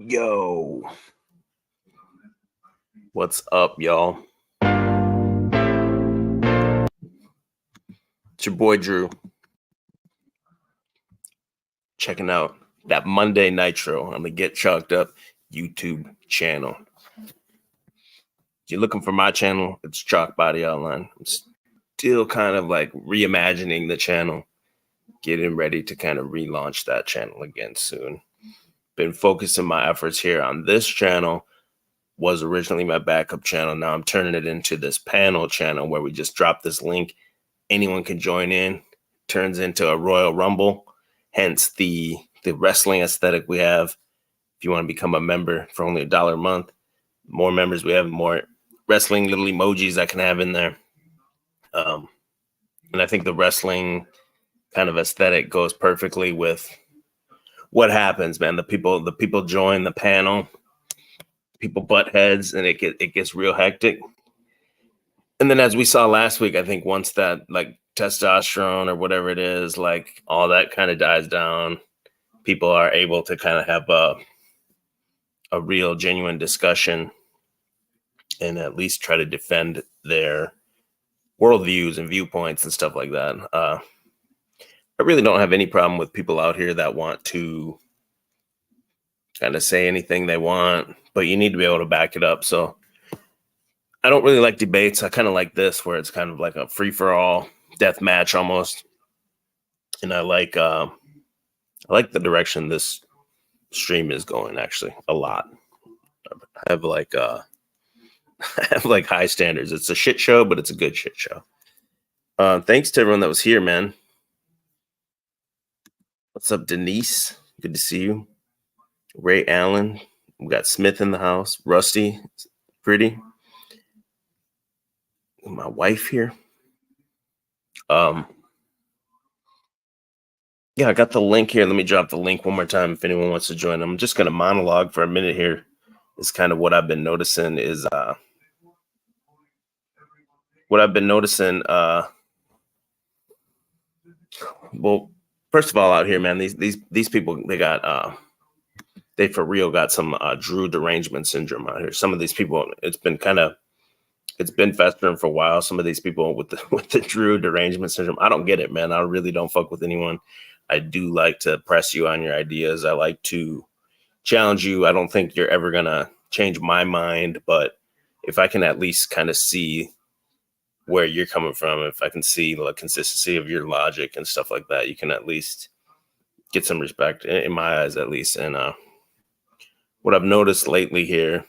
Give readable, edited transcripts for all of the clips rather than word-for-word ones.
Yo, what's up, y'all? It's your boy Drew. Checking out that Monday Nitro on the Get Chalked Up YouTube channel. If you're looking for my channel, it's Chalk Body Outline. I'm still kind of like reimagining the channel, getting ready to kind of relaunch that channel again soon. Been focusing my efforts here on this channel. Was originally my backup channel. Now I'm turning it into this panel channel where we just drop this link. Anyone can join in. Turns into a Royal Rumble. Hence the wrestling aesthetic we have. If you want to become a member for only $1 a month, more members we have, more wrestling little emojis I can have in there. And I think the wrestling kind of aesthetic goes perfectly with what happens, man. The people join the panel, people butt heads, and it gets real hectic. And then as we saw last week, I think once that like testosterone or whatever it is, like all that kind of dies down, people are able to kind of have a real genuine discussion and at least try to defend their worldviews and viewpoints and stuff like that. I really don't have any problem with people out here that want to kind of say anything they want, but you need to be able to back it up. So I don't really like debates. I kind of like this, where it's kind of like a free for all death match almost. And I like the direction this stream is going, actually, a lot. I have like high standards. It's a shit show, but it's a good shit show. Thanks to everyone that was here, man. What's up, Denise? Good to see you. Ray Allen. We got Smith in the house. Rusty. Pretty. My wife here. Yeah, I got the link here. Let me drop the link one more time if anyone wants to join. I'm just going to monologue for a minute here. It's kind of what I've been noticing is well, first of all, out here, man, these people, they for real got some Drew derangement syndrome out here. Some of these people, it's been festering for a while. Some of these people with the Drew derangement syndrome, I don't get it, man. I really don't fuck with anyone. I do like to press you on your ideas. I like to challenge you. I don't think you're ever gonna change my mind, but if I can at least kind of see where you're coming from, if I can see the consistency of your logic and stuff like that, you can at least get some respect in my eyes, at least. And what I've noticed lately here,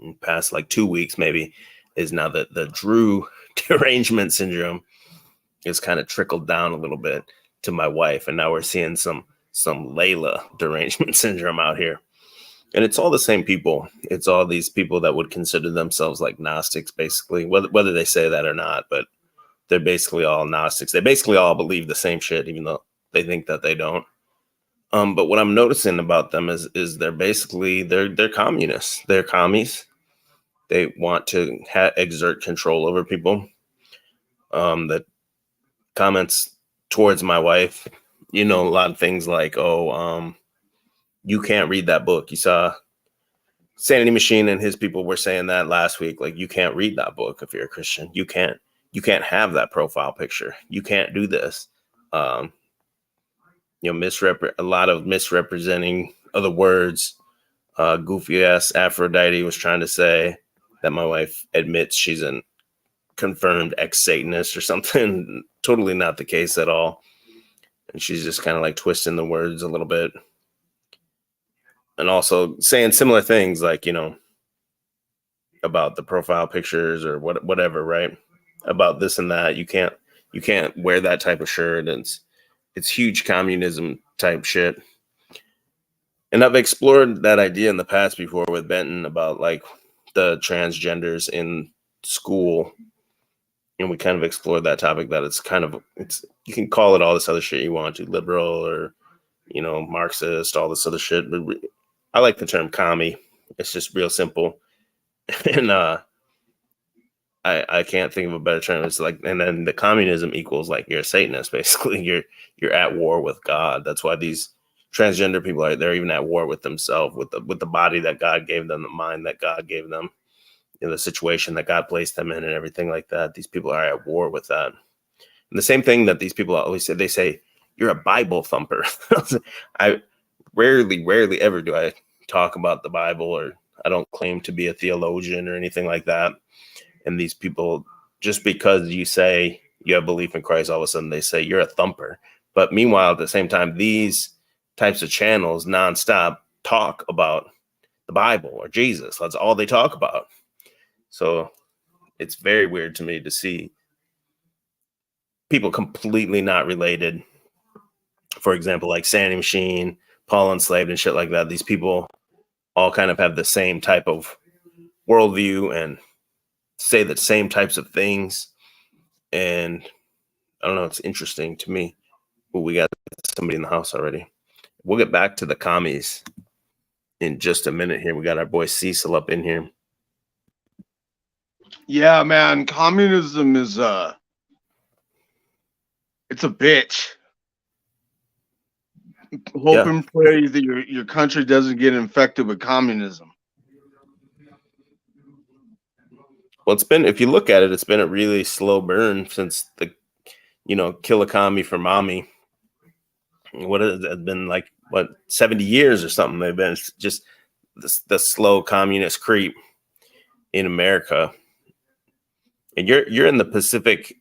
in the past like 2 weeks maybe, is now that the Drew derangement syndrome is kind of trickled down a little bit to my wife, and now we're seeing some Layla derangement syndrome out here. And it's all the same people. It's all these people that would consider themselves like Gnostics, basically, whether they say that or not, but they're basically all Gnostics. They basically all believe the same shit, even though they think that they don't. But what I'm noticing about them is they're basically they're communists. They're commies. They want to exert control over people. The comments towards my wife, a lot of things like, "Oh, you can't read that book." You saw Sanity Machine and his people were saying that last week. Like, you can't read that book if you're a Christian. You can't have that profile picture. You can't do this. Um, a lot of misrepresenting other words. Goofy ass Aphrodite was trying to say that my wife admits she's a confirmed ex-Satanist or something. Totally not the case at all. And she's just kind of like twisting the words a little bit. And also saying similar things like, about the profile pictures or whatever, right? About this and that. You can't wear that type of shirt. And it's huge communism type shit. And I've explored that idea in the past before with Benton about like the transgenders in school. And we kind of explored that topic that it's you can call it all this other shit you want to, liberal or, Marxist, all this other shit. But I like the term commie. It's just real simple. And I can't think of a better term. It's like, and then the communism equals like you're a Satanist, basically. You're at war with God. That's why these transgender people they're even at war with themselves, with the body that God gave them, the mind that God gave them, the situation that God placed them in, and everything like that. These people are at war with that. And the same thing that these people always say, they say, "You're a Bible thumper." I rarely ever do I talk about the Bible, or I don't claim to be a theologian or anything like that. And these people, just because you say you have belief in Christ, all of a sudden they say you're a thumper. But meanwhile, at the same time, these types of channels nonstop talk about the Bible or Jesus. That's all they talk about. So it's very weird to me to see people completely not related. For example, like Sandy Machine, Paul Enslaved, and shit like that. These people all kind of have the same type of worldview and say the same types of things. And I don't know, it's interesting to me. Well, we got somebody in the house already. We'll get back to the commies in just a minute here. We got our boy Cecil up in here. Yeah, man, communism is it's a bitch. Hope and pray that your country doesn't get infected with communism. Well, if you look at it, it's been a really slow burn since the, kill a commie for mommy. What has it been like? What, 70 years or something? They've been just the slow communist creep in America. And you're in the Pacific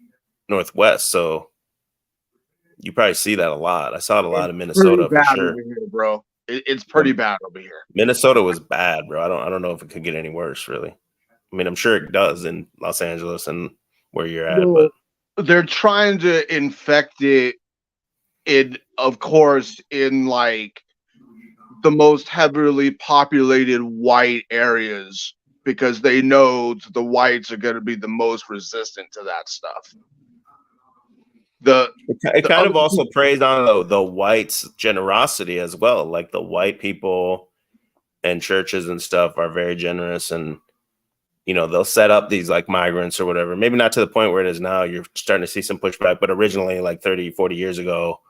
Northwest, so you probably see that a lot. I saw it a lot in Minnesota for sure. Over here, bro. It's pretty bad over here. Minnesota was bad, bro. I don't know if it could get any worse, really. I mean, I'm sure it does in Los Angeles and where you're at, but they're trying to infect it of course, in like the most heavily populated white areas, because they know the whites are going to be the most resistant to that stuff. It kind of also preys on the whites' generosity as well. Like the white people and churches and stuff are very generous, and they'll set up these like migrants or whatever. Maybe not to the point where it is now. You're starting to see some pushback, but originally, like 30, 40 years ago,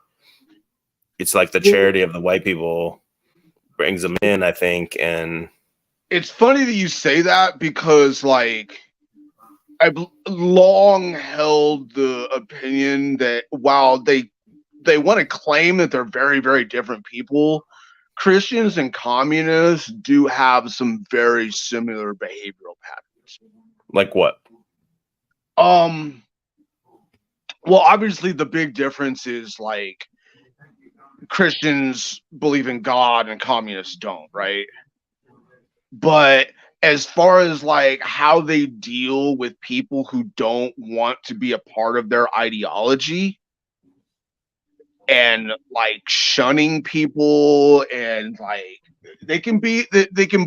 it's like the charity of the white people brings them in, I think. And it's funny that you say that, because like I've long held the opinion that while they want to claim that they're very, very different people, Christians and communists do have some very similar behavioral patterns. Like what? Well, obviously the big difference is like Christians believe in God and communists don't, right? But as far as like how they deal with people who don't want to be a part of their ideology, and like shunning people, and like they can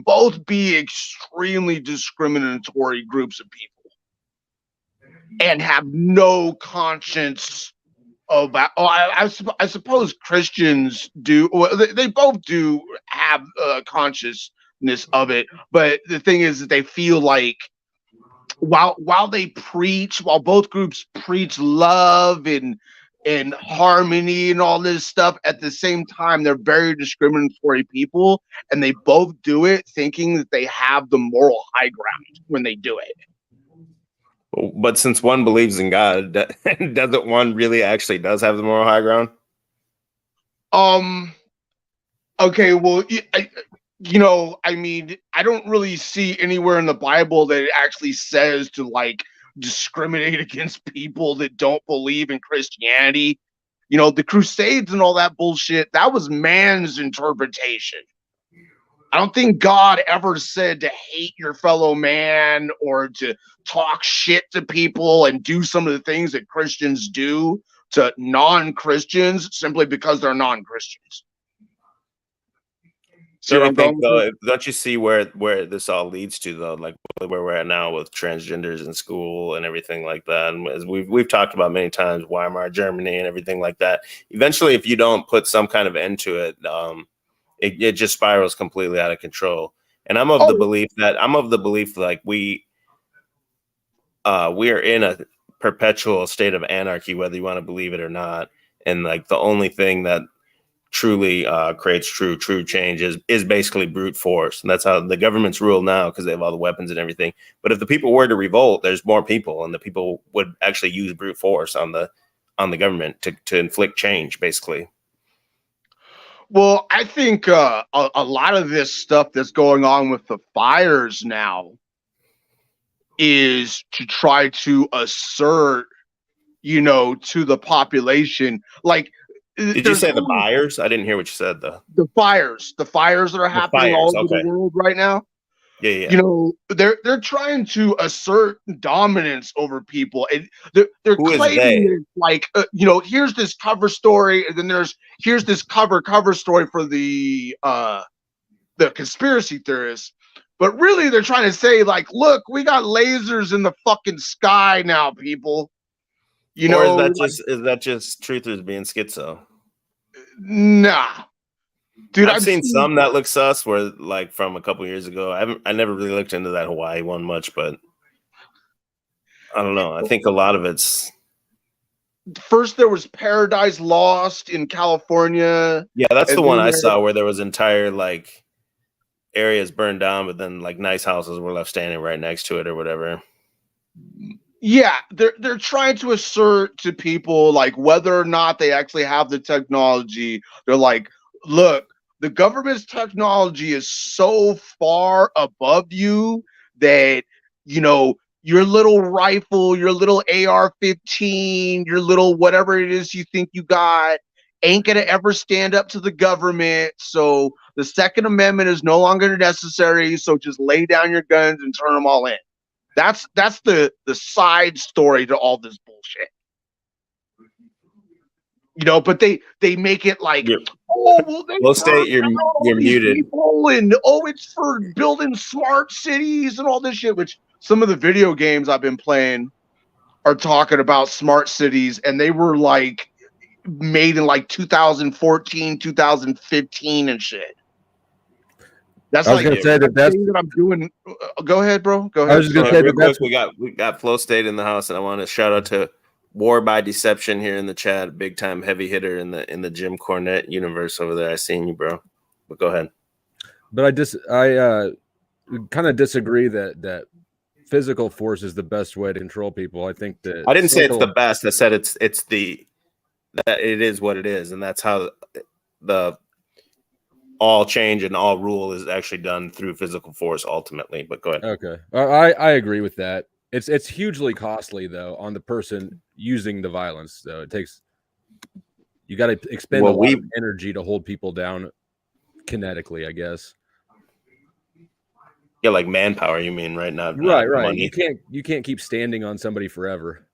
both be extremely discriminatory groups of people and have no conscience I suppose Christians do. Well, they both do have consciousness of it, but the thing is that they feel like while they preach, while both groups preach love and harmony and all this stuff, at the same time they're very discriminatory people, and they both do it thinking that they have the moral high ground when they do it. But since one believes in God, doesn't one really actually does have the moral high ground? Okay, well, I mean, I don't really see anywhere in the Bible that it actually says to like discriminate against people that don't believe in Christianity. You know, the Crusades and all that bullshit, that was man's interpretation. I don't think God ever said to hate your fellow man or to talk shit to people and do some of the things that Christians do to non-Christians simply because they're non-Christians. So I think though, don't you see where this all leads to though, like where we're at now with transgenders in school and everything like that, and as we've talked about many times, Weimar Germany and everything like that. Eventually, if you don't put some kind of end to it, it just spirals completely out of control. And I'm of the belief like we are in a perpetual state of anarchy, whether you want to believe it or not. And like the only thing that truly creates true change is basically brute force, and that's how the government's rule now, because they have all the weapons and everything. But if the people were to revolt, there's more people, and the people would actually use brute force on the government to inflict change, basically. Well, I think a lot of this stuff that's going on with the fires now is to try to assert, to the population, like. Did you say the fires? I didn't hear what you said though. The fires that are happening all over the world right now. Yeah. They're trying to assert dominance over people, and they're claiming like, here's this cover story, and then here's this cover story for the conspiracy theorists. But really, they're trying to say like, look, we got lasers in the fucking sky now, people. Or is that just truthers being schizo? Nah, dude, I've seen some that look sus, where like from a couple years ago. I never really looked into that Hawaii one much, but I don't know. I think a lot of it's. First, there was Paradise Lost in California. Yeah, that's the one I saw where there was entire like areas burned down, but then like nice houses were left standing right next to it or whatever. Yeah, they're trying to assert to people like whether or not they actually have the technology. They're like, look, the government's technology is so far above you that, your little rifle, your little AR-15, your little whatever it is you think you got ain't going to ever stand up to the government. So the Second Amendment is no longer necessary. So just lay down your guns and turn them all in. That's the side story to all this bullshit. But they make it like, we'll state you're muted. And it's for building smart cities and all this shit, which some of the video games I've been playing are talking about smart cities, and they were like made in like 2014, 2015 and shit. That's I was going to say that's thing that I'm doing. Go ahead, bro. Go ahead. I was just going to say real quick, we got Flow State in the house, and I want to shout out to War by Deception here in the chat, big time heavy hitter in the Jim Cornette universe over there. I seen you, bro. But go ahead. But I kind of disagree that physical force is the best way to control people. I think that I didn't say it's the best. I said that it is what it is, and that's how the all change and all rule is actually done through physical force ultimately. But go ahead. Okay. I agree with that. It's hugely costly though on the person using the violence. Though you got to expend a lot of energy to hold people down kinetically, I guess. Yeah, like manpower, you mean, right? Not right. Money. You can't keep standing on somebody forever.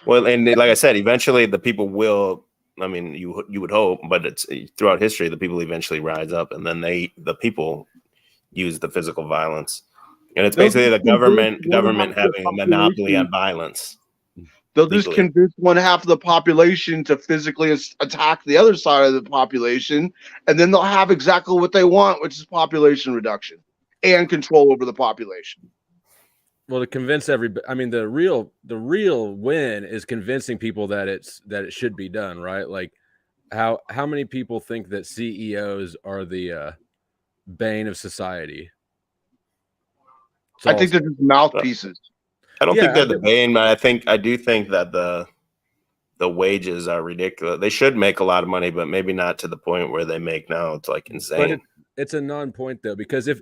Well, and like I said, eventually the people will. I mean, you would hope, but it's throughout history, the people eventually rise up, and then the people use the physical violence, and it's basically the government having a monopoly on violence. They'll just convince one half of the population to physically attack the other side of the population, and then they'll have exactly what they want, which is population reduction and control over the population. Well, to convince everybody, I mean, the real win is convincing people that it should be done, right? Like, how many people think that CEOs are the bane of society? I think they're just mouthpieces. I don't think they're the bane, but I do think that the wages are ridiculous. They should make a lot of money, but maybe not to the point where they make now. It's like insane. But it's a non-point though, because if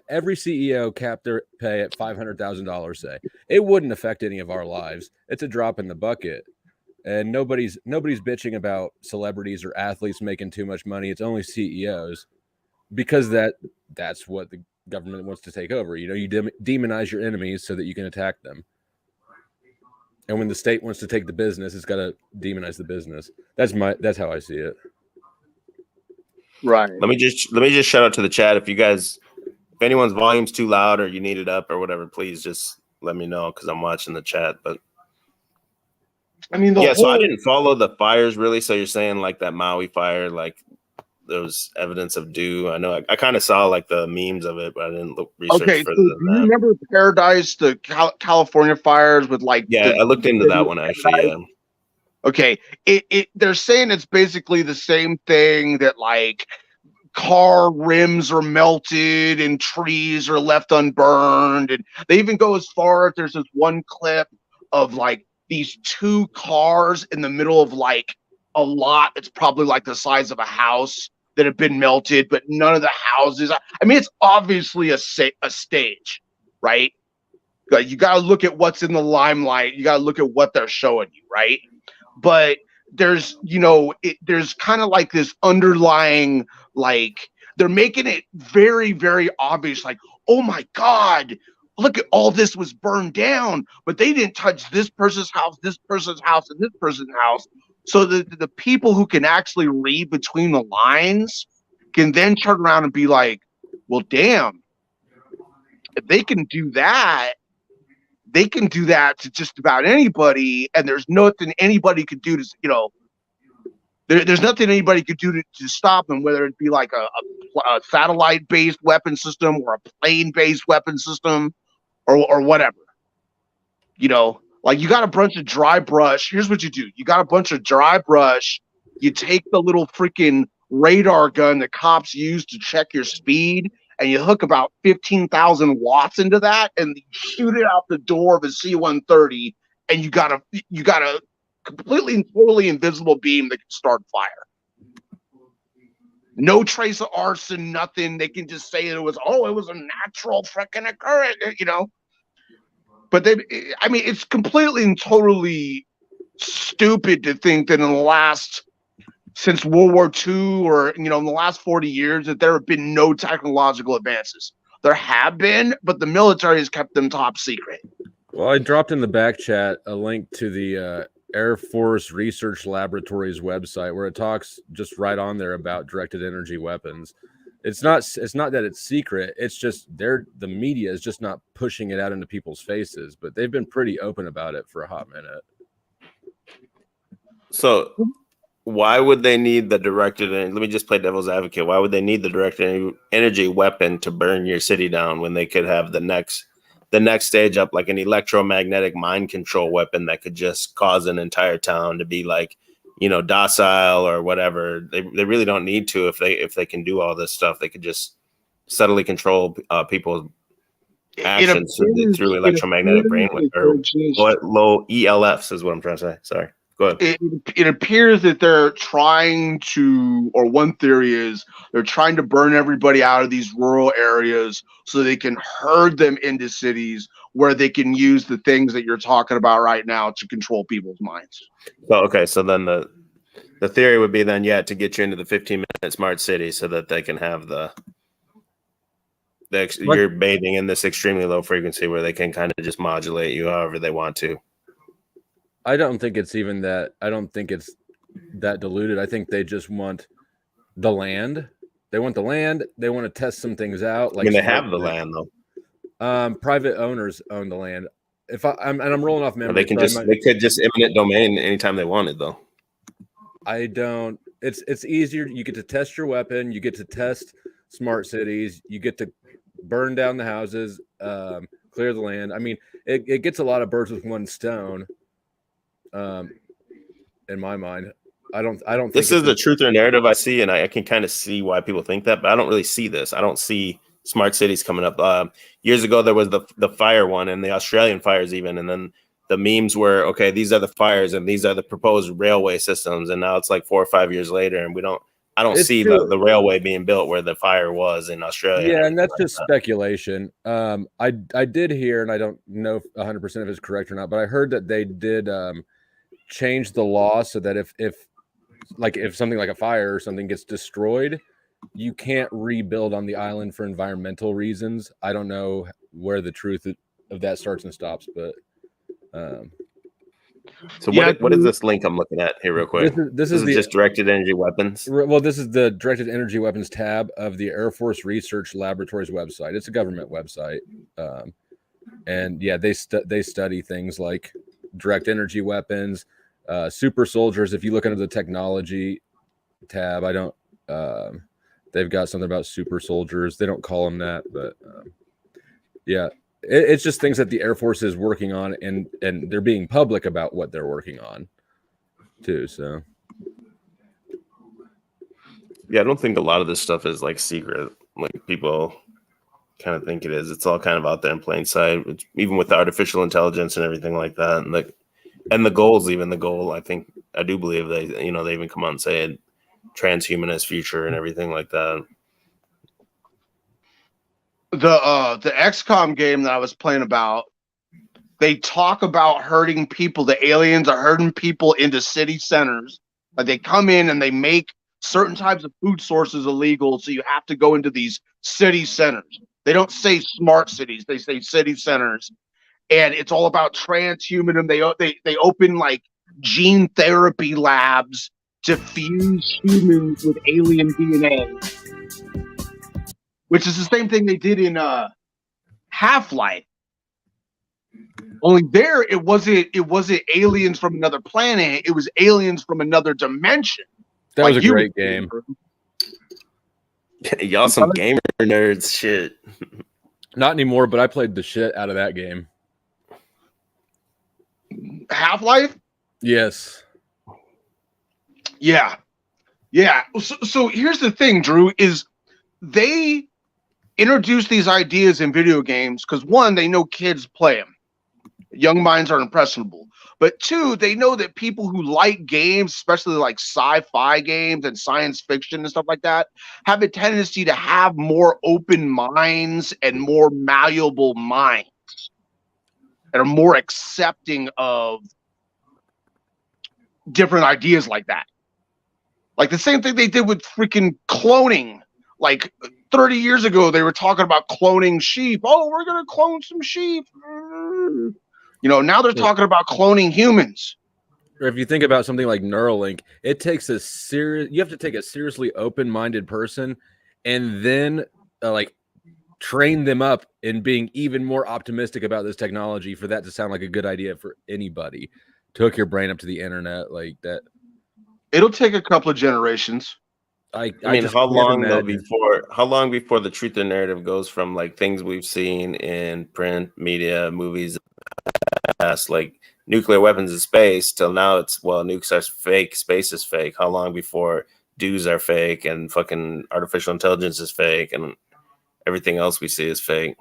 every CEO capped their pay at $500,000, say, it wouldn't affect any of our lives. It's a drop in the bucket, and nobody's bitching about celebrities or athletes making too much money. It's only CEOs, because that's what the government wants to take over. You know, you demonize your enemies so that you can attack them. And when the state wants to take the business, it's got to demonize the business. That's how I see it. Right. Let me just shout out to the chat. If anyone's volume's too loud or you need it up or whatever, please just let me know, because I'm watching the chat. But I mean, so I didn't follow the fires really. So you're saying like that Maui fire, like there was evidence of dew. I know I kind of saw like the memes of it, but I didn't look research further than do you remember Paradise, the California fires with like? Yeah, I looked into that one actually. Yeah. Okay, they're saying it's basically the same thing, that like car rims are melted and trees are left unburned, and they even go as far as there's this one clip of like these two cars in the middle of like a lot that's probably like the size of a house that have been melted, but none of the houses. I mean, it's obviously a stage, right? Like, you got to look at what's in the limelight. You got to look at what they're showing you, right? But there's, there's kind of like this underlying, like, they're making it very, very obvious, like, oh my God, look at all this was burned down, but they didn't touch this person's house, and this person's house. So the people who can actually read between the lines can then turn around and be like, well, damn, if they can do that, they can do that to just about anybody, and there's nothing anybody could do to, there's nothing anybody could do to stop them, whether it be like a satellite-based weapon system or a plane-based weapon system or whatever. Like, you got a bunch of dry brush. Here's what you do. You got a bunch of dry brush. You take the little freaking radar gun that cops use to check your speed, and you hook about 15,000 watts into that, and you shoot it out the door of a C-130, and you got a completely and totally invisible beam that can start fire. No trace of arson, nothing. They can just say it was a natural freaking occurrence, But it's completely and totally stupid to think that since World War II or, in the last 40 years, that there have been no technological advances. There have been, but the military has kept them top secret. Well, I dropped in the back chat a link to the Air Force Research Laboratory's website, where it talks just right on there about directed energy weapons. It's not that it's secret. It's just the media is just not pushing it out into people's faces, but they've been pretty open about it for a hot minute. So why would they need the directed? Let me just play devil's advocate. Why would they need the directed energy weapon to burn your city down when they could have the next stage up, like an electromagnetic mind control weapon that could just cause an entire town to be like, docile or whatever? They really don't need to. If they can do all this stuff, they could just subtly control people's actions through electromagnetic brainwave or low ELFs is what I'm trying to say. Sorry. Go ahead. It appears that they're trying to, or one theory is they're trying to burn everybody out of these rural areas so they can herd them into cities where they can use the things that you're talking about right now to control people's minds. So then the theory would be then, to get you into the 15-minute smart city so that they can have you're bathing in this extremely low frequency where they can kind of just modulate you however they want to. I don't think it's even that. I don't think it's that diluted. I think they just want the land. They want the land. They want to test some things out. Like, they have the land though. Private owners own the land. I'm rolling off memory, they could just eminent domain anytime they wanted, though. I don't. It's easier. You get to test your weapon. You get to test smart cities. You get to burn down the houses, clear the land. I mean, it gets a lot of birds with one stone. In my mind, I don't. Think this is the truth or narrative I see, and I can kind of see why people think that, but I don't really see this. I don't see smart cities coming up. Years ago, there was the fire one, and the Australian fires even, and then the memes were, okay, these are the fires and these are the proposed railway systems, and now it's like 4 or 5 years later, and I don't see the railway being built where the fire was in Australia. Yeah, and that's just speculation. I did hear, and I don't know if 100% if it's correct or not, but I heard that they did change the law so that if something like a fire or something gets destroyed, you can't rebuild on the island for environmental reasons. I don't know where the truth of that starts and stops, but so what is this link I'm looking at here real quick? This is just directed energy weapons. Well, this is the directed energy weapons tab of the Air Force Research Laboratories website. It's a government website, and yeah, they study things like direct energy weapons, super soldiers. If you look under the technology tab, they've got something about super soldiers. They don't call them that, but yeah. It's just things that the Air Force is working on, and they're being public about what they're working on, too. So, yeah, I don't think a lot of this stuff is like secret, like people kind of think it is. It's all kind of out there in plain sight, even with the artificial intelligence and everything like that, and the goals. Even the goal, I do believe they even come out and say it, transhumanist future and everything like that. The XCOM game that I was playing about, they talk about herding people. The aliens are herding people into city centers. Like they come in and they make certain types of food sources illegal, so you have to go into these city centers. They don't say smart cities; they say city centers, and it's all about transhumanism. They open like gene therapy labs to fuse humans with alien DNA. Which is the same thing they did in Half-Life. Only there, it wasn't aliens from another planet. It was aliens from another dimension. That was a great game. Y'all some gamer nerds shit. Not anymore, but I played the shit out of that game. Half-Life? Yes. Yeah. So here's the thing, Drew, is they introduce these ideas in video games because, one, they know kids play them. Young minds are impressionable. But two, they know that people who like games, especially like sci-fi games and science fiction and stuff like that, have a tendency to have more open minds and more malleable minds and are more accepting of different ideas like that. Like the same thing they did with freaking cloning. Like 30 years ago, they were talking about cloning sheep. Oh, we're going to clone some sheep. Now they're talking about cloning humans. Or if you think about something like Neuralink, it takes you have to take a seriously open-minded person and then train them up in being even more optimistic about this technology for that to sound like a good idea for anybody to hook your brain up to the internet like that. It'll take a couple of generations. I mean, how long before the truth and narrative goes from like things we've seen in print, media, movies, like nuclear weapons in space, till now it's, well, nukes are fake, space is fake. How long before dudes are fake and fucking artificial intelligence is fake and everything else we see is fake?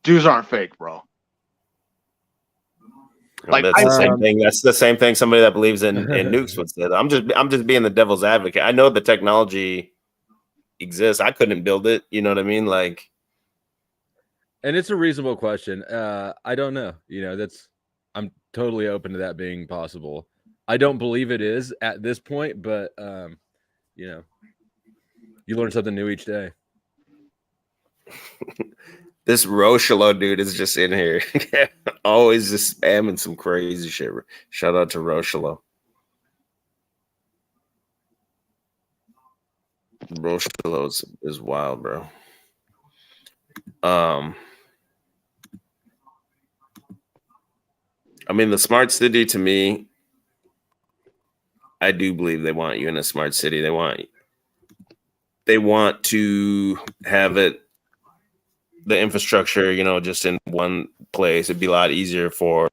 Dudes aren't fake, bro. Like that's the same thing. That's the same thing somebody that believes in nukes would say. I'm just being the devil's advocate. I know the technology exists. I couldn't build it. You know what I mean? Like, and it's a reasonable question. I don't know. I'm totally open to that being possible. I don't believe it is at this point, but you learn something new each day. This Rochelo dude is just in here. Always just spamming some crazy shit. Shout out to Rochelo. Rochelo is wild, bro. I mean, the smart city to me, I do believe they want you in a smart city. They want to have it, the infrastructure, just in one place. It'd be a lot easier for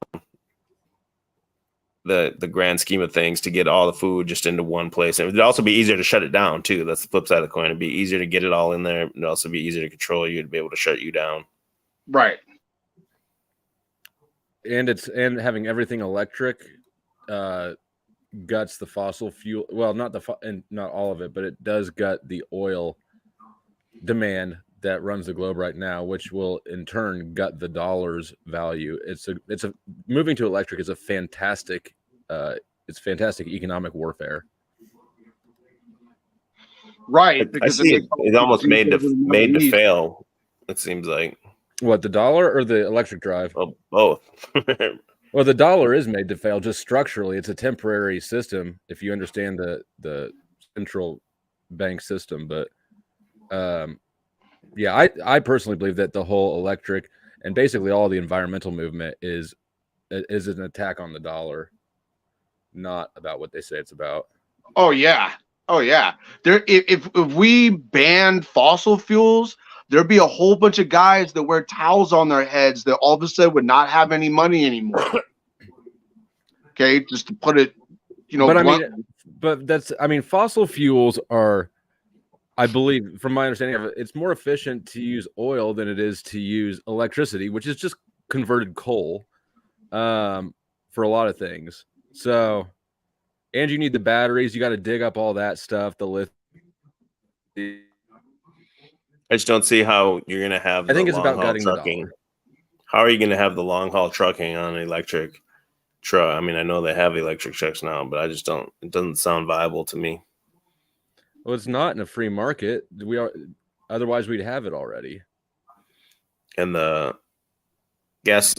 the grand scheme of things to get all the food just into one place. And it'd also be easier to shut it down too. That's the flip side of the coin. It'd be easier to get it all in there. It'd also be easier to control you, to be able to shut you down. Right. And having everything electric guts the fossil fuel. Well, not all of it, but it does gut the oil demand that runs the globe right now, which will in turn gut the dollar's value. It's a moving to electric is a fantastic economic warfare. Right, because it's almost made to fail. It seems like. What, the dollar or the electric drive? Oh, both. Well, the dollar is made to fail just structurally. It's a temporary system if you understand the central bank system. But yeah, I personally believe that the whole electric and basically all the environmental movement is an attack on the dollar, not about what they say it's about. Oh yeah. If we banned fossil fuels, there'd be a whole bunch of guys that wear towels on their heads that all of a sudden would not have any money anymore. Okay, just to put it, But fossil fuels are, I believe, from my understanding of it, it's more efficient to use oil than it is to use electricity, which is just converted coal for a lot of things. So, and you need the batteries. You got to dig up all that stuff, the lithium. I just don't see how you're going to have I think it's about gutting trucking. The dollar. How are you going to have the long haul trucking on an electric truck? I mean, I know they have electric trucks now, but it doesn't sound viable to me. Well, it's not in a free market. Otherwise we'd have it already. And the gas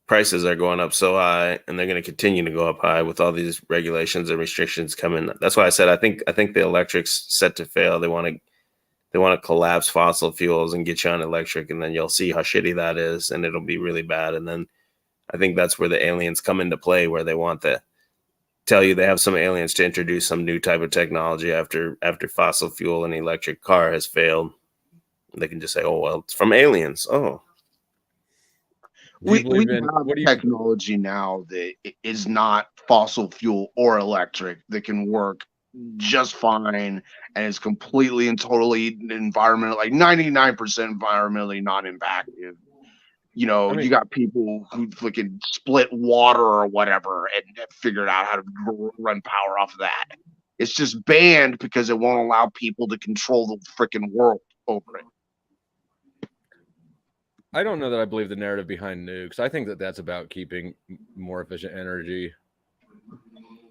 prices are going up so high, and they're going to continue to go up high with all these regulations and restrictions coming. That's why I said I think the electric's set to fail. They want to collapse fossil fuels and get you on electric, and then you'll see how shitty that is, and it'll be really bad. And then I think that's where the aliens come into play, where they want to tell you they have some aliens to introduce some new type of technology after fossil fuel and electric car has failed. They can just say, "Oh well, it's from aliens." Oh, we have technology now that is not fossil fuel or electric that can work just fine and is completely and totally environmental, like 99% environmentally non-impactive. You got people who freaking split water or whatever and figured out how to run power off of that. It's just banned because it won't allow people to control the freaking world over it. I don't know that I believe the narrative behind nukes. I think that that's about keeping more efficient energy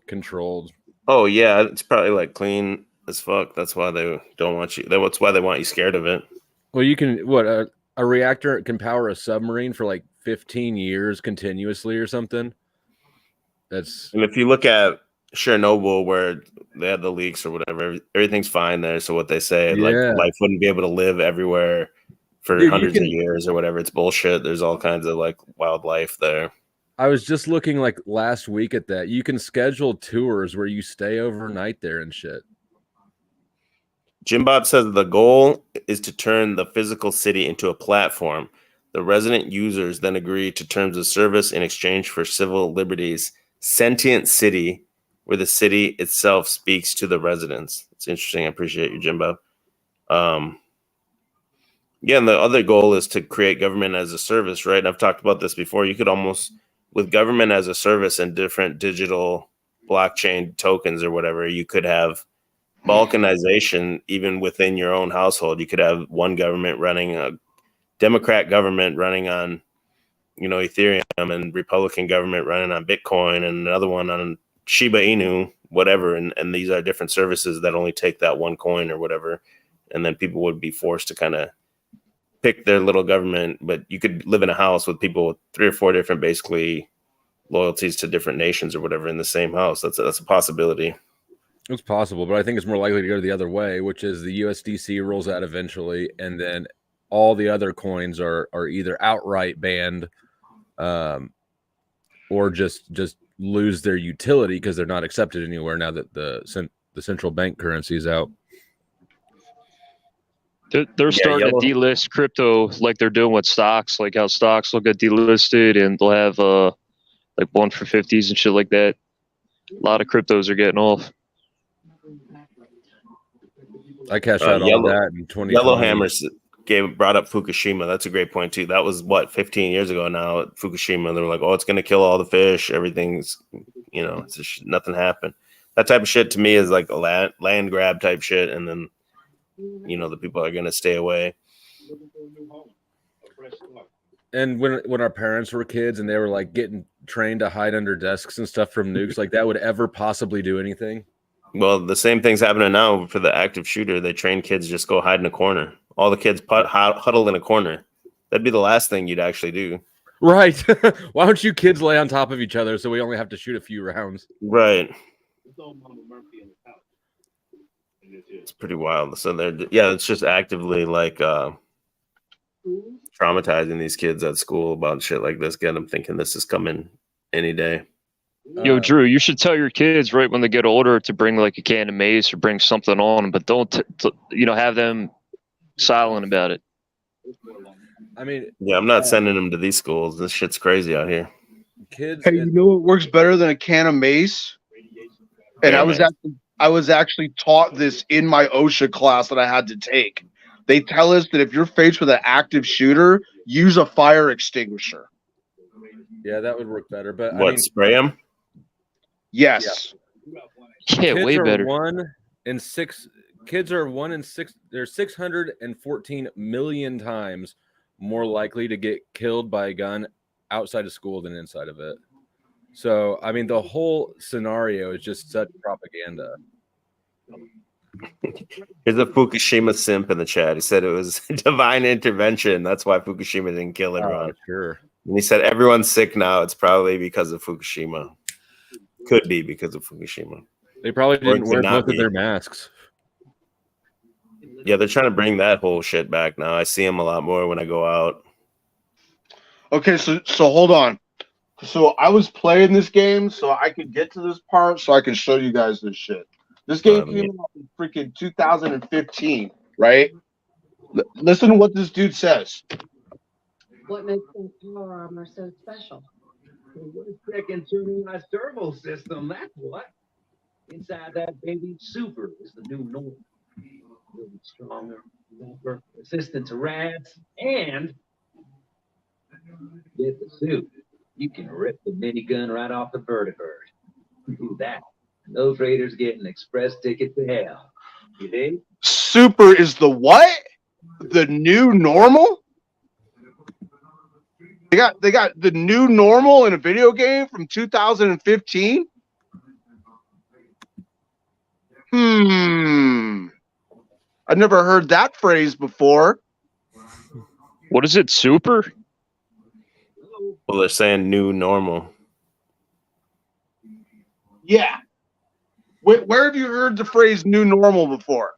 controlled. Oh yeah, it's probably like clean as fuck. That's why they don't want you. That's why they want you scared of it. Well, you can a reactor can power a submarine for like 15 years continuously or something. And if you look at Chernobyl, where they had the leaks or whatever, everything's fine there. So what they say, like life wouldn't be able to live everywhere for hundreds of years or whatever. It's bullshit. There's all kinds of like wildlife there. I was just looking like last week at that. You can schedule tours where you stay overnight there and shit. Jim Bob says the goal is to turn the physical city into a platform. The resident users then agree to terms of service in exchange for civil liberties. Sentient city, where the city itself speaks to the residents. It's interesting. I appreciate you, Jim Bob. Yeah, and the other goal is to create government as a service, right? And I've talked about this before. You could almost, with government as a service and different digital blockchain tokens or whatever, you could have balkanization even within your own household. You could have one government running, a Democrat government running on, Ethereum, and Republican government running on Bitcoin, and another one on Shiba Inu, whatever. And these are different services that only take that one coin or whatever. And then people would be forced to kind of pick their little government, but you could live in a house with people with 3 or 4 different basically loyalties to different nations or whatever in the same house. That's a possibility. It's possible, but I think it's more likely to go the other way, which is the USDC rolls out eventually, and then all the other coins are either outright banned, or just lose their utility because they're not accepted anywhere now that the central bank currency is out. They're starting to delist crypto like they're doing with stocks, like how stocks will get delisted and they'll have like 1 for 50s and shit like that. A lot of cryptos are getting off. I cashed out all of that in 2020. Yellowhammer brought up Fukushima. That's a great point too. That was 15 years ago now at Fukushima. They were like, "Oh, it's going to kill all the fish. Everything's, nothing happened." That type of shit to me is like a land grab type shit, and then the people are going to stay away. And when our parents were kids and they were like getting trained to hide under desks and stuff from nukes, like that would ever possibly do anything? Well, the same thing's happening now for the active shooter. They train kids just go hide in a corner. All the kids huddle in a corner. That'd be the last thing you'd actually do. Right. Why don't you kids lay on top of each other so we only have to shoot a few rounds? Right. It's pretty wild. So it's just actively like traumatizing these kids at school about shit like this. Get them thinking this is coming any day. Yo, Drew, you should tell your kids right when they get older to bring like a can of mace or bring something on, but don't have them silent about it. I mean, yeah, I'm not sending them to these schools. This shit's crazy out here. Kids, hey, you know what works better than a can of mace? And I was actually taught this in my OSHA class that I had to take. They tell us that if you're faced with an active shooter, use a fire extinguisher. Yeah, that would work better. But spray them? Yes. Yeah, way better. 1 in 6. Kids are 1 in 6. They're 614 million times more likely to get killed by a gun outside of school than inside of it. So, I mean, the whole scenario is just such propaganda. Here's a Fukushima simp in the chat. He said it was divine intervention. That's why Fukushima didn't kill everyone. Sure. And he said everyone's sick now. It's probably because of Fukushima. Could be because of Fukushima. They probably didn't wear both of their masks. Yeah, they're trying to bring that whole shit back now. I see them a lot more when I go out. Okay, so hold on. So I was playing this game so I could get to this part so I can show you guys this shit. This game came out in freaking 2015, right? Listen to what this dude says. What makes that power armor so special? Second tuning servo system, that's what. Inside that baby, super is the new norm. Really stronger, rougher, resistant to rats, and get the suit. You can rip the minigun right off the vertibird. Do that. And those raiders get an express ticket to hell. You dig? Super is the what? The new normal? They got the new normal in a video game from 2015? I've never heard that phrase before. What is it, super? Well, they're saying new normal. Yeah. Where have you heard the phrase new normal before?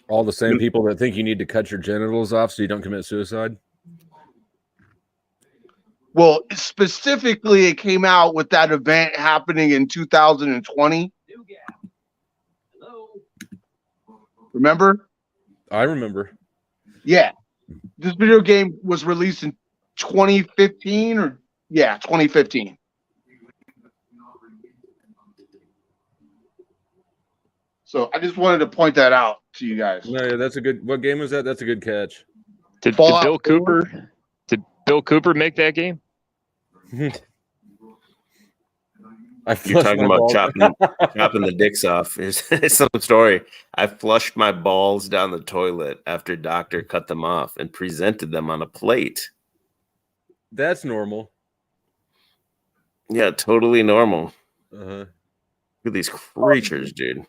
All the same people that think you need to cut your genitals off so you don't commit suicide? Well, specifically, it came out with that event happening in 2020. Hello? Remember? I remember. Yeah. This video game was released in 2015 or 2015. So I just wanted to point that out to you guys. No, that's a good. What game was that? That's a good catch. Did Bill Cooper make that game? You're talking about chopping the dicks off. Here's some story. I flushed my balls down the toilet after doctor cut them off and presented them on a plate. That's normal. Yeah, totally normal. Uh-huh. Look at these creatures, dude.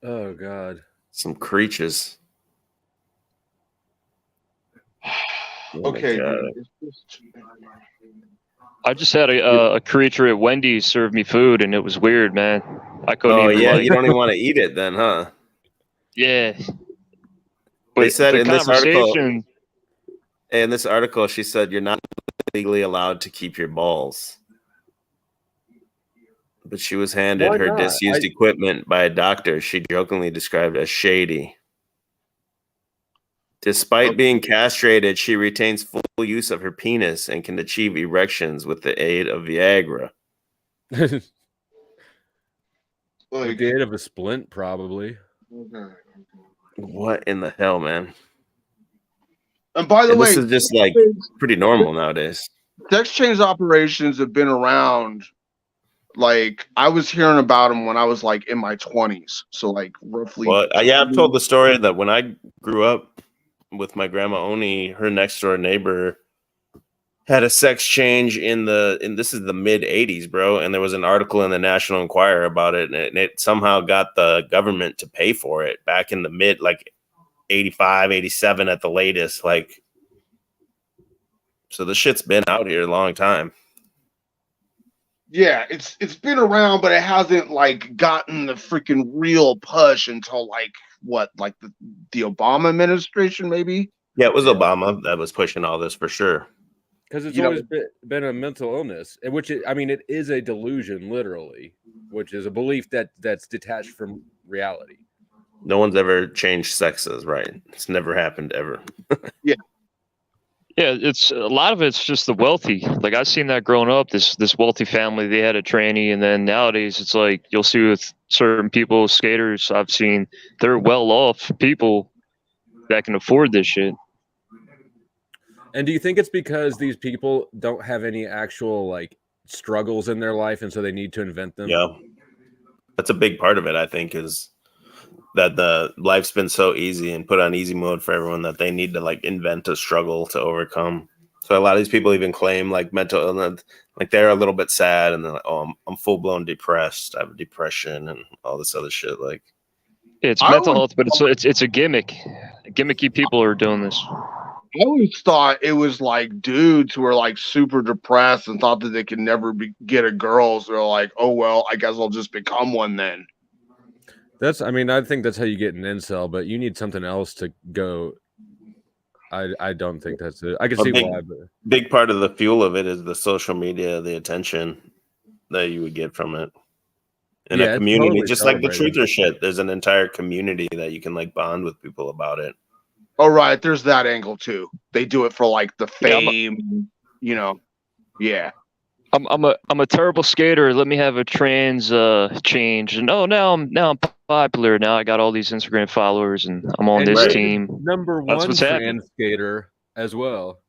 Oh, God. Some creatures. Okay. I just had a creature at Wendy's serve me food, and it was weird, man. I couldn't you don't even want to eat it then, huh? Yeah. They said in this article, she said, you're not legally allowed to keep your balls. But she was handed Why her not? disused equipment by a doctor she jokingly described as shady. Despite being castrated, she retains full use of her penis and can achieve erections with the aid of Viagra. With the aid of a splint, probably. What in the hell, man? And by the way, this is just like pretty normal nowadays. Sex change operations have been around. Like, I was hearing about them when I was like in my 20s. So like roughly. Well, yeah, I've told the story that when I grew up with my grandma Oni, her next door neighbor had a sex change in this is the mid 80s, bro. And there was an article in the National Enquirer about it. And it somehow got the government to pay for it back in the mid, like 85, 87 at the latest. Like, so the shit's been out here a long time. Yeah, it's been around, but it hasn't like gotten the freaking real push until like what, like the Obama administration, maybe? Yeah, it was Obama that was pushing all this for sure. Because it's always been a mental illness, which it is a delusion, literally, which is a belief that's detached from reality. No one's ever changed sexes, right? It's never happened ever. Yeah. Yeah, it's a lot of it's just the wealthy. Like I've seen that growing up. This wealthy family, they had a tranny, and then nowadays it's like you'll see with certain people, skaters. I've seen they're well off people that can afford this shit. And do you think it's because these people don't have any actual like struggles in their life, and so they need to invent them? Yeah, that's a big part of it. I think is that the life's been so easy and put on easy mode for everyone that they need to like invent a struggle to overcome. So a lot of these people even claim like mental illness, like they're a little bit sad and they're like, "Oh, I'm full blown depressed. I have depression and all this other shit." Like, it's mental health, but it's a gimmick. Gimmicky people are doing this. I always thought it was like dudes who were like super depressed and thought that they could never get a girl. So they're like, "Oh well, I guess I'll just become one then." I think that's how you get an incel, but you need something else to go. I don't think that's it. I can see why. But big part of the fuel of it is the social media, the attention that you would get from it. In a community, totally just like the truther shit, there's an entire community that you can like bond with people about it. Oh, right. There's that angle too. They do it for like the fame, Yeah. I'm a terrible skater. Let me have a trans change. And now I'm popular. Now I got all these Instagram followers and I'm on this team. Number one trans skater as well.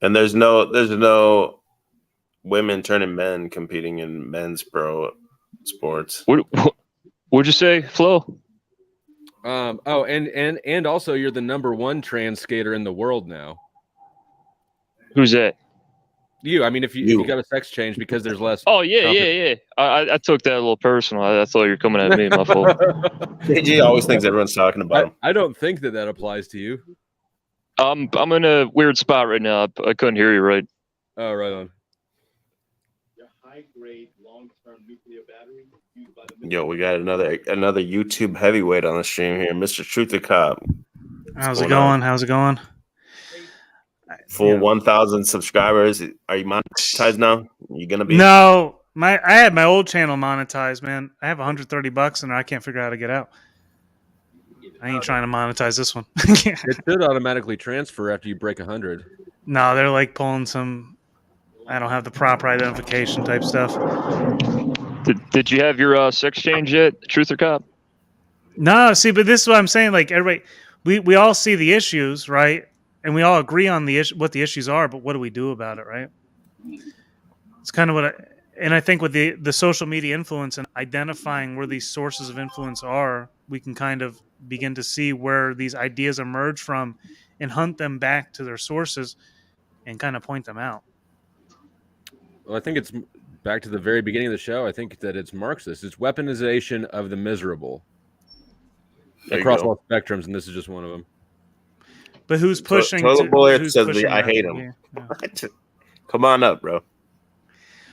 And there's no women turning men competing in men's pro sports. What'd you say, Flo? And also you're the number one trans skater in the world now. Who's that? You. I mean, if you got a sex change because there's less. Oh yeah. I took that a little personal. I thought you were coming at me. My fault. KG always thinks everyone's talking about him. I don't think that applies to you. I'm in a weird spot right now. I couldn't hear you right. Oh, right on. High-grade long-term nuclear battery used by the Yo, we got another YouTube heavyweight on the stream here, Mr. Truther Cop. How's it going? How's it going? Full 1,000 subscribers. Are you monetized now? You gonna be? No, I had my old channel monetized, man. I have $130 and I can't figure out how to get out. I ain't trying to monetize this one. It should automatically transfer after you break 100. No, they're like pulling some. I don't have the proper identification type stuff. Did you have your sex change yet, Truther Cop? No, see, but this is what I'm saying. Like everybody, we all see the issues, right? And we all agree on what the issues are, but what do we do about it, right? It's kind of I think with the social media influence and identifying where these sources of influence are, we can kind of begin to see where these ideas emerge from and hunt them back to their sources and kind of point them out. Well, I think it's back to the very beginning of the show. I think that it's Marxist. It's weaponization of the miserable across all spectrums, and this is just one of them. But who's pushing? Toilet Boy says I hate him. Yeah. Come on up, bro.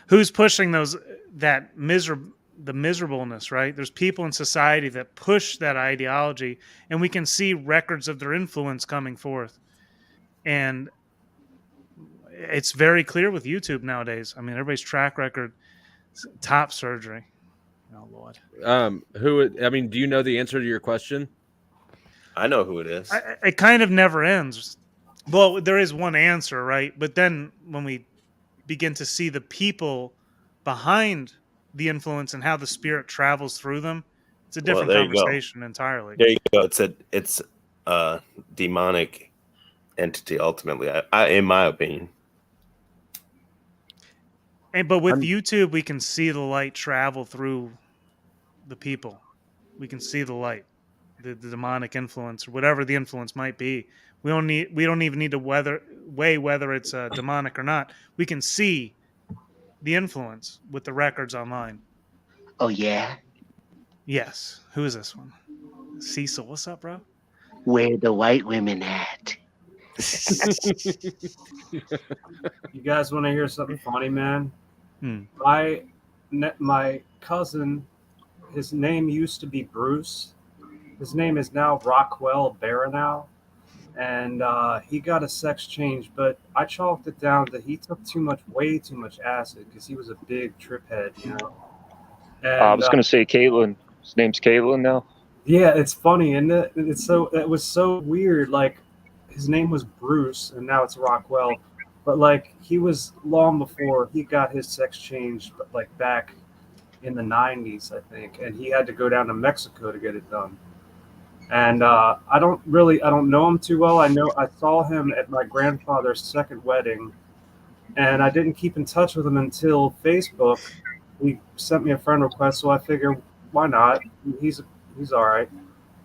Who's pushing the miserableness, right? There's people in society that push that ideology, and we can see records of their influence coming forth. And it's very clear with YouTube nowadays. I mean, everybody's track record, top surgery. Oh Lord. I mean, do you know the answer to your question? I know who it is. It kind of never ends. Well, there is one answer, right? But then when we begin to see the people behind the influence and how the spirit travels through them, it's a different there you go. conversation entirely. There you go. It's a demonic entity ultimately, in my opinion. But with YouTube, we can see the light travel through the people. We can see the light, the demonic influence, or whatever the influence might be. We don't even need to weigh whether it's demonic or not. We can see the influence with the records online. Oh yeah? Yes. Who is this one? Cecil, what's up, bro? Where the white women at? You guys want to hear something funny, man? Hmm. My cousin, his name used to be Bruce. His name is now Rockwell Baranow. And he got a sex change, but I chalked it down that he took way too much acid because he was a big trip head, you know. And, I was going to say Caitlin. His name's Caitlin now. Yeah, it's funny, and it was so weird. Like, his name was Bruce, and now it's Rockwell. But like, he was long before he got his sex change, but like back in the 90s, I think, and he had to go down to Mexico to get it done. And I don't know him too well. I saw him at my grandfather's second wedding, and I didn't keep in touch with him until Facebook. He sent me a friend request, so I figured, why not? He's all right.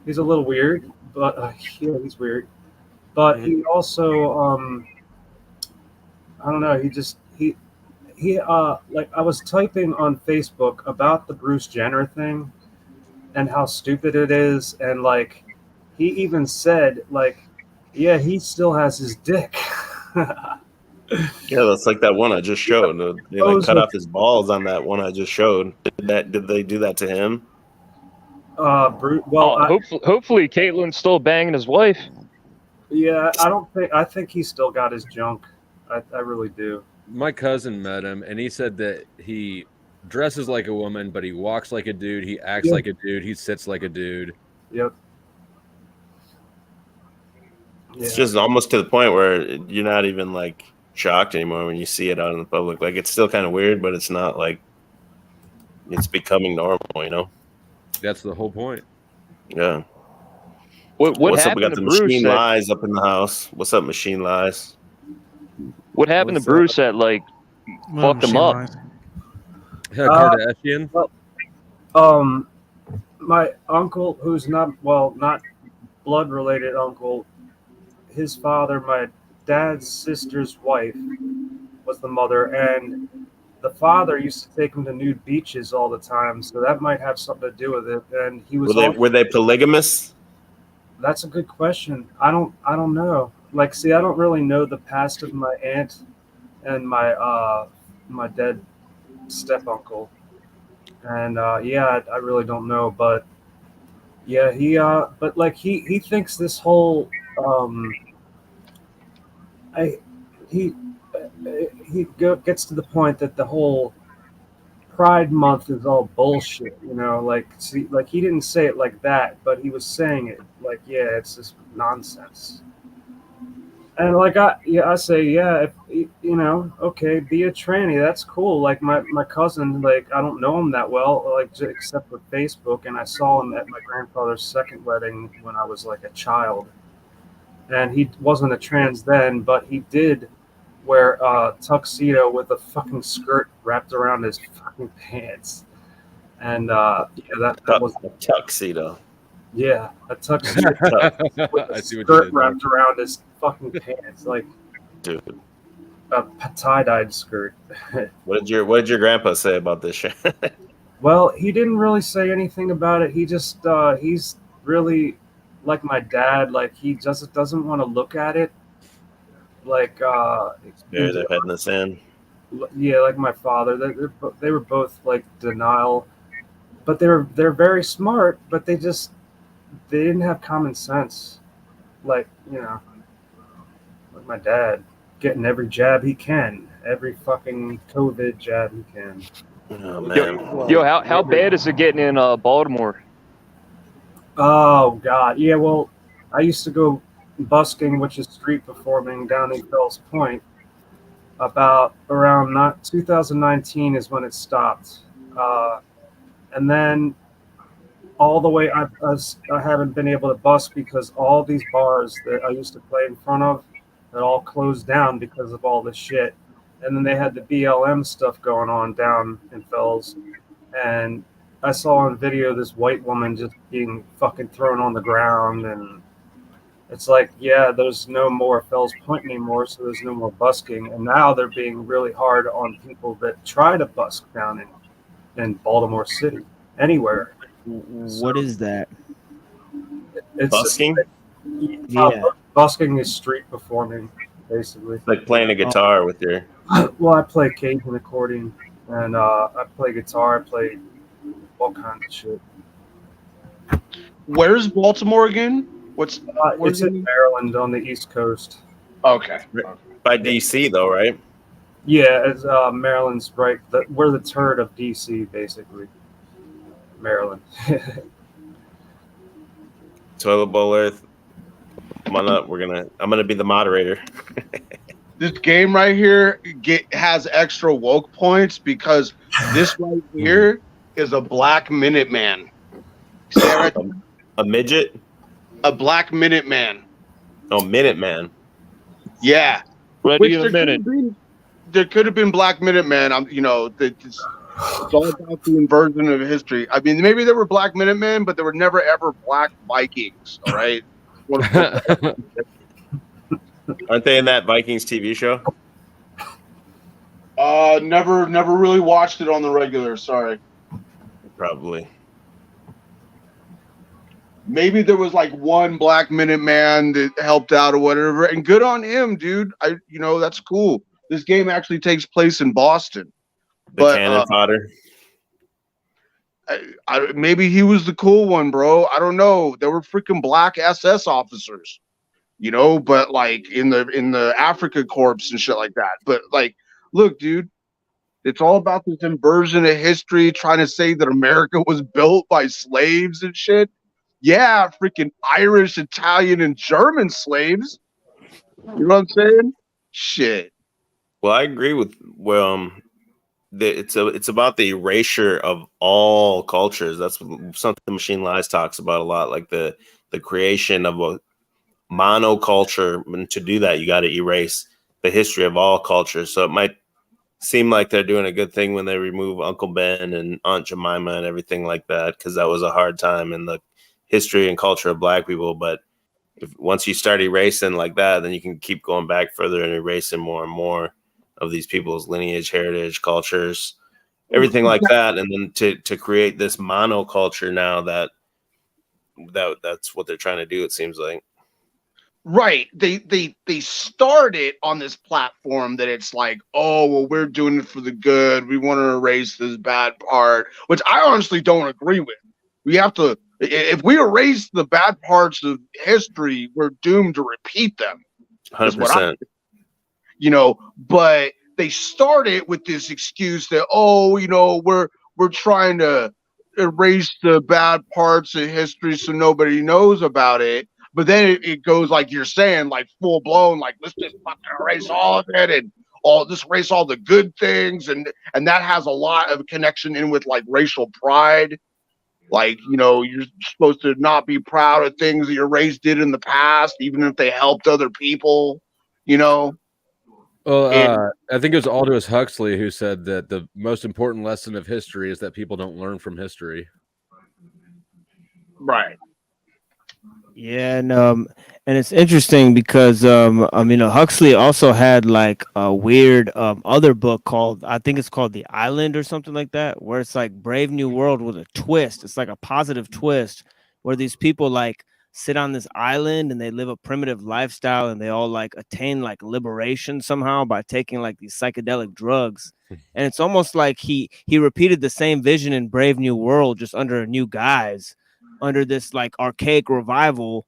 He's a little weird, but yeah, he's weird. But he also, I don't know. He like, I was typing on Facebook about the Bruce Jenner thing and how stupid it is, and like, he even said, like, yeah, he still has his dick. Yeah, that's like that one I just showed. They like cut off his balls on that one I just showed. Did they do that to him? Bruce, well, hopefully Caitlin's still banging his wife. Yeah, I think he's still got his junk. I really do. My cousin met him, and he said that he dresses like a woman, but he walks like a dude. He acts like a dude. He sits like a dude. Yep. It's just almost to the point where you're not even like shocked anymore when you see it out in the public. Like, it's still kind of weird, but it's not like it's becoming normal, you know? That's the whole point. Yeah. What's up? We got the Machine Lies up in the house. What's up, Machine Lies? What happened to Bruce that like fucked him up? Kardashian? My uncle, who's not blood related uncle, his father, my dad's sister's wife, was the mother, and the father used to take him to nude beaches all the time, so that might have something to do with it. And he was were they polygamous? That's a good question. I don't know. Like, see, I don't really know the past of my aunt and my dead step uncle, and yeah, I really don't know. But yeah, he thinks this whole gets to the point that the whole Pride Month is all bullshit, you know. Like, see, like, he didn't say it like that, but he was saying it like, yeah, it's just nonsense. And like, I say, yeah, if, you know, okay, be a tranny, that's cool. Like, my cousin, like, I don't know him that well, like, except for Facebook, and I saw him at my grandfather's second wedding when I was like a child, and he wasn't a trans then, but he did wear a tuxedo with a fucking skirt wrapped around his fucking pants, and yeah, that was a tuxedo. Yeah, a tuxedo with a skirt wrapped around his fucking pants, like, dude, a tie-dyed skirt. What did your grandpa say about this shit? Well, he didn't really say anything about it. He just he's really like my dad. Like, he just doesn't want to look at it. Like, bury their head in the sand. Yeah, like my father. They were both like denial, but they're very smart. But they didn't have common sense. Like, you know, like my dad. getting every jab he can, every fucking COVID jab he can. Oh man. Yo, how bad is it getting in Baltimore? Oh God, yeah. Well, I used to go busking, which is street performing, down in Fells Point. About around 2019 is when it stopped, and then all the way I haven't been able to bust because all these bars that I used to play in front of that all closed down because of all this shit. And then they had the BLM stuff going on down in Fells, and I saw on video this white woman just being fucking thrown on the ground, and it's like, yeah, there's no more Fells Point anymore, so there's no more busking. And now they're being really hard on people that try to busk down in Baltimore City, anywhere. What is that? It's Busking? Yeah. Busking is street performing, basically. Like playing a guitar with your. Well, I play Cajun accordion, and I play guitar. I play all kinds of shit. Where's Baltimore again? It's in Maryland on the East Coast. Okay. By DC though, right? Yeah, it's Maryland's right. We're the turd of DC, basically. Maryland. Toilet Bowl Earth. Come on up. I'm gonna be the moderator. This game right here has extra woke points because this right here is a black Minuteman. See that right? A midget? A black Minuteman. Oh, Minuteman. Yeah. Ready in a minute. There could have been black Minuteman. It's all about the inversion of history. I mean, maybe there were black Minutemen, but there were never ever black Vikings. All right. Aren't they in that Vikings TV show? Never really watched it on the regular. Sorry. Probably. Maybe there was like one black Minuteman that helped out or whatever, and good on him, dude. That's cool. This game actually takes place in Boston. The cannon fodder. Maybe he was the cool one, bro. I don't know. There were freaking black SS officers, but like in the Africa Corps and shit like that. But like, look, dude, it's all about this inversion of history, trying to say that America was built by slaves and shit. Yeah, freaking Irish, Italian, and German slaves. You know what I'm saying? Shit. Well, I agree with it's about the erasure of all cultures. That's something Machine Lies talks about a lot, like the creation of a monoculture. And to do that, you got to erase the history of all cultures. So it might seem like they're doing a good thing when they remove Uncle Ben and Aunt Jemima and everything like that, because that was a hard time in the history and culture of Black people. But once you start erasing like that, then you can keep going back further and erasing more and more of these people's lineage, heritage, cultures, everything like that. And then to create this monoculture now that's what they're trying to do, it seems like. Right. They started on this platform that it's like, oh, well, we're doing it for the good. We want to erase this bad part, which I honestly don't agree with. We have to, if we erase the bad parts of history, we're doomed to repeat them. 100%. But they started with this excuse that, we're trying to erase the bad parts of history so nobody knows about it. But then it goes like you're saying, like full blown, like let's just fucking erase all of it and just erase all the good things, and that has a lot of connection in with like racial pride. Like, you're supposed to not be proud of things that your race did in the past, even if they helped other people, Well, I think it was Aldous Huxley who said that the most important lesson of history is that people don't learn from history. Right. Yeah, and it's interesting because Huxley also had like a weird other book called, I think it's called The Island or something like that, where it's like Brave New World with a twist. It's like a positive twist where these people like sit on this island and they live a primitive lifestyle and they all like attain like liberation somehow by taking like these psychedelic drugs. And it's almost like he repeated the same vision in Brave New World, just under a new guise, under this like archaic revival,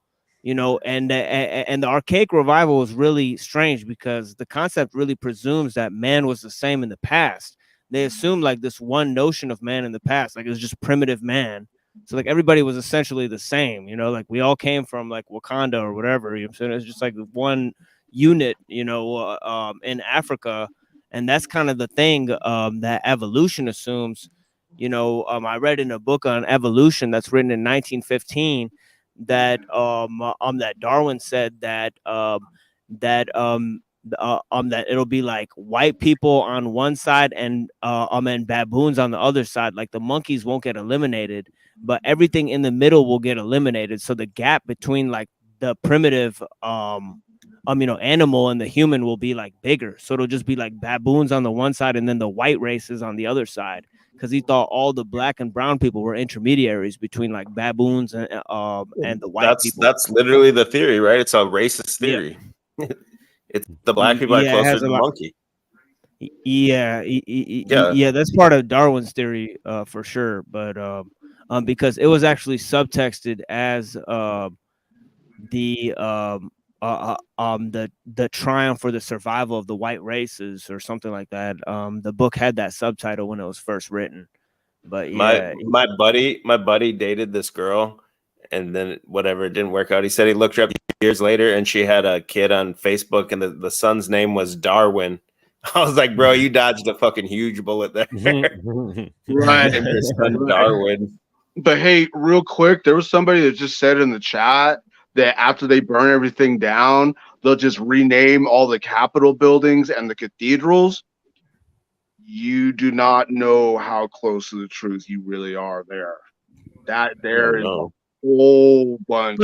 you know, and the archaic revival was really strange because the concept really presumes that man was the same in the past. They assumed like this one notion of man in the past, like it was just primitive man. So like everybody was essentially the same, you know, like we all came from like Wakanda or whatever. You know what I'm saying? It's just like one unit, you know, in Africa, and that's kind of the thing that evolution assumes. You know, I read in a book on evolution that's written in 1915 that that Darwin said that that it'll be like white people on one side and baboons on the other side. Like the monkeys won't get eliminated, but everything in the middle will get eliminated. So the gap between like the primitive animal and the human will be like bigger. So it'll just be like baboons on the one side and then the white races on the other side. Because he thought all the black and brown people were intermediaries between like baboons and the white people. That's literally the theory, right? It's a racist theory. Yeah. It's the black people are closer to the monkey. Yeah, that's part of Darwin's theory for sure. But because it was actually subtexted as the triumph for the survival of the white races or something like that. The book had that subtitle when it was first written. But yeah, my buddy dated this girl, and then whatever, it didn't work out. He said he looked her up years later, and she had a kid on Facebook, and the son's name was Darwin. I was like, bro, you dodged a fucking huge bullet there. Right. Your son Darwin. But hey, real quick, there was somebody that just said in the chat that after they burn everything down, they'll just rename all the Capitol buildings and the cathedrals. You do not know how close to the truth you really are there. That there is a whole bunch.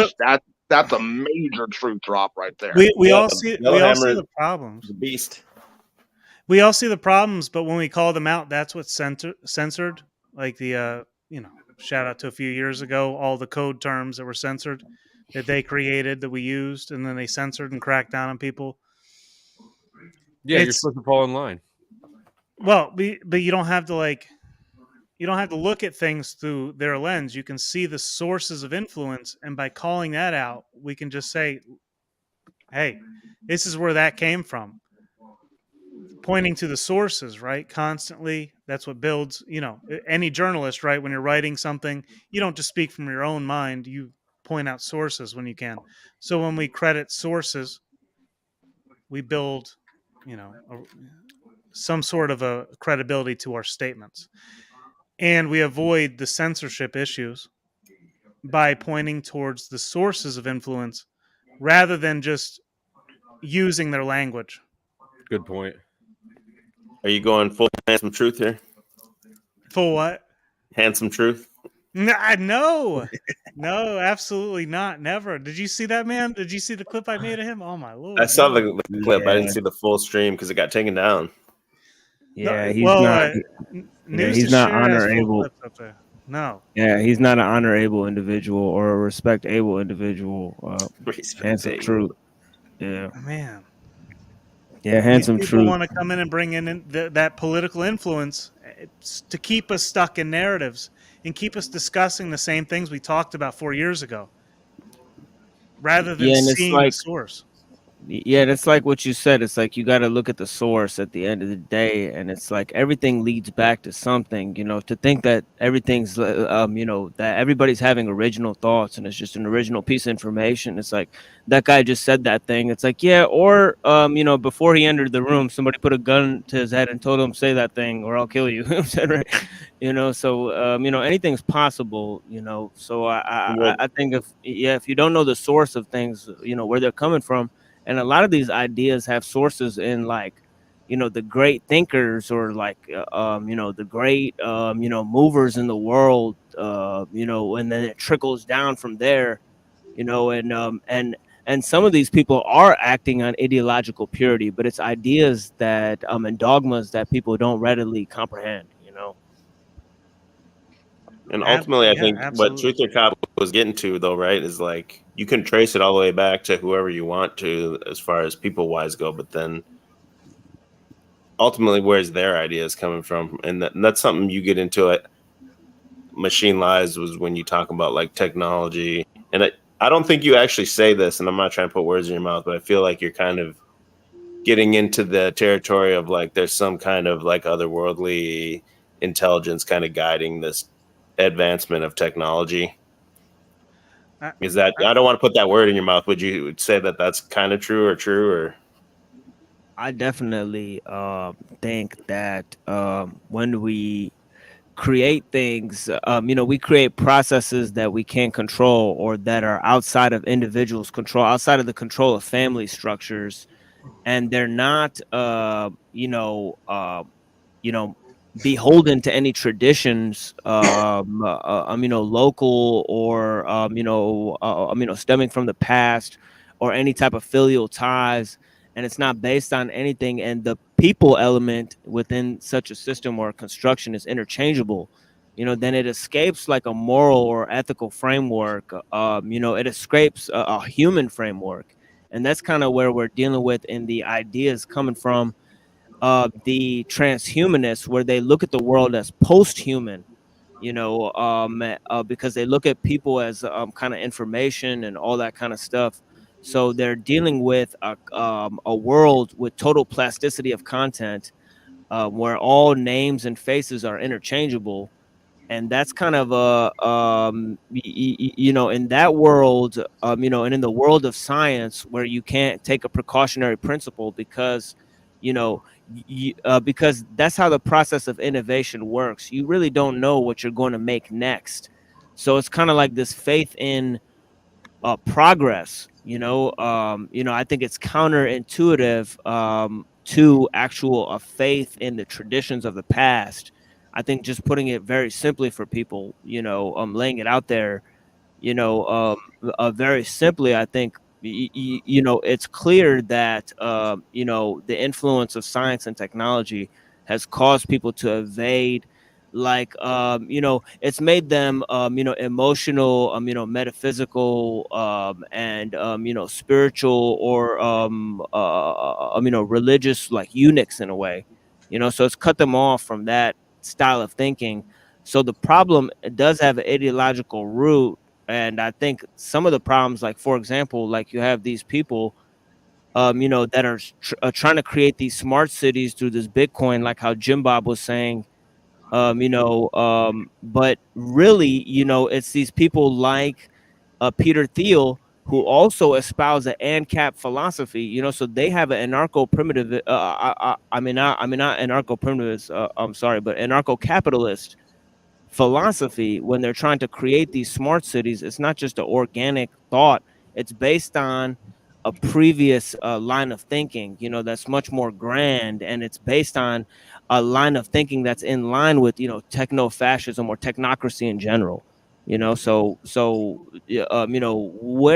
That's a major truth drop right there. We all see the problems. The beast. We all see the problems, but when we call them out, that's what's censored. Like the shout out to a few years ago, all the code terms that were censored that they created that we used, and then they censored and cracked down on people. Yeah, you're supposed to fall in line. Well, but you don't have to look at things through their lens. You can see the sources of influence, and by calling that out, we can just say, hey, this is where that came from. Pointing to the sources, right? Constantly. That's what builds, any journalist, right? When you're writing something, you don't just speak from your own mind. You point out sources when you can. So when we credit sources, we build, some sort of a credibility to our statements. And we avoid the censorship issues by pointing towards the sources of influence rather than just using their language. Good point. Are you going full handsome truth here? Full what? Handsome truth? No, absolutely not. Never. Did you see that, man? Did you see the clip I made of him? Oh my Lord. I saw the clip. Yeah. I didn't see the full stream because it got taken down. Yeah, he's not honor able. No. Yeah, he's not an honor able individual or a respect able individual. Handsome truth. Yeah. Man. Yeah, handsome truth. People want to come in and bring in that political influence to keep us stuck in narratives and keep us discussing the same things we talked about 4 years ago, rather than seeing the source. Yeah, that's like what you said. It's like you got to look at the source at the end of the day, and it's like everything leads back to something. To think that everything's, that everybody's having original thoughts and it's just an original piece of information. It's like that guy just said that thing. It's like, yeah, or before he entered the room, somebody put a gun to his head and told him say that thing or I'll kill you. Right? So anything's possible. So I think if you don't know the source of things, where they're coming from. And a lot of these ideas have sources in the great thinkers or the great, movers in the world, and then it trickles down from there, and some of these people are acting on ideological purity, but it's ideas that and dogmas that people don't readily comprehend, And ultimately, I think what Truth or Cop was getting to, though, right, is like you can trace it all the way back to whoever you want to as far as people-wise go, but then ultimately, where's their ideas coming from? And that's something you get into it. Machine Lies was when you talk about like technology, and I don't think you actually say this, and I'm not trying to put words in your mouth, but I feel like you're kind of getting into the territory of like there's some kind of like otherworldly intelligence kind of guiding this advancement of technology. Is that, I don't want to put that word in your mouth. Would you say that that's kind of true or? I definitely think that when we create things, we create processes that we can't control or that are outside of individuals' control, outside of the control of family structures, and they're not, beholden to any traditions, local or, stemming from the past or any type of filial ties. And it's not based on anything. And the people element within such a system or construction is interchangeable. Then it escapes like a moral or ethical framework. It escapes a human framework. And that's kind of where we're dealing with in the ideas coming from the transhumanists, where they look at the world as post-human, because they look at people as kind of information and all that kind of stuff. So they're dealing with a world with total plasticity of content, where all names and faces are interchangeable. And that's kind of in that world, and in the world of science, where you can't take a precautionary principle because because that's how the process of innovation works. You really don't know what you're going to make next. So it's kind of like this faith in progress. I think it's counterintuitive to actual faith in the traditions of the past. I think just putting it very simply for people, laying it out there, very simply, I think it's clear that the influence of science and technology has caused people to evade, like it's made them emotional, metaphysical, and spiritual, or religious, like eunuchs in a way. So it's cut them off from that style of thinking. So the problem does have an ideological root. And I think some of the problems, like, for example, like you have these people, that are trying to create these smart cities through this Bitcoin, like how Jim Bob was saying, but really, it's these people like Peter Thiel, who also espouse an ANCAP philosophy, so they have an anarcho-primitive, not anarcho-primitivist, I'm sorry, but anarcho-capitalist philosophy. When they're trying to create these smart cities, it's not just an organic thought. It's based on a previous line of thinking, that's much more grand, and it's based on a line of thinking that's in line with, techno-fascism or technocracy in general. Where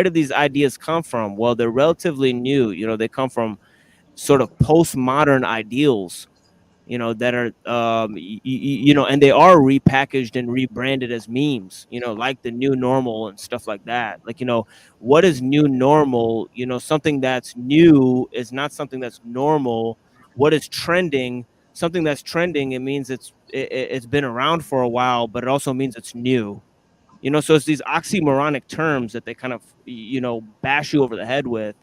do these ideas come from? Well, they're relatively new. They come from sort of postmodern ideals, that are, and they are repackaged and rebranded as memes, like the new normal and stuff like that. Like, what is new normal? Something that's new is not something that's normal. What is trending? Something that's trending, it means it's been around for a while, but it also means it's new. So it's these oxymoronic terms that they kind of, bash you over the head with.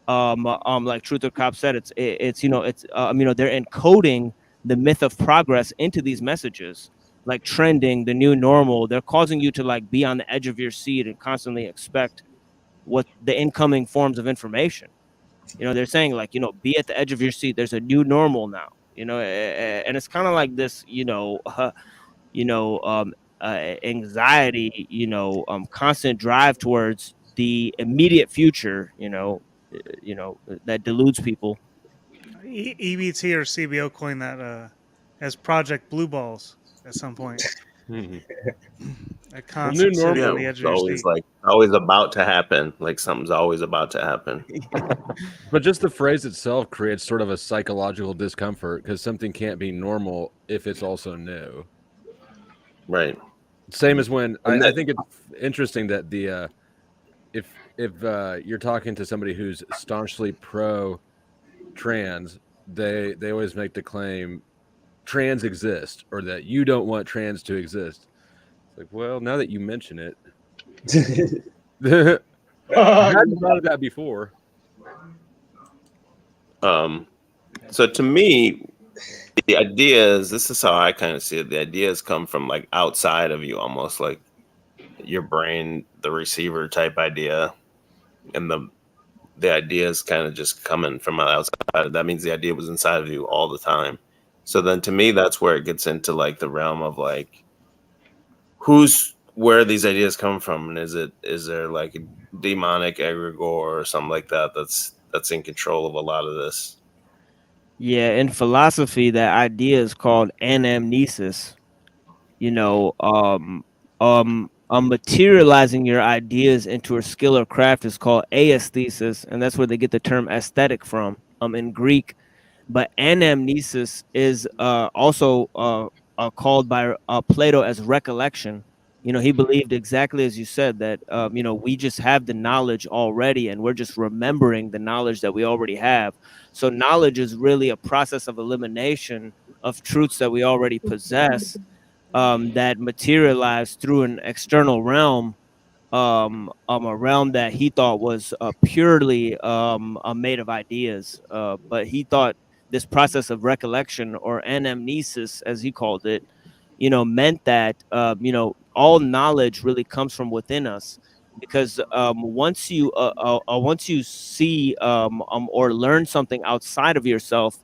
Like Truther Cop said, it's they're encoding the myth of progress into these messages, like trending, the new normal. They're causing you to like be on the edge of your seat and constantly expect what the incoming forms of information. They're saying, like, be at the edge of your seat. There's a new normal now. And it's kind of like this, anxiety, constant drive towards the immediate future, that deludes people. EBT or CBO coined that as Project Blue Balls at some point. A constant sitting on the edge of your always seat. like always about to happen. Like something's always about to happen. But just the phrase itself creates sort of a psychological discomfort, because something can't be normal if it's also new. Right. Same as when I think it's interesting that the if you're talking to somebody who's staunchly pro trans, they always make the claim trans exist, or that you don't want trans to exist. It's like, well, now that you mention it, I hadn't thought of that before. So to me, the ideas, this is how I kind of see it. The ideas come from like outside of you, almost like your brain, the receiver type idea, and the ideas kind of just coming from outside. That means the idea was inside of you all the time. So then to me, that's where it gets into like the realm of like where these ideas come from, and is there like a demonic egregore or something like that that's in control of a lot of this? Yeah, in philosophy, that idea is called anamnesis. You know, materializing your ideas into a skill or craft is called aesthesis, and that's where they get the term aesthetic from. In Greek, but anamnesis is also called by Plato as recollection. You know, he believed exactly as you said that you know, we just have the knowledge already, and we're just remembering the knowledge that we already have. So knowledge is really a process of elimination of truths that we already possess, that materialize through an external realm, a realm that he thought was purely made of ideas. But he thought this process of recollection, or anamnesis, as he called it, you know, meant that you know, all knowledge really comes from within us. Because once you see or learn something outside of yourself,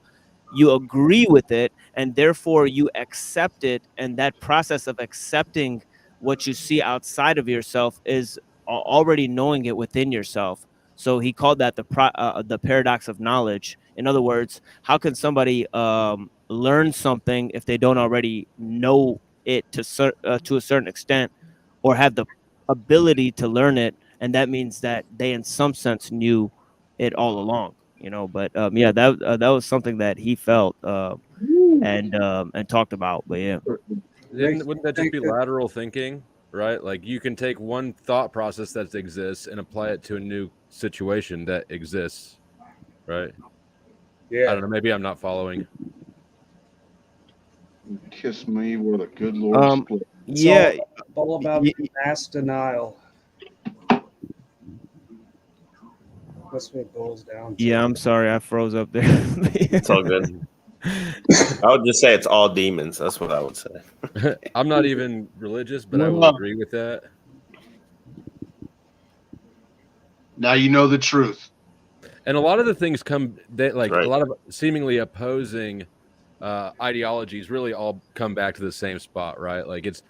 you agree with it, and therefore you accept it. And that process of accepting what you see outside of yourself is already knowing it within yourself. So he called that the paradox of knowledge. In other words, how can somebody learn something if they don't already know it to a certain extent, or have the ability to learn it? And that means that they, in some sense, knew it all along. You know, but yeah, that was something that he felt and talked about. But yeah, Wouldn't that just be lateral thinking, right? Like you can take one thought process that exists and apply it to a new situation that exists, right? Yeah. I don't know. Maybe I'm not following. Kiss me where the good Lord split. It's yeah, all about mass denial. That's what it boils down to. yeah. I'm sorry, I froze up there. It's all good. I would just say it's all demons. That's what I would say. I'm not even religious, but I will agree with that. Now you know the truth. And a lot of the things a lot of seemingly opposing ideologies really all come back to the same spot, right? Like it's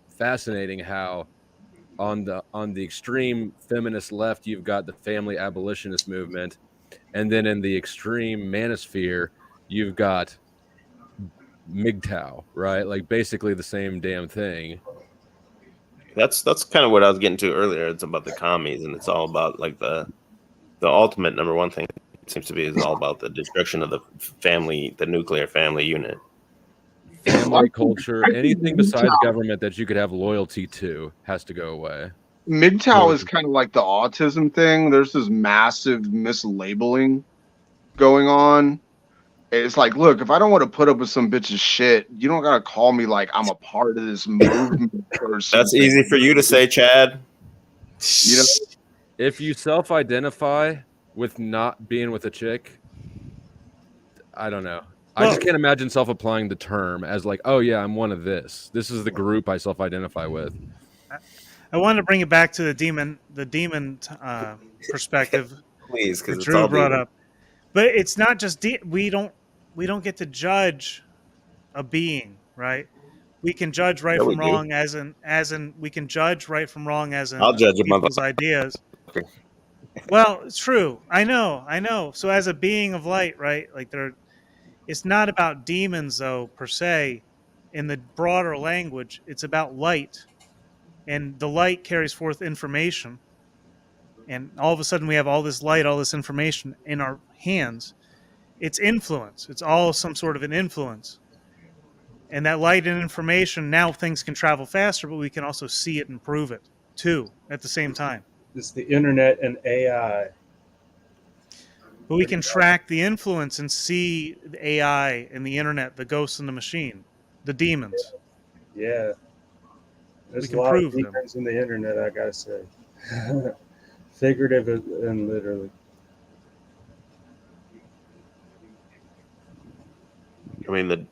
fascinating how on the extreme feminist left, you've got the family abolitionist movement, and then in the extreme manosphere, you've got MGTOW, right? Like basically the same damn thing. That's kind of what I was getting to earlier. It's about the commies, and it's all about like the ultimate number one thing seems to be is all about the destruction of the family, the nuclear family unit. Family culture, anything besides government that you could have loyalty to has to go away. MGTOW is kind of like the autism thing. There's this massive mislabeling going on. It's like, look, if I don't want to put up with some bitch's shit, you don't gotta call me like I'm a part of this movement or something. That's easy for you to say, Chad. You know, if you self-identify with not being with a chick, I don't know. I just can't imagine self-applying the term as like, oh yeah, I'm one of this. This is the group I self-identify with. I wanted to bring it back to the demon perspective. Please, because Drew brought up. But it's not just we don't get to judge a being, right? We can judge right from wrong as in we can judge right from wrong as in I'll judge people's ideas. Well, it's true. I know. So as a being of light, right? Like it's not about demons though per se. In the broader language, it's about light, and the light carries forth information. And all of a sudden, we have all this light, all this information in our hands. It's influence. It's all some sort of an influence. And that light and information, now things can travel faster, but we can also see it and prove it too at the same time. It's the internet and AI. But we can track the influence and see the AI and the internet, the ghosts in the machine, the demons. Yeah. There's We can a lot prove of demons in the internet, I gotta say. Figurative and literally. I mean, I'm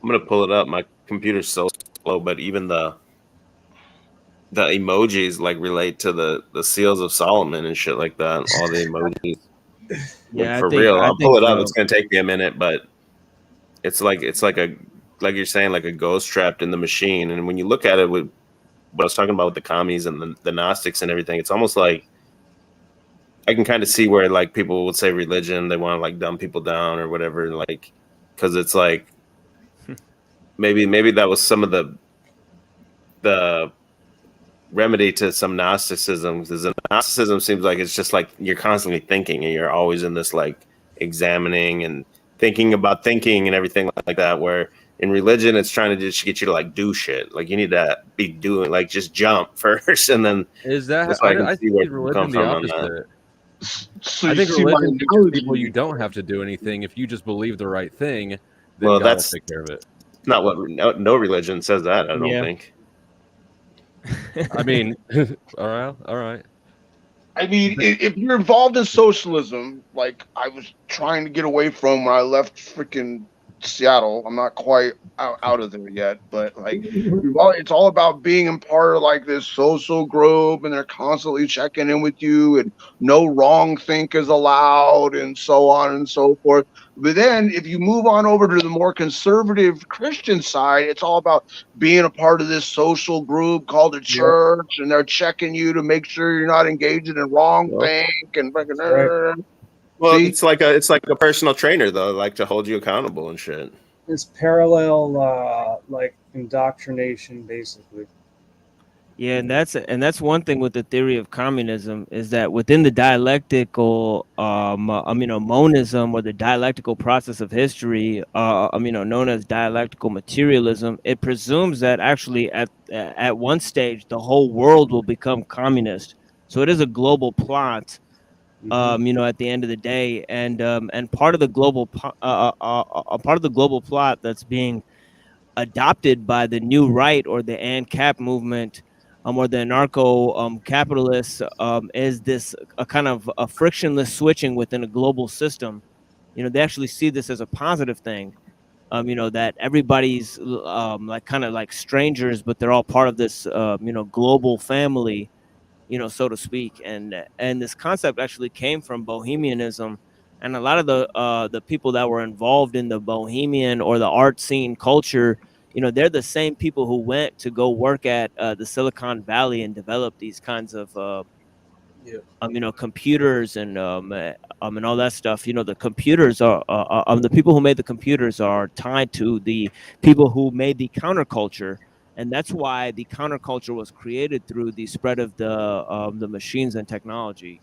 gonna pull it up. My computer's so slow, but even the emojis like relate to the seals of Solomon and shit like that. All the emojis, like Yeah, for real. I'll pull it up. uh, It's gonna take me a minute, but it's like a like you're saying, like a ghost trapped in the machine. And when you look at it with what I was talking about with the commies and the Gnostics and everything, it's almost like I can kind of see where like people would say religion, they want to like dumb people down or whatever, like because it's like maybe that was some of the remedy to some Gnosticism, because the Gnosticism seems like it's just like you're constantly thinking and you're always in this like examining and thinking about thinking and everything like that, where in religion it's trying to just get you to like do shit, like you need to be doing like just jump first, and then Is that that's why I can I see where see people come religion the from on that. opposite. So I you think see my religion teaches people you analogy. don't have to do anything. If you just believe the right thing, then Well, God will that's take care of it. not what no religion says that, I don't Yeah. think. I mean, all right. I mean, if you're involved in socialism, like I was trying to get away from when I left freaking Seattle, I'm not quite out of there yet, but like, it's all about being a part of like this social group, and they're constantly checking in with you, and no wrong think is allowed, and so on and so forth. But then, if you move on over to the more conservative Christian side, it's all about being a part of this social group called a Yep. church, and they're checking you to make sure you're not engaging in wrong Well, think and freaking. Right. Well, See, it's like a personal trainer though, like to hold you accountable and shit. It's parallel, like indoctrination, basically. Yeah, and that's one thing with the theory of communism is that within the dialectical, monism, or the dialectical process of history, known as dialectical materialism, it presumes that actually at one stage the whole world will become communist. So it is a global plot. At the end of the day, and part of the part of the global plot that's being adopted by the new right, or the ANCAP movement, or the anarcho capitalists, is this a kind of a frictionless switching within a global system. They actually see this as a positive thing. That everybody's like kind of like strangers, but they're all part of this global family, so to speak. And this concept actually came from bohemianism, and a lot of the people that were involved in the bohemian or the art scene culture, they're the same people who went to go work at the Silicon Valley and develop these kinds of computers and all that stuff. The computers are the people who made the computers are tied to the people who made the counterculture, and that's why the counterculture was created through the spread of the machines and technology.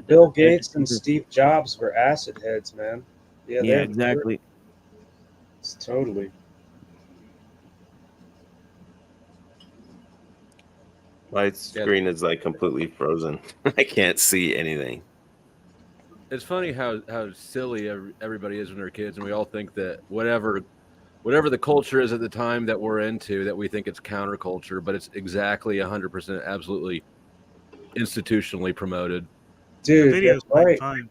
Bill Gates and Steve Jobs were acid heads, man. Yeah, yeah, exactly. It's totally. My screen is like completely frozen. I can't see anything. It's funny how silly everybody is when they're kids, and we all think that whatever the culture is at the time that we're into, that we think it's counterculture, but it's exactly 100% absolutely institutionally promoted. Dude, The video's that's right. fine.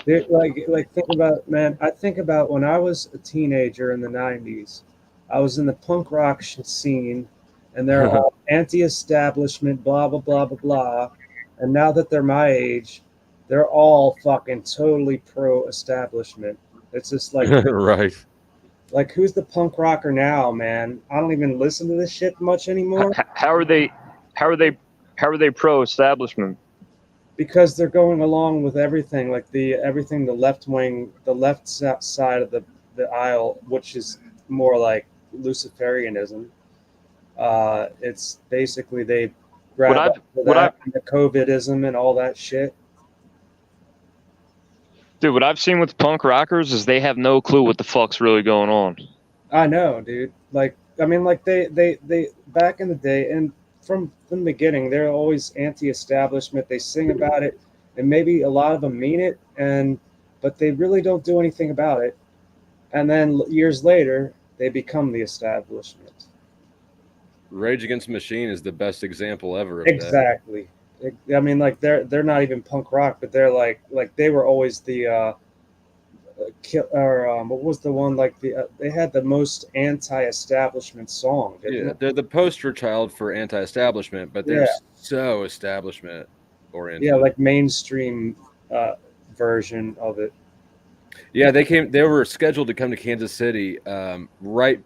Dude, like think about, man. I think about when I was a teenager in the '90s. I was in the punk rock scene, and they're all anti-establishment, blah blah blah blah blah. And now that they're my age, they're all fucking totally pro-establishment. It's just like, right. like who's the punk rocker now, man? I don't even listen to this shit much anymore. How are they pro-establishment? Because they're going along with everything, like everything the left wing, the left side of the aisle, which is more like Luciferianism. It's basically they grab the COVIDism and all that shit. Dude, what I've seen with punk rockers is they have no clue what the fuck's really going on. I know, dude. Like, I mean, like they back in the day, and from the beginning, they're always anti-establishment. They sing about it, and maybe a lot of them mean it, but they really don't do anything about it. And then years later, they become the establishment. Rage Against the Machine is the best example ever of that. Exactly. I mean, like they're not even punk rock, but they're like they were always the what was the one like they had the most anti-establishment song, didn't Yeah, it? they're the poster child for anti-establishment, but they're so establishment oriented. Yeah, like mainstream version of it. Yeah, they were scheduled to come to Kansas City right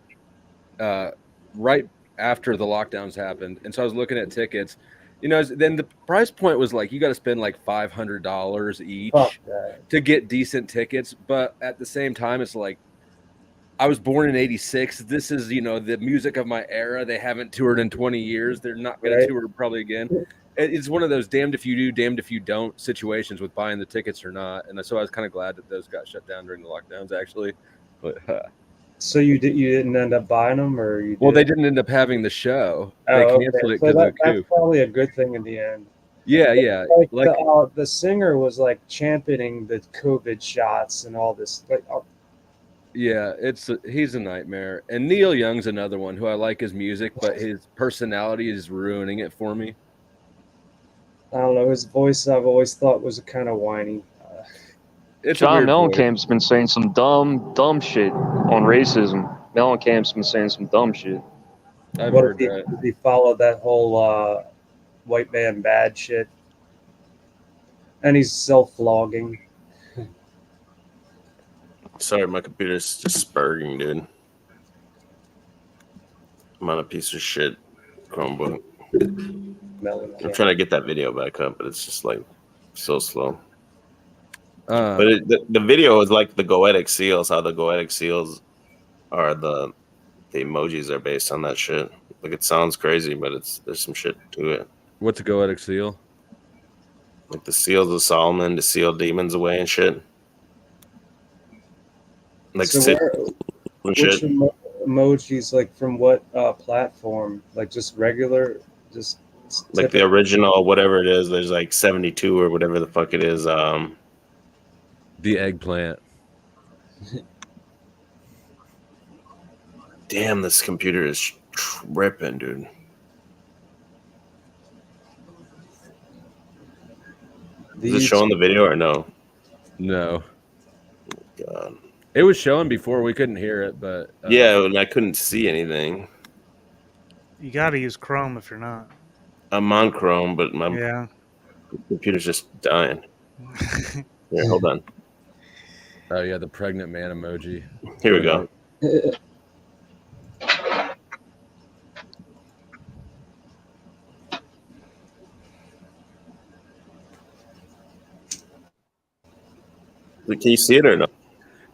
after the lockdowns happened, and so I was looking at tickets. You know, then the price point was like you got to spend like $500 each to get decent tickets, but at the same time, it's like I was born in '86. This is, you know, the music of my era. They haven't toured in 20 years. They're not going to tour probably again. It's one of those damned if you do, damned if you don't situations with buying the tickets or not. And so I was kind of glad that those got shut down during the lockdowns, actually. But so you didn't end up buying them, or you? Well, they didn't end up having the show. Oh, they canceled it because of the coup. That's probably a good thing in the end. Yeah, yeah. Like the singer was like championing the COVID shots and all this. Yeah, he's a nightmare. And Neil Young's another one who I like his music, but his personality is ruining it for me. I don't know. His voice I've always thought was kind of whiny. John Mellencamp's been saying some dumb shit on racism. Mellencamp's been saying some dumb shit. I've heard that. Did he follow that whole white man bad shit? And he's self-vlogging. Sorry, my computer's just spurging, dude. I'm on a piece of shit Chromebook. I'm trying to get that video back up, but it's just like so slow. But the video is like the goetic seals, how the goetic seals are the emojis are based on that shit. Like it sounds crazy, but there's some shit to it. What's a goetic seal? Like the seals of Solomon to seal demons away and shit. Like so which emojis, like from what platform? Like just regular, just like the original, whatever it is. There's like 72 or whatever the fuck it is. The eggplant. Damn, this computer is tripping, dude. Is it showing the video or no? No. Oh, God. It was showing before. We couldn't hear it, but yeah, and I couldn't see anything. You got to use Chrome if you're not. I'm on Chrome, but my computer's just dying. Here, hold on. Oh yeah, the pregnant man emoji. Here we go. Can you see it or no?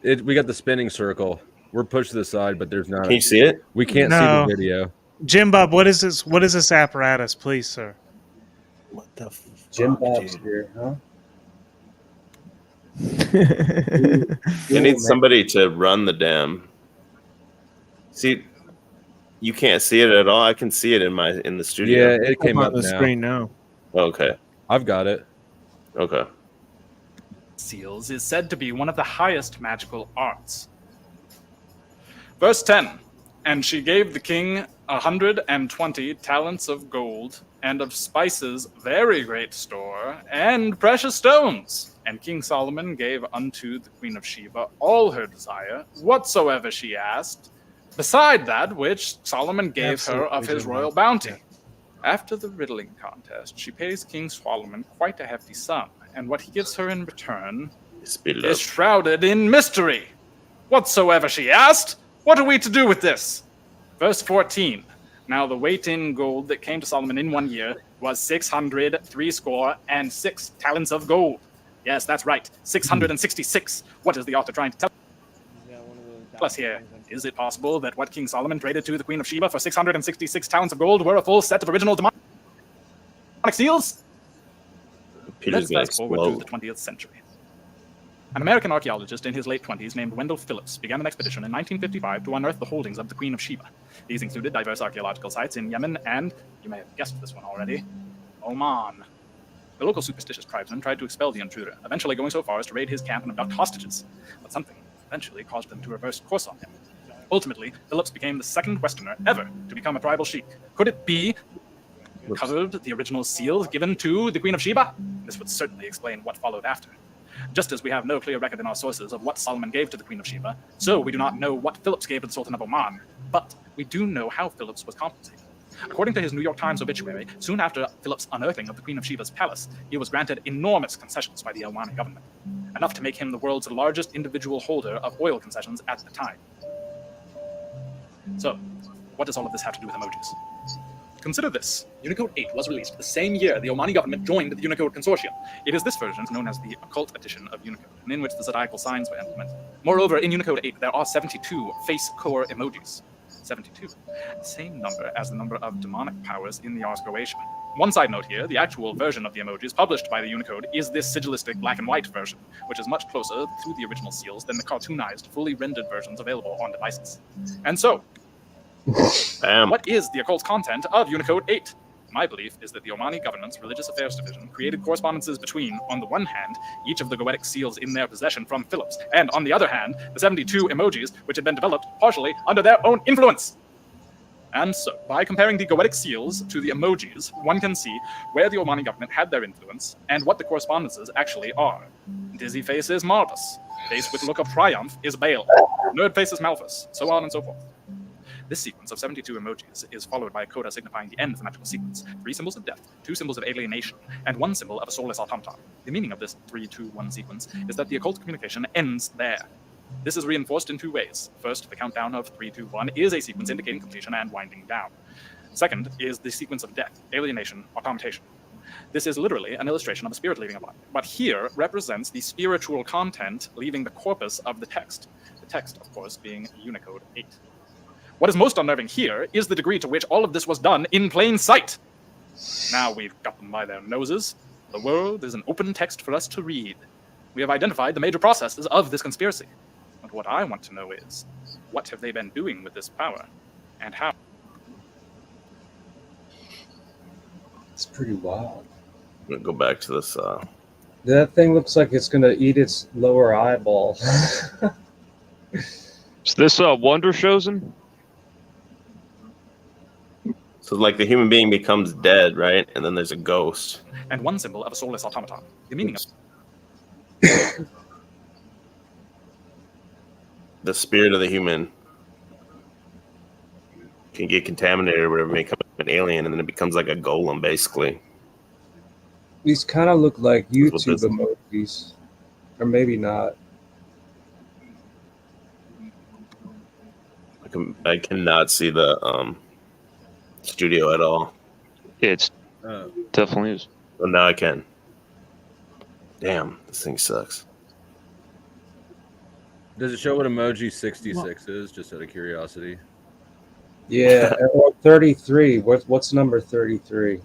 We got the spinning circle. We're pushed to the side, but there's not. Can you see it? We can't see the video. Jim Bob, what is this? What is this apparatus, please, sir? What the fuck, Jim Bob's here, huh? I need somebody to run the damn. See, you can't see it at all. I can see it in the studio. Yeah, it came up on the screen now. Okay, I've got it. Okay. Seals is said to be one of the highest magical arts. Verse 10, and she gave the king 120 talents of gold, and of spices very great store, and precious stones. And King Solomon gave unto the Queen of Sheba all her desire, whatsoever she asked, beside that which Solomon gave her of his royal bounty. After the riddling contest, she pays King Solomon quite a hefty sum, and what he gives her in return is shrouded in mystery. Whatsoever she asked, what are we to do with this? Verse 14. Now the weight in gold that came to Solomon in 1 year was 666 talents of gold. Yes, that's right, 666. What is the author trying to tell us here? Is it possible that what King Solomon traded to the Queen of Sheba for 666 talents of gold were a full set of original demonic seals? Let's fast forward to the 20th century. An American archaeologist in his late 20s named Wendell Phillips began an expedition in 1955 to unearth the holdings of the Queen of Sheba. These included diverse archaeological sites in Yemen and, you may have guessed this one already, Oman. The local superstitious tribesmen tried to expel the intruder, eventually going so far as to raid his camp and abduct hostages. But something eventually caused them to reverse course on him. Ultimately, Phillips became the second Westerner ever to become a tribal sheik. Could it be covered the original seals given to the Queen of Sheba? This would certainly explain what followed after. Just as we have no clear record in our sources of what Solomon gave to the Queen of Sheba, so we do not know what Phillips gave to the Sultan of Oman, but we do know how Phillips was compensated. According to his New York Times obituary, soon after Phillips' unearthing of the Queen of Sheba's palace, he was granted enormous concessions by the Omani government, enough to make him the world's largest individual holder of oil concessions at the time. So, what does all of this have to do with emojis? Consider this. Unicode 8 was released the same year the Omani government joined the Unicode Consortium. It is this version known as the occult edition of Unicode, and in which the zodiacal signs were implemented. Moreover, in Unicode 8, there are 72 face core emojis. 72. The same number as the number of demonic powers in the Ars Goetia. One side note here, the actual version of the emojis published by the Unicode is this sigillistic black and white version, which is much closer to the original seals than the cartoonized, fully rendered versions available on devices. And so, what is the occult content of Unicode 8? My belief is that the Omani government's religious affairs division created correspondences between, on the one hand, each of the goetic seals in their possession from Phillips, and on the other hand, the 72 emojis which had been developed partially under their own influence. And so, by comparing the goetic seals to the emojis, one can see where the Omani government had their influence and what the correspondences actually are. Dizzy face is Mardus. Face with look of triumph is Baal. Nerd face is Malthus, so on and so forth. This sequence of 72 emojis is followed by a coda signifying the end of the magical sequence, 3 symbols of death, 2 symbols of alienation, and 1 symbol of a soulless automaton. The meaning of this 3-2-1 sequence is that the occult communication ends there. This is reinforced in 2 ways. First, the countdown of 3-2-1 is a sequence indicating completion and winding down. Second is the sequence of death, alienation, automation. This is literally an illustration of a spirit leaving a body, but here represents the spiritual content leaving the corpus of the text. The text, of course, being Unicode 8. What is most unnerving here is the degree to which all of this was done in plain sight. Now we've got them by their noses. The world is an open text for us to read. We have identified the major processes of this conspiracy. But what I want to know is, what have they been doing with this power, and how? It's pretty wild. I'm gonna go back to this. That thing looks like it's gonna eat its lower eyeball. Is this Wonder Chosen? So like the human being becomes dead, right? And then there's a ghost. And 1 symbol of a soulless automaton. The meaning of the spirit of the human can get contaminated or whatever, become an alien, and then it becomes like a golem, basically. These kind of look like YouTube emojis, or maybe not. I cannot see the studio at all. It's definitely is. But now I can. Damn, this thing sucks. Does it show what emoji 66 is, just out of curiosity? Yeah, or 33. What's number 33?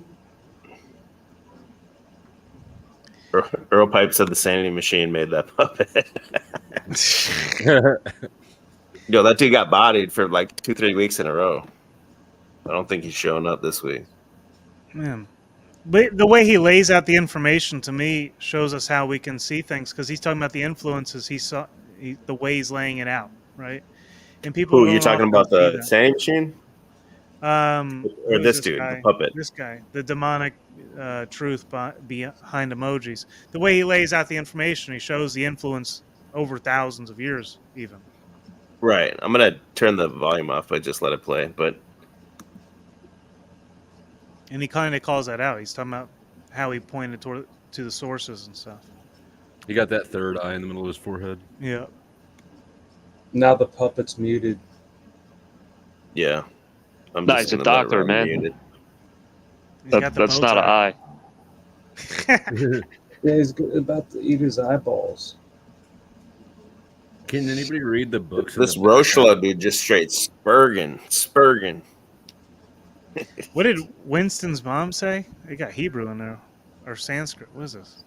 Earl Pipe said the Sanity Machine made that puppet. Yo, that dude got bodied for like 2-3 weeks in a row. I don't think he's showing up this week. Man. But the way he lays out the information to me shows us how we can see things, because he's talking about the influences the way he's laying it out, right? And people. Who, you talking about the Sanity Machine? Or this dude, guy, the puppet? This guy, the demonic truth behind emojis. The way he lays out the information, he shows the influence over thousands of years, even. Right. I'm gonna turn the volume off, but just let it play. And he kind of calls that out. He's talking about how he pointed to the sources and stuff. He got that third eye in the middle of his forehead. Yeah. Now the puppet's muted. Yeah. He's a doctor, man. That's not an eye. Yeah, he's about to eat his eyeballs. Can anybody read the books? This Roshla dude just straight spurging. What did Winston's mom say? They got Hebrew in there, or Sanskrit. What is this?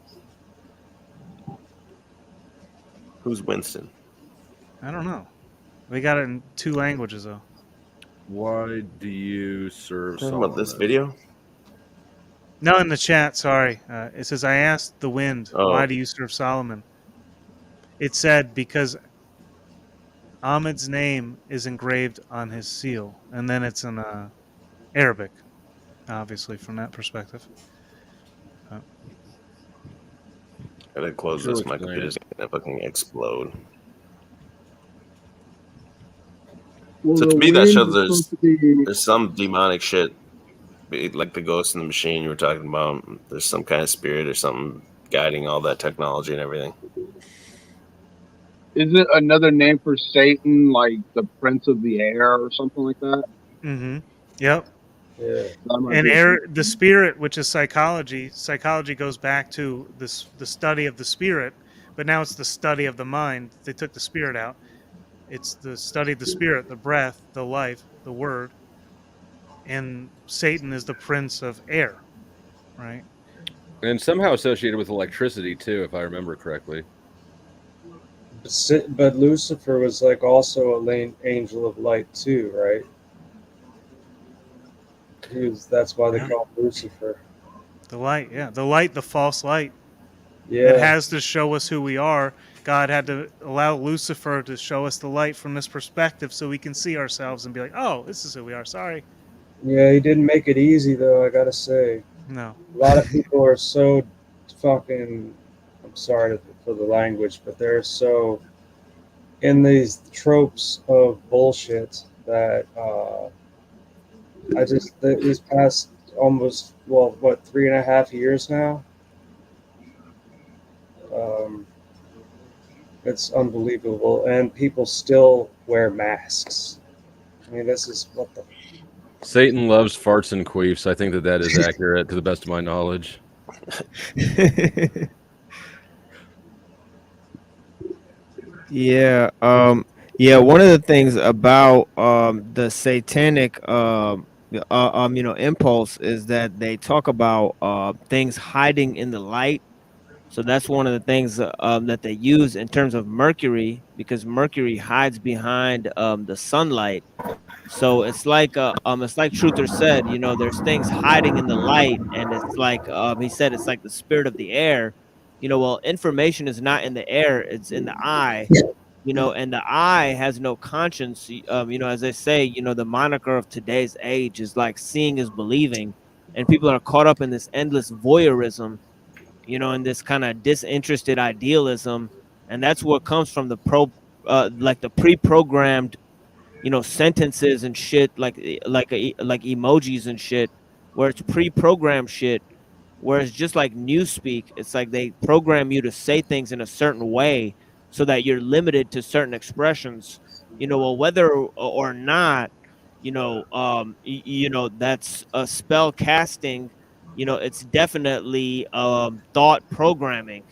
Who's Winston? I don't know. They got it in 2 languages though. Why do you serve? Talking about this video? No, in the chat. Sorry, it says I asked the wind, "Why do you serve Solomon?" It said because Ahmed's name is engraved on his seal, and then it's in Arabic, obviously from that perspective. Gotta close Sure, this. My explain computer's it. gonna fucking explode. Well, So the to me, that wind shows is supposed to be. there's some demonic shit, like the ghost in the machine you were talking about. There's some kind of spirit or something guiding all that technology and everything. Is it another name for Satan, like the Prince of the Air or something like that? Mm-hmm. Yep. Yeah. And the spirit, which is psychology goes back to this the study of the spirit, but now it's the study of the mind. They took the spirit out. It's the study of the spirit, the breath, the life, the word, and Satan is the prince of air, right? And somehow associated with electricity too, if I remember correctly. But Lucifer was like also a angel of light too, right? That's why they call him Lucifer. The light, yeah, the light, the false light. Yeah. That has to show us who we are. God had to allow Lucifer to show us the light from this perspective so we can see ourselves and be like, oh, this is who we are. Sorry. Yeah, he didn't make it easy though, I gotta say. No. A lot of people are so fucking, I'm sorry for the language, but they're so in these tropes of bullshit that these past almost, 3.5 years now, it's unbelievable, and people still wear masks. I mean, this is what the. Satan loves farts and queefs. I think that is accurate to the best of my knowledge. Yeah. Yeah. One of the things about the satanic impulse is that they talk about things hiding in the light. So that's one of the things that they use in terms of Mercury, because Mercury hides behind the sunlight. So it's like Truther said, there's things hiding in the light, and it's like he said, it's like the spirit of the air. Well, information is not in the air; it's in the eye. And the eye has no conscience. As they say, the moniker of today's age is like seeing is believing, and people are caught up in this endless voyeurism, and this kind of disinterested idealism, and that's what comes from the like the pre-programmed, sentences and shit, like emojis and shit, where it's pre-programmed shit, where it's just like newspeak. It's like they program you to say things in a certain way so that you're limited to certain expressions. Well, whether or not, that's a spell casting. It's definitely thought programming.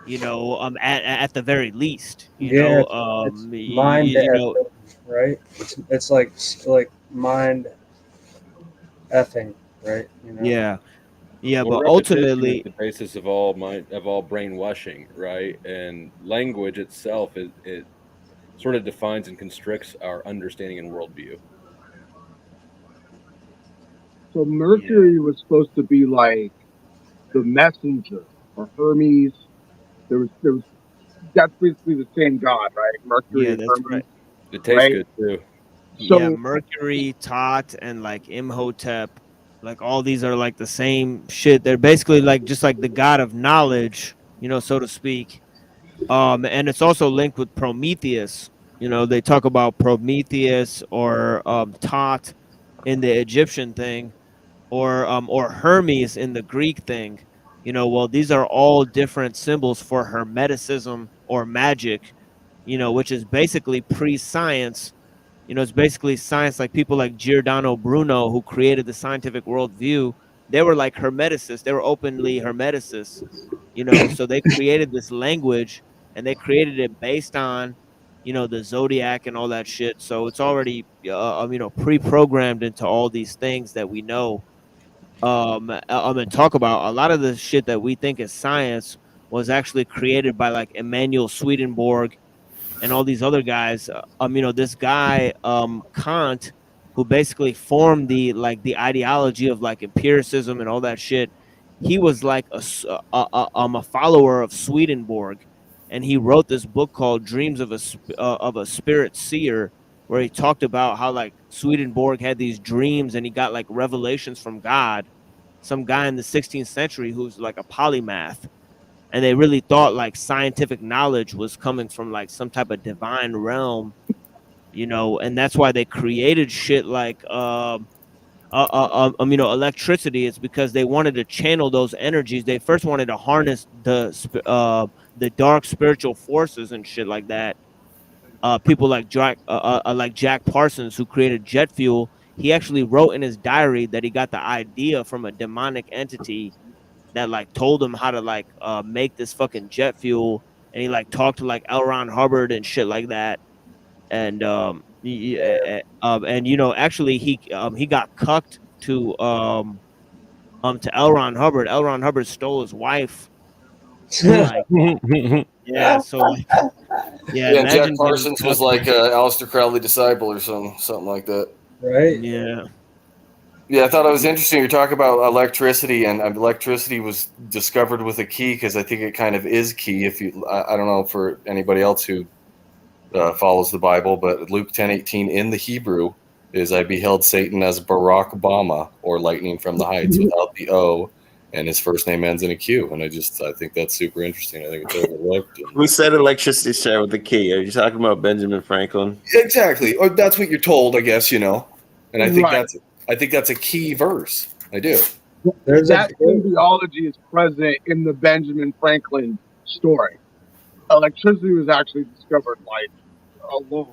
At the very least. Yeah, it's mind effing, right? It's like mind effing, right? Yeah. Yeah, Well, but repetition is ultimately, the basis of all brainwashing, right? And language itself, it sort of defines and constricts our understanding and worldview. So Mercury was supposed to be like the messenger, or Hermes. There was that's basically the same god, right? Mercury yeah, and that's Hermes, right. It tastes right? good too. Yeah, So Mercury, Tot, and like Imhotep, like all these are like the same shit. They're basically like just like the god of knowledge, so to speak. And it's also linked with Prometheus. They talk about Prometheus or Tot in the Egyptian thing, or Hermes in the Greek thing. Well, these are all different symbols for Hermeticism or magic, which is basically pre-science. It's basically science. Like people like Giordano Bruno, who created the scientific worldview, they were like Hermeticists. They were openly Hermeticists. So they created this language, and they created it based on, the zodiac and all that shit. So it's already, pre-programmed into all these things that we know. And talk about a lot of the shit that we think is science was actually created by like Emmanuel Swedenborg and all these other guys. This guy Kant, who basically formed the ideology of like empiricism and all that shit. He was like a follower of Swedenborg, and he wrote this book called Dreams of a Spirit Seer, where he talked about how like Swedenborg had these dreams and he got like revelations from God, some guy in the 16th century who's like a polymath, and they really thought like scientific knowledge was coming from like some type of divine realm, you know, and that's why they created shit like electricity. It's because they wanted to channel those energies. They first wanted to harness the dark spiritual forces and shit like that. People like Jack Parsons, who created jet fuel, he actually wrote in his diary that he got the idea from a demonic entity that like told him how to like make this fucking jet fuel, and he like talked to like L. Ron Hubbard and shit like that. And and you know, actually he got cucked to L. Ron Hubbard. L. Ron Hubbard stole his wife. So, like, yeah, so like, yeah, and Jack imagine Parsons was like Aleister Crowley disciple or something like that. right? Yeah. Yeah, I thought it was interesting. You're talking about electricity, and electricity was discovered with a key, because I think it kind of is key. If you, I don't know for anybody else who follows the Bible, but Luke 10:18 in the Hebrew is, "I beheld Satan as Barack Obama, or lightning from the heights," without the O, and his first name ends in a Q. And I think that's super interesting. I think it's overlooked. Who said electricity share with the key? Are you talking about Benjamin Franklin? Exactly, or that's what you're told, I guess. You know, and I think Right. that's a key verse. I do. That symbology is present in the Benjamin Franklin story. Electricity was actually discovered like alone.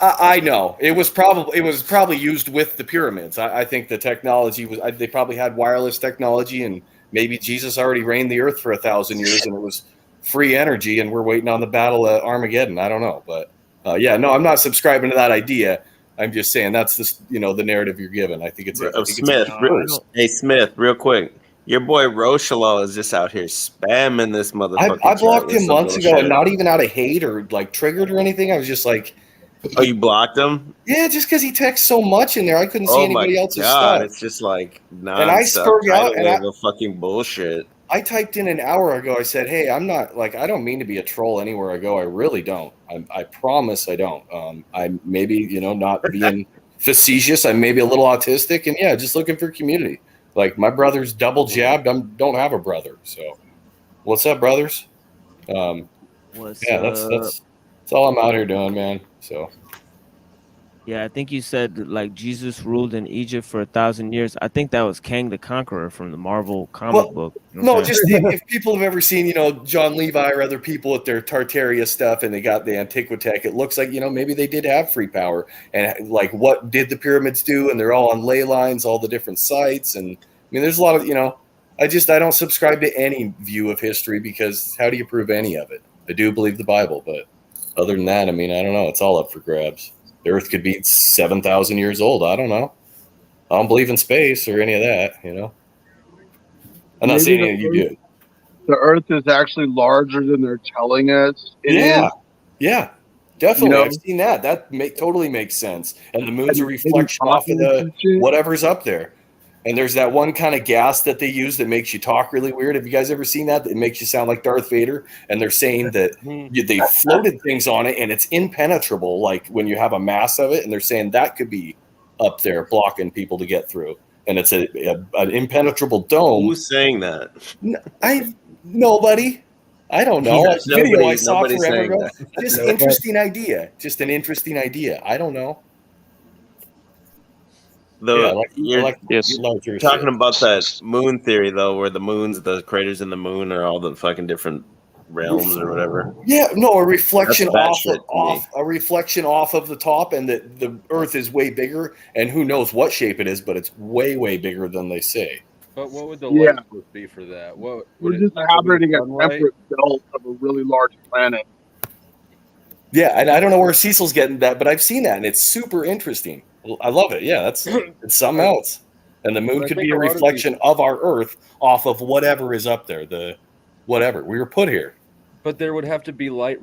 I know it was probably used with the pyramids. I think the technology was. They probably had wireless technology, and maybe Jesus already reigned the earth for 1,000 years, and it was free energy, and we're waiting on the battle at Armageddon. I don't know, but yeah, no, I'm not subscribing to that idea. I'm just saying that's the narrative you're given. I think it's Smith. Hey Smith, real quick. Your boy Rochelo is just out here spamming this motherfucker. I blocked him months ago, and not even out of hate or like triggered or anything. I was just like, oh, you blocked him? Yeah, just because he texts so much in there, I couldn't see anybody else's stuff. It's just like nonstop. And I spurred out and fucking bullshit. I typed in an hour ago. I said, "Hey, I'm not like I don't mean to be a troll anywhere I go. I really don't. I promise I don't. I maybe not being facetious. I'm maybe a little autistic, and yeah, just looking for community. Like my brother's double jabbed. I don't have a brother. So, what's up, brothers? That's all I'm out here doing, man. So." Yeah, I think you said like Jesus ruled in Egypt for 1,000 years. I think that was Kang the Conqueror from the Marvel comic book. No, just if people have ever seen, John Levi or other people with their Tartaria stuff, and they got the Antiquitech, it looks like, maybe they did have free power. And like, what did the pyramids do? And they're all on ley lines, all the different sites. And I mean, there's a lot of, I don't subscribe to any view of history, because how do you prove any of it? I do believe the Bible, but other than that, I mean, I don't know. It's all up for grabs. The Earth could be 7,000 years old. I don't know. I don't believe in space or any of that, I'm not saying any of you do. The Earth is actually larger than they're telling us. Yeah, definitely. I've seen that. That totally makes sense. And the moon's a reflection off of the whatever's up there. And there's that one kind of gas that they use that makes you talk really weird. Have you guys ever seen that? It makes you sound like Darth Vader. And they're saying that they floated things on it, and it's impenetrable, like when you have a mass of it. And they're saying that could be up there blocking people to get through. And it's an impenetrable dome. Who's saying that? Nobody. I don't know. Yeah, Video I saw forever ago. Just interesting idea. Just an interesting idea. I don't know. You're talking about that moon theory, though, where the craters in the moon are all the fucking different realms or whatever. Yeah, no, a reflection off of the top, and that the Earth is way bigger, and who knows what shape it is, but it's way, way bigger than they say. But what would the light source be for that? We're just inhabiting a temperate belt of a really large planet. Yeah, and I don't know where Cecil's getting that, but I've seen that, and it's super interesting. I love it. Yeah, it's something else. And the moon could be a reflection of our Earth off of whatever is up there, the whatever. We were put here. But there would have to be light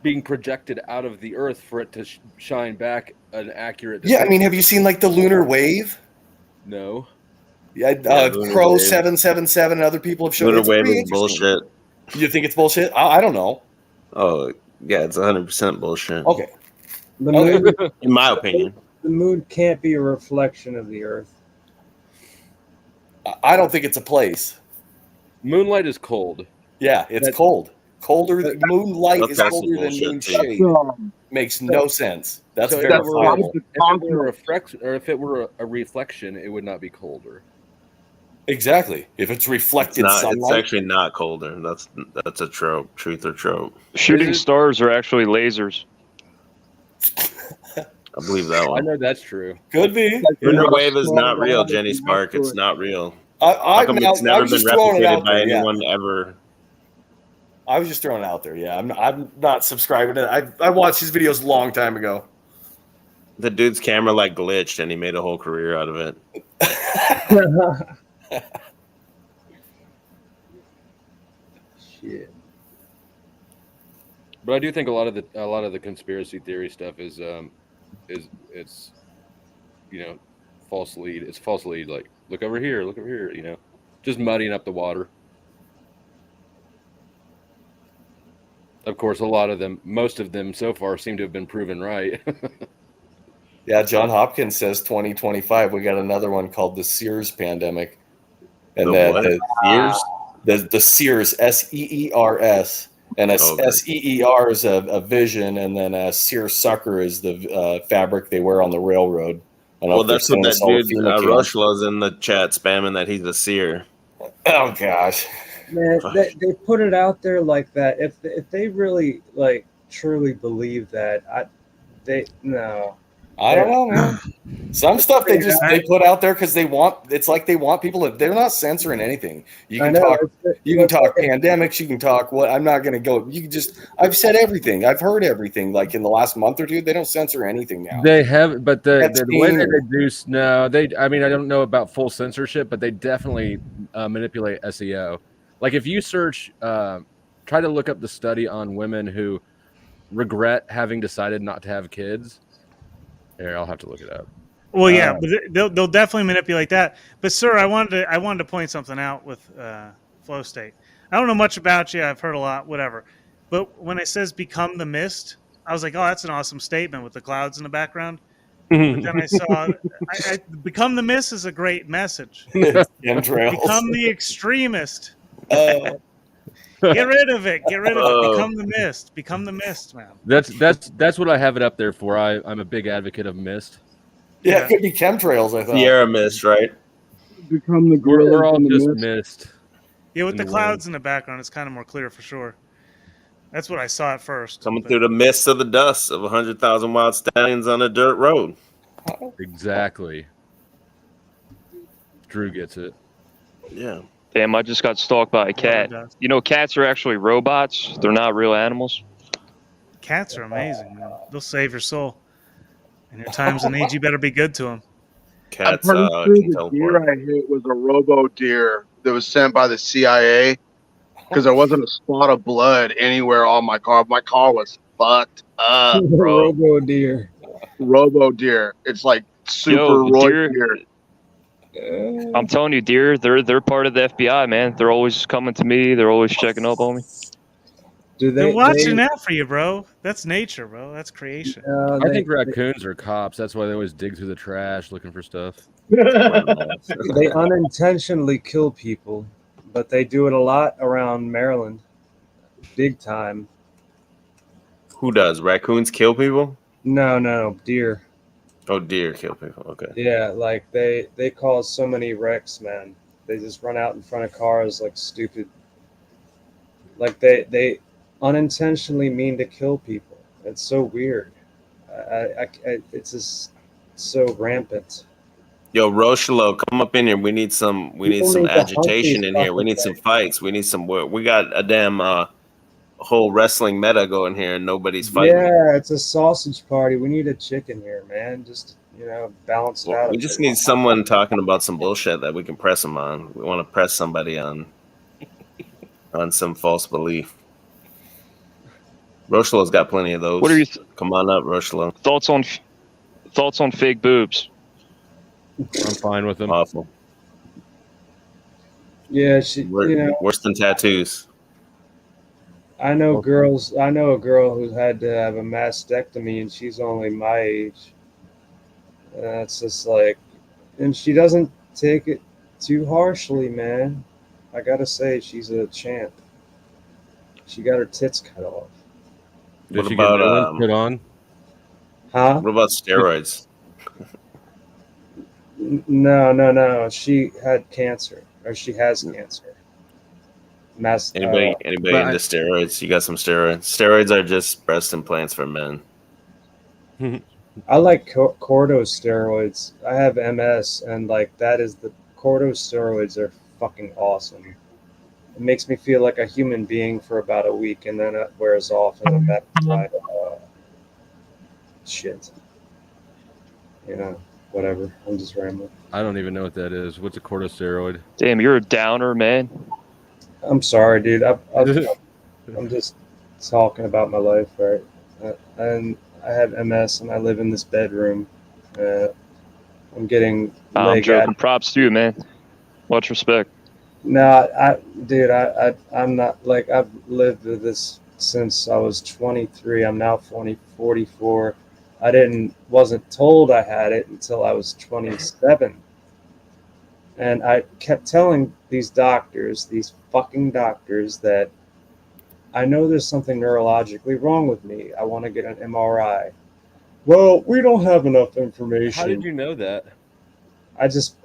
being projected out of the Earth for it to shine back an accurate depiction. Yeah, I mean, have you seen like the lunar wave? No. Yeah, Crow 777 and other people have shown lunar wave is bullshit. You think it's bullshit? I don't know. Oh yeah, it's 100% bullshit. Okay. The moon, In my opinion. the moon can't be a reflection of the Earth. I don't think it's a place. Moonlight is cold. Yeah, it's cold. Colder. Moonlight is That's also colder than bullshit, moon too. shade. Makes no sense. That's So if verifiable. if it were a reflection, it would not be colder. Exactly. If it's reflected It's sunlight. actually not colder. That's a trope, truth or trope. Shooting stars are actually lasers. I believe that I one. know that's true. Could be. Lunar wave is not real, Jenny Spark. It's not real. How I'm come it's never been replicated by anyone ever? I was just throwing it out there. Yeah, I'm not subscribing to it. I watched his videos a long time ago. The dude's camera like glitched, and he made a whole career out of it. Shit. But I do think a lot of the conspiracy theory stuff is it's false lead. It's false lead. Like look over here, just muddying up the water. Of course, most of them so far seem to have been proven right. Yeah, John Hopkins says 2025 we got another one called the Sears pandemic, and the Sears SEERS, and SEER is a vision, and then a seersucker is the fabric they wear on the railroad. Well, that's what that dude Rochela's in the chat spamming that he's a seer. Oh gosh, man, they put it out there like that. If they really like truly believe that, I don't know, man. Some stuff they put out there because they want people to. They're not censoring anything. You can talk pandemics. You can talk what. I'm not going to go. You can just. I've said everything. I've heard everything. Like in the last month or two, they don't censor anything now. They have, but the way they reduce. No, I mean, I don't know about full censorship, but they definitely manipulate SEO. Like if you search, try to look up the study on women who regret having decided not to have kids. Here, I'll have to look it up. Well, yeah, but they'll definitely manipulate that. But sir, I wanted to point something out with flow state. I don't know much about you. I've heard a lot, whatever. But when it says "become the mist," I was like, "Oh, that's an awesome statement with the clouds in the background." But then I saw, "Become the mist" is a great message. Become the extremist. Get rid of it. Get rid of it. Become the mist. Become the mist, man. That's what I have it up there for. I'm a big advocate of mist. Yeah, it could be chemtrails. I thought Sierra mist, right? Become the we're all just mist. Yeah, with the clouds in the background, it's kind of more clear for sure. That's what I saw at first. Coming through the mist of the dust of 100,000 wild stallions on a dirt road. Exactly. Drew gets it. Yeah. Damn, I just got stalked by a cat. You know, cats are actually robots. They're not real animals. Cats are amazing, man. They'll save your soul. And your times in need, you better be good to them. Cats can the deer I hit was a robo deer that was sent by the CIA because there wasn't a spot of blood anywhere on my car. My car was fucked up, bro. Robo deer. Robo deer. It's like super deer. I'm telling you, deer, they're part of the FBI, man. They're always coming to me. They're always checking up on me. They're watching out for you, bro. That's nature, bro. That's creation. I think raccoons are cops. That's why they always dig through the trash looking for stuff. They unintentionally kill people, but they do it a lot around Maryland. Big time. Who does? Raccoons kill people? No, deer. Oh, deer kill people. Okay. Yeah, like they cause so many wrecks, man. They just run out in front of cars like stupid. Like they unintentionally mean to kill people. It's so weird. It's just so rampant. Yo, Rochelo, come up in here. We need some agitation in here. We need some fights. We need some work. We got a damn whole wrestling meta going here and nobody's fighting. Yeah, it's a sausage party. We need a chicken here, man. Just balance it out. We just need someone talking about some bullshit that we can press them on. We want to press somebody on some false belief. Rochelo's got plenty of those. What are you? Come on up, Rochelo. Thoughts on fake boobs? I'm fine with them. Awful. Yeah, worse than tattoos. I know girls. I know a girl who had to have a mastectomy, and she's only my age. And it's just like, and she doesn't take it too harshly, man. I gotta say, she's a champ. She got her tits cut off. Did What she get about new ones put on? Huh? what about steroids? No. She had cancer, or she has cancer. Anybody into steroids? You got some steroids? Steroids are just breast implants for men. I like corticosteroids. I have MS, and like that is the corticosteroids are fucking awesome. It makes me feel like a human being for about a week, and then it wears off, and then back to my shit. You know, whatever. I'm just rambling. I don't even know what that is. What's a corticosteroid? Damn, you're a downer, man. I'm sorry, dude. I'm just talking about my life, right? And I have MS, and I live in this bedroom. I'm getting I'm leg joking. Props to you, man. Much respect. No, I'm not like I've lived with this since I was 23. I'm now 44. I wasn't told I had it until I was 27. And I kept telling these doctors, these fucking doctors, that I know there's something neurologically wrong with me. I want to get an MRI. Well, we don't have enough information. How did you know that?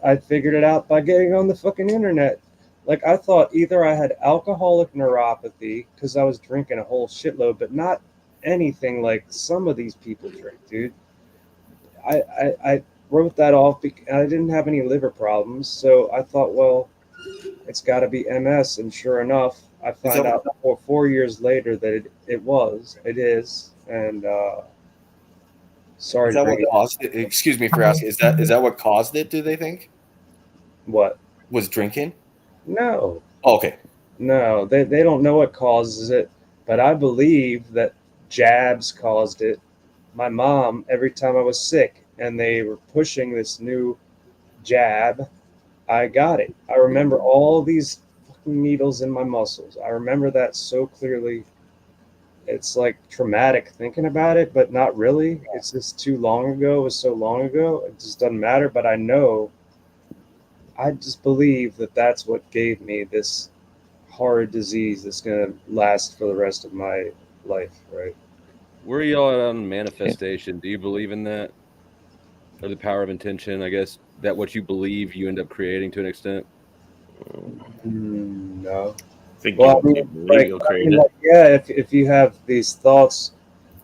I figured it out by getting on the fucking internet. Like I thought either I had alcoholic neuropathy because I was drinking a whole shitload, but not anything like some of these people drink, dude. I wrote that off because I didn't have any liver problems, so I thought, well, it's got to be MS, and sure enough, I found out 4 years later that it is, and sorry. Is that what caused it? Excuse me for asking. Is that what caused it? Do they think? What was drinking? No. Oh, okay. No, they don't know what causes it, but I believe that jabs caused it. My mom, every time I was sick and they were pushing this new jab, I got it. I remember all these fucking needles in my muscles. I remember that so clearly. It's like traumatic thinking about it, but not really. It's just too long ago. It was so long ago. It just doesn't matter. But I just believe that that's what gave me this horrid disease that's going to last for the rest of my life, right? Where are y'all at on manifestation? Do you believe in that? Or the power of intention, I guess, that what you believe you end up creating to an extent? No. Well, yeah, if you have these thoughts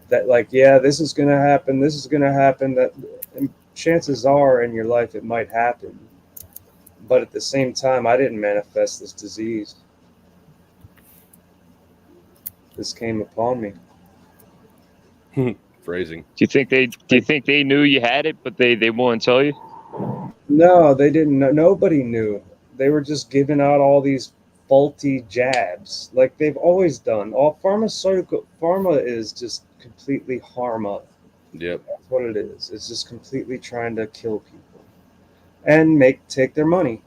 that like, yeah, this is going to happen, that chances are in your life it might happen. But at the same time, I didn't manifest this disease. This came upon me. Phrasing. Do you think they knew you had it, but they wouldn't tell you? No, they didn't know. Nobody knew. They were just giving out all these faulty jabs like they've always done. All pharma is just completely harma. Yep. That's what it is. It's just completely trying to kill people and take their money.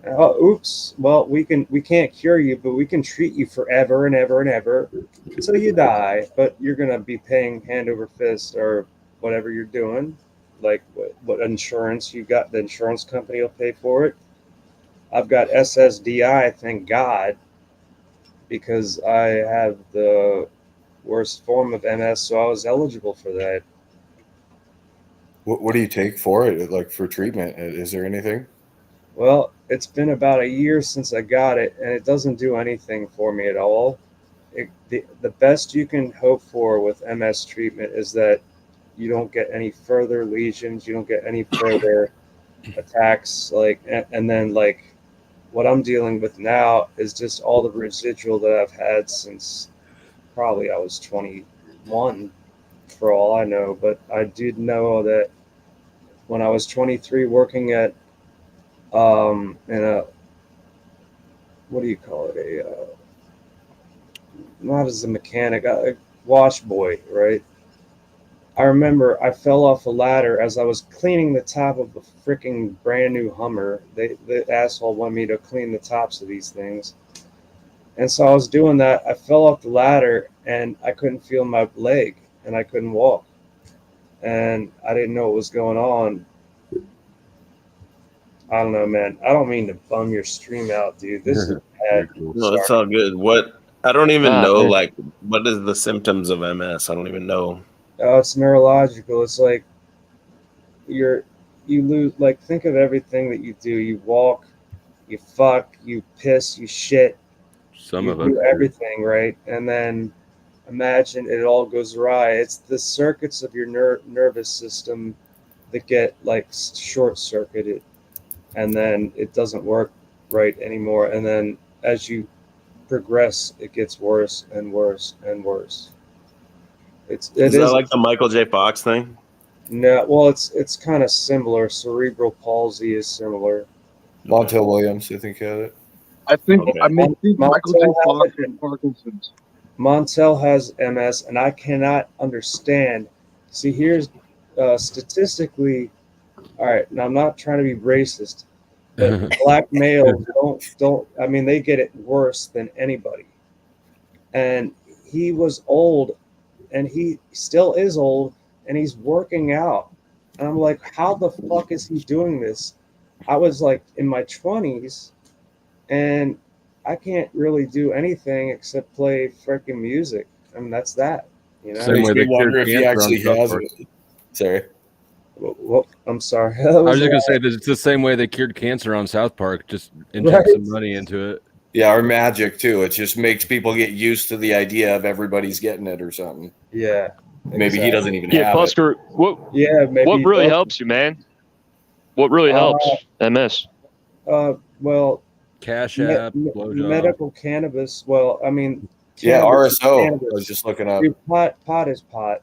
Oh, oops. Well, we can't cure you, but we can treat you forever and ever and ever until you die. But you're gonna be paying hand over fist or whatever you're doing, like what insurance you got. The insurance company will pay for it. I've got SSDI, thank God, because I have the worst form of MS, so I was eligible for that. What do you take for it? Like for treatment? Is there anything? Well, it's been about a year since I got it, and it doesn't do anything for me at all. The best you can hope for with MS treatment is that you don't get any further lesions, you don't get any further attacks, and then what I'm dealing with now is just all the residual that I've had since probably I was 21, for all I know. But I did know that when I was 23 working at in a, what do you call it, not as a mechanic, a wash boy, right? I remember I fell off a ladder as I was cleaning the top of a freaking brand new Hummer. The asshole wanted me to clean the tops of these things. And so I was doing that. I fell off the ladder and I couldn't feel my leg and I couldn't walk. And I didn't know what was going on. I don't know, man. I don't mean to bum your stream out, dude. This is bad. No, it's all good. What I don't even know, like, what is the symptoms of MS? I don't even know. Oh, it's neurological. It's like you lose, like, think of everything that you do. You walk, you fuck, you piss, you shit. Some you of us do everything, right? And then imagine it all goes awry. It's the circuits of your nervous system that get like short circuited, and then it doesn't work right anymore. And then as you progress, it gets worse and worse and worse. Is that like the Michael J. Fox thing? No, well, it's kind of similar. Cerebral palsy is similar. Montel Williams, I think, had it. I think Michael J. Fox and Parkinson's. Montel has MS, and I cannot understand. See, here's statistically. All right, now I'm not trying to be racist, but black males don't. I mean, they get it worse than anybody. And he was old, and he still is old, and he's working out. And I'm like, how the fuck is he doing this? I was like in my 20s, and I can't really do anything except play freaking music. I mean, that's that. You know. Same way they wonder if cured he cancer actually on South has Park. it. Sorry. Well, I'm sorry. I was just gonna say that it's the same way they cured cancer on South Park. Just inject some money into it. Yeah, or magic too. It just makes people get used to the idea of everybody's getting it or something. Yeah. Maybe he doesn't even have Busker, it. what maybe really helps you, man? What really helps MS? Well, Cash App, blowjob. medical cannabis. Well, I mean, Yeah, cannabis is RSO. cannabis. I was just looking up. Pot is pot.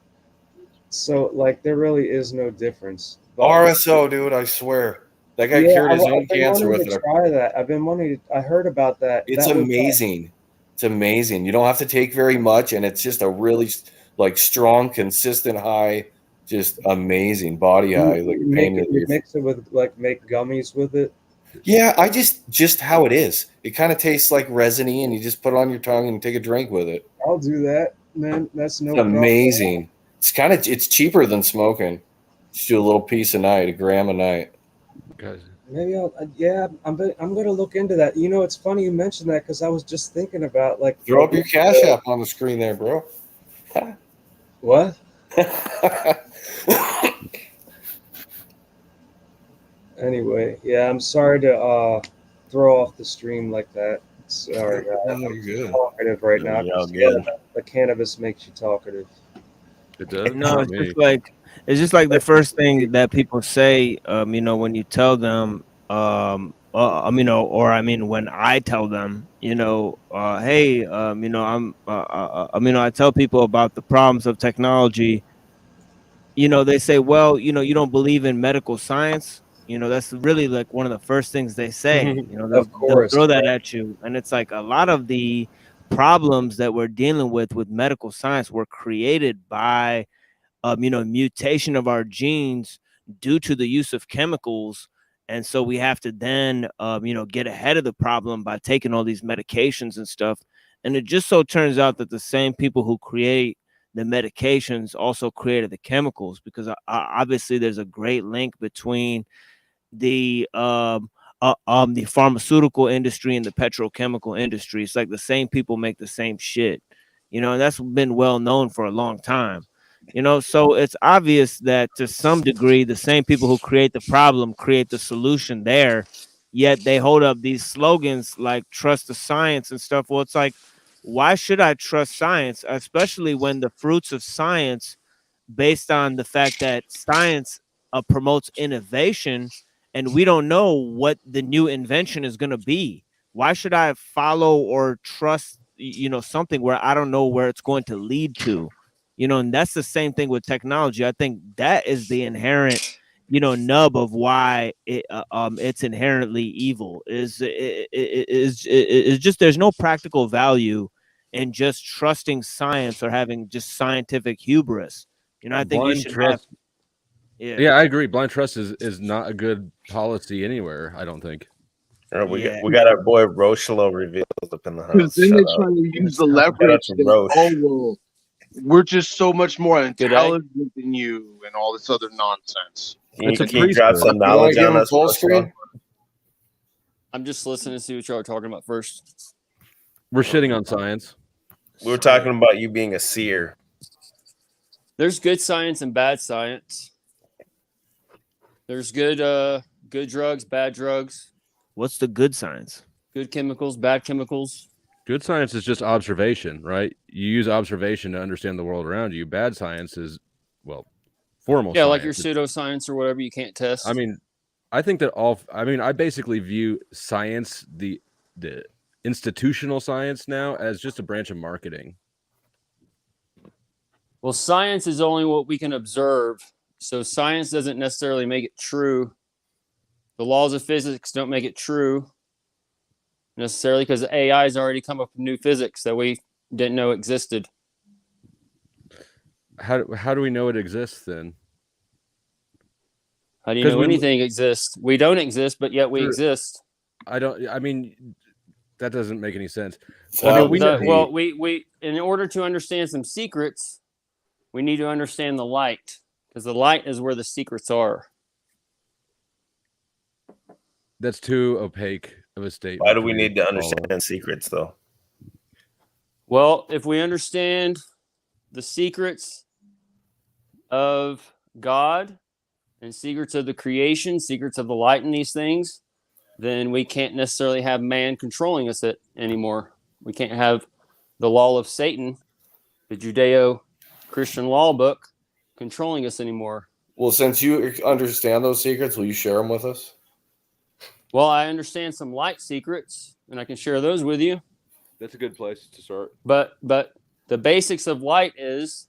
So, like, there really is no difference. But, RSO, dude, I swear. That guy cured his own cancer with it. Try that. I've been wanting to, I heard about that. It's amazing. It's amazing. You don't have to take very much, and it's just a really like strong, consistent high, just amazing body high. Like you mix it with like make gummies with it. Yeah, I just how it is. It kind of tastes like resiny, and you just put it on your tongue and take a drink with it. I'll do that, man. That's no It's amazing. It's cheaper than smoking. Just do a little piece a night, a gram a night. Maybe I'm gonna look into that. You know, it's funny you mentioned that because I was just thinking about like Throw up your Cash App on the screen there, bro. What? Anyway, yeah, I'm sorry to throw off the stream like that. Sorry, I'm talkative right now. The cannabis makes you talkative. It does. No, it's just like the first thing that people say. You know, when you tell them, you know, or I mean, when I tell them, you know, hey, you know, I tell people about the problems of technology. You know, they say, well, you know, you don't believe in medical science. You know, that's really like one of the first things they say. You know, they'll throw that at you, and it's like a lot of the problems that we're dealing with medical science were created by you know, mutation of our genes due to the use of chemicals. And so we have to then, you know, get ahead of the problem by taking all these medications and stuff. And it just so turns out that the same people who create the medications also created the chemicals, because obviously there's a great link between the pharmaceutical industry and the petrochemical industry. It's like the same people make the same shit, you know, and that's been well known for a long time. You know, so it's obvious that to some degree, the same people who create the problem create the solution there, yet they hold up these slogans like trust the science and stuff. Well, it's like, why should I trust science, especially when the fruits of science, based on the fact that science promotes innovation, and we don't know what the new invention is going to be? Why should I follow or trust, you know, something where I don't know where it's going to lead to? You know, and that's the same thing with technology. I think that is the inherent, you know, nub of why it's inherently evil. Is just there's no practical value in just trusting science or having just scientific hubris. You know, I think you should trust. Yeah, I agree. Blind trust is not a good policy anywhere, I don't think. All right, we got our boy Rochelo revealed up in the Because house. then Shut they up. try to use the Shout out leverage to that, Roche. oh, well, we're just so much more Good intelligent than you and all this other nonsense. It's a Can you drop priesthood. some knowledge on us, full Rochelo? screen? I'm just listening to see what y'all are talking about first. We're shitting on science. We were talking about you being a seer. There's good science and bad science. There's good drugs, bad drugs. What's the good science? Good chemicals, bad chemicals. Good science is just observation, right? You use observation to understand the world around you. Bad science is, well, formal Yeah, science. like your pseudoscience or whatever you can't test. I mean, I think that I basically view science, the institutional science now, as just a branch of marketing. Well, science is only what we can observe. So science doesn't necessarily make it true. The laws of physics don't make it true necessarily, because AI has already come up with new physics that we didn't know existed. How do we know it exists then? How do you know anything exists? We don't exist, but yet we exist. I mean, that doesn't make any sense. We in order to understand some secrets, we need to understand the light, because the light is where the secrets are. That's too opaque of a statement. Why do we need to understand secrets, though? Well, if we understand the secrets of God and secrets of the creation, secrets of the light in these things, then we can't necessarily have man controlling us anymore. We can't have the law of Satan, the Judeo-Christian law book, controlling us anymore. Well, since you understand those secrets, will you share them with us? Well, I understand some light secrets, and I can share those with you. That's a good place to start. But the basics of light is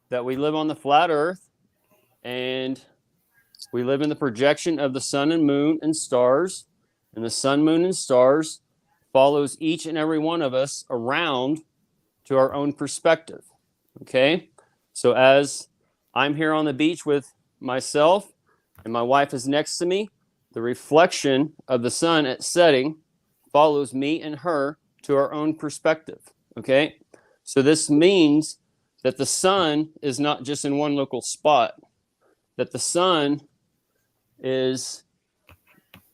that we live on the flat earth, and we live in the projection of the sun and moon and stars, and the sun, moon, and stars follows each and every one of us around to our own perspective. Okay? So as I'm here on the beach with myself and my wife is next to me, the reflection of the sun at setting follows me and her to our own perspective. Okay? So this means that the sun is not just in one local spot, that the sun is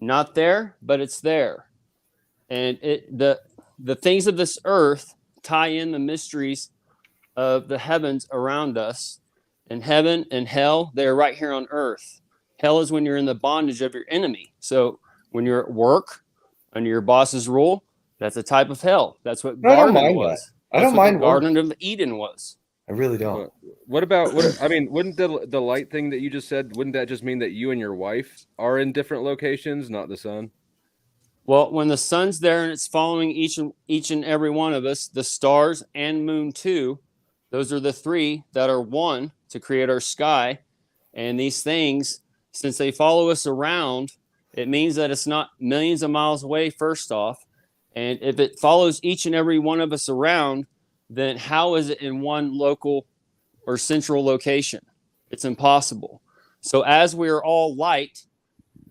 not there, but it's there. And the things of this earth tie in the mysteries of the heavens around us. And heaven and hell, they're right here on earth. Hell is when you're in the bondage of your enemy. So when you're at work under your boss's rule, that's a type of hell. That's what garden was. I don't mind the Garden of Eden was. I really don't. What about wouldn't the light thing that you just said, wouldn't that just mean that you and your wife are in different locations, not the sun? Well, when the sun's there and it's following each and every one of us, the stars and moon too, those are the three that are one to create our sky. And these things, since they follow us around, it means that it's not millions of miles away, first off. And if it follows each and every one of us around, then how is it in one local or central location? It's impossible. So as we are all light,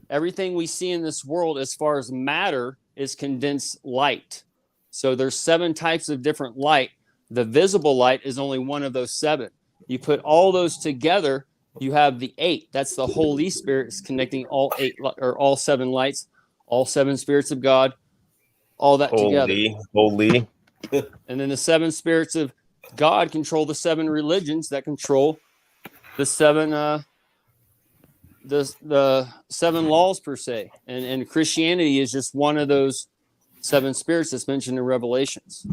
everything we see in this world as far as matter is condensed light. So there's 7 types of different light. The visible light is only one of those 7. You put all those together, you have the 8. That's the Holy Spirit is connecting all 8 or all 7 lights, all 7 spirits of God, all that together. Holy. And then the 7 spirits of God control the 7 religions that control the 7 the 7 laws per se. And Christianity is just one of those 7 spirits that's mentioned in Revelations.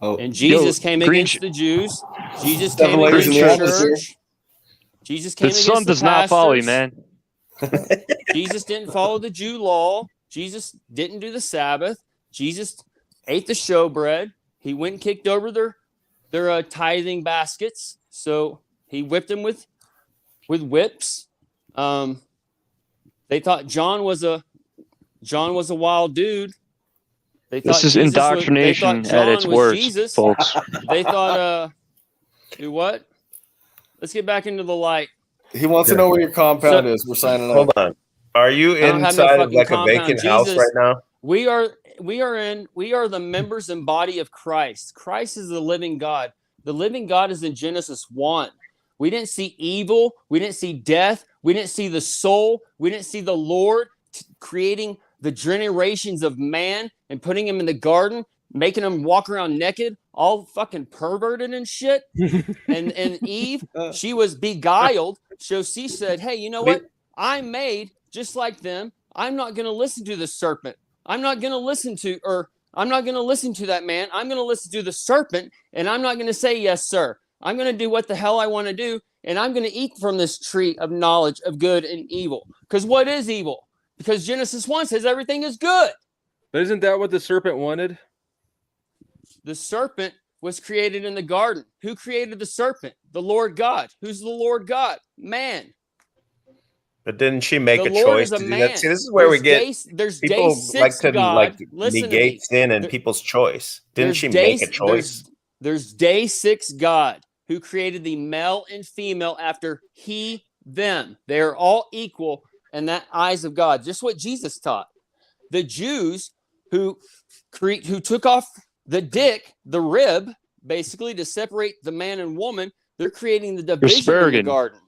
Oh, and Jesus came against the Jews. Jesus came against the church. Jesus came against the sun does not follow you, man. Jesus didn't follow the Jew law. Jesus didn't do the Sabbath. Jesus ate the showbread. He went and kicked over their tithing baskets. So he whipped them with whips. They thought John was a wild dude. They thought this is Jesus indoctrination at its worst, folks. They thought, do what? Let's get back into the light. He wants to know where your compound is. We're signing Hold up. on. Are you I don't have no inside of fucking like a compound. vacant house Jesus, right now? we are the members and body of Christ. Christ is the living God. The living God is in Genesis 1. We didn't see evil. We didn't see death. We didn't see the soul. We didn't see the Lord creating the generations of man and putting him in the garden, making him walk around naked, all fucking perverted and shit. and Eve, she was beguiled. So she said, hey, you know what? I'm made just like them. I'm not going to listen to the serpent. I'm not going to listen to that man. I'm going to listen to the serpent, and I'm not going to say, yes, sir. I'm going to do what the hell I want to do, and I'm going to eat from this tree of knowledge of good and evil. Because what is evil? Because Genesis 1 says everything is good. But isn't that what the serpent wanted? The serpent was created in the garden. Who created the serpent? The Lord God. Who's the Lord God? Man. But didn't she make The a Lord choice is a to do man. that? See, this is where we get there's people day like 6 to God. Listen to me. negate sin and people's choice. Didn't she make a choice? There's day 6 God who created the male and female after he, them. They are all equal in the eyes of God. Just what Jesus taught. The Jews who took off the dick, the rib, basically to separate the man and woman, they're creating the division in the garden.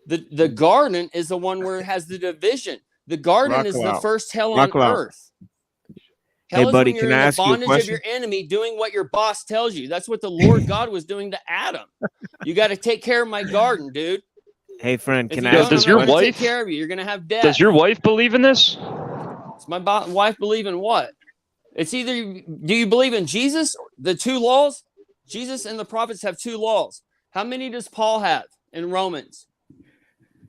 The garden is the one where it has the division. The garden is the first hell on earth. Hell is buddy, when you're can I in the ask you a bondage of question? your enemy doing what your boss tells you. That's what the Lord God was doing to Adam. You got to take care of my garden, dude. Hey, friend, If can you I don't, ask you Does I'm your not gonna wife take care of you. You're going to have death. Does your wife believe in this? Does my wife believe in what? It's either do you believe in Jesus, the 2 laws? Jesus and the prophets have 2 laws. How many does Paul have in Romans?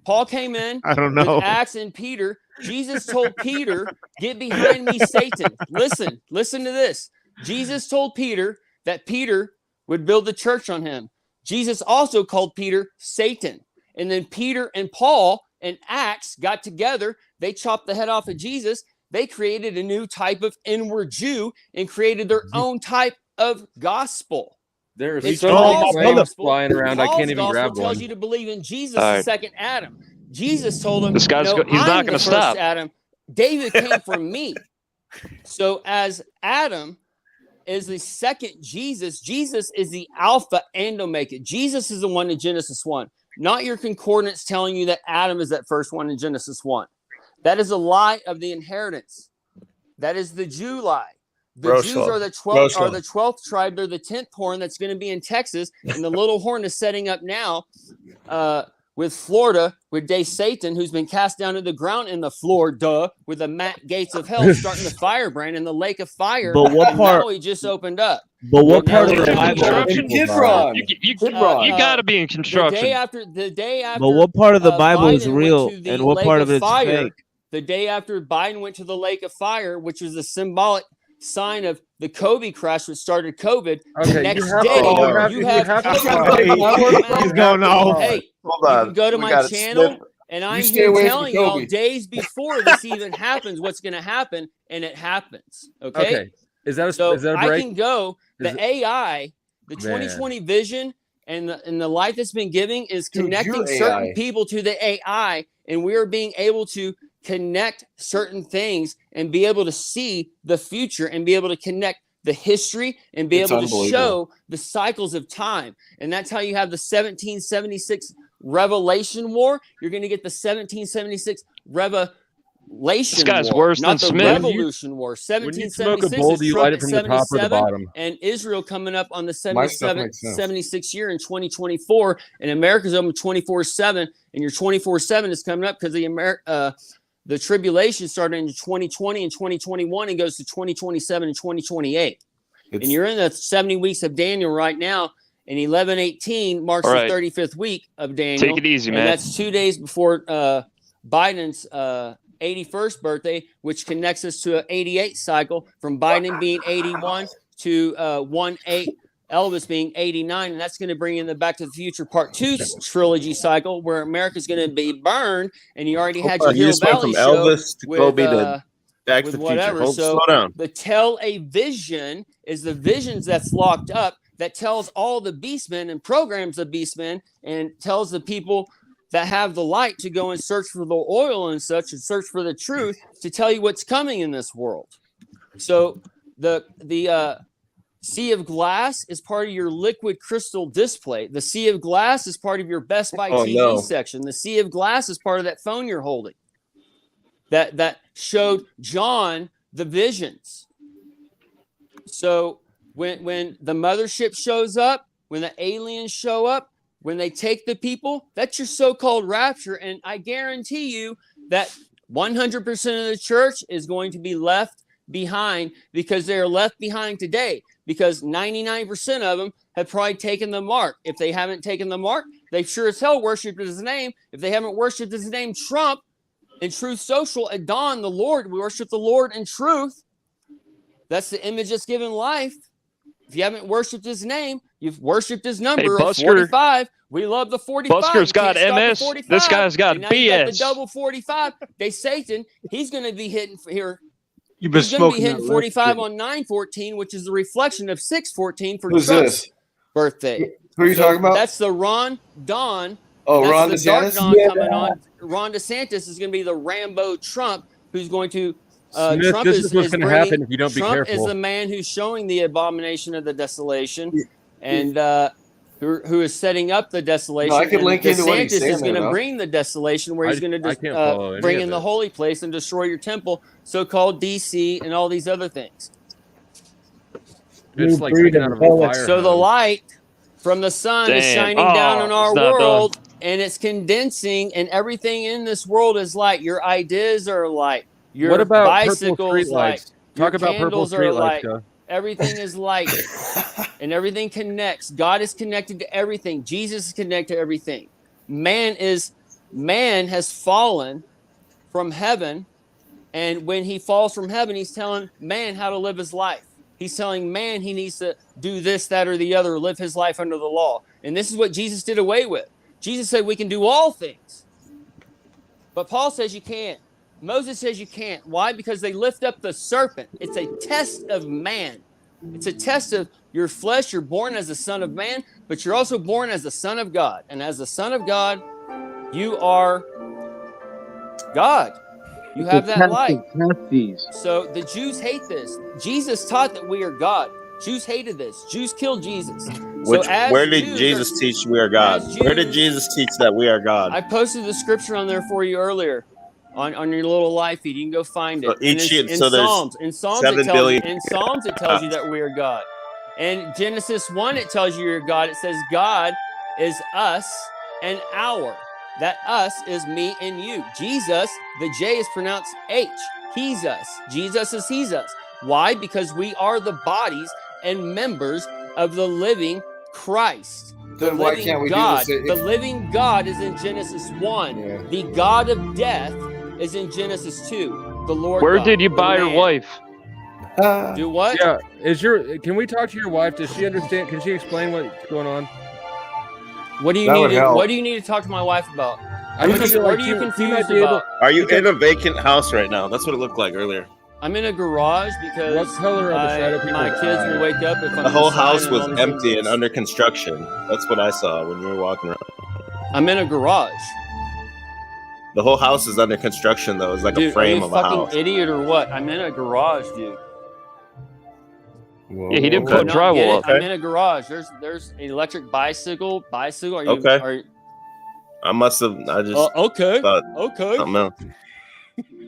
Paul came in I don't know. with Acts and Peter. Jesus told Peter, get behind me, Satan. Listen to this. Jesus told Peter that Peter would build the church on him. Jesus also called Peter Satan. And then Peter and Paul and Acts got together. They chopped the head off of Jesus. They created a new type of inward Jew and created their own type of gospel. There's It's so many Paul's claims gospel. flying around. I Paul's can't even gospel grab tells one. you to believe in Jesus, All the right. second Adam. Jesus told him, This guy's no, he's not I'm going the to first stop. Adam. David came from me. So as Adam is the second Jesus, Jesus is the Alpha and Omega. Jesus is the one in Genesis 1, not your concordance telling you that Adam is that first one in Genesis 1. That is a lie of the inheritance. That is the Jew lie. The Jews are the 12th tribe. They're the 10th horn that's going to be in Texas. And the little horn is setting up now with Florida, with Day Satan, who's been cast down to the ground in the Florida with the Matt Gates of hell starting the firebrand in the lake of fire. But what and part? now he just opened up. But what Now part of the we're Bible? Construction? Kidron. You got to be in construction. The day after. But what part of the Bible is Biden real, went to the and what lake part of of it's fire, fake? the day after Biden went to the lake of fire, which was a symbolic sign of the Kobe crash, which started COVID. Okay, The next you have day, to- you have He's going off. Hey, Hold you on. can go to We my gotta channel, snip. and I'm stay here away from telling y'all Kobe. days before this even happens what's going to happen, and it happens. Okay. Is that a, So is that a I break? can go. Is The it- AI, the 2020 vision, and the light that's been giving is Dude, connecting you're certain AI. people to the AI, and we are being able to connect certain things and be able to see the future and be able to connect the history and be It's able to unbelievable. show the cycles of time. And that's how you have the 1776 Revelation War. You're going to get the 1776 Revelation This guy's War, worse not than the Smith. Revolution War. When you smoke a 1776 bowl, is do you Trump light it at from the top or the 77, bottom? and Israel coming up on the My stuff makes sense. 76 year in 2024, and America's open 24/7, and your 24/7 is coming up because the tribulation started in 2020 and 2021 and goes to 2027 and 2028. And you're in the 70 weeks of Daniel right now, and 11/18 marks All the right. 35th week of Daniel. Take it easy, and man. that's 2 days before Biden's 81st birthday, which connects us to an 88 cycle from Biden being 81 to 1/8 Elvis being 89, and that's going to bring in the Back to the Future Part 2 trilogy cycle, where America's going to be burned, and you already had your You Hill just went Valley from show Elvis to with, Kobe to Back to with the Future. whatever. Hold, So slow down. the tele-vision is the visions that's locked up that tells all the beastmen and programs of beastmen and tells the people that have the light to go and search for the oil and such, and search for the truth to tell you what's coming in this world. So the sea of glass is part of your liquid crystal display. The sea of glass is part of your Best Buy TV section. The sea of glass is part of that phone you're holding. That showed John the visions. So when the mothership shows up, when the aliens show up, when they take the people, that's your so-called rapture. And I guarantee you that 100% of the church is going to be left behind, because they are left behind today, because 99% of them have probably taken the mark. If they haven't taken the mark, they sure as hell worshiped his name. If they haven't worshiped his name, Trump and Truth Social at dawn, the Lord, we worship the Lord in truth. That's the image that's given life. If you haven't worshipped his name, you've worshipped his number of 45. We love the 45. Busker's got MS. This guy's got BS. Got the double 45. They Satan. He's going to be hitting here. You've been He's going to be smoking hitting that 45 list, on 9/14, which is the reflection of 6/14 for Who's Trump's this? birthday. Who are you talking about? That's the Ron Don. Oh, That's Ron the DeSantis? Dark Don coming on. Ron DeSantis is going to be the Rambo Trump, who's going to. Smith, Trump this is what's going to happen if you don't be Trump careful. is the man who's showing the abomination of the desolation, and who is setting up the desolation. No, I could link into what he's DeSantis saying is going there, to though. bring the desolation, where he's going I can't follow to any bring of in the it. holy place and destroy your temple, so-called DC, and all these other things. It's like taken out of a fire So the hose. light from the sun is Damn. shining down Oh, on our it's not world, and it's condensing, and everything in this world is light. Your ideas are light. Your What about purple bicycles street light. lights? Talk Your about purple candles street are lights, light. Joe. Everything is light, and everything connects. God is connected to everything. Jesus is connected to everything. Man has fallen from heaven, and when he falls from heaven, he's telling man how to live his life. He's telling man he needs to do this, that, or the other, live his life under the law. And this is what Jesus did away with. Jesus said we can do all things, but Paul says you can't. Moses says you can't. Why? Because they lift up the serpent. It's a test of man. It's a test of your flesh. You're born as a son of man, but you're also born as a son of God. And as a son of God, you are God. You have that light. So the Jews hate this. Jesus taught that we are God. Jews hated this. Jews killed Jesus. Where did Jesus teach we are God? Where did Jesus teach that we are God? I posted the scripture on there for you earlier. On your little live feed, you can go find it. So each year, in so there's Psalms, in Psalms, 7 it tells billion. you, in Psalms, it tells you that we are God. In Genesis 1, it tells you you're God. It says God is us and our. That us is me and you. Jesus, the J is pronounced H. He's us. Jesus is he's us. Why? Because we are the bodies and members of the living Christ. Then why can't we God, do this? the living God is in Genesis 1. Yeah. The God of death is in Genesis 2. The Lord Where God, did you the buy your man. wife? Do what? Yeah, can we talk to your wife? Does she understand? Can she explain what's going on? What do you That need would to, help. what do you need to talk to my wife about? I just feel What like are you she might confused be able. about? Are you in a vacant house right now? That's what it looked like earlier. I'm in a garage because What color are the shadow people my kids inside? will wake up if I'm The whole inside house and was all these empty and things. under construction. That's what I saw when you were walking around. I'm in a garage. The whole house is under construction, though. It's like Dude, a frame are you of a a fucking house. idiot or what? I'm in a garage, dude. Yeah, he didn't Do you put not get drywall it? up. I'm in a garage. There's an electric bicycle. Are you, Okay. Are, I must have. I just okay. thought Okay. something else.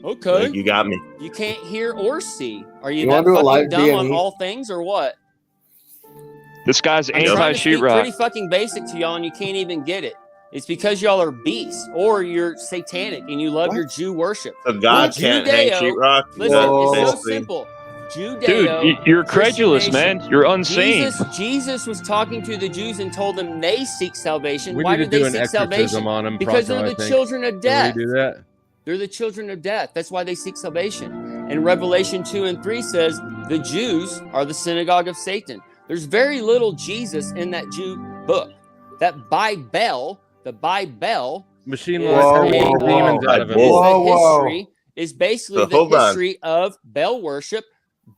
Okay. Like, you got me. You can't hear or see. Are you, You that wanna do a fucking live dumb on D&E? all things or what? This guy's I'm trying to speak pretty anti-sheetrock. fucking basic to y'all and you can't even get it. It's because y'all are beasts or you're satanic and you love your Jew worship. So God We're can't hang Judeo. sheetrock? Listen, That's it's so basically- simple. Judeo. Dude, you're credulous, Christian man. You're unsane. Jesus was talking to the Jews and told them they seek salvation. We Why need to did do they an seek exorcism salvation? on him. Because Pronto, they're I the think. children of Can death. we do that? They're the children of death. That's why they seek salvation. And Revelation 2 and 3 says the Jews are the synagogue of Satan. There's very little Jesus in that Jew book. That Bible, the Bible, Machine is law a- taking demons out of him. is Whoa, a whoa. history, is basically So the hold on. history of Baal worship,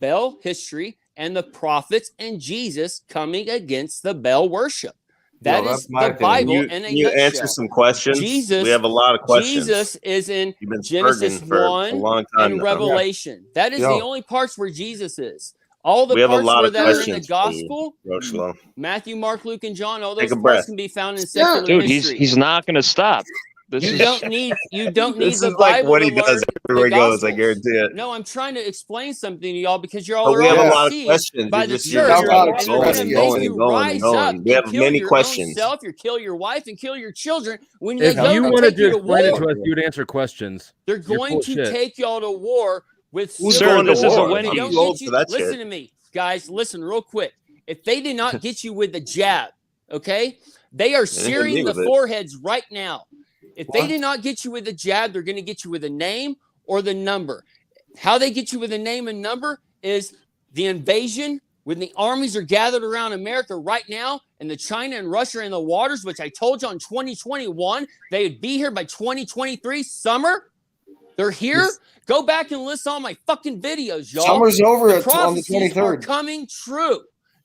Baal history, and the prophets and Jesus coming against the Baal worship. That Yo, is that's my the opinion. Bible You, in a can you answer nutshell. some questions? Jesus, We have a lot of questions. Jesus is in You've been Genesis spurging for a 1 long time and now. Revelation. That is Yo. the only parts where Jesus is. All the We have a parts lot where of that are in the questions for you, gospel, Rochelo. Matthew, Mark, Luke, and John, all Take those a parts breath. can be found in Yeah. secular Dude, history. he's not gonna stop. This You is don't need This the is like Bible what to he does learn everywhere the he goes. I Gospels. guarantee it. No, I'm trying to explain something to y'all because y'all But are we have all a lot of deceived questions. by You're the just church, How about and they're expressing going to make going you and going and rise up going. We and have kill many your questions. own self, you kill your wife, and kill your children when If they go you to wanted take you to to explain it war. to us, you would answer questions. They're You're going full of to shit. take y'all to war with Who's civil going to this is a war. war? If they Wendy's. don't I'm too old get for you, that listen shit. to me, guys. Listen real quick. If they did not get you with the jab, okay, they are They didn't hit me searing the with it. foreheads right now. If they What? did not get you with the jab, they're going to get you with a name or the number. How they get you with a name and number is the invasion when the armies are gathered around America right now, and the China and Russia are in the waters, which I told you in 2021 they would be here by 2023 summer. They're here. Go back and list all my fucking videos, y'all. Summer's over The on the prophecies are 23rd. coming true.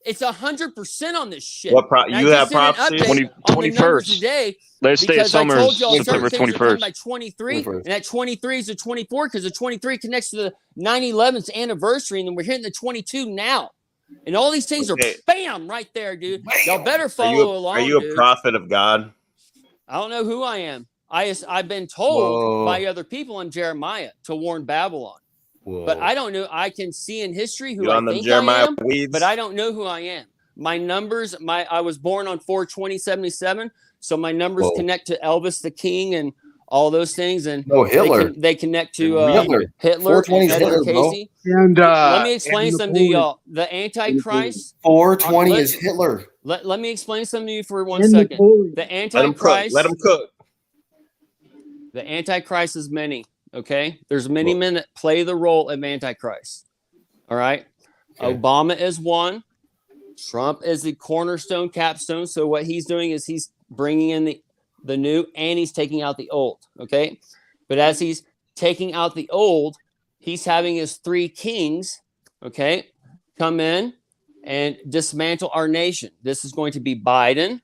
It's 100% on this shit. What And I you just have did an prophecies? update on the numbers 21st. today Last day of because I summer told is y'all certain September things are coming 21st. by 23, 21st. and that 23 is the 24 because the 23 connects to the 9/11's anniversary, and then we're hitting the 22 now. And all these things Okay. are bam right there, dude. Y'all better Are follow along, you a dude. prophet of God? I don't know who I am. I've been told by other people I'm Jeremiah to warn Babylon. But I don't know. I can see in history who You I on them think Jeremiah I am, weeds? but I don't know who I am. My numbers, I was born on 4/20/77, so my numbers Whoa. connect to Elvis the King and all those things, and No, Hitler. they connect to Hitler. Hitler and 420 's Edward Hitler, bro. Casey. And Let me explain and something to Napoleon. y'all. The Antichrist. 420 let- is Hitler. Let me explain something to you for one And second. Napoleon. The Let him cook. Antichrist. Let him cook. The Antichrist is many. Okay, there's many men that play the role of Antichrist. All right, Okay. Obama is one. Trump is the cornerstone, capstone. So what he's doing is he's bringing in the new and he's taking out the old. Okay, but as he's taking out the old, he's having his three kings. Okay, come in and dismantle our nation. This is going to be Biden,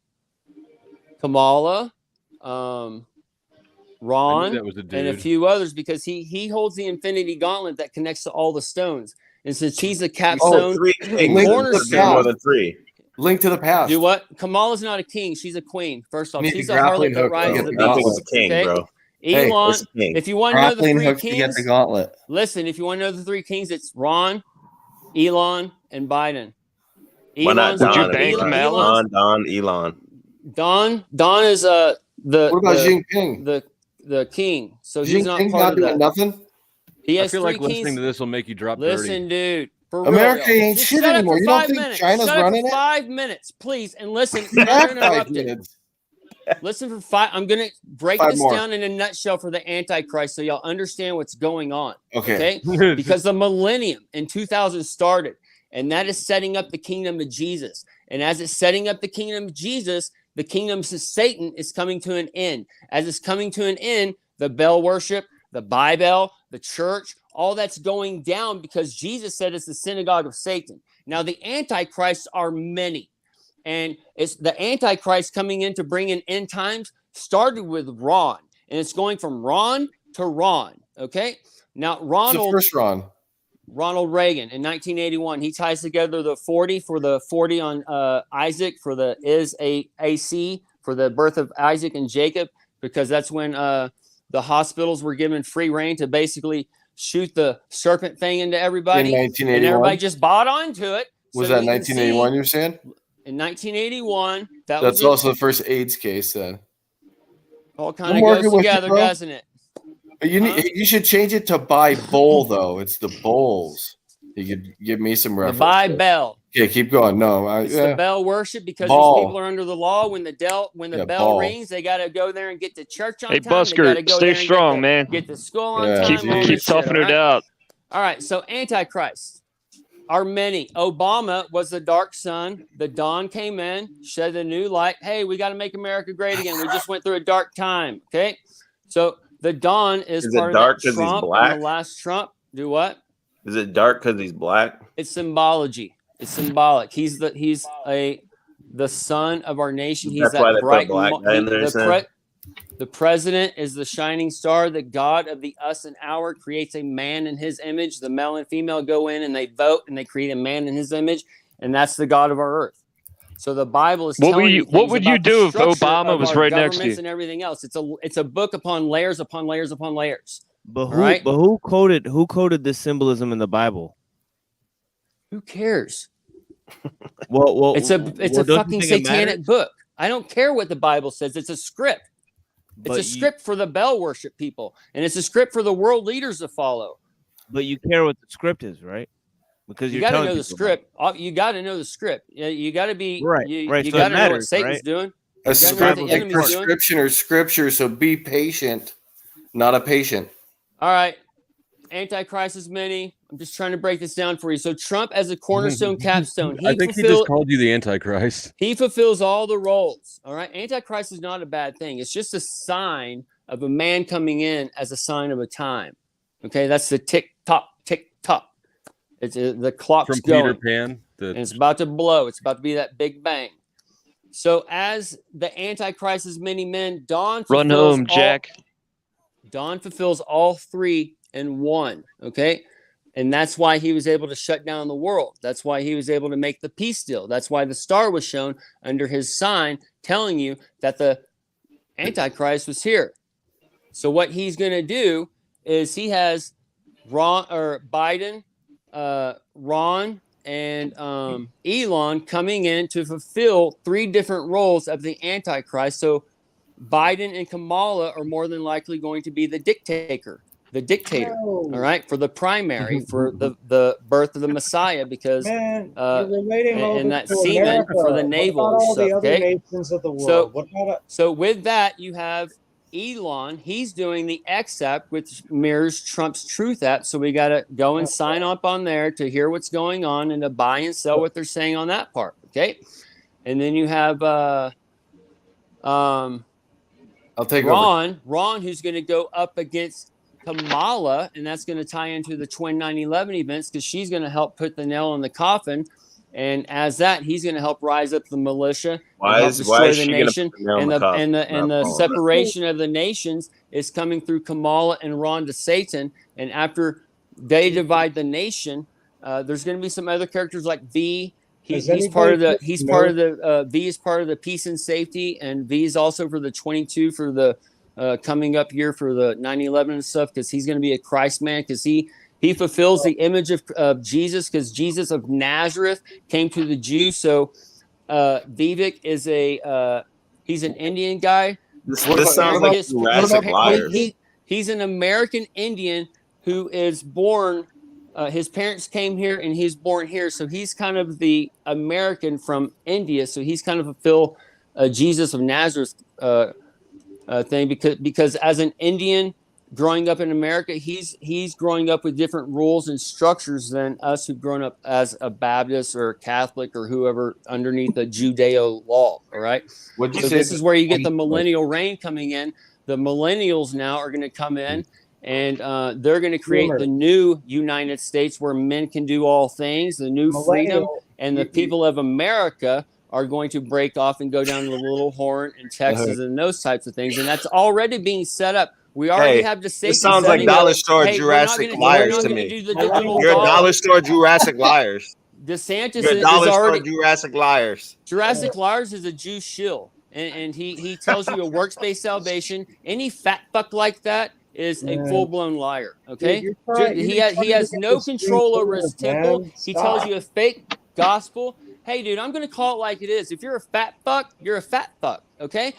Kamala, Ron, that was a and a dude. few others because he holds the infinity gauntlet that connects to all the stones. And since he's the Oh, capstone, three kings. Link There's to the more past. than three. Link to the past. do what? Kamala's not a king; she's a queen. First off, Need she's a a grappling harlot that hook to rides get the the Nothing beast. was a king, Okay, bro. Hey, Elon. What's a king? If you want to know the Grappling three hook to get the kings, gauntlet. listen. If you want to know the three kings, it's Ron, Elon, and Biden. Why not Elon's Would you Don? ban Kamala? Elon. Don is What about Xi the Jinping? the king, so Xi he's not Jinping part not of doing that. nothing? He I has feel three like listening kings. to this will make you drop Listen, dirty. dude. For real, America y'all. ain't Just shit shut up anymore. for You don't 5 think minutes. China's Shut up running for it? 5 minutes, please, and listen. You Never have 5 interrupted. minutes. Listen for 5. I'm gonna break 5 this more. down in a nutshell for the Antichrist, so y'all understand what's going on. Okay. Because the millennium in 2000 started, and that is setting up the kingdom of Jesus. And as it's setting up the kingdom of Jesus, the kingdom of Satan is coming to an end. As it's coming to an end, the Bell worship, the Bible, the church, all that's going down because Jesus said it's the synagogue of Satan. Now, the Antichrists are many. And it's the Antichrist coming in to bring in end times started with Ron. And it's going from Ron to Ron. Okay. Now, Who's the first Ron? Ronald Reagan in 1981. He ties together the 40 for the 40 on Isaac for the AC for the birth of Isaac and Jacob, because that's when the hospitals were given free reign to basically shoot the serpent thing into everybody. In And 1981? everybody just bought onto it. Was So that you can 1981 see you're saying? in 1981, That's also the first AIDS case then. all kind I'm of working goes with you, together, bro. doesn't it? You should change it to buy bowl though. It's the bowls. You could give me some The reference. buy bell. Okay, keep going. No, It's the bell worship because Ball. these people are under the law. When the bell ball. rings, they got to go there and get to church on Hey, time. They gotta Busker, go stay there and strong, man. Get to school on Yeah, time. geez. All Keep this shit, toughing all it right? out. All right, so Antichrist are many. Obama was the dark sun. The dawn came in, shed a new light. Hey, we got to make America great again. We just went through a dark time. Okay, so the dawn is Is it part dark of 'cause that he's Trump and black? the last Trump. Do what? Is it dark because he's black? It's symbology. It's symbolic. He's the the sun of our nation. He's That's why that they put a bright. black guy in there, Sam? The president is the shining star. The God of the us and our creates a man in his image. The male and female go in and they vote and they create a man in his image, and that's the God of our earth. So the Bible is telling you what would you do if Obama was right next to you? And everything else. It's a book upon layers upon layers upon layers. But who coded this symbolism in the Bible? Who cares? Well, it's a fucking satanic book. I don't care what the Bible says. It's a script. It's a script for the Bell worship people, and it's a script for the world leaders to follow. But you care what the script is, right? Because you got to know the script. You got to know the script. You got to be right. You so got to know what Satan's doing. A script like prescription or scripture. So be patient, not a patient. All right. Antichrist is many. I'm just trying to break this down for you. So Trump as a cornerstone capstone. I think he just called you the Antichrist. He fulfills all the roles. All right. Antichrist is not a bad thing. It's just a sign of a man coming in as a sign of a time. Okay. That's the tick tock, tick tock. It's the clock's from going. Peter Pan. And it's about to blow. It's about to be that big bang. So as the Antichrist is many men, Don fulfills all three in one. Okay. And that's why he was able to shut down the world. That's why he was able to make the peace deal. That's why the star was shown under his sign telling you that the Antichrist was here. So what he's going to do is he has Biden, Ron, and Elon coming in to fulfill three different roles of the Antichrist. So Biden and Kamala are more than likely going to be the dictator, all right, for the primary, for the birth of the Messiah, because and that semen for the navel and stuff. Okay, nations of the world. So with that, you have Elon. He's doing the X app, which mirrors Trump's Truth app. So we got to go and sign up on there to hear what's going on and to buy and sell what they're saying on that part. Okay, and then you have I'll take Ron, who's going to go up against Kamala, and that's going to tie into the twin 9/11 events because she's going to help put the nail in the coffin. And as that, he's going to help rise up the militia, destroy the nation, and the separation of the nations is coming through Kamala and Ron to Satan. And after they divide the nation, there's going to be some other characters like V. V is part of the peace and safety, and V is also for the 22 for the coming up year for the 9/11 and stuff, because he's going to be a Christ man, because he fulfills the image of Jesus, because Jesus of Nazareth came to the Jews. So Vivek is he's an Indian guy. This sounds like Jurassic Liars. He's an American Indian who is born. His parents came here and he's born here. So he's kind of the American from India. So he's kind of fulfill Jesus of Nazareth thing, because as an Indian growing up in America, he's growing up with different rules and structures than us who've grown up as a Baptist or a Catholic or whoever underneath the Judeo law. All right. So this is where you get the millennial reign coming in. The millennials now are going to come in and they're going to create the new United States where men can do all things, the new freedom, and the people of America are going to break off and go down to the Little Horn in Texas and those types of things. And that's already being set up. We already have the safety. It sounds like dollar store Jurassic Liars to me. You're a dollar store Jurassic Liars. DeSantis You're a dollar store Jurassic Liars. Jurassic Liars is a Jew shill. And he tells you a works-based salvation. Any fat fuck like that is a full-blown liar. Okay? He has no control over his temple. He tells you a fake gospel. Hey, dude, I'm going to call it like it is. If you're a fat fuck, you're a fat fuck, okay?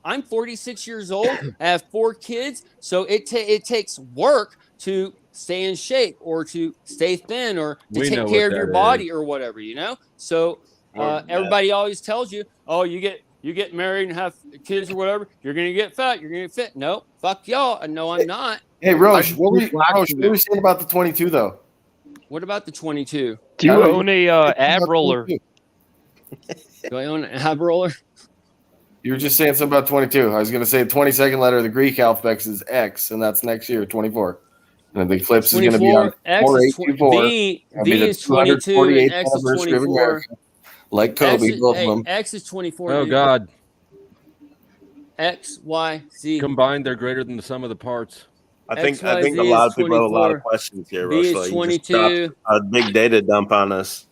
I'm 46 years old. I have 4 kids, so it takes work to stay in shape or to stay thin or to take care of your body or whatever, you know? So everybody always tells you, oh, you get married and have kids or whatever, you're going to get fat, you're going to get fit. No, fuck y'all. No, I'm not. Hey, Roche, what were you saying about the 22, though? What about the 22? Do you own a ab roller? Do I own an ab roller? You were just saying something about 22. I was going to say the 22nd letter of the Greek alphabet is X, and that's next year, 24. And the eclipse is going to be on X is 24. V is 22 and X is 24. Like Kobe, both of them. X is 24. Oh dude. God. X, Y, Z. Combined, they're greater than the sum of the parts. I think a lot of people have a lot of questions here, B is Rushla. You 22. just dropped a big data dump on us.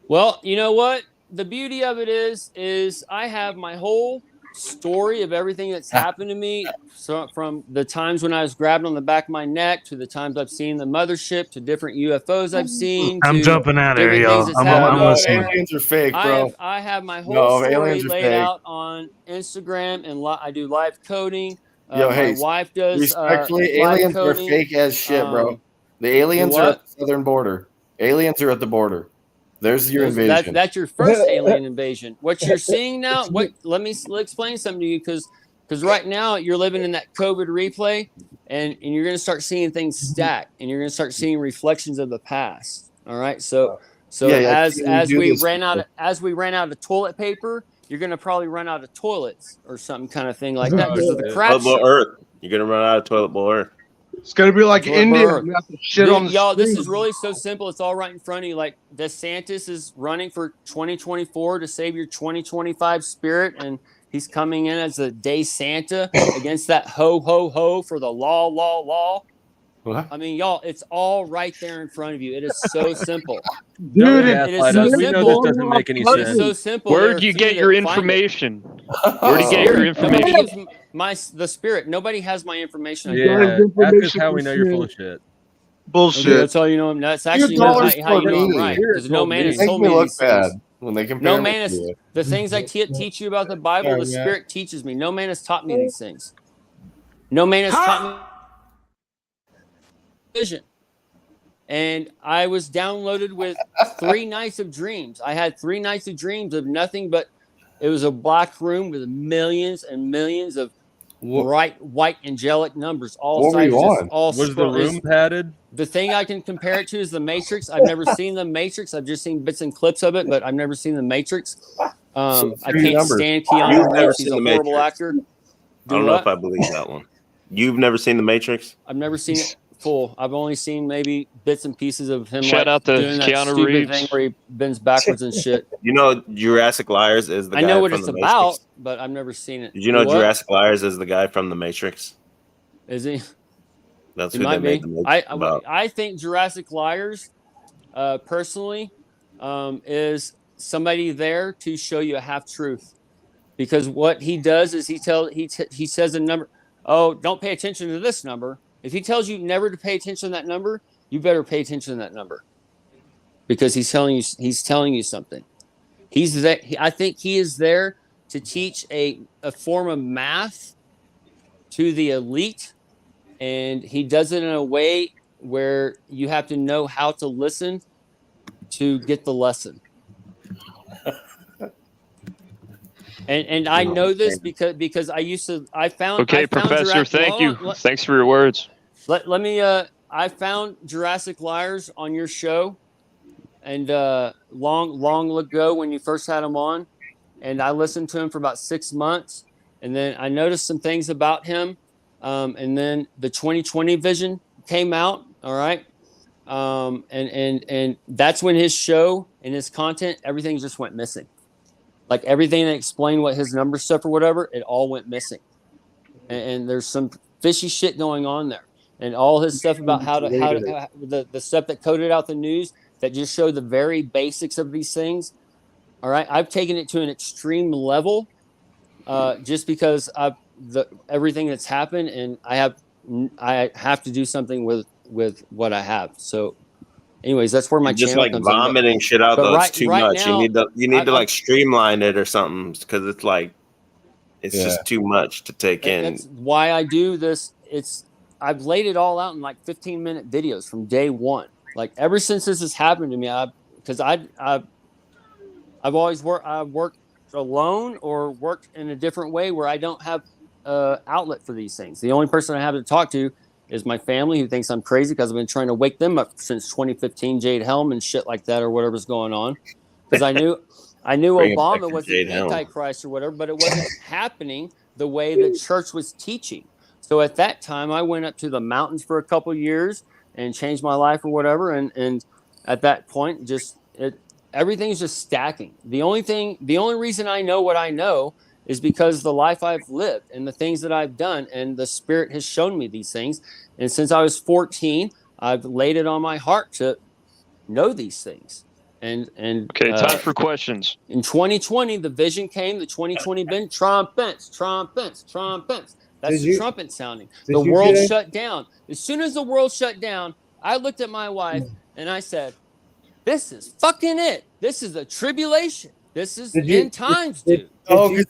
Well, you know what? The beauty of it is I have my whole story of everything that's happened to me. So from the times when I was grabbed on the back of my neck to the times I've seen the mothership to different UFOs I've seen. I'm to jumping out of here, different y'all. things that's happened I'm listening. Aliens are fake, bro. I have my whole No, story aliens are laid fake. out on Instagram, and I do live coding. Yo, my hey, wife does respectfully, live aliens coding. are fake as shit, bro. The aliens what? are at the southern border. Aliens are at the border. There's your invasion. That's your first alien invasion. What you're seeing now, let me explain something to you, because right now you're living in that COVID replay, and you're going to start seeing things stack, and you're going to start seeing reflections of the past. All right, so as we ran out of toilet paper, you're going to probably run out of toilets or something kind of thing like that because of the crap Toilet show. Earth. You're gonna run out of toilet bowl Earth. It's gonna be like Toilet India. Earth. You have to shit Dude, on the y'all, this street. is really so simple. It's all right in front of you. Like DeSantis is running for 2024 to save your 2025 spirit, and he's coming in as a day Santa against that ho ho ho for the law. What? I mean, y'all, it's all right there in front of you. It is so simple. Dude, it is so we know simple. this doesn't make any It is sense. so simple. Where There do are you few get your that find it. information? Where do you get your Nobody information? gives the spirit. Nobody has my information. Yeah, that's how we know you're full of shit. Bullshit. Okay, that's how you know. That's actually Your how dollars you know I'm told me. right, because no man has Make told me me look these things. bad when they compare No me man to has you. the things I teach you about the Bible. The Spirit teaches me. No man has taught me these things. No man has taught me vision. And I was downloaded with 3 nights of dreams. I had 3 nights of dreams of nothing but it was a black room with millions and millions of bright white angelic numbers. All What were you sides, on? all Was the room padded? The thing I can compare it to is the Matrix. I've never seen the Matrix. I've just seen bits and clips of it, but I've never seen the Matrix. I can't stand Keanu Reeves. He's a horrible actor. I don't know if I believe that one. You've never seen the Matrix? I've never seen it full. I've only seen maybe bits and pieces of him. Shout out to doing that Keanu stupid Reeves. thing where he bends backwards and shit. You know Jurassic Liars is the guy I know what from it's the about, Matrix? but I've never seen it. Did you know What? Jurassic Liars is the guy from the Matrix? Is he? That's He who they might made be. the Matrix about. I think Jurassic Liars, personally, is somebody there to show you a half truth, because what he does is he says a number. Oh, don't pay attention to this number. If he tells you never to pay attention to that number, you better pay attention to that number, because he's telling you something. He's there. I think he is there to teach a form of math to the elite, and he does it in a way where you have to know how to listen to get the lesson. And I know this because I found Professor, Jurassic, thank you. Thanks for your words. Let me I found Jurassic Liars on your show, and long ago when you first had him on, and I listened to him for about 6 months, and then I noticed some things about him, and then the 2020 vision came out. All right, and that's when his show and his content, everything just went missing. Like everything that explained what his number stuff or whatever, it all went missing. And there's some fishy shit going on there. And all his stuff about how the stuff that coded out the news that just showed the very basics of these things. All right, I've taken it to an extreme level, just because of everything that's happened, and I have to do something with what I have. So, anyways, that's where my just channel like comes vomiting in. shit out though. It's too much. Now, you need to like streamline it or something, because it's like it's just too much to take in. That's why I do this. I've laid it all out in like 15-minute videos from day one. Like ever since this has happened to me, because I've always worked alone or worked in a different way where I don't have outlet for these things. The only person I have to talk to is my family, who thinks I'm crazy because I've been trying to wake them up since 2015, Jade Helm and shit like that, or whatever's going on. Because I knew Obama was the Antichrist or whatever, but it wasn't happening the way the church was teaching. So at that time, I went up to the mountains for a couple of years and changed my life or whatever. And at that point, everything's just stacking. The only reason I know what I know is because the life I've lived and the things that I've done, and the Spirit has shown me these things. And since I was 14, I've laid it on my heart to know these things. And okay, time for questions. In 2020, the vision came. The 2020 vision, trumpets. That's the trumpet sounding. The world shut down. As soon as the world shut down, I looked at my wife and I said, "This is fucking it. This is a tribulation. This is end times, dude." And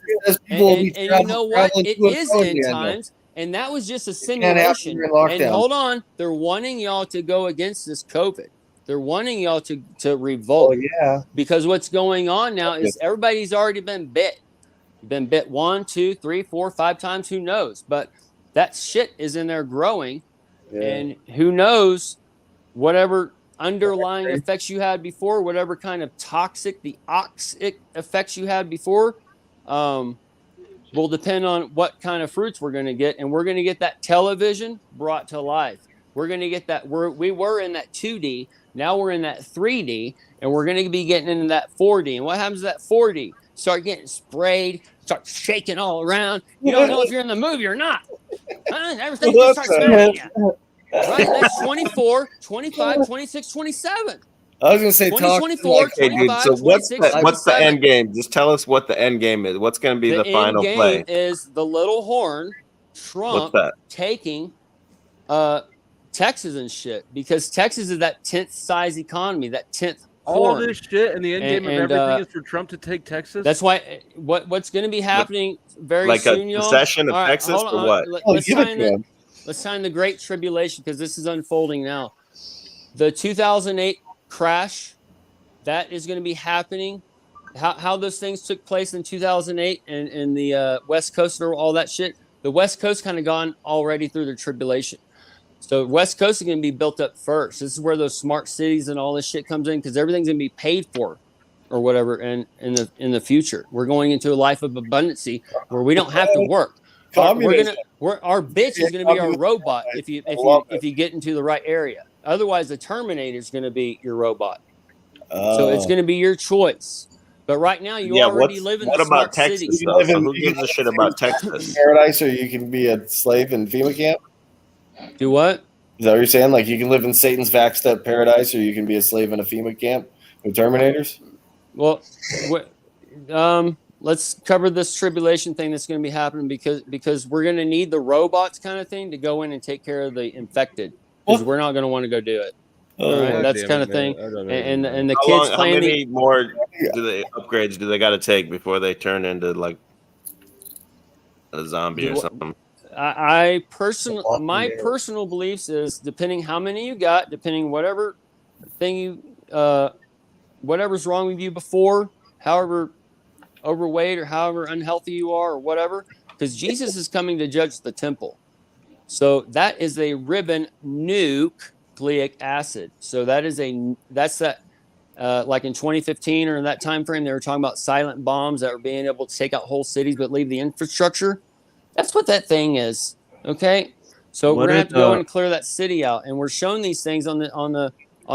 you know what? It is end times. And that was just a simulation. And hold on, they're wanting y'all to go against this COVID. They're wanting y'all to revolt. Because what's going on now is everybody's already been bit. You've been bit 1, 2, 3, 4, 5 times. Who knows? But that shit is in there growing. And who knows whatever underlying effects you had before, whatever kind of toxic effects you had before, will depend on what kind of fruits we're going to get. And we're going to get that television brought to life. We're going to get that. We were in that 2D. Now we're in that 3D, and we're going to be getting into that 4D. And what happens to that 4D? Start getting sprayed, start shaking all around. You don't know if you're in the movie or not. Everything just starts smelling you. Right? Next 24, 25, 26, 27. I was going to say 2024, 25, so 26, what's the end game? Just tell us what the end game is. What's going to be the final end play? game is the little horn, Trump taking Texas and shit, because Texas is that 10th size economy, that 10th all horn. this shit, and the end game of everything is for Trump to take Texas. That's why what's going to be happening very like soon, a y'all. secession of Texas or what? Let's sign the Great Tribulation, because this is unfolding now. The 2008 crash, that is going to be happening. How those things took place in 2008 and the West Coast and all that shit. The West Coast kind of gone already through the tribulation. So West Coast is going to be built up first. This is where those smart cities and all this shit comes in, because everything's going to be paid for or whatever in the future. We're going into a life of abundancy where we don't have to work. Our bitch is going to be our robot if you get into the right area. Otherwise, the Terminator is going to be your robot. So it's going to be your choice. But right now, you already live in the smart city. So who gives a shit about Texas? Paradise, or you can be a slave in FEMA camp? Do what? Is that what you're saying? Like you can live in Satan's vaxxed up paradise, or you can be a slave in a FEMA camp with Terminators? Well, let's cover this tribulation thing that's going to be happening, because we're going to need the robots kind of thing to go in and take care of the infected, because we're not going to want to go do it. All right, that's kind of thing. And the kids playing. How many more upgrades do they got to take before they turn into like a zombie or something? My personal beliefs is, depending how many you got, depending whatever thing you whatever's wrong with you before, however overweight or however unhealthy you are or whatever, because Jesus is coming to judge the temple. So that is a ribbon nucleic acid. So that's that like in 2015 or in that time frame, they were talking about silent bombs that were being able to take out whole cities but leave the infrastructure. That's what that thing is. Okay. So we're gonna have to go and clear that city out. And we're showing these things on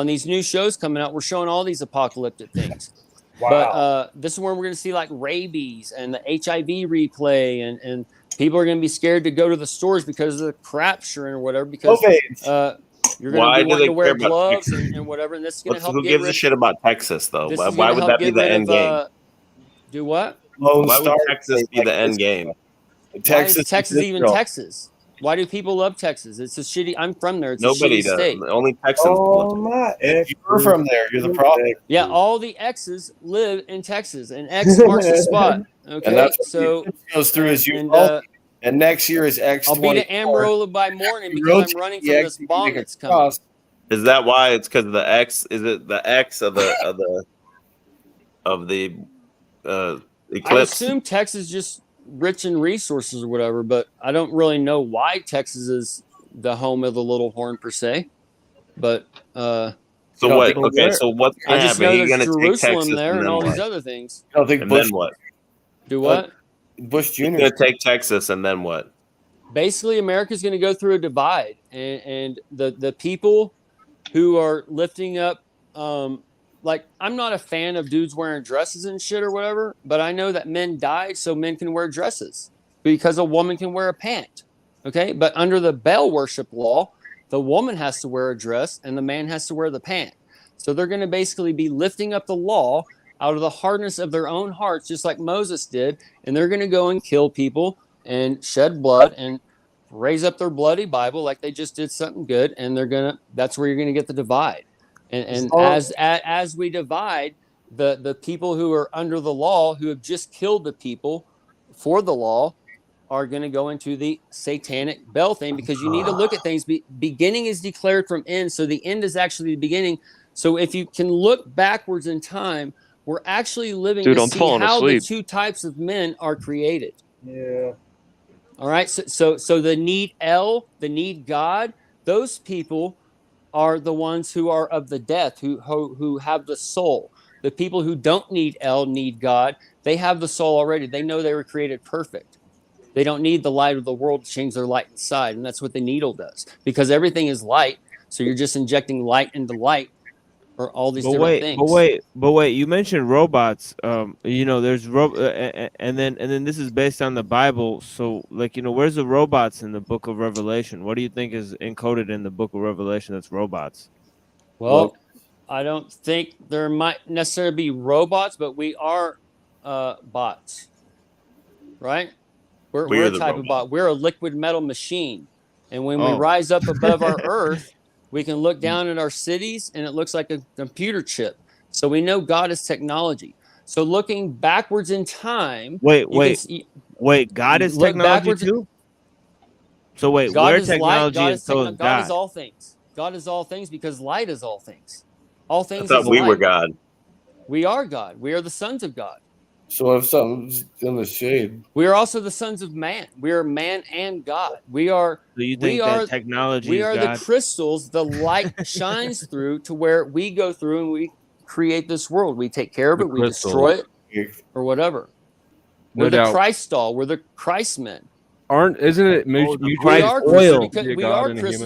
these new shows coming out. We're showing all these apocalyptic things. Wow. But this is where we're going to see like rabies and the HIV replay, and people are going to be scared to go to the stores because of the crapture or whatever, because you're going to be wanting to wear gloves and whatever. And this is going to help. Who gives a shit about Texas though? Why would that be the end game? Do what? Why would Texas be the end game? Why is Texas even Texas? Why do people love Texas? It's a shitty. I'm from there. It's Nobody a shitty state. Only Texans. You're from there. You're the problem. Yeah, all the X's live in Texas, and X marks the spot. Okay, and that's so goes through as you. And next year is X. I'll be to Amarillo by morning because I'm running from this bomb that's coming. Is that why? It's because of the X. Is it the X of the eclipse? I assume Texas just rich in resources or whatever, but I don't really know why Texas is the home of the little horn per se. But so what? Okay, so what's I just know there's Jerusalem there and all these other things. I don't think and Bush, then what? Do what? Bush Jr. He's gonna take Texas and then what? Basically, America's going to go through a divide, and the people who are lifting up like I'm not a fan of dudes wearing dresses and shit or whatever, but I know that men died so men can wear dresses because a woman can wear a pant. Okay, but under the Baal worship law, the woman has to wear a dress and the man has to wear the pant. So they're going to basically be lifting up the law out of the hardness of their own hearts, just like Moses did, and they're going to go and kill people and shed blood and raise up their bloody Bible like they just did something good, and that's where you're going to get the divide. And as we divide, the people who are under the law, who have just killed the people for the law, are going to go into the satanic Baal thing, because you need to look at things. Beginning is declared from end, so the end is actually the beginning. So if you can look backwards in time, we're actually living to see how the two types of men are created. Yeah. All right. So the need El, the need God, those people are the ones who are of the death, who have the soul. The people who don't need El, need God. They have the soul already. They know they were created perfect. They don't need the light of the world to change their light inside. And that's what the needle does, because everything is light. So you're just injecting light into light, or all these different things. But wait, you mentioned robots. There's and then this is based on the Bible. So like, where's the robots in the book of Revelation? What do you think is encoded in the book of Revelation that's robots? Well, I don't think there might necessarily be robots, but we are bots, right? We're a type of bot. We're a liquid metal machine. And when we rise up above our earth, we can look down at our cities and it looks like a computer chip. So we know God is technology. So looking backwards in time. Wait, God is technology too? So wait, God where is technology light, is so God. God is all things. God is all things because light is all things. All things. I thought we were God. We are God. We are the sons of God. So if something's in the shade, we are also the sons of man. We are man and God. We are. So you think that technology? We are God? the crystals. The light shines through to where we go through and we create this world. We take care of it. We destroy it, or whatever. We're the Christol. We're the Christ men. Isn't it? We are crystals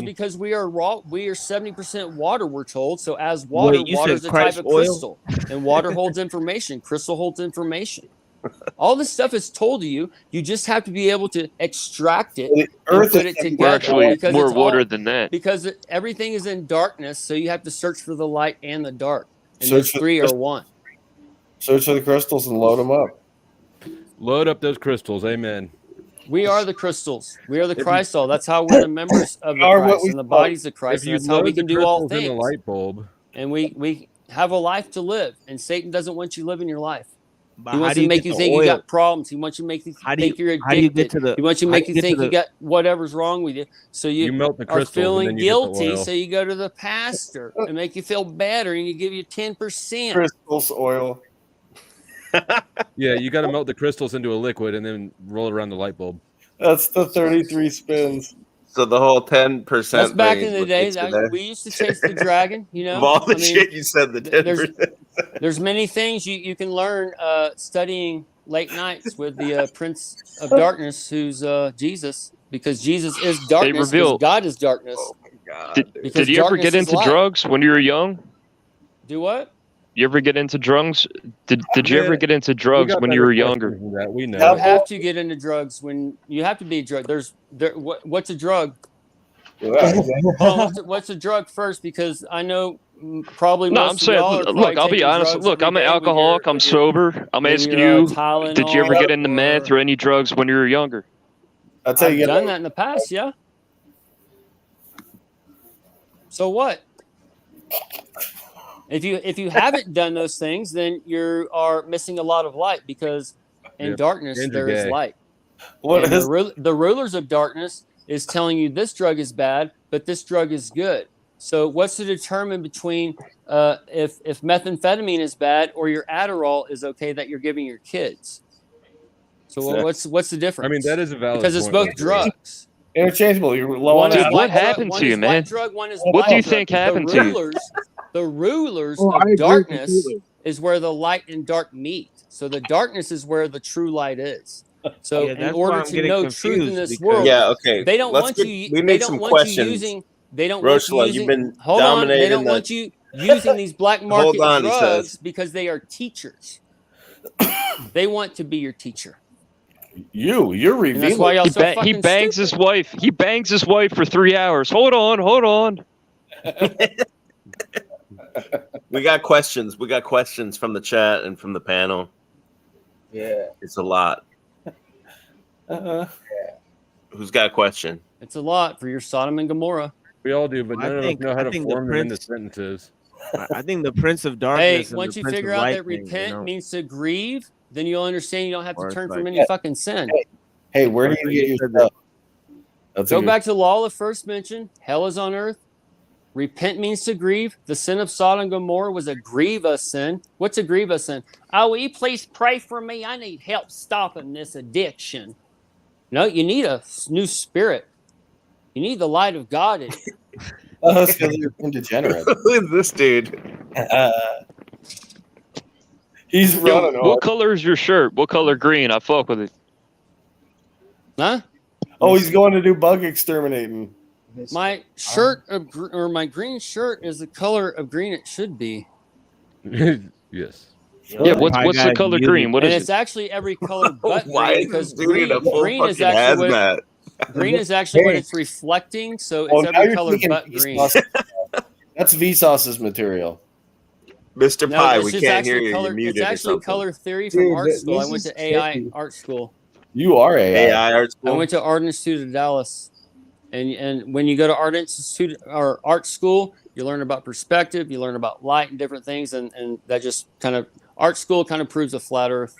because we are raw. We are 70% water. We're told. So as water, water is a type of crystal, and water holds information. Crystal holds information. All this stuff is told to you. You just have to be able to extract it and put it together. Actually, more water than that. Because everything is in darkness, so you have to search for the light and the dark. And those three are one. Search for the crystals and load them up. Load up those crystals. Amen. We are the crystals. We are the Christol. That's how we're the members of the Christ and the bodies of Christ. And that's how we can do all things. In a light bulb. And we have a life to live. And Satan doesn't want you living your life. But he wants to make you think you got problems. He wants you to make you think you're addicted. He wants you to make you think you got whatever's wrong with you. So you melt the are feeling guilty. So you go to the pastor and make you feel better, and you give you 10%. Crystals oil. Yeah, you got to melt the crystals into a liquid and then roll it around the light bulb. That's the 33 spins. So the whole 10%. That's back in the day. We used to chase the dragon. Of all the shit you said, the 10%. There's many things you can learn studying late nights with the Prince of Darkness, who's Jesus, because Jesus is darkness. God is darkness. Oh my God! Did you ever get into drugs when you were young? Do what? You ever get into drugs? Did you ever get into drugs when you were younger? We know. You have to get into drugs when you have to be a drug. What's a drug? What's a drug first? Because I know probably most I'm saying, look, I'll be honest. Look, I'm an alcoholic. I'm sober. I'm asking you, did you ever get into meth or any drugs when you were younger? I've done that in the past, yeah. So what? If you haven't done those things, then you are missing a lot of light, because in darkness there is light. The rulers of darkness is telling you this drug is bad, but this drug is good. So what's to determine between if methamphetamine is bad or your Adderall is okay that you're giving your kids? So what's the difference? I mean, that is a valid because it's both drugs. Interchangeable. You're low on that. What happened to you, man? What do you think happened to you? The rulers of darkness is where the light and dark meet. So the darkness is where the true light is. So in order to know truth in this world, they don't want you. We need some questions. They don't want you using. You've been Hold on. dominating. They don't want you. using these black market Hold on, he drugs says. because they are teachers. They want to be your teacher. You're And revealing. that's why y'all He, so he fucking bangs stupid. his wife. He bangs his wife for 3 hours. Hold on. We got questions. We got questions from the chat and from the panel. Yeah. It's a lot. Who's got a question? It's a lot for your Sodom and Gomorrah. We all do, but I none of us think- know how I to think the form them into Prince- sentences. I think the Prince of Hey, Darkness and once the you Prince figure of out Light that thing, repent means to grieve, then you'll understand you don't have to Or turn it's from like- any fucking sin. Hey, where do you get your stuff? Go back to the law of first mention. Hell is on earth. Repent means to grieve. The sin of Sodom and Gomorrah was a grievous sin. What's a grievous sin? Oh, will you please pray for me? I need help stopping this addiction. No, you need a new spirit. You need the light of God in you. Oh, it's because you're degenerate. Who is this dude? He's running Yo, on. what color is your shirt? What color? Green. I fuck with it. Huh? Oh, he's going to do bug exterminating. My shirt or my green shirt is the color of green it should be. Yes. Yeah, what's the color green? What and is it's it? actually every color but Why green is because this dude in a full green is fucking actually what hazmat? green is actually what it's reflecting. So it's Oh, now every you're color thinking but green. Vsauce. That's Vsauce's material. Mr. No, Pie, it's we just can't hear actually you. color. You're muted It's or actually something. color theory from Dude, art school. I this went is to AI tricky. art school. You are AI. AI art school. I went to Art Institute of Dallas, and when you go to Art Institute or art school, you learn about perspective, you learn about light and different things, and that just kind of art school kind of proves a flat Earth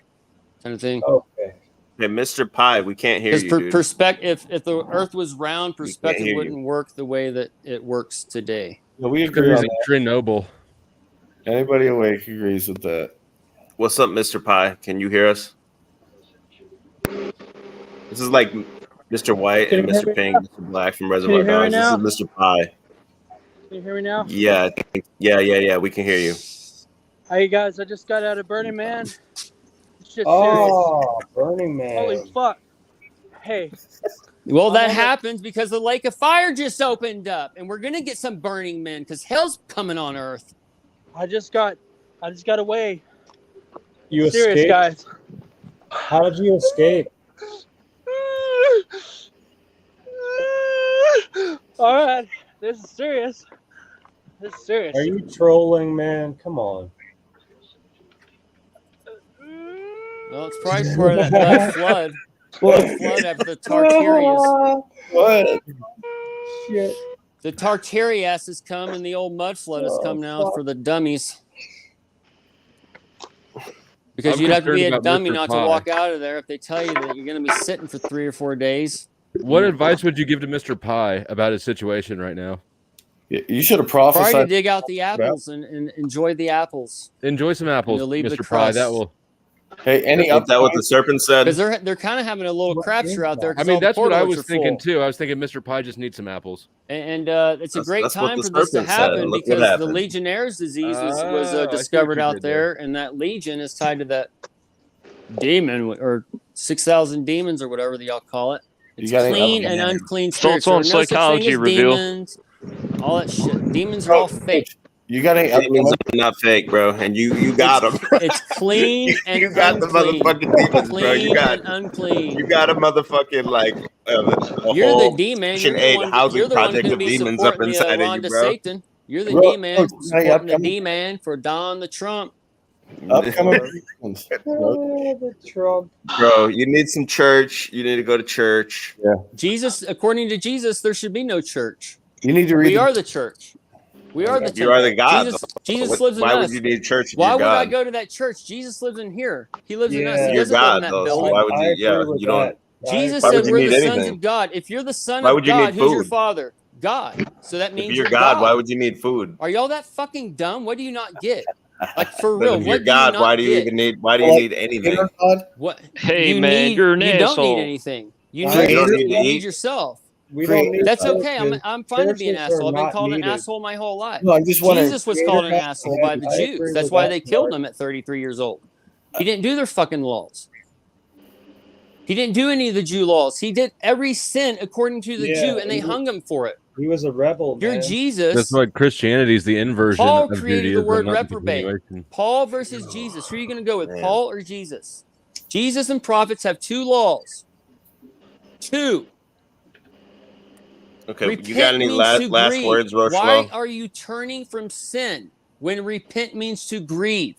kind of thing. Okay. Hey, Mr. Pie, we can't hear Because you, dude. perspective, if the Earth was round, We can't perspective hear you. wouldn't work the way that it works today. No, we Because agree on he's that. Chernobyl. Anybody awake agrees with that. What's up, Mr. Pie? Can you hear us? This is like Mr. White Can and you hear Mr. me Pink, now? Mr. Black from Can Reservoir you hear me Dogs. This is Mr. Pie. Can you hear me now? Yeah, yeah. We can hear you. Hey guys, I just got out of Burning Man. Shit's Oh, Burning Man. serious. Holy fuck. Hey. Well, I'm that on the- happens because the lake of fire just opened up, and we're gonna get some burning men because hell's coming on Earth. I just got away. You Serious, escaped? guys. How did you escape? All right, this is serious. This is serious. Are you trolling, man? Come on. Well, it's probably part of that flood. That flood after the Tartarius. What? Shit. The Tartarius has come, and the old mud flood has come now for the dummies. Because I'm you'd have to be concerned a about dummy Mr. not Pie. to walk out of there if they tell you that you're going to be sitting for 3 or 4 days. What advice would you give to Mr. Pie about his situation right now? You should have Probably to prophesied. dig out the apples and enjoy the apples. Enjoy some apples, You'll leave the Mr. Pie. That crust. will. Hey, any Is that what the serpent said? Because they're kind of having a little crapshoot out there. I 'cause mean, all the that's what I portals was are thinking full. too. I was thinking Mr. Pie just needs some apples. And it's a great That's what time the for this to serpent said. happen Look what because the happened. Legionnaire's disease Oh, I see what discovered you out did there, and that legion is tied to that demon or 6,000 demons or whatever y'all call it. It's got any clean other- and unclean Thoughts spirits. There are on no such thing psychology as reveal. demons. All that shit. Demons are all fake. You got any? Demons are not fake, bro. And you got them. It's clean and You got the unclean. motherfucking demons, bro. You Clean got and unclean. you got a motherfucking like a You're whole the D-man. Section You're the 8 one. housing You're the one project going to of be demons up supporting the inside of Ron you, bro. DeSatan. You're the Bro, D-man look, supporting the upcoming- D-man for Don the Trump. Upcoming. The Trump. Bro, you need some church. You need to go to church. Yeah. Jesus, according to Jesus, there should be no church. You need to read. We are the church. We are the You temple. are the God. Jesus What- lives in why us. would you need church if Why you're would I God? go to that church? Jesus lives in here. He lives in us. He You're doesn't live in God, that though. So building. why would you? Yeah, you don't. Jesus Why would said you we're need the sons anything? of God. If you're the son Why of would you God, need who's your food? father? God. So that means If you're God, God. why would you need food? Are y'all that fucking dumb? What do you not get? Like for But real, if you're what God, do you why not do you get? even need? Why do you need anything? What? Hey, you man, need, you're an you don't asshole. need anything. You I need, You don't need to you need eat. yourself. We don't need That's churches. okay. I'm fine to be an Churches are asshole. I've been not called an needed. asshole my whole life. No, I'm just wondering. Jesus was called an asshole by the I Jews. agree That's with why that they killed part. him at 33 years old. He didn't do their fucking laws. He didn't do any of the Jew laws. He did every sin according to the Yeah, Jew, and they hung him for it. He was a rebel. You're man. Jesus. That's what Christianity is, the inversion Paul of created Judaism, the word not the reprobate. continuation. Paul versus Jesus. Who are you going to go with, Man. Paul or Jesus? Jesus and prophets have two laws. Two. Okay, Repent you got any means last to grieve. words, Why Rochelo? are you turning from sin when repent means to grieve?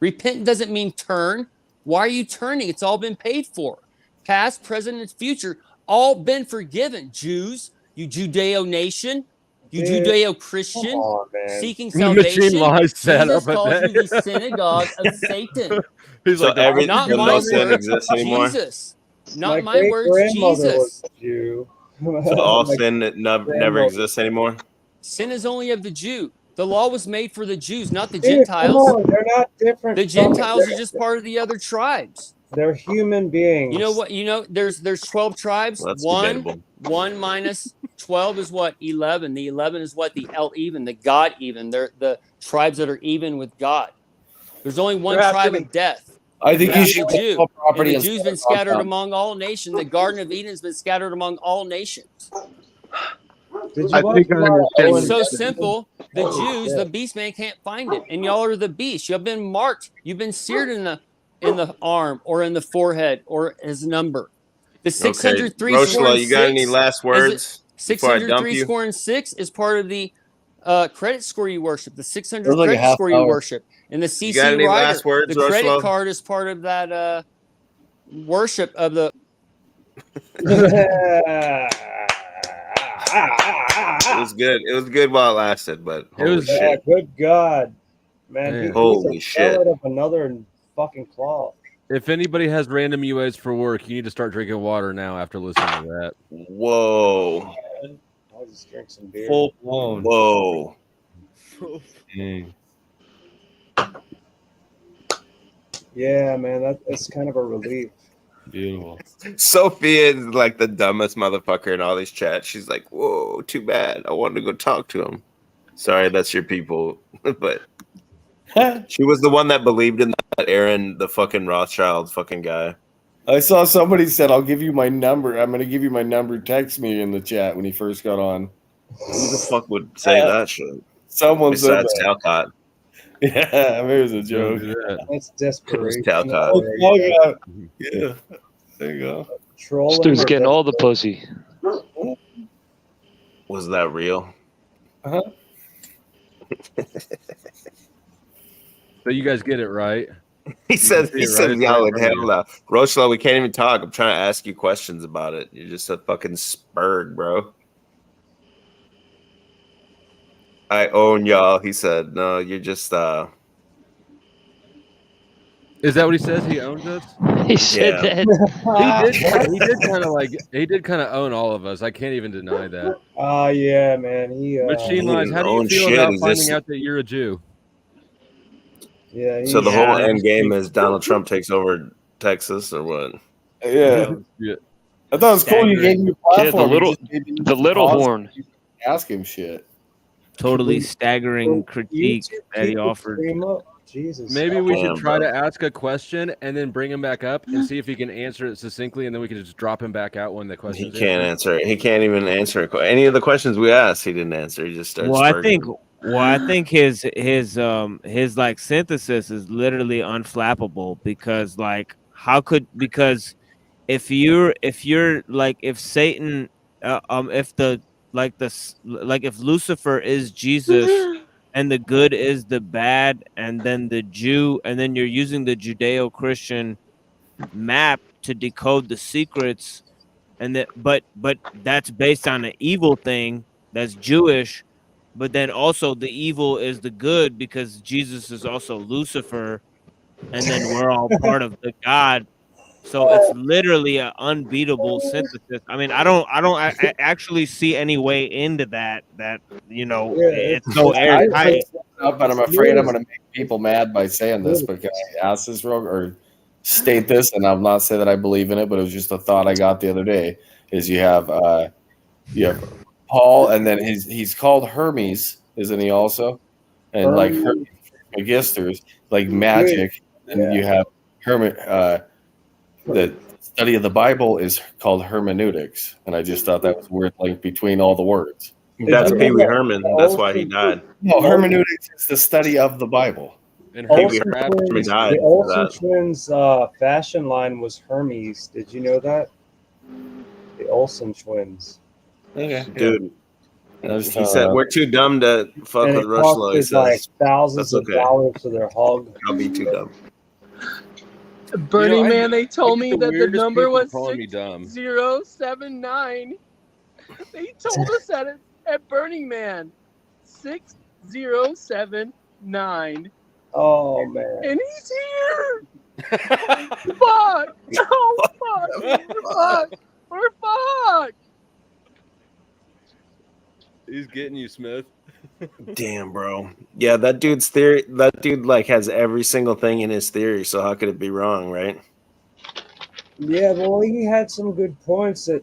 Repent doesn't mean turn. Why are you turning? It's all been paid for. Past, present, and future, all been forgiven. Jews, you Judeo nation, you Dude, Judeo come Christian, on, man. seeking The machine salvation. lies set Jesus up, I calls bet. you the synagogue of Satan. He's So like, the every Not so my no sin words, exists anymore. Jesus. My Not my great words, grandmother was Jesus. a Jew. So all My sin never grandmother. exists anymore. Sin is only of the Jew. The law was made for the Jews, not the Dude, come Gentiles. on, they're not different. The Gentiles are just part of the other tribes. They're human beings. You know what? You know, there's 12 tribes. Well, that's One debatable. minus 12 is what? 11. The 11 is what? The El even, the God even. They're the tribes that are even with God. There's only one There have tribe to of death. I think And you that's should the get Jew. all And property the and Jew's set been it on scattered top. among all nations. The Garden of Eden has been scattered among all nations. Did you I watch think I Mark understand. It's Owen so yesterday? simple. The Holy Jews, shit. the beast man can't find it, and y'all are the beast. You've been marked. You've been seared in the arm or in the forehead or his number. The Okay, 603 score Rochelo, and you got any 6 last is it words before I dump 603 you? score and 6 is part of the credit score you worship. The That 600 was like a credit half score you hour. worship, and the You got CC any rider. last words, The credit Rochelo? card is part of that worship of the. It was good. It was good while it lasted, but It holy was- shit. Good God, man. Man. He's Holy a shit. pellet of another fucking claw. If anybody has random UAs for work, you need to start drinking water now after listening to that. Whoa. I'll just drink some beer. Full blown. Whoa. Dang. Yeah, man, that's kind of a relief. Beautiful. Sophia is like the dumbest motherfucker in all these chats. She's like, whoa, too bad. I wanted to go talk to him. Sorry, that's your people. But she was the one that believed in that Aaron, the fucking Rothschild fucking guy. I saw somebody said, "I'll give you my number. I'm going to give you my number. Text me," in the chat when he first got on. Who the fuck would say that shit? Someone said Besides that. Talcott. Yeah, maybe it was a Don't joke. do that. That's It was desperation. Talcott. Oh, yeah. Yeah, there you go. This dude's getting all the pussy. Was that real? Uh-huh. So you guys get it right. He said, see it, right? It's y'all right in in front hell of you. now. Rochelle, we can't even talk. I'm trying to ask you questions about it. You're just a fucking spurg, bro. I own y'all. He said, no, you're just Is that what he says? He owns us. He said Yeah. that. He did kind of own all of us. I can't even deny that. Yeah, man. Machine Lies, how do you own feel shit. about He's finding just- out that you're a Jew? Yeah. So the whole Yeah, end game is Donald Trump takes over Texas or what? Yeah. Yeah. I thought it was cool you gave him a Yeah, platform. the little horn. Ask him shit. totally staggering critique YouTube, that he keep the offered. stream up. Jesus. Maybe we Damn, should try bro. to ask a question and then bring him back up and see if he can answer it succinctly, and then we can just drop him back out when the He question. can't answer it. He can't even answer any of the questions we asked. He didn't answer. He just started. Well, I spurging. think his like synthesis is literally unflappable because because if Satan if Lucifer is Jesus and the good is the bad, and then the Jew, and then you're using the Judeo-Christian map to decode the secrets, and that but that's based on an evil thing that's Jewish, but then also the evil is the good because Jesus is also Lucifer, and then we're all part of the God. So it's literally an unbeatable synthesis. I mean, I actually see any way into that it's so airtight. But I'm afraid I'm going to make people mad by saying this, but can I ask this real or state this? And I'm not saying that I believe in it, but it was just a thought I got the other day. Is you have Paul, and then he's called Hermes, isn't he also? And like Hermes Magisters, like magic, and you have the study of the Bible is called hermeneutics, and I just thought that was a weird link between all the words. That's Pee Wee Herman. That's why he died. No, hermeneutics is the study of the Bible. And Pee Wee Olsen Herman twins, died the for Olsen that. twins fashion line was Hermes. Did you know that? The Olsen twins. Okay, Dude. I was He said we're too dumb to fuck And with it Rushlow. He costed like says thousands that's of okay. dollars for their hug. I'll be too dumb. Burning Man, they told I me get the that the weirdest number people was calling me dumb. 6079. They told us that at Burning Man. 6079. Oh man. And he's here. Fuck. Oh fuck. We're fucked. We're fucked. He's getting you, Smith. Damn, bro. Yeah, that dude's theory. That dude like has every single thing in his theory. So how could it be wrong, right? Yeah, well, he had some good points at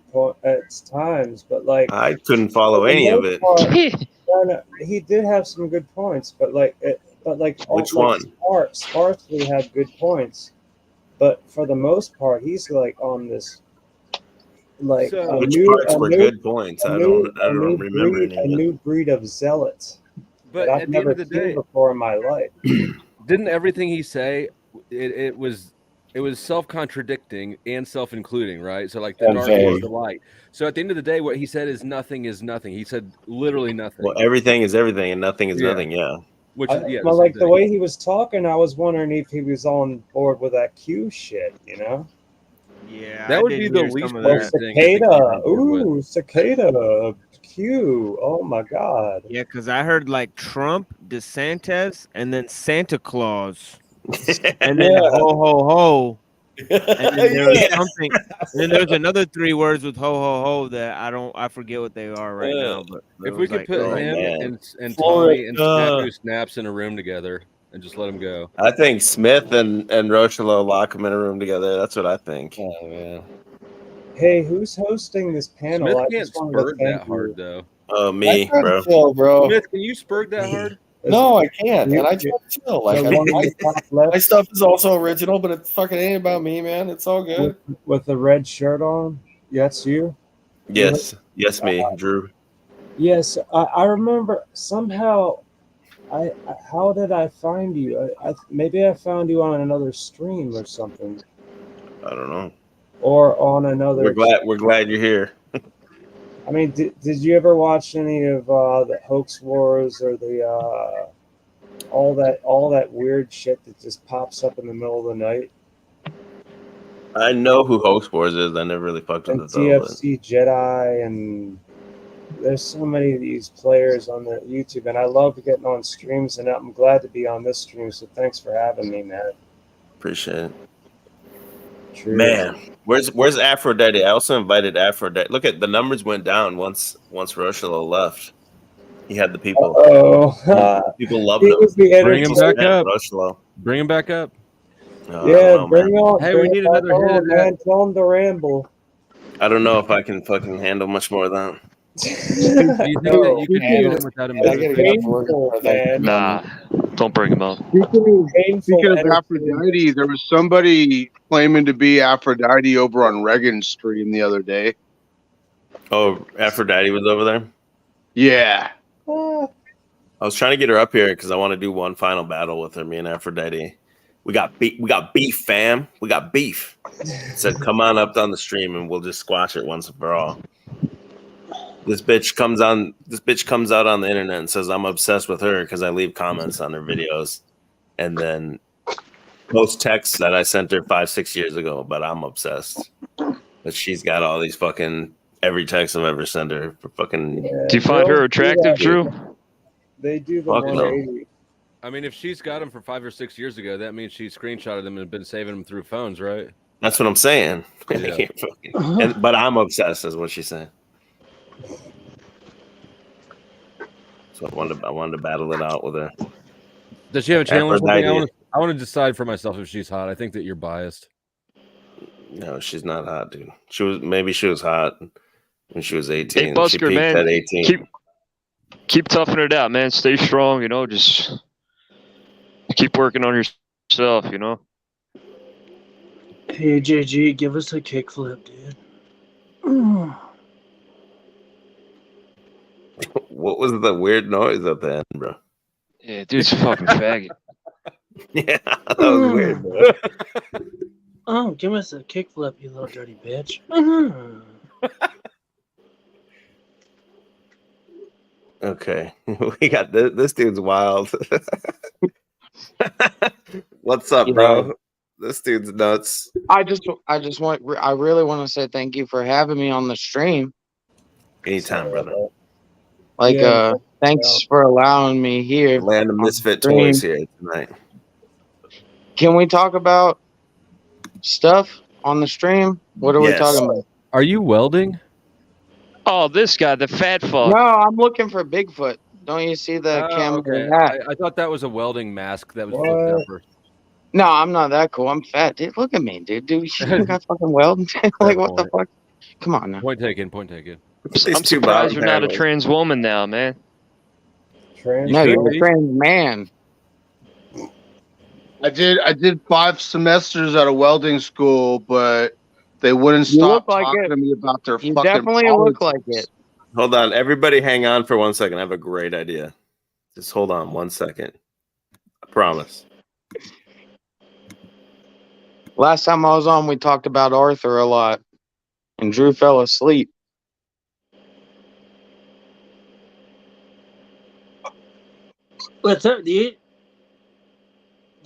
times, but like I couldn't follow for the any of most it. part, no, he did have some good points, but like Which one? Sparsely had good points, but for the most part, he's like on this like Which parts were good points? I don't remember any a of it. new breed of zealots But that I've at the end never of the seen day, before in my life. didn't everything he say it was self-contradicting and self-including, right? So like the And dark vague. is the light. So at the end of the day, what he said is nothing is nothing. He said literally nothing. Well, everything is everything and nothing is Yeah. nothing. Yeah. Which is Well, like the way he was talking, I was wondering if he was on board with that Q shit, you know? Yeah, That I would did be the hear least some of weird that. thing. I think he'd be Cicada. on board with. Ooh, cicada. Q. Oh my god. Yeah, because I heard like Trump, DeSantis, and then Santa Claus, and then Yeah. ho ho ho, and then there was Yeah. something, and then there's another 3 words with ho ho ho that I forget what they are right now. But If it we was could like, put oh, him man. and Florida. Tommy and Snap Who Snaps in a room together and just let them go. I think Smith and Rochelo lock them in a room together. That's what I think. Oh man. Hey, who's hosting this panel? Smith I can't just wanted to spurg thank that hard you. though. Oh, I me, try to bro. chill, bro. Smith, can you spurg that hard? No, I can't, You- and I try to chill. Like the one in the top left my stuff is also original, but it fucking ain't about me, man. It's all good. with the red shirt on. That's you. Yes. Yes, me, Drew. Yes, I remember somehow. How did I find you? Maybe I found you on another stream or something, I don't know. or on another. We're glad you're here. I mean, did you ever watch any of the Hoax Wars or the all that weird shit that just pops up in the middle of the night? I know who Hoax Wars is. I never really fucked with And it though. But TFC Jedi, and there's so many of these players on the YouTube, and I love getting on streams, and I'm glad to be on this stream. So thanks for having me, man. appreciate it. True. Man, where's Aphrodite? I also invited Aphrodite. Look at the numbers went down once Rochelo left. He had the people. Oh, People loved he him. would be Bring him entertaining. back up. Rochelo. Bring him back up. I Yeah, don't know, bring man. on. Hey, bring we need it back another hit on, of that. man. Tell him to ramble. I don't know if I can fucking handle much more of that. Do you think that you could beat him without him? I gotta get up for work. Painful, Thank you. man. Nah, don't bring him up. Painful Speaking of entertainment. Aphrodite, there was somebody claiming to be Aphrodite over on Reagan's stream the other day. Oh, Aphrodite was over there. Yeah. I was trying to get her up here because I want to do one final battle with her. Me and Aphrodite. We got beef, fam. We got beef. Said, come on up on the stream and we'll just squash it once and for all. This bitch comes out on the internet and says I'm obsessed with her because I leave comments on her videos, and then post texts that I sent her 5-6 years ago. But I'm obsessed. But she's got all these fucking every text I've ever sent her for fucking. Yeah, Do you find her girls do attractive, that. Drew? They do the Fuck no. 180. I mean, if she's got him from 5 or 6 years ago, that means she screenshotted them and been saving them through phones, right? That's what I'm saying. Yeah. But I'm obsessed, is what she's saying. So I wanted to battle it out with her. Does she have a channel or something? Aphrodite. I want to decide for myself if she's hot. I think that you're biased. No, she's not hot, dude. Maybe she was hot when she was 18. Hey, She Busker, peaked man. at 18. Keep toughing it out, man. Stay strong. Just keep working on yourself. Hey, JG, give us a kickflip, dude. What was the weird noise at the end, bro? Yeah, dude's a fucking faggot. Yeah, that was weird, bro. Oh, give us a kickflip, you little dirty bitch. Okay, we got this dude's wild. What's up, bro? This dude's nuts. I really want to say thank you for having me on the stream. Anytime, brother. Like, thanks for allowing me here. Land of on the Misfit stream. Toys here tonight. Can we talk about stuff on the stream? What are we talking about? Are you welding? Oh, this guy, the fat fuck. No, I'm looking for Bigfoot. Don't you see the camera hat? I thought that was a welding mask that was flipped over. No, I'm not that cool. I'm fat, dude. Look at me, dude. Dude, you think I fucking weld? Like, what the fuck? Come on now. Point taken. Point taken. I'm surprised you're not a trans woman now, man. No, you're a trans man. I did 5 semesters at a welding school, but they wouldn't You stop look like talking it. to me about their You fucking definitely look like politics. it. Hold on, everybody, hang on for 1 second. I have a great idea. Just hold on 1 second. I promise. Last time I was on, we talked about Arthur a lot, and Drew fell asleep. What's up, dude?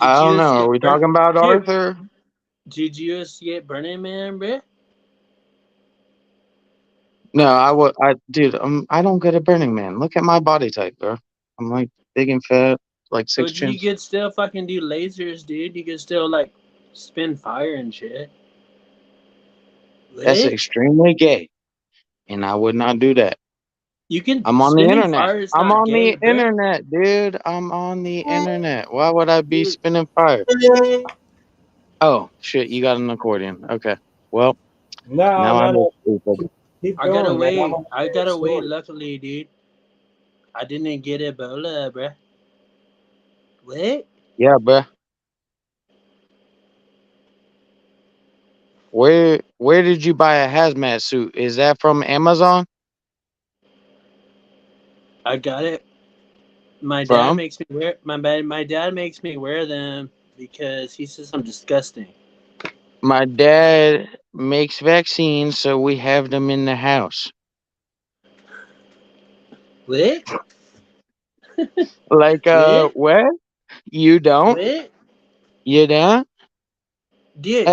I don't know. Are we talking about Arthur? Did you escape Burning Man, bro? No, dude. I don't get a Burning Man. Look at my body type, bro. I'm like big and fat, like 6 But you chins. could still fucking do lasers, dude. You could still like spin fire and shit. That's Lit? extremely gay, and I would not do that. You can. I'm on the spinning internet. fire is I'm not on gay, the bro. internet, dude. I'm on the internet. Why would I be spinning fire? Oh shit! You got an accordion. Okay. Well, now I look stupid. I got away. I got away. Luckily, dude. I didn't get Ebola, bro. What? Yeah, bruh. Where did you buy a hazmat suit? Is that from Amazon? I got it. My dad From? makes me wear my dad makes me wear them because he says I'm disgusting. My dad makes vaccines, so we have them in the house. What? Like, what? You don't? What? You don't? Dude.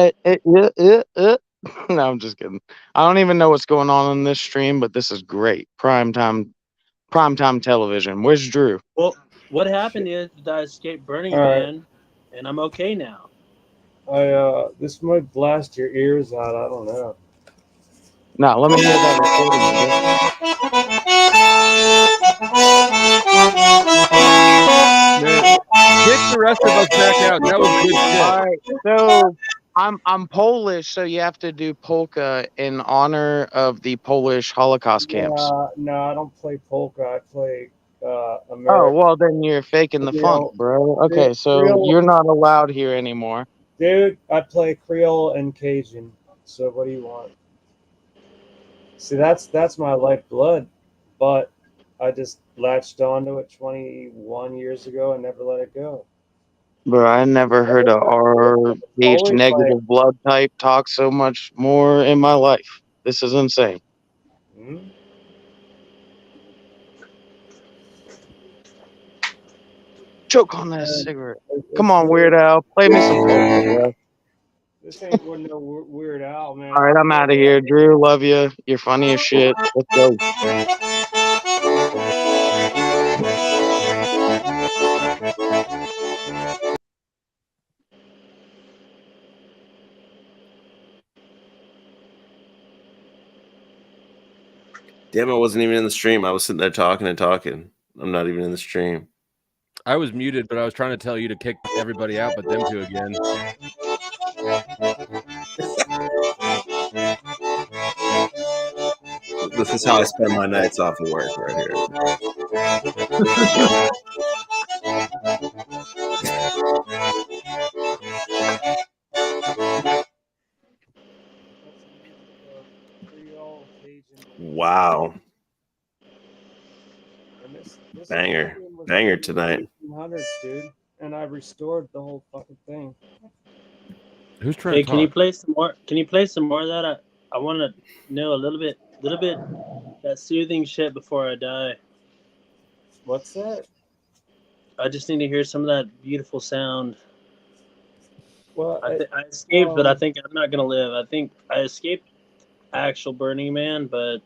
No, I'm just kidding. I don't even know what's going on in this stream, but this is great. Primetime television. Where's Drew? Well, what happened is that I escaped Burning All right. Man, and I'm okay now. This might blast your ears out. I don't know. No, let me hear that Kick the rest of us back out. That was good shit. All right, so I'm Polish, so you have to do polka in honor of the Polish Holocaust camps. No, I don't play polka. I play American. Oh, well, then you're faking the funk, bro. Okay, so Creole. you're not allowed here anymore. Dude, I play Creole and Cajun. So what do you want? See, that's my lifeblood, but I just latched onto it 21 years ago and never let it go. Bro, I never heard a RH negative blood type talk so much more in my life. This is insane. Choke on that cigarette. Come on, Weird Al. Play me some polka, bro. This ain't no Weird Al, man. All right, I'm out of here. Drew, love you. You're funny as shit. Let's go. Damn, I wasn't even in the stream. I was sitting there talking and talking. I'm not even in the stream. I was muted, but I was trying to tell you to kick everybody out, but them two again. This is how I spend my nights off of work right here. Wow. This Banger. stadium was Banger built in tonight. the 1800s, dude, and I restored the whole fucking thing. Who's trying Hey, to can you talk? play some more? Can you play some more of that? I want to know a little bit that soothing shit before I die. What's that? I just need to hear some of that beautiful sound. Well, I escaped, but I think I'm not gonna live. I think I escaped actual Burning Man, but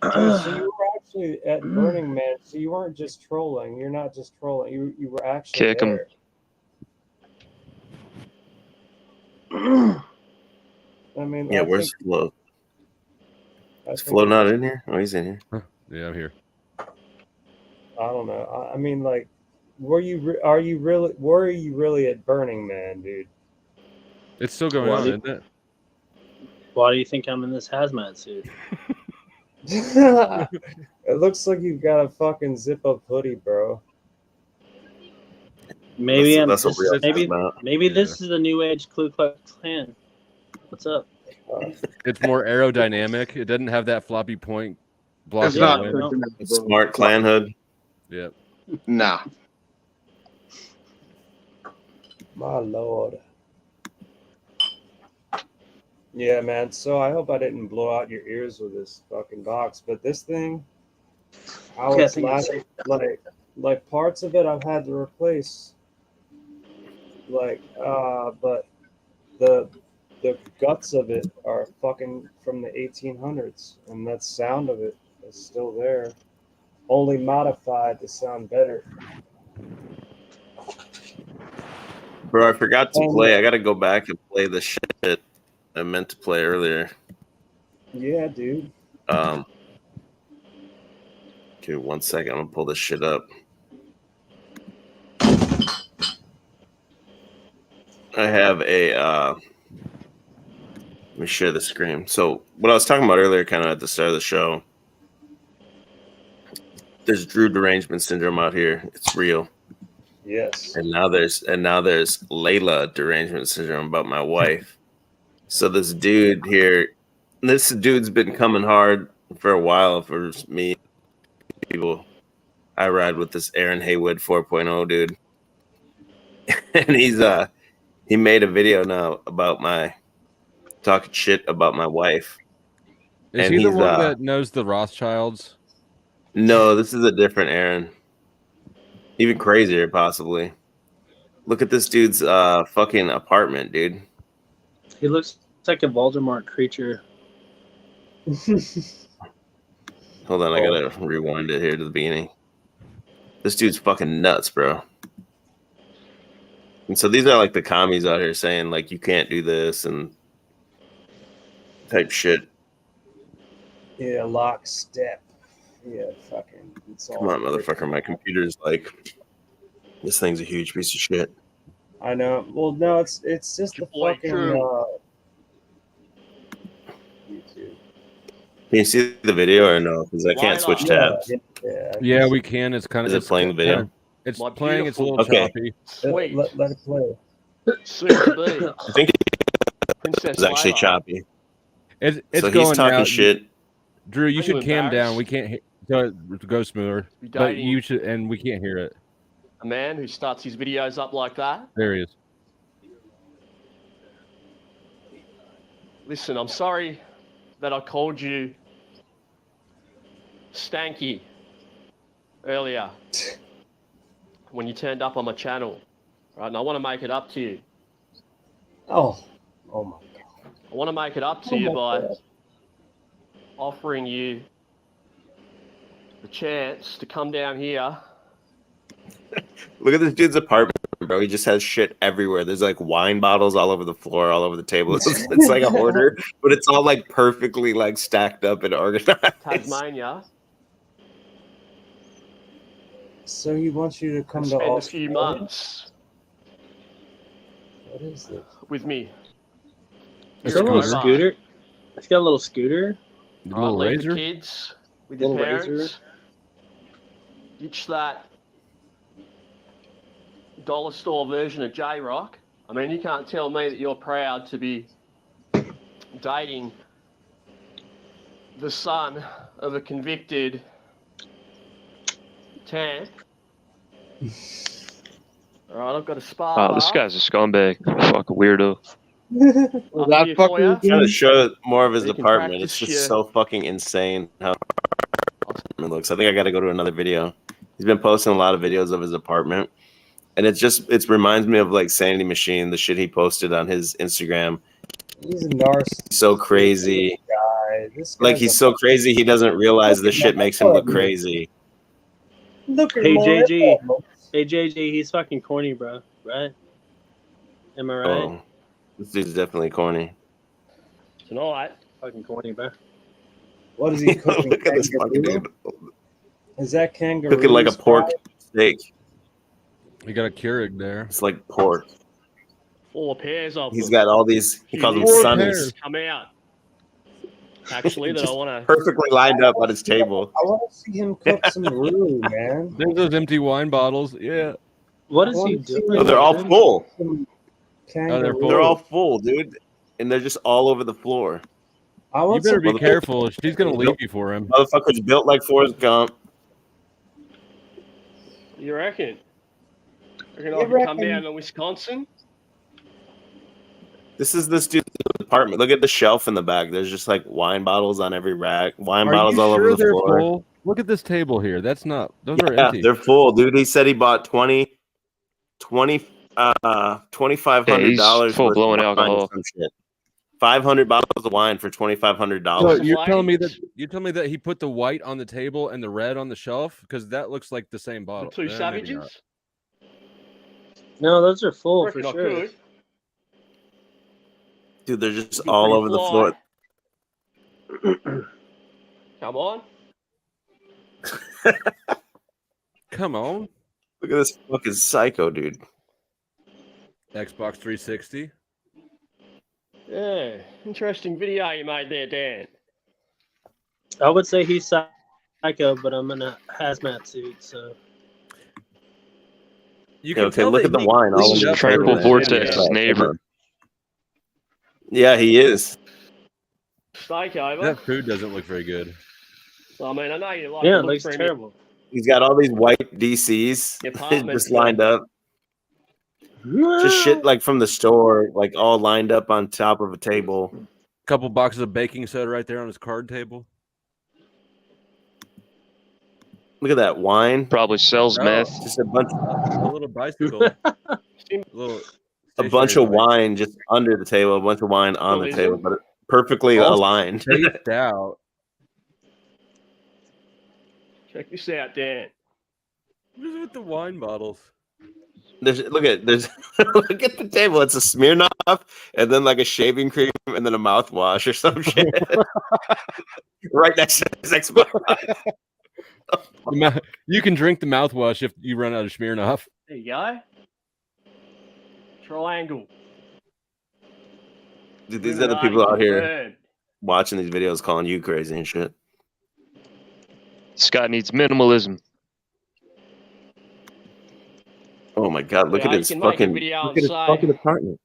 dude, so you were actually at Burning Man. So you weren't just trolling. You're not just trolling. You were actually Kick 'em. there. I mean, Yeah, I where's think, Flo? I Is think Flo it not was- in here? Oh, he's in here. Yeah, I'm here. I don't know. I mean, like, were you really at Burning Man, dude? It's still going Why on, do- isn't it? Why do you think I'm in this hazmat suit? It looks like you've got a fucking zip-up hoodie, bro. Maybe That's what we're talking about. maybe this is the new age Ku Klux Klan. What's up? It's more aerodynamic. It doesn't have that floppy point blocking It's not the wind. It's smart clan hood. Yep. Nah. My lord. Yeah, man. So I hope I didn't blow out your ears with this fucking box, but this thing, how Yeah, I it's think it's like parts of it I've had to replace. Like, but the guts of it are fucking from the 1800s, and that sound of it is still there, only modified to sound better. Bro, I forgot to And- play. I got to go back and play the shit I meant to play earlier. Yeah, dude. Okay, 1 second. I'm gonna pull this shit up. I have a let me share the screen. So what I was talking about earlier, kind of at the start of the show, there's Drew derangement syndrome out here. It's real. Yes. And now there's Layla derangement syndrome about my wife. So this dude's been coming hard for a while for me. People, I ride with this Aaron Haywood 4.0 dude, and he made a video now about talking shit about my wife. Is And he the he's, one that knows the Rothschilds? No, this is a different Aaron. Even crazier, possibly. Look at this dude's fucking apartment, dude. He looks like a Voldemort creature. Hold on, I gotta rewind it here to the beginning. This dude's fucking nuts, bro. And so these are like the commies out here saying like you can't do this and type shit. Yeah, lockstep. Yeah, fucking. It's all Come on, motherfucker. My computer's like, this thing's a huge piece of shit. I know. Well, no, it's just the fucking YouTube. Can you see the video or no? Because I can't switch tabs. Yeah, we can. It's kind of. Is it playing the video? It's My playing. It's a little Okay. choppy. Let it play. I think Princess it's actually Layla. choppy. It's So going he's talking now. shit. Drew, you Are should you cam down. embarrassed? We can't go smoother. Be But dating- you should, and we can't hear it. A man who starts his videos up like that. There he is. Listen, I'm sorry that I called you stanky earlier when you turned up on my channel, right? And I want to make it up to you. Oh my god. I want to make it up to Oh you my by God. offering you the chance to come down here. Look at this dude's apartment, bro. He just has shit everywhere. There's like wine bottles all over the floor, all over the table. It's like a hoarder, but it's all like perfectly like stacked up and organized. Tasmania, So he wants you to come and to spend a few Australia? months What is this? with me. He's got a little scooter. He's got a little scooter. The I'll little leave razor. the kids with your Little parents. razor. Ditch that dollar store version of J-Rock. I mean, you can't tell me that you're proud to be dating the son of a convicted can. All right, I've got a spa. Oh, this guy's a scumbag. Fucking weirdo. That fucker. Trying to show more of his You can apartment. It's practice just your- so fucking insane how it looks. I think I got to go to another video. He's been posting a lot of videos of his apartment, and it reminds me of like Sanity Machine, the shit he posted on his Instagram. He's a narcissist. So crazy. Guy. This Like guy's he's a so crazy he doesn't realize Look this at shit my makes him look apartment. crazy. Look at Hey my JG, apartment. hey JG, he's fucking corny, bro. Right? Am I right? Oh, this dude's definitely corny. Tonight. Fucking corny, bro. What is he cooking? Look at this fucking Kangaroo? dude. Is that kangaroo? Cooking like a pork steak. You got a Keurig there. It's like pork. 4 pairs of He's them. got all these. He calls them Four sunnies. pairs come out. Actually, that I Just want to. perfectly lined up on his table. I want to see him cook some roux, man. There's those empty wine bottles. Yeah. What I is he want to see doing? Oh, they're all full. some Oh, they're kangaroo. full. They're all full, dude, and they're just all over the floor. I You want better some be careful. She's gonna leave you for him. Motherfucker's built like Forrest Gump. You reckon? Reckon You I can come reckon? down to Wisconsin? This is this dude's apartment. Look at the shelf in the back. There's just like wine bottles on every rack. Wine Are bottles you all sure over the they're floor. full? Look at this table here. That's not. Those are Yeah, empty. they're full, dude. He said he bought $2,500 full worth blown of wine or alcohol. some shit. 500 bottles of wine for $2,500. So you're telling me that he put the white on the table and the red on the shelf because that looks like the same The bottle. two Maybe not. savages? No, those are full for Reckon I sure. could. Dude, they're just Looking all pretty over the floor. Come on. Come on, Look at this fucking psycho, dude. Xbox 360. Yeah, interesting video you made there, Dan. I would say he's psycho, but I'm in a hazmat suit, so. You Yeah, okay, look at the wine all over the Tranquil table, man. Vortex Yeah. neighbor. Yeah, he is. Steak over. That food doesn't look very good. So, I mean, I know you like Yeah, to it look looks premium. terrible. He's got all these white DCs The apartment's just lined up. Just shit like from the store, like all lined up on top of a table. Couple boxes of baking soda right there on his card table. Look at that wine. Probably sells meth. Just a bunch, A little bicycle. a bunch of wine just under the table, a bunch of wine on the table, but perfectly All aligned. spaced out. Check this out, Dan. What is with the wine bottles? Look at look at the table. It's a Smirnoff, and then like a shaving cream, and then a mouthwash or some shit. Right next to his Xbox. You can drink the mouthwash if you run out of Smirnoff. There you go. Triangle. Dude, these are the people out here watching these videos calling you crazy and shit. Scott needs minimalism. Oh my god, look Yeah, at you his can make a fucking video look and at his say- fucking apartment.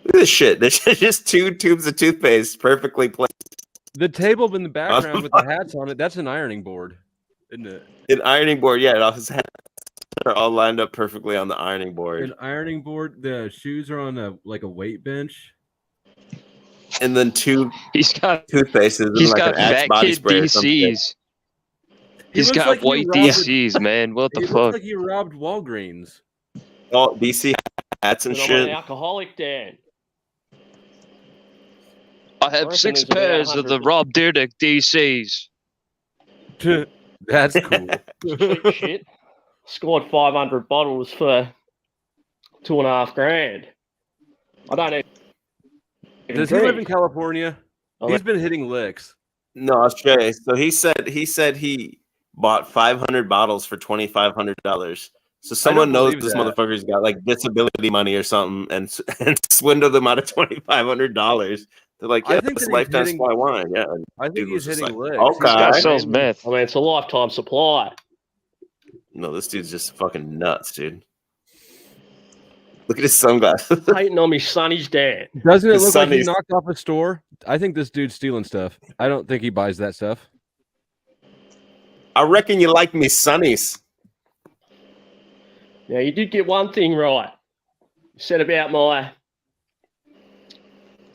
Look at this shit. There's just 2 tubes of toothpaste perfectly placed. The table in the background with the hats on it, that's an ironing board, isn't it? An ironing board, yeah, and all his hats are all lined up perfectly on the ironing board. An ironing board. The shoes are on a weight bench. And then 2 He's got toothpastes and He's like got an Axe fat body kid spray or some shit. DCs. He's looks got like he white robbed- DCs, man. What the He fuck? looks like he robbed Walgreens. Oh, DC hats and But I'm an shit. alcoholic, Dan. I have reckon 6 there's about pairs of 100. the Rob Dyrdek DCs. That's cool. Cheap shit. Scored 500 bottles for $2.5 grand. I don't even Does he live in drink. California? Oh, He's been hitting licks. No, I'll show you. So he said he bought 500 bottles for $2,500. So someone knows believe this that. motherfucker's got like disability money or something, and swindled them out of $2,500. They're like, I yeah, think this that he's lifetime hitting- supply wine. Yeah, and I think dude he's was just hitting like, licks. okay. This guy sells meth. I mean, it's a lifetime supply. No, this dude's just fucking nuts, dude. Look at his sunglasses. Hating on me, Sonny's Dan. Doesn't it His look like he Sundays- knocked off a store? I think this dude's stealing stuff. I don't think he buys that stuff. I reckon you like me sunnies. Now, you did get one thing right. You said about my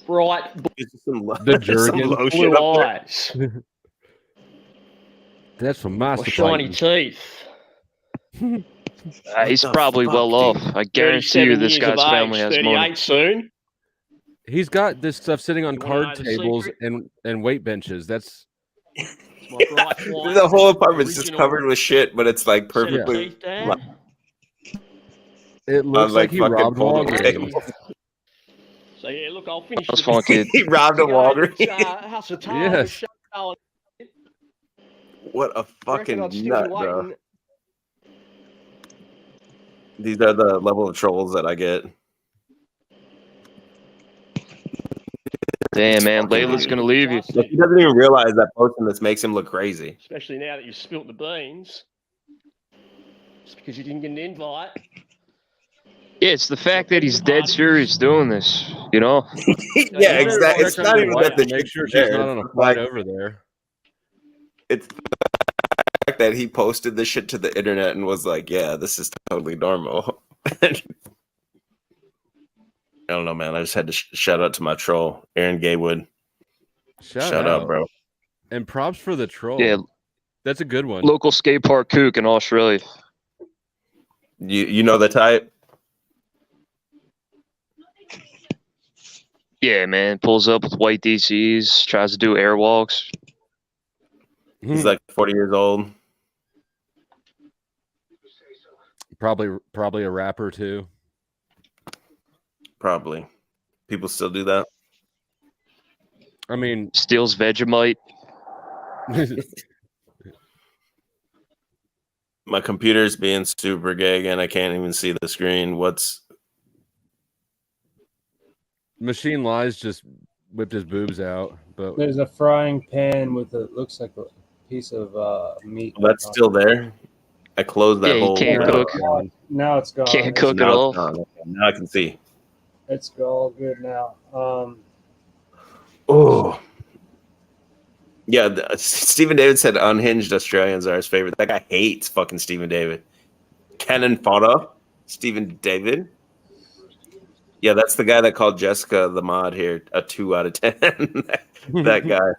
bright The Jergens. blue eyes. That's from My Master shiny Fighting. teeth. He's probably well off. I guarantee you 37 this years guy's of family age, has 38 money. soon. He's got this stuff sitting on You wanna know card the tables secret? and weight benches. That's My bright white The whole apartment's just original covered with shit, but it's like set of perfectly teeth, Dad. it looks like he fucking robbed foldable Walgreens. tables. So yeah, look, I'll finish That's the funky. He robbed a Walgreens. House of Tar Yes. show. What a Reckon fucking I'd still be nut, bro. waiting. These are the level of trolls that I get. Damn, man. Layla's going to leave you. Like, he doesn't even realize that posting this makes him look crazy. Especially now that you've spilt the beans. Just because you didn't get an invite. Yeah, it's the fact that he's dead serious doing this, you know? Yeah, exactly. It's not even that the Make shit's sure she's there. not on a It's flight like- over there. It's the fact that he posted this shit to the internet and was like, yeah, this is totally normal. I don't know, man. I just had to shout out to my troll, Aaron Gaywood. Shout out, bro. And props for the troll. Yeah. That's a good one. Local skate park kook in Australia. You know the type? Yeah, man. Pulls up with white DCs, tries to do airwalks. He's like 40 years old. Probably a rapper too. Probably. People still do that. I mean, steals Vegemite. My computer's being super gay again. I can't even see the screen. What's Machine Lies just whipped his boobs out, but There's a frying pan with a looks like a piece of meat. that's still there? I closed that Yeah, you whole can't window. cook. Now it's gone. Can't cook Now at it's all. gone. Okay, now I can see. It's all good now. Oh. Yeah, Stephen David said unhinged Australians are his favorite. That guy hates fucking Stephen David. Cannon fodder, Stephen David. Yeah, that's the guy that called Jessica the mod here a 2 out of 10. That guy.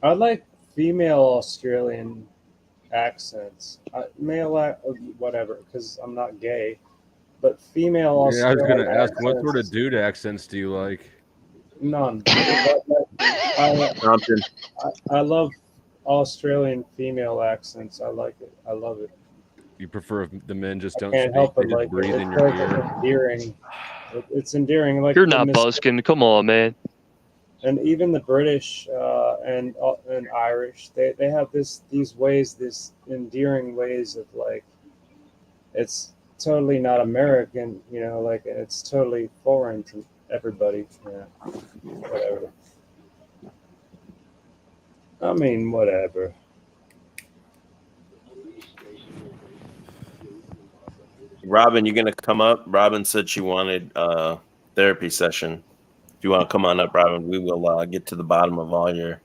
I like female Australian accents. Male, whatever, because I'm not gay. But female yeah, I was Australian gonna ask, what accents, sort of dude accents do you like? None. Compton. I love Australian female accents. I like it. I love it. You prefer if the men just don't Can't speak, help they it. just Like breathe it's in your like ear. endearing. It's endearing. Like You're the not mis- busking. Come on, man. and even the British and Irish, they have these ways, this endearing ways of like, it's totally not American, you know, like it's totally foreign to everybody. Yeah, whatever. I mean, whatever. Robin, you gonna come up? Robin said she wanted a therapy session. If you want to come on up, Robin, we will get to the bottom of all your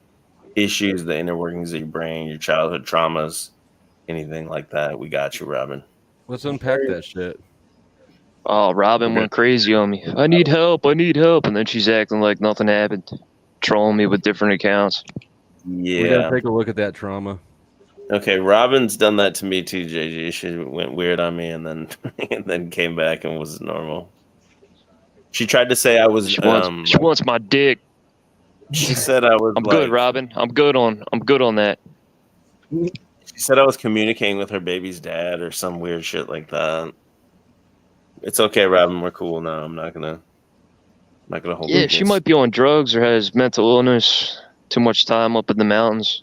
issues, the inner workings of your brain, your childhood traumas, anything like that. We got you, Robin. Let's unpack that shit. Oh, Robin went crazy on me. I need help. I need help. And then she's acting like nothing happened, trolling me with different accounts. We Yeah. gotta take a look at that trauma. Okay, Robin's done that to me too, JG. She went weird on me and then came back and was normal. She tried to say I was She wants my dick. She said I was I'm good, Robin. I'm good on that. She said I was communicating with her baby's dad or some weird shit like that. It's okay, Robin. We're cool now. I'm not gonna hold. Yeah, she might be on drugs or has mental illness. Too much time up in the mountains.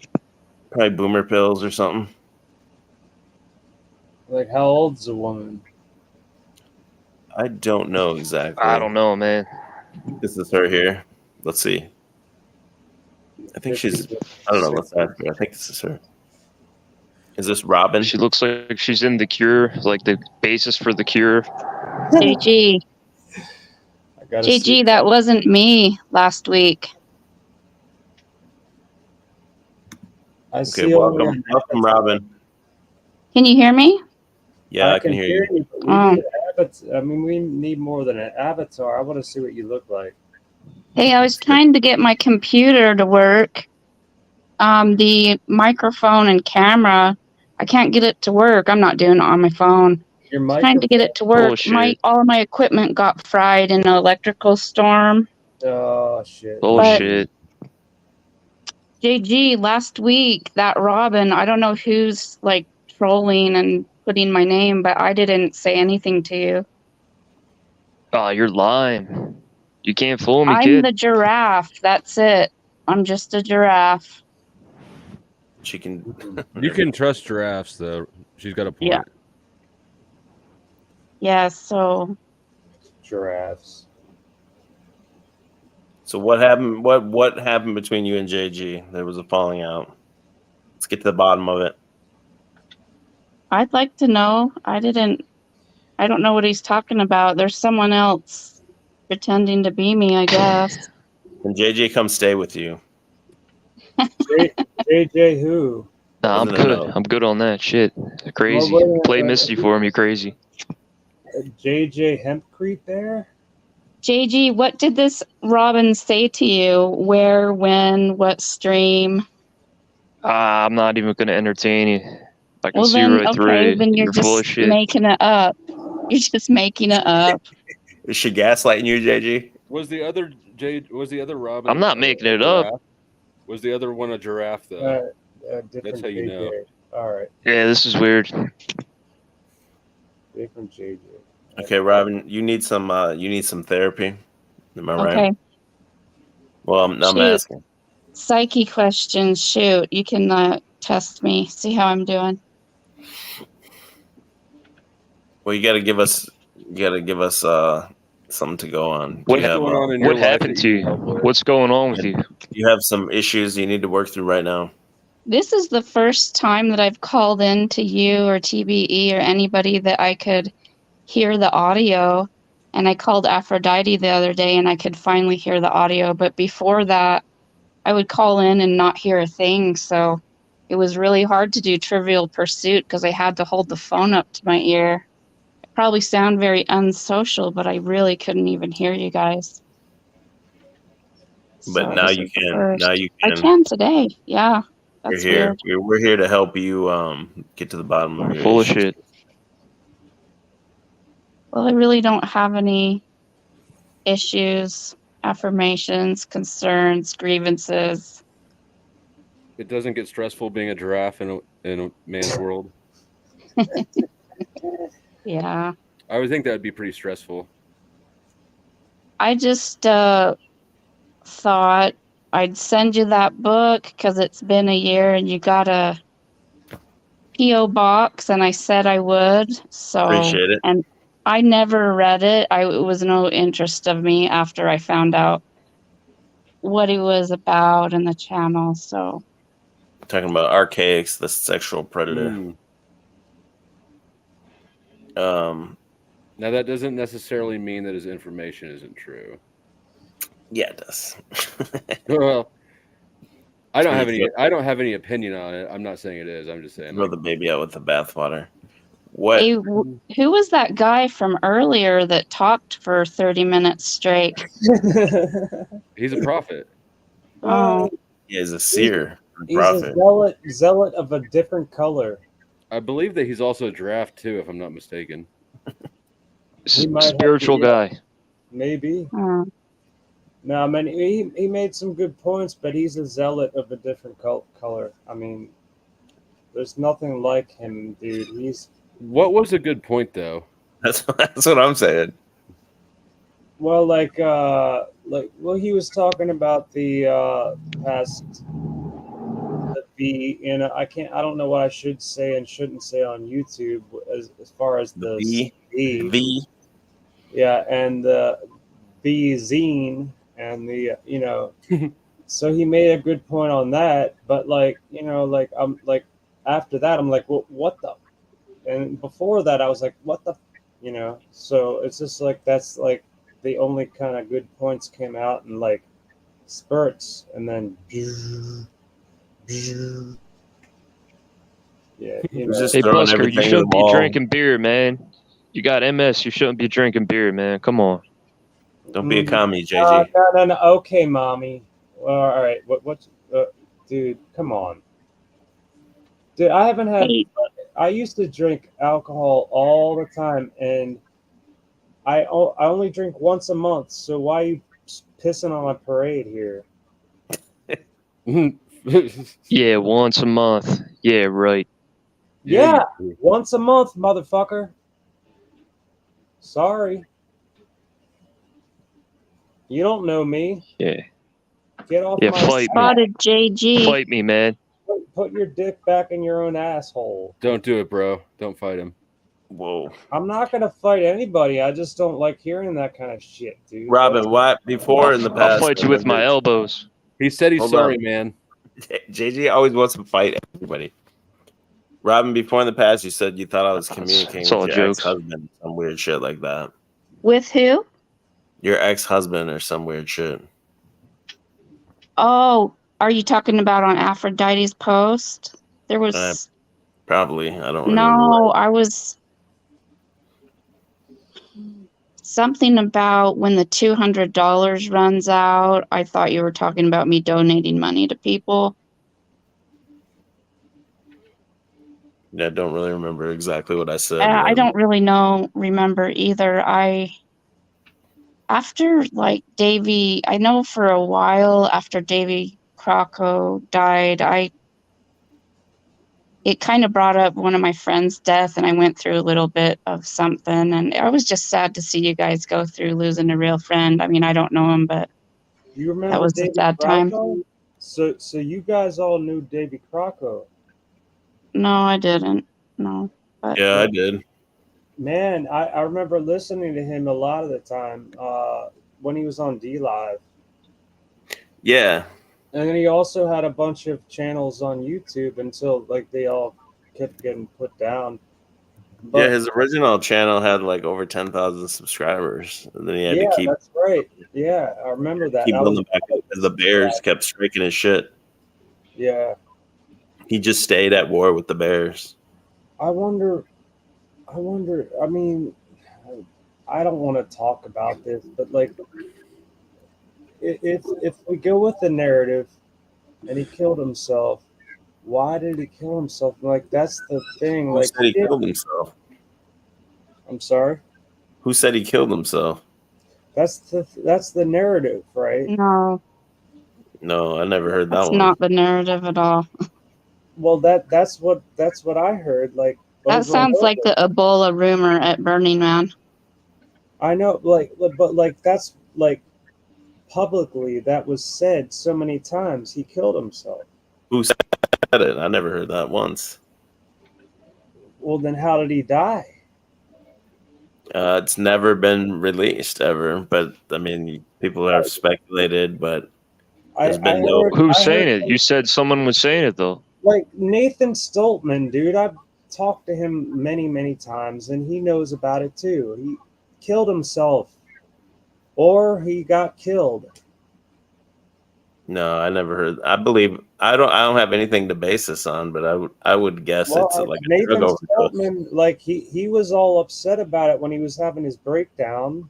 Probably boomer pills or something. Like, how old's the woman? I don't know exactly. I don't know, man. This is her here. Let's see. I think she's. I don't know. Let's ask her. I think this is her. Is this Robin? She looks like she's in The Cure, like the basis for The Cure. GG. GG, that wasn't me last week. I Okay, see only welcome, Robin. Can you hear me? Yeah, I can hear you. but we need I mean, we need more than an avatar. I want to see what you look like. Hey, I was trying to get my computer to work. The microphone and camera, I can't get it to work. I'm not doing it on my phone. Your Trying to get it to work. Bullshit. All of my equipment got fried in an electrical storm. Oh shit. Bullshit. JG, last week, that Robin, I don't know who's like trolling and putting my name, but I didn't say anything to you. Oh, you're lying. You can't fool me, I'm kid. the giraffe. That's it. I'm just a giraffe. She can. You can trust giraffes, though. She's got a point. Yeah. Yeah, so. Giraffes. So what happened? What happened between you and JG? There was a falling out. Let's get to the bottom of it. I'd like to know. I don't know what he's talking about. There's someone else pretending to be me, I guess. Can JJ come stay with you? JJ who? Nah, I'm good. I'm good on that shit. Crazy. Well, Play Misty for him, you crazy. JJ Hempcrete there? JG, what did this Robin say to you? Where, when, what stream? I'm not even going to entertain you. I can Well, see then, right through okay, it. then you're full of just shit. making it up. You're just making it up. Is she gaslighting you, JG? Was the other Robin? I'm not making it up. Was the other one a giraffe though? That's how you JJ. know. All right. Yeah, this is weird. Different JJ. Okay, Robin, you need some therapy. Am I right? Okay. Well, I'm Shoot. asking. Psyche questions. Shoot, you can test me. See how I'm doing. Well, you got to give us something to go on. What happened to you? What's going on with you? You have some issues you need to work through right now. This is the first time that I've called in to you or TBE or anybody that I could hear the audio. And I called Aphrodite the other day and I could finally hear the audio. But before that, I would call in and not hear a thing. So it was really hard to do Trivial Pursuit because I had to hold the phone up to my ear. I probably sound very unsocial, but I really couldn't even hear you guys. But So now this you is the can. first. Now you I can. can today. Yeah, We're that's here. weird. We're here to help you get to the bottom of your Full of issues. shit. Well, I really don't have any issues, affirmations, concerns, grievances. It doesn't get stressful being a giraffe in a man's world. Yeah. I would think that would be pretty stressful. I just thought I'd send you that book because it's been a year and you got a P.O. box, and I said I would. So Appreciate it. And I never read it. It was no interest of me after I found out what he was about and the channel. So Talking about Archaics, the sexual predator. Now that doesn't necessarily mean that his information isn't true. Yeah, it does. Well, I don't have any opinion on it. I'm not saying it is. I'm just saying. Throw the baby out with the bathwater. What? Hey, who was that guy from earlier that talked for 30 minutes straight? He's a prophet. Oh. He is a seer. He's Prophet. a zealot of a different color. I believe that he's also a giraffe too, if I'm not mistaken. He might have Spiritual to be- guy. Maybe. Oh. No, I mean he made some good points, but he's a zealot of a different color. I mean, there's nothing like him, dude. What was a good point though? That's what I'm saying. Well, he was talking about the past, I don't know what I should say and shouldn't say on YouTube as far as the V. Yeah, and the B zine and the so he made a good point on that, but I'm like after that I'm like, well, what the, and before that I was like, what the, so it's just like that's like the only kind of good points came out in like spurts, and then Yeah, He was just Hey, throwing Busker, you everything to the shouldn't be wall. drinking beer, man. You got MS. You shouldn't be drinking beer, man. Come on. Don't be a commie, No, JG. no. Okay, mommy. Well, all right. What's dude? Come on, dude. I haven't had. Hey, I used to drink alcohol all the time, and I only drink once a month. So why are you pissing on my parade here? Yeah, once a month. Yeah, right. Yeah, once a month, motherfucker. Sorry, you don't know me. Yeah. Get off Yeah, my fight me. spotted JG. Fight me, man. Put your dick back in your own asshole. Don't do it, bro. Don't fight him. Whoa. I'm not gonna fight anybody. I just don't like hearing that kind of shit, dude. Robin, what before in the I'll past? fight you with my elbows. He said he's Hold sorry, on. man. JG always wants to fight everybody. Robin, before in the past, you said you thought I was It's communicating all with your jokes. ex-husband, some weird shit like that. With who? Your ex-husband or some weird shit. Oh, are you talking about on Aphrodite's post? There was Probably. I don't remember. no. I was something about when the $200 runs out. I thought you were talking about me donating money to people. Yeah, I don't really remember exactly what I said. I but- don't really remember either. After like Davy, I know for a while after Davy Crocco died, it kind of brought up one of my friends' death, and I went through a little bit of something, and I was just sad to see you guys go through losing a real friend. I mean, I don't know him, but You remember that was a Davy sad time. Crocco? So you guys all knew Davy Crocco. No, I didn't. No, but Yeah, I did. Man, I remember listening to him a lot of the time when he was on D Live. Yeah. And then he also had a bunch of channels on YouTube until like they all kept getting put down. But, Yeah, his original channel had like over 10,000 subscribers. And then he had to keep that's right. Yeah, I remember that. That building was back up because the Bears kept striking his shit. yeah. He just stayed at war with the Bears. I wonder. I mean, I don't want to talk about this, but like, if we go with the narrative, and he killed himself, why did he kill himself? Like that's the thing. Who Like said he killed himself? I'm sorry. Who said he killed himself? That's the narrative, right? no, No, I never heard that that's one. not the narrative at all. Well, that's what I heard. Like That over and sounds like over. the Ebola rumor at Burning Man. I know, but like that's like publicly that was said so many times. He killed himself. Who said it? I never heard that once. Well, then how did he die? It's never been released ever, but I mean, people have speculated, but there's been no. Who's saying it? You said someone was saying it though. Like Nathan Stoltman, dude. I've talked to him many times, and he knows about it too. He killed himself, or he got killed. No, I never heard. I believe I don't have anything to base this on, but I would guess Well, it's like a Nathan drug overdose. Stoltman, like he was all upset about it when he was having his breakdown,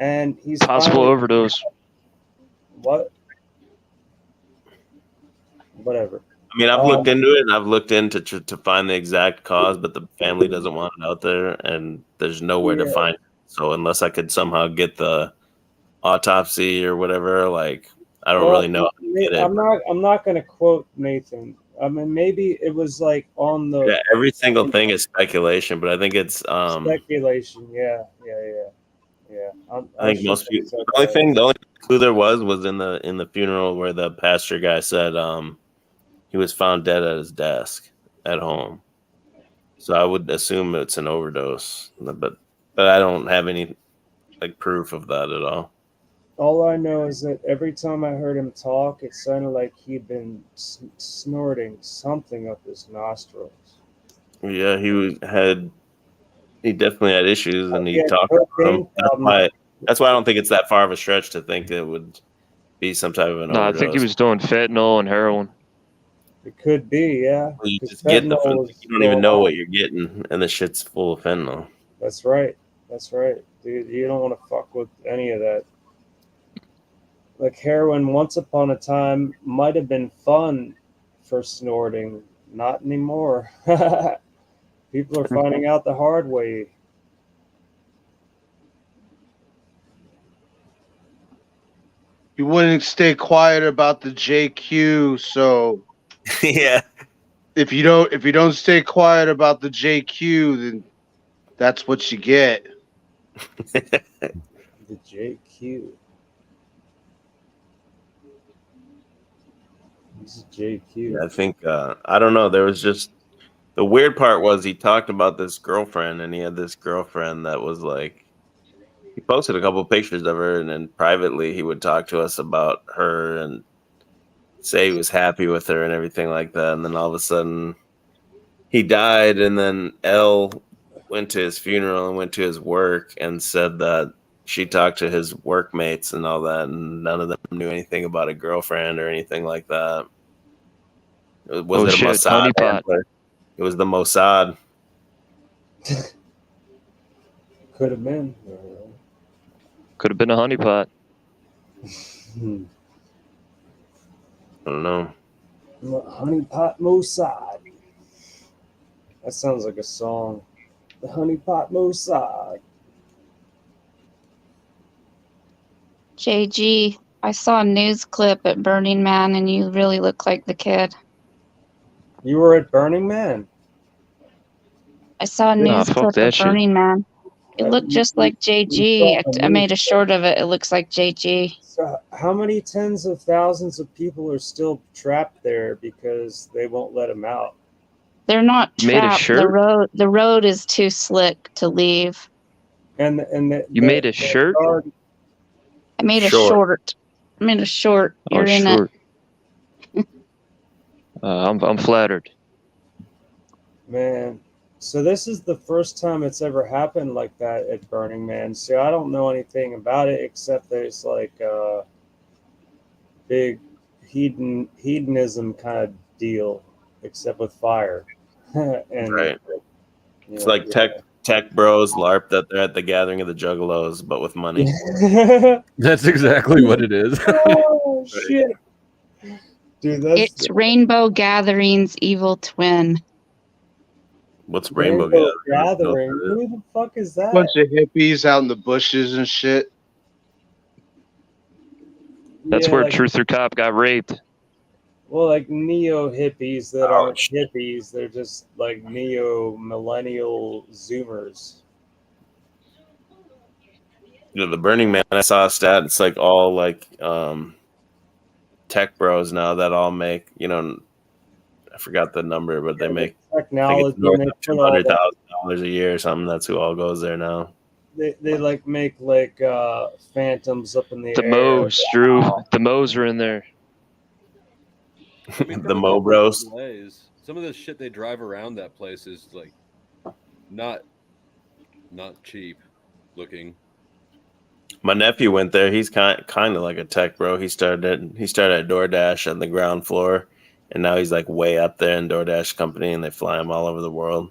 and he's Possible finally- overdose. What? Whatever. I mean, I've looked into it, and I've looked into to find the exact cause, but the family doesn't want it out there, and there's nowhere to Yeah. find it. So unless I could somehow get the autopsy or whatever, like I don't really know how to get it. I'm not going to quote Nathan. I mean, maybe it was like on the Yeah, every single thing is speculation, but I think it's speculation. Yeah. I think most people. The only clue there was in the funeral where the pastor guy said he was found dead at his desk at home. So I would assume it's an overdose, but I don't have any like proof of that at all. All I know is that every time I heard him talk, it sounded like he'd been snorting something up his nostrils. Yeah, he definitely had issues, and he Yeah, talked about cocaine them. That's why I don't think it's that far of a stretch to think it would be some type of an No, I overdose. think he was doing fentanyl and heroin. It could be, yeah. You 'Cause just get the fentanyl you is don't even going know on. what you're getting, and the shit's full of fentanyl. That's right. That's right, dude. You don't want to fuck with any of that. Like heroin, once upon a time, might have been fun for snorting. Not anymore. People are finding out the hard way. You wouldn't stay quiet about the JQ, so yeah. If you don't stay quiet about the JQ, then that's what you get. The JQ. This is JQ. Yeah, I think I don't know. There was just the weird part was he talked about this girlfriend, and he had this girlfriend that was like he posted a couple of pictures of her, and then privately he would talk to us about her and say he was happy with her and everything like that. And then all of a sudden he died, and then Elle went to his funeral and went to his work and said that she talked to his workmates and all that, and none of them knew anything about a girlfriend or anything like that. Was it a Mossad handler? It was the Mossad. Could have been. Could have been a honeypot. I don't know. Honeypot Mossad. That sounds like a song. The Honeypot Mossad. JG, I saw a news clip at Burning Man, and you really look like the kid. You were at Burning Man? I saw a news clip that of shit. Burning Man. It looked just like JG. I made a short of it. It looks like JG. So how many tens of thousands of people are still trapped there because they won't let them out? They're not You made a trapped. shirt? The road is too slick to leave. You made a shirt? I made a Short. short. I made a short. You're in short. I'm flattered. Man, so this is the first time it's ever happened like that at Burning Man. So I don't know anything about it except there's like a big hedonism kind of deal, except with fire. And Right. It's like tech bros LARP that they're at the gathering of the Juggalos, but with money. That's exactly what it is. Oh shit, dude! It's Rainbow Gatherings Evil Twin. What's Rainbow Gathering? Who the fuck is that? Bunch of hippies out in the bushes and shit. That's Yeah, where like- Truther Cop got raped. Well, like neo hippies that aren't hippies, they're just like neo millennial Zoomers. You know, the Burning Man, I saw a stat. It's like all like tech bros now that all make, you know, I forgot the number, but they make Technology, north they of put all that- $200,000 a year or something. That's who all goes there now. They like make like phantoms up in the The air. Moes, Drew. The Moes are in there. I mean, The Mo Bros. Some of the shit they drive around that place is like not cheap looking. My nephew went there. He's kind of like a tech bro. He started at DoorDash on the ground floor, and now he's like way up there in DoorDash company, and they fly him all over the world.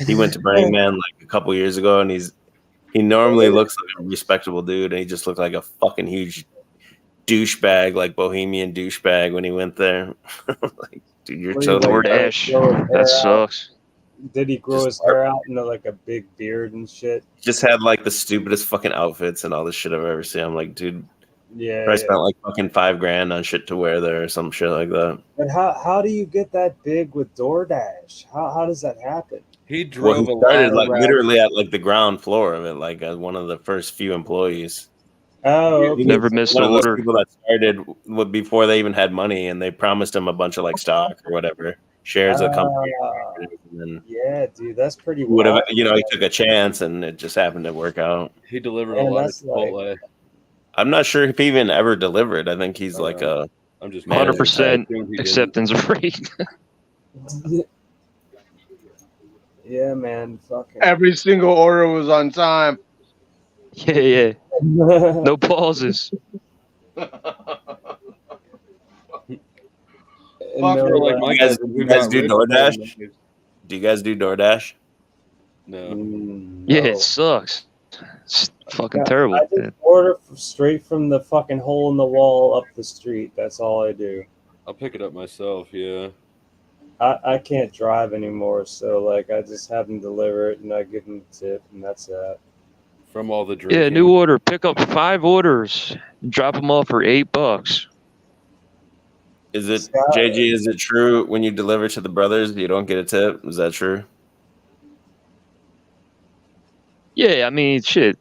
He went to Burning Man like a couple years ago, and he normally looks like a respectable dude, and he just looked like a fucking huge douchebag, like bohemian douchebag when he went there. Like, dude, you're totally DoorDash. That sucks. Did he grow his hair out into like a big beard and shit? Just had like the stupidest fucking outfits and all this shit I've ever seen. I'm like, dude, Yeah. I spent like fucking $5,000 on shit to wear there or some shit like that. But how do you get that big with DoorDash? How does that happen? He drove Well, he a started lot like around. literally at like the ground floor of it, like as one of the first few employees. Oh, He Never was missed one an of those order. people that started before they even had money, and they promised him a bunch of like stock or whatever shares of the company. And then Yeah, dude, that's pretty would have, wild. he took a chance, and it just happened to work out. He delivered Man, a lot of that's like- Chipotle. I'm not sure if he even ever delivered. I think he's like a I'm just 100% I assumed he acceptance rate. Yeah, man, fucking. Every single order was on time. Yeah. No pauses. motherfucker. Like my guys, you guys do DoorDash? Do you guys do DoorDash? No. Yeah, it sucks. It's fucking terrible. I just order straight from the fucking hole in the wall up the street. That's all I do. I'll pick it up myself. Yeah. I can't drive anymore, so like I just have them deliver it and I give them a tip, and that's that. From all the drinking. Yeah, new order. Pick up 5 orders. Drop them off for $8. Is it JG? Is it true when you deliver to the brothers you don't get a tip? Is that true? Yeah, I mean, shit.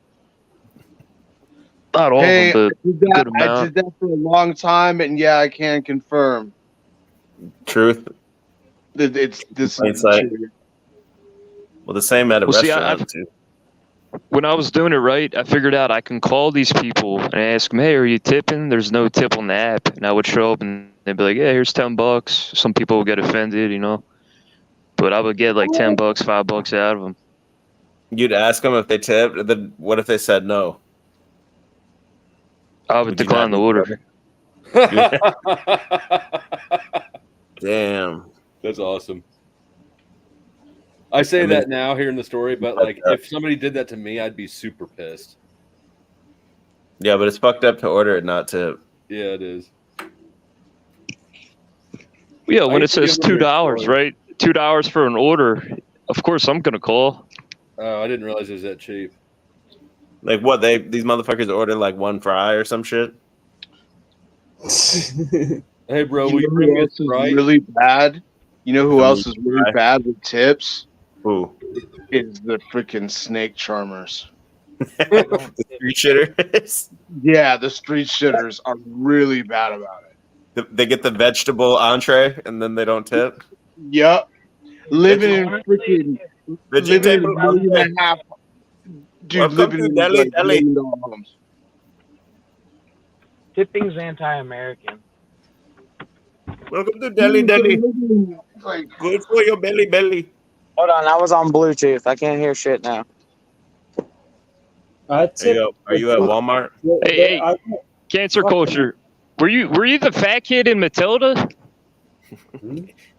Not all Hey, of them, but good I amount. did that for a long time, and yeah, I can confirm. Truth. It's this. Plain sight. Well, the same at a Well, see, restaurant too. When I was doing it right, I figured out I can call these people and ask them, hey, are you tipping? There's no tip on the app. And I would show up and they'd be like, yeah, here's $10. Some people would get offended, you know. But I would get like $10, $5 out of them. You'd ask them if they tipped, and then what if they said no? I would decline the order. Damn. That's awesome. I say that now hearing the story, but like if somebody did that to me, I'd be super pissed. Yeah, but it's fucked up to order it, not to. Yeah, it is. Yeah, when it used to says give them their $2, story. right? $2 for an order. Of course, I'm gonna call. Oh, I didn't realize it was that cheap. Like what these motherfuckers order like 1 fry or some shit. Hey, bro, You will you know bring who me a else is Sprite? really bad? You know who else is really bad with tips? Who? Is the freaking snake charmers. The street shitters. Yeah, the street shitters are really bad about it. They get the vegetable entree and then they don't tip. Yep. Living in freaking living in Vegetable $1.5 million. Dude, Welcome living to in Delhi, like Delhi. $1 million homes. Tipping's anti-American. Welcome to Delhi, Delhi. Like, good for your belly. Hold on, I was on Bluetooth. I can't hear shit now. Are you at Walmart? Hey, cancer culture. Were you the fat kid in Matilda?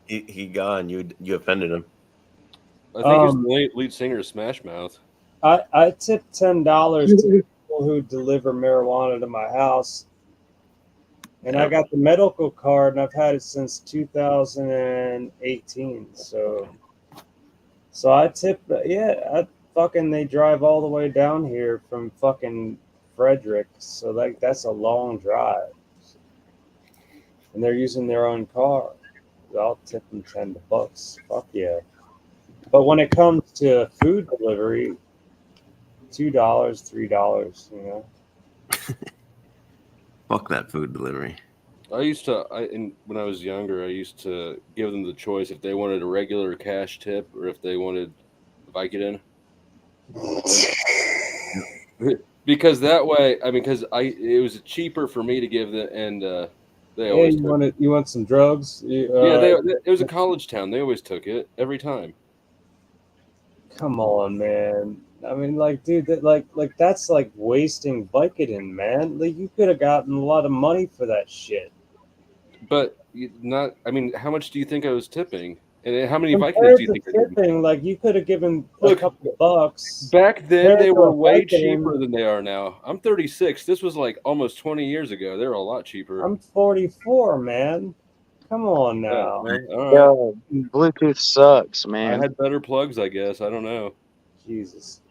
He gone. You offended him. I think he's the lead singer of Smash Mouth. I tip $10 to people who deliver marijuana to my house. And I got the medical card, and I've had it since 2018. So I tip. Yeah, they drive all the way down here from fucking Frederick. So that's a long drive, and they're using their own car. I'll tip them $10. Fuck yeah. But when it comes to food delivery, $2, $3. You know. Fuck that food delivery. When I was younger, I used to give them the choice if they wanted a regular cash tip or if they wanted Vicodin. Because that way, it was cheaper for me to give them, and they always took it. You want some drugs? It was a college town. They always took it every time. Come on, man. I mean, like, dude, that's like wasting Vicodin, man. Like, you could have gotten a lot of money for that shit. But how much do you think I was tipping? And how many Compared Vicodins do you to think I gave? tipping, like, you could have given a couple of bucks. Back then, Compared they to were a way Vicodin, cheaper than they are now. I'm 36. This was like almost 20 years ago. They were a lot cheaper. I'm 44, man. Come on now. All right. Yo, Bluetooth sucks, man. I had better plugs, I guess. I don't know. Jesus.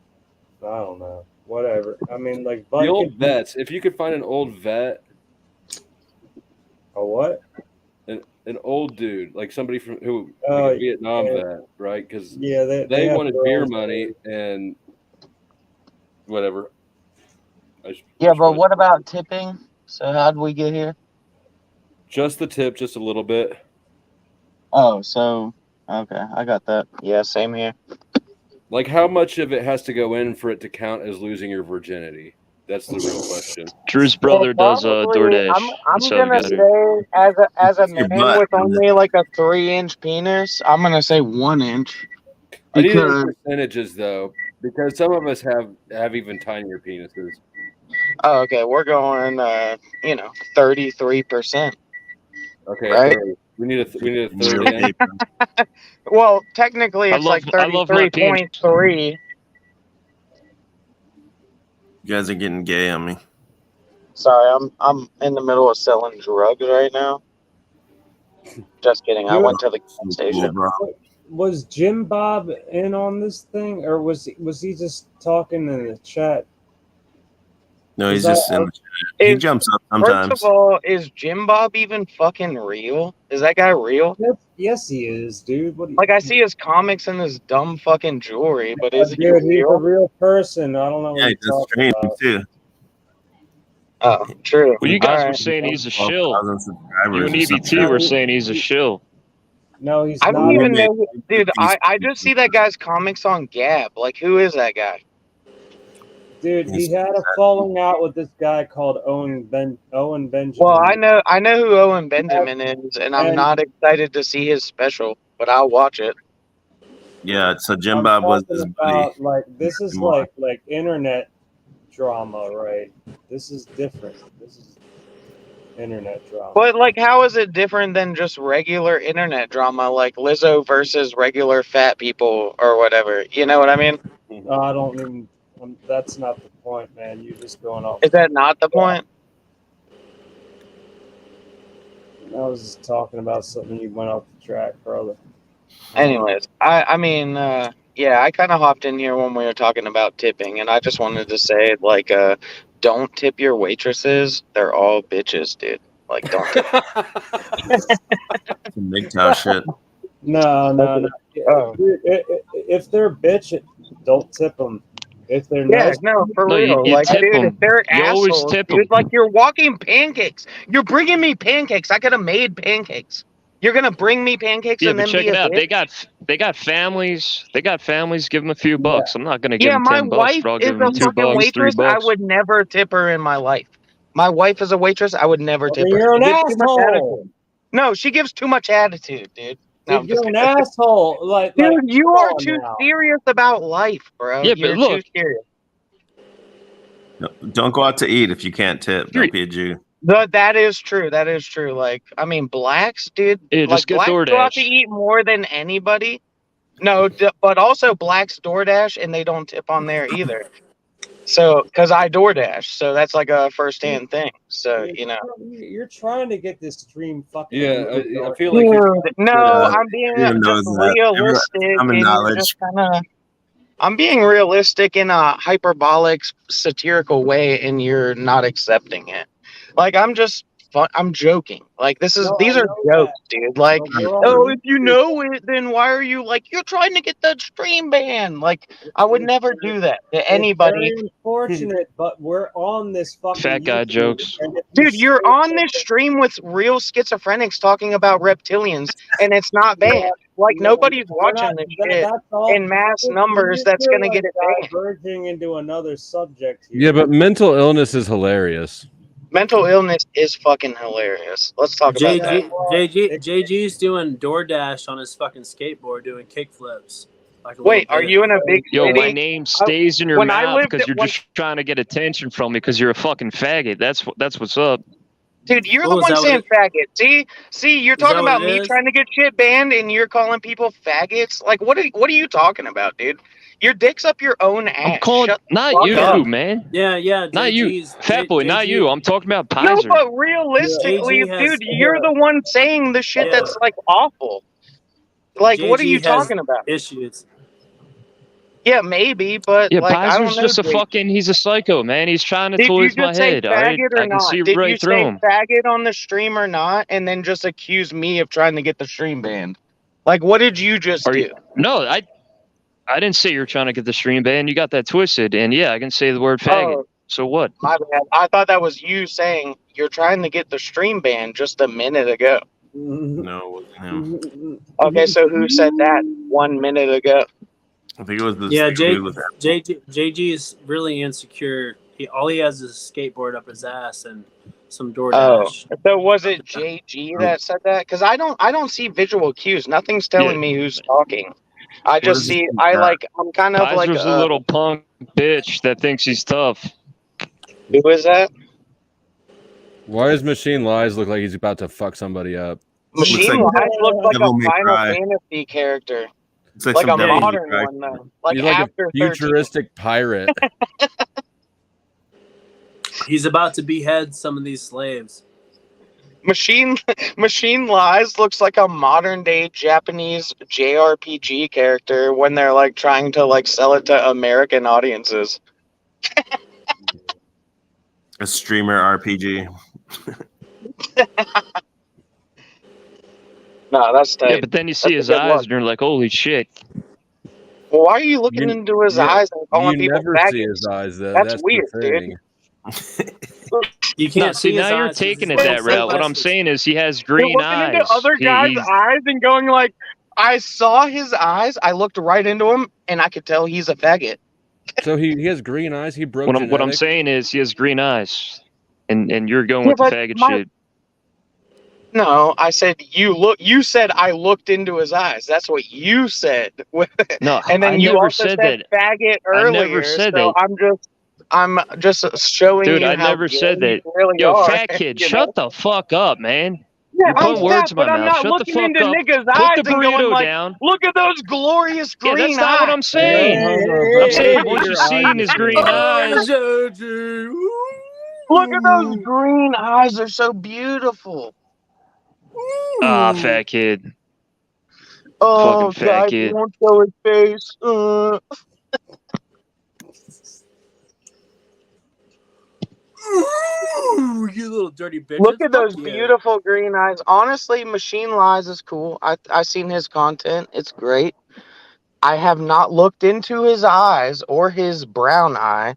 I don't know. Whatever. I mean, like, The old vets. If you could find an old vet. A what? An old dude, like somebody from Oh, like a Vietnam yeah. vet, right? Because Yeah, they have wanted their beer own- money and whatever. Yeah, but what about tipping? So how did we get here? Just the tip, just a little bit. Oh, so okay, I got that. Yeah, same here. Like, how much of it has to go in for it to count as losing your virginity? That's the real question. Drew's brother does Probably, DoorDash. I'm That's how we gonna got say it. as a Your man butt, with isn't only like a 3-inch penis, I'm gonna say 1 inch. I need Because percentages though, because some of us have even tinier penises. okay, we're going 33%. Okay, Right? We need a third in. Well, technically, I it's love like I love my penis. 33.3. You guys are getting gay on me. Sorry, I'm in the middle of selling drugs right now. Just kidding. I went to the gas station. Was Jim Bob in on this thing, or was he just talking in the chat? No, he's just in the chat. He jumps up sometimes. First of all, is Jim Bob even fucking real? Is that guy real? Yes, he is, dude. What? Like, I see his comics and his dumb fucking jewelry, but is he Dude, he's a real? real person. I don't know what Yeah, he you're does talking stream about. too. Oh, true. Well, you guys All were right. saying he's a shill. 12,000 subscribers You and or EBT something. were saying he's a shill. No, he's I not. don't even know, dude. I just see that guy's comics on Gab. Like, who is that guy? Dude, he had a falling out with this guy called Owen Benjamin. Well, I know who Owen Benjamin is, and I'm And- not excited to see his special, but I'll watch it. Yeah, so Jim I'm Bob was talking his about, buddy. like, this is More. like internet drama, right? This is different. This is internet drama. But like, how is it different than just regular internet drama, like Lizzo versus regular fat people or whatever? You know what I mean? I don't even. That's not the point, man. You're just going off. Is that not the point? I was just talking about something you went off the track, brother. Anyways, I mean, yeah, I kind of hopped in here when we were talking about tipping, and I just wanted to say, like, don't tip your waitresses. They're all bitches, dude. Like, don't tip. Some MGTOW shit. No. Oh. Dude, if they're bitch, don't tip them. If they're Yeah, nice, no, for No, you real. Like, tip dude, 'em. if they're You always assholes, tip dude, 'em. like, you're walking pancakes. You're bringing me pancakes. I could have made pancakes. You're gonna bring me pancakes Yeah, and but then check be it a out. bitch? They got families. They got families. Give them a few bucks. I'm not gonna give Yeah, them my $10, wife bro. I'll is give them a fucking $2, waitress. I $3. would never tip her in my life. My wife is a waitress. I would never tip her. you're an She gives too much asshole. attitude. No, she gives too much attitude, dude. No, I'm Dude, just you're an kidding. asshole. Like, Dude, you come are on too now. serious about life, bro. Yeah, but You're look. too serious. No, don't go out to eat if you can't tip. Don't be a Jew. That is true. That is true. Like, I mean, blacks, dude. Yeah, Like, just get blacks go out to DoorDash. eat more than anybody. No, but also blacks DoorDash, and they don't tip on there either. So, because I DoorDash, so that's like a first-hand thing. So, you know. You're trying to get this stream fucking. Yeah, moved, I aren't feel you? like Dude, no, I'm being Everyone just knows that. realistic, Common and you're knowledge. just kind of. I'm being realistic in a hyperbolic, satirical way, and you're not accepting it. Like, I'm just. I'm joking. Like, these are jokes, dude. Like, oh, if you know it, then why are you like you're trying to get the stream ban? Like, I would never do that to anybody. It's very unfortunate, but we're on this fucking Fat guy YouTube, jokes. and if you Dude, you're say on this stream with real schizophrenics talking about reptilians, and it's not banned. Like, nobody's watching this shit that's all. in mass numbers that's You're gonna get it banned. diverging into another subject here. Yeah, but mental illness is hilarious. Mental illness is fucking hilarious. Let's talk about that. JG's doing DoorDash on his fucking skateboard doing kickflips. Like a Wait, little are you in a big Yo, city? my name stays in your when I mouth lived because at you're one- just trying to get attention from me because you're a fucking faggot. That's what's up. Dude, you're Oh, the is one that what saying faggot. See, you're Is talking that what about it me is? trying to get shit banned, and you're calling people faggots. Like, what are you talking about, dude? Your dick's up your own ass. I'm calling Shut the not fuck you, up. man. Yeah. Not you, JG's fat boy. Not JG you. I'm talking about No, Pizer. but realistically, JG has- dude, you're the one saying the shit Yeah. that's like awful. Like, what are JG you has talking about? Issues. Yeah, maybe, but Yeah, like, I don't Pizer's know. just a dude. fucking. He's a psycho, man. He's trying to Did you toys my just say head. All right, faggot or I can not? see Did right you through say him. faggot on the stream or not? And then just accuse me of trying to get the stream banned. Like, what did you just do? No, I didn't say you're trying to get the stream banned. You got that twisted. And yeah, I can say the word faggot. Oh. So what? My bad. I thought that was you saying you're trying to get the stream banned just a minute ago. No, it wasn't him. Okay, so who said that 1 minute ago? I think it was this Yeah, dude with that. JG is really insecure. All he has is a skateboard up his ass and some Oh, DoorDash. so was it JG that said that? Because I don't see visual cues. Nothing's telling me who's talking. I just is see. it? I'm kind of like Pizer's a little punk bitch that thinks he's tough. Who is that? Why does Machine Lies look like he's about to fuck somebody up? Machine like Lies looks like Devil a May Final Cry. Fantasy character. It's like Like some a Devil May modern Cry. one, though. Like He's like a after 13. futuristic pirate. He's about to behead some of these slaves. Machine Lies looks like a modern day Japanese JRPG character when they're like trying to like sell it to American audiences. A streamer RPG. No, that's tight. Yeah, but then you see That's his a good eyes look. and you're like, holy shit. Well, why are you looking into his eyes and calling You people never faggots? see his eyes, though. That's That's weird, the dude. thing. You No, can't see, see now his you're eyes 'cause taking he's it wearing that route. What I'm sunglasses. saying is he has You're green looking eyes. into other guys' He's- eyes and going like, I saw his eyes, I looked right into him, and I could tell he's a faggot. So he has green eyes. He broke what I'm genetics. saying is he has green eyes, and you're going Yeah, with the but faggot my- shit. No, I said you said I looked into his eyes. That's what you said. No, and then I you never also said said that. faggot I earlier. never said so that. I'm just showing Dude, you I how never said gay that. you really Yo, are. fat kid, you shut know? the fuck up, man. Yeah, You're I'm putting words fat, in my but I'm mouth. not Shut the looking fuck into up. niggas' Put eyes the and going burrito like, down. look at those glorious Yeah, green that's not what I'm eyes. saying. I'm saying once you seen his green eyes. Look at those green eyes. They're so beautiful. Ah, fat kid. Oh, Fucking fat guys, kid. won't show his face. Ooh, you little dirty bitches. Look at those Fuck you. beautiful green eyes. Honestly, Machine Lies is cool. I seen his content. It's great. I have not looked into his eyes or his brown eye.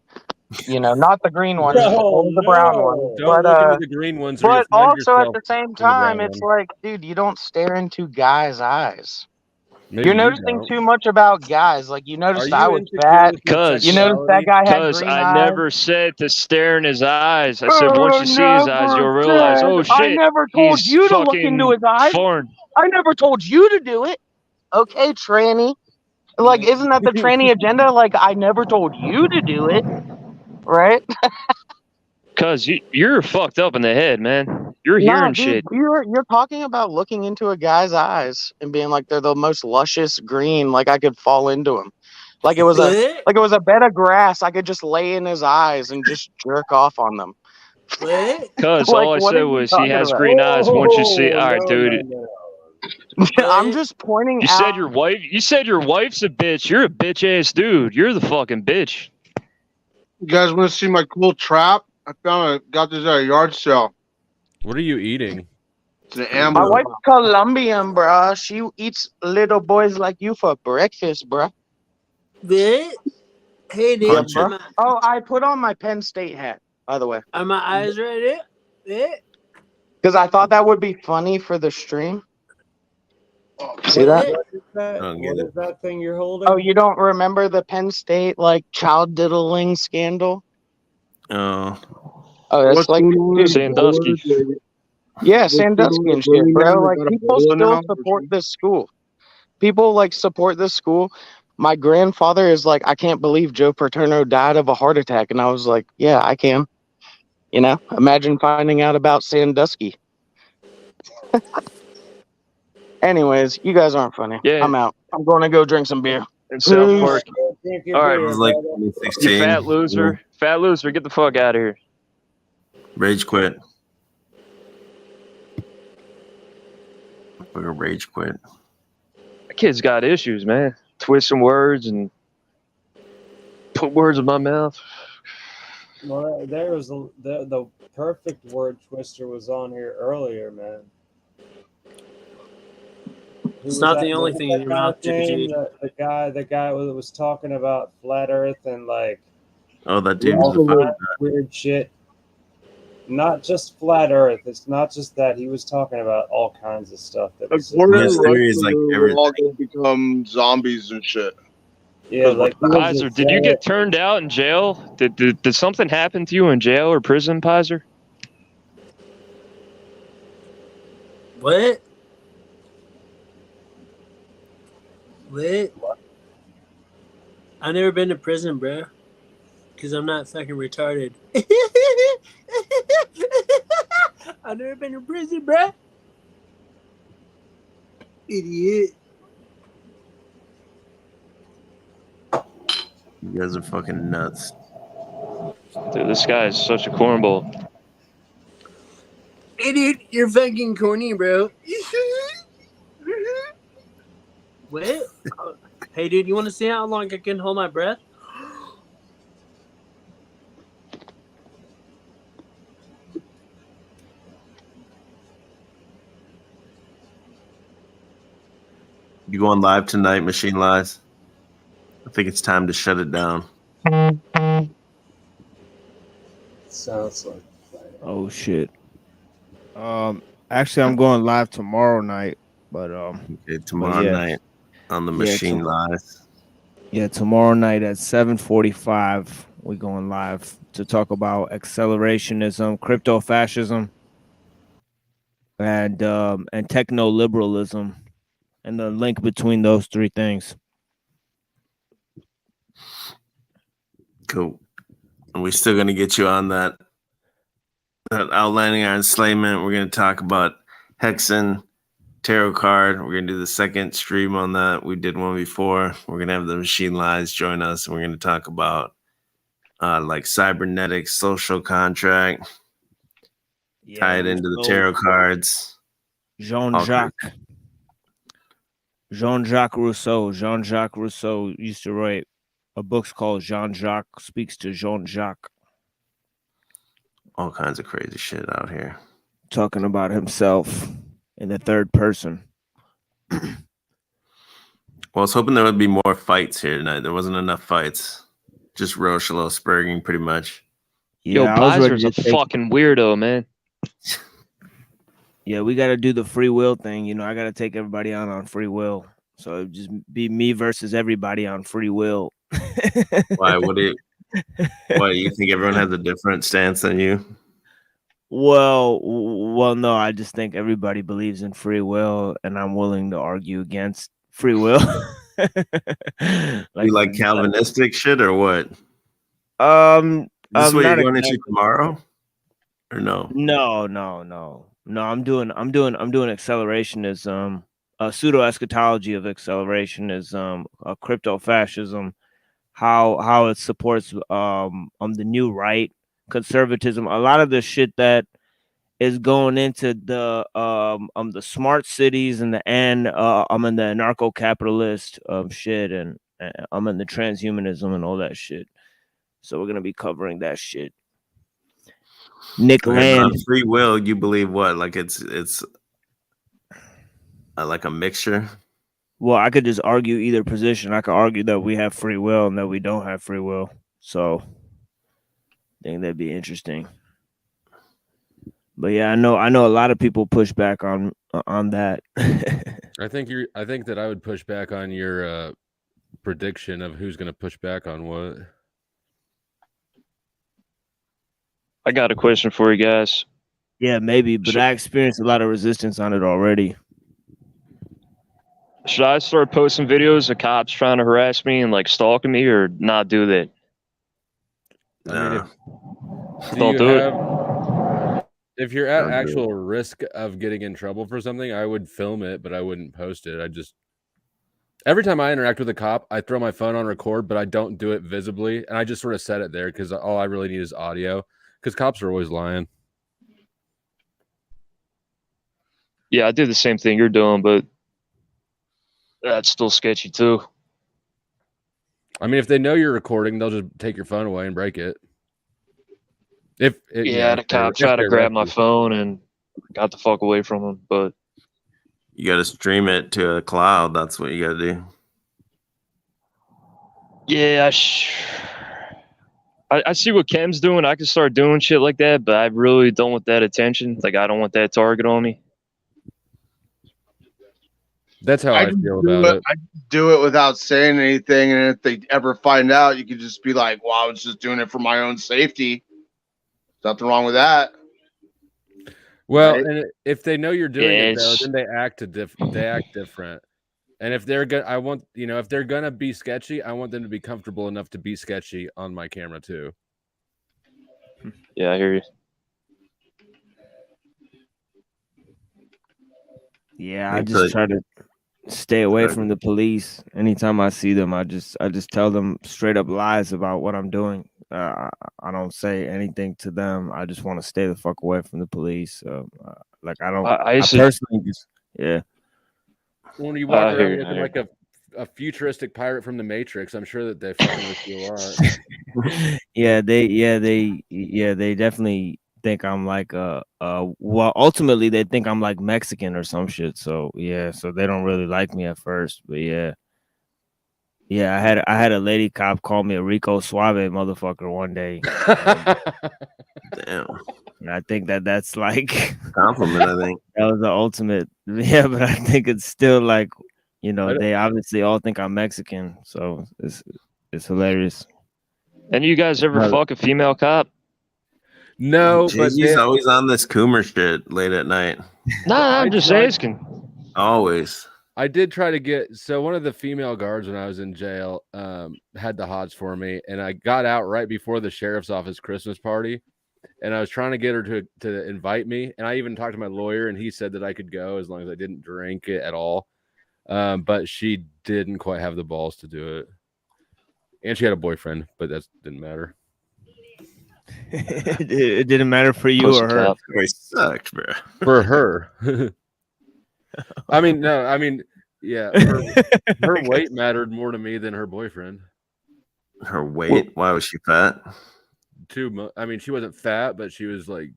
You know, not the green ones, only the brown ones. Don't look into the green ones, or you'll But find also at yourself the same in the time, brown it's one. like, dude, you don't stare into guys' eyes. Maybe You're you noticing don't. too much about guys. Like you noticed Are I you was insecure fat. with your You noticed that guy had Cause green I eyes. never said to stare in his eyes. I said once you see his eyes, you'll Never realize, said. oh I shit, never told he's you to look into fucking his eyes. foreign. I never told you to do it. Okay, tranny. Like, isn't that the tranny agenda? Like, I never told you to do it, right? Cause you're fucked up in the head, man. You're Nah, hearing dude, shit. you're talking about looking into a guy's eyes and being like they're the most luscious green. Like I could fall into them. Like it was a bed of grass. I could just lay in his eyes and just jerk off on them. Cause Like, all I what said are you was he talking has about? green eyes. Once you see, all right, no, dude. I'm just pointing You out. said your wife. You said your wife's a bitch. You're a bitch ass dude. You're the fucking bitch. You guys want to see my cool trap? I got this at a yard sale. What are you eating? It's an My amber. wife's Colombian, bruh. She eats little boys like you for breakfast, bruh. Hey, dude. Yeah, bruh. Oh, I put on my Penn State hat, by the way, Are my eyes right there? because I thought that would be funny for the stream. See that? What is that? What is that thing you're holding? Oh, you don't remember the Penn State like child diddling scandal? Oh, Oh, that's like dude, Sandusky. yeah, Sandusky and shit, bro. Like people still now? support this school. People like support this school. My grandfather is like, I can't believe Joe Paterno died of a heart attack, and I was like, yeah, I can. You know, imagine finding out about Sandusky. Anyways, you guys aren't funny. Yeah. I'm out. I'm going to go drink some beer. In South Peace. Park. All right, it was like you 2016. fat loser. Fat loser. Get the fuck out of here. Rage quit. Fucking rage quit. That kid's got issues, man. Twisting words and put words in my mouth. Well, there was the perfect word twister was on here earlier, man. It's not the only thing in your mouth, Jimmy. The guy that was talking about flat Earth and like Oh, that dude. all that weird shit. Not just flat Earth. It's not just that. He was talking about all kinds of stuff. That was According His to theory is Russell, like we're all everything. going to become zombies and shit. Yeah, like Pizer, did you get turned out in jail? Did something happen to you in jail or prison, Pizer? What? What? I've never been to prison, bro. Because I'm not fucking retarded. I've never been to prison, bro. Idiot. You guys are fucking nuts. Dude, this guy is such a cornball. Idiot, you're fucking corny, bro. What? Hey, dude, you want to see how long I can hold my breath? You going live tonight, Machine Lies? I think it's time to shut it down. Sounds like. Oh shit. Actually, I'm going live tomorrow night, but Okay, tomorrow yeah. night on the Machine Lies. Yeah, tomorrow night at 7:45, we're going live to talk about accelerationism, crypto fascism, and techno liberalism, and the link between those three things. Cool. And we're still gonna get you on that outlining our enslavement. We're gonna talk about Hexen tarot card. We're gonna do the second stream on that. We did one before. We're gonna have the Machine Lies join us, and we're gonna talk about like cybernetics, social contract, tie it into the tarot cards. Jean-Jacques Rousseau. Jean-Jacques Rousseau used to write a book called Jean-Jacques Speaks to Jean-Jacques. All kinds of crazy shit out here. Talking about himself in the third person. Well, I was hoping there would be more fights here tonight. There wasn't enough fights. Just Rochelo spurging pretty much. Yo, Blazer's a fucking weirdo, man. Yeah, we got to do the free will thing. You know, I got to take everybody out on free will. So it'd just be me versus everybody on free will. Why? What do you think everyone has a different stance than you? Well, no. I just think everybody believes in free will, and I'm willing to argue against free will. You like Calvinistic shit or what? Is this what you're going into tomorrow? Or no? No. I'm doing accelerationism, pseudo eschatology of accelerationism, crypto fascism, how it supports the new right, conservatism. A lot of the shit that is going into the smart cities and I'm in the anarcho-capitalist shit, and I'm in the transhumanism and all that shit. So we're gonna be covering that shit. Nick Land. On free will, you believe what? Like it's like a mixture? Well, I could just argue either position. I could argue that we have free will and that we don't have free will. So I think that'd be interesting. But yeah, I know a lot of people push back on that. I think that I would push back on your prediction of who's going to push back on what. I got a question for you guys. Yeah, maybe, but I experienced a lot of resistance on it already. Should I start posting videos of cops trying to harass me and like stalking me, or not do that? Don't do it. If you're at actual risk of getting in trouble for something, I would film it, but I wouldn't post it. Every time I interact with a cop, I throw my phone on record, but I don't do it visibly, and I just sort of set it there because all I really need is audio. Because cops are always lying. Yeah, I do the same thing you're doing, but that's still sketchy too. I mean, if they know you're recording, they'll just take your phone away and break it. The cop tried to grab my phone and got the fuck away from him, but you got to stream it to a cloud. That's what you got to do. yeah, I see what Kem's doing. I can start doing shit like that, but I really don't want that attention. Like, I don't want that target on me. That's how I feel about it. I do it without saying anything, and if they ever find out, you could just be like, "Well, I was just doing it for my own safety." Nothing wrong with that. Well, right? and if they know you're doing it, though, then they act different. And if they're if they're gonna be sketchy, I want them to be comfortable enough to be sketchy on my camera too. Yeah, I hear you. Yeah, I just try to stay away from the police. Anytime I see them, I just tell them straight up lies about what I'm doing. I don't say anything to them. I just want to stay the fuck away from the police. Like I personally just When you walk around looking like a futuristic pirate from the Matrix, I'm sure that they fucking with you are. they definitely think I'm like well, ultimately they think I'm like Mexican or some shit. So yeah, so they don't really like me at first, but yeah. Yeah, I had a lady cop call me a Rico Suave motherfucker one day. Damn. And I think that's like compliment, I think. That was the ultimate. Yeah, but I think it's still like, you know, they obviously all think I'm Mexican, so it's hilarious. And you guys ever fuck a female cop? No, but he's always on this Coomer shit late at night. Nah, I'm just asking. Always. I did try to get one of the female guards when I was in jail had the hots for me, and I got out right before the sheriff's office Christmas party, and I was trying to get her to invite me, and I even talked to my lawyer, and he said that I could go as long as I didn't drink it at all, but she didn't quite have the balls to do it, and she had a boyfriend, but that didn't matter. It didn't matter for you or her. Boy sucked, bro. For her. I mean, no, I mean, yeah, her weight mattered more to me than her boyfriend. Her weight? Why was she fat? I mean, she wasn't fat, but she was like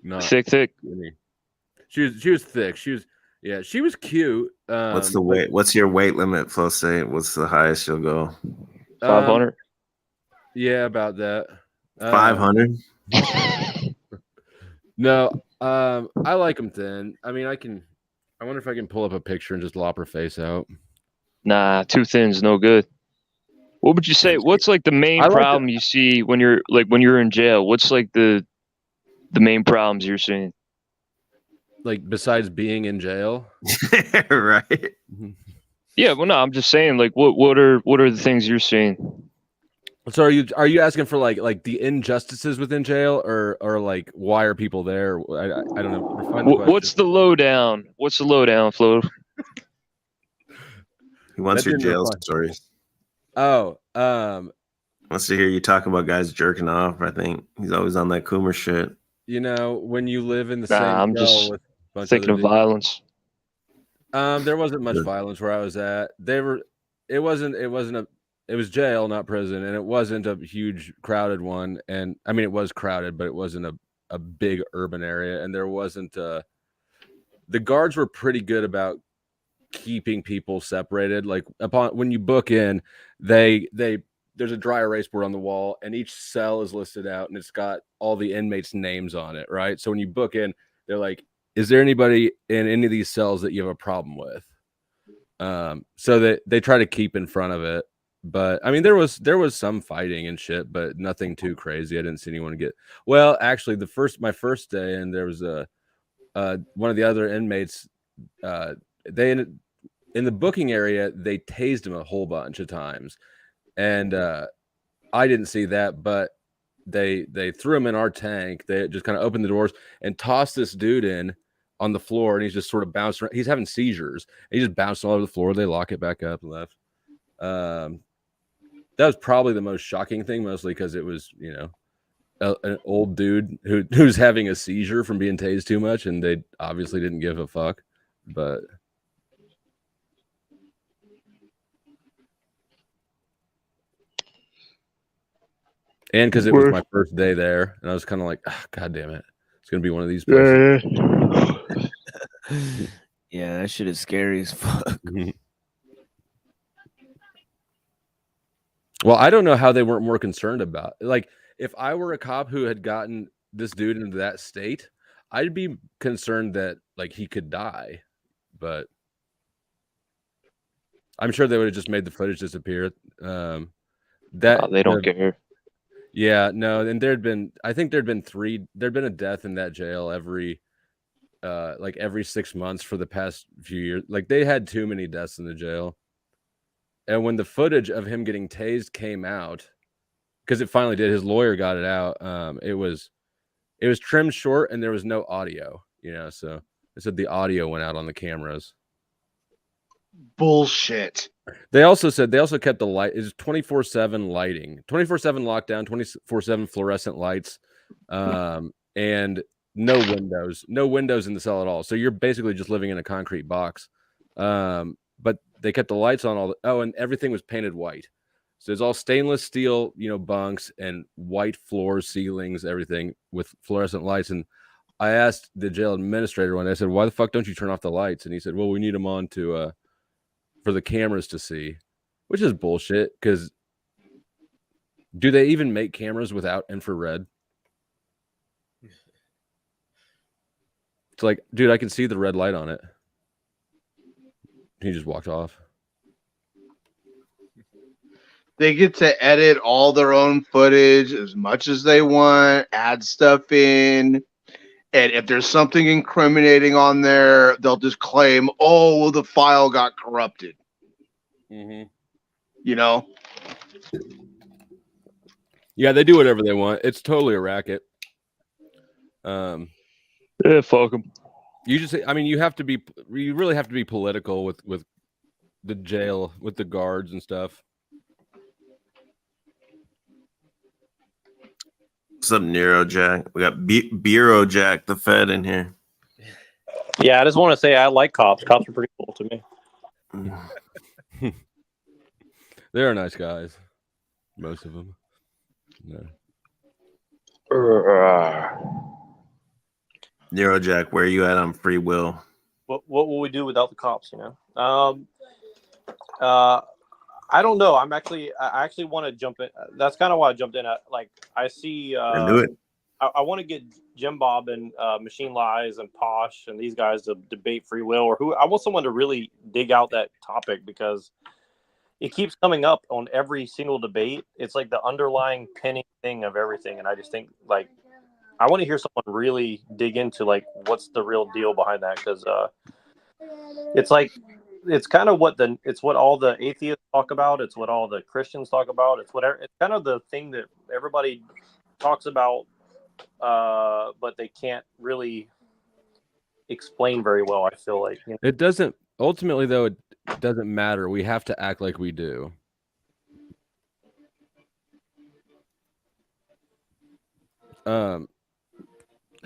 not thick. Skinny. She was thick. She was cute. What's the weight? What's your weight limit, Flose? What's the highest you'll go? 500. Yeah, about that. 500. No, I like them thin. I mean, I wonder if I can pull up a picture and just lop her face out. Nah, too thin's no good. What would you say? What's like the main problem you see when you're in jail? What's like the main problems you're seeing? Like besides being in jail, right? Yeah, well, no, I'm just saying. Like, what are the things you're seeing? So are you asking for like the injustices within jail, or like why are people there? I don't know. What's the lowdown? What's the lowdown, Flo? He wants your jail stories. Oh, wants to hear you talk about guys jerking off. I think he's always on that Coomer shit. You know, when you live in the Nah, same I'm cell just with a bunch thinking of violence. There wasn't much violence where I was at. It was jail, not prison, and it wasn't a huge crowded one. And I mean, it was crowded, but it wasn't a big urban area, and there wasn't the guards were pretty good about keeping people separated. Like when you book in, there's a dry erase board on the wall, and each cell is listed out, and it's got all the inmates' names on it, right? So when you book in, they're like, is there anybody in any of these cells that you have a problem with? So that they try to keep in front of it. But I mean, there was some fighting and shit, but nothing too crazy. I didn't see anyone get. Well, actually, my first day, and there was one of the other inmates. They in the booking area, they tased him a whole bunch of times, and I didn't see that, but they threw him in our tank. They just kind of opened the doors and tossed this dude in on the floor, and he's just sort of bouncing around. He's having seizures. He just bounced all over the floor. They lock it back up and left. That was probably the most shocking thing, mostly because it was, you know, an old dude who's having a seizure from being tased too much, and they obviously didn't give a fuck. But and because it was my first day there, and I was kind of like, oh, God damn it, it's gonna be one of these places. Yeah, that shit is scary as fuck. Well, I don't know how they weren't more concerned about it. Like, if I were a cop who had gotten this dude into that state, I'd be concerned that like he could die. But I'm sure they would have just made the footage disappear. They don't care. Yeah, no, and there'd been a death in that jail every 6 months for the past few years. Like, they had too many deaths in the jail. And when the footage of him getting tased came out, because it finally did, his lawyer got it out. It was trimmed short, and there was no audio. You know, so they said the audio went out on the cameras. bullshit. They also said they also kept the light is 24/7 lighting, 24/7 lockdown, 24/7 fluorescent lights, and no windows in the cell at all. So you're basically just living in a concrete box. But they kept the lights on and everything was painted white. So it's all stainless steel, bunks and white floors, ceilings, everything with fluorescent lights. And I asked the jail administrator one day, I said, "Why the fuck don't you turn off the lights?" And he said, "Well, we need them on to for the cameras to see," which is bullshit. Because do they even make cameras without infrared? It's like, dude, I can see the red light on it. He just walked off. They get to edit all their own footage as much as they want, add stuff in. And if there's something incriminating on there, they'll just claim, oh, well, the file got corrupted. Mm-hmm. Yeah, they do whatever they want. It's totally a racket. Yeah, fuck them. You really have to be political with the jail, with the guards and stuff. What's up, Nero Jack? We got Bureau Jack, the Fed, in here. Yeah, I just want to say I like cops. Cops are pretty cool to me. They're nice guys, most of them. No. Nero Jack, where are you at on free will? What will we do without the cops? I don't know. I actually want to jump in. That's kind of why I jumped in. I see. I knew it. I want to get Jim Bob and Machine Lies and Posh and these guys to debate free will, or who. I want someone to really dig out that topic because it keeps coming up on every single debate. It's like the underlying pinning thing of everything, and I just think I want to hear someone really dig into what's the real deal behind that, because it's kind of what all the atheists talk about. It's what all the Christians talk about. It's kind of the thing that everybody talks about, but they can't really explain very well. I feel like it doesn't. Ultimately, though, it doesn't matter. We have to act like we do.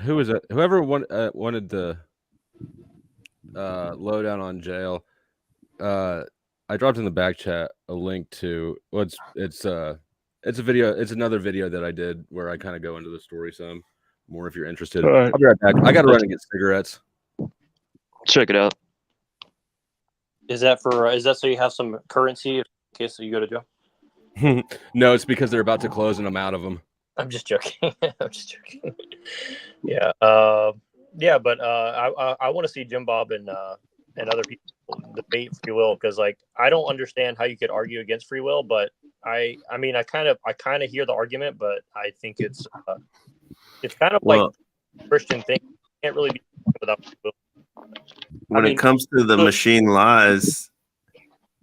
Who was it? Whoever wanted the lowdown on jail. I dropped in the back chat a link to it's a video. It's another video that I did where I kind of go into the story some more if you're interested. All right. I'll be right back. I got to run and get cigarettes. Check it out. is that so you have some currency in case you go to jail? No, it's because they're about to close and I'm out of them. I'm just joking. Yeah. Yeah, but I want to see Jim Bob and other people debate free will, because I don't understand how you could argue against free will, but I kind of hear the argument, but I think it's kind of like a Christian thing. You can't really be without free will. When it comes to the machine lies,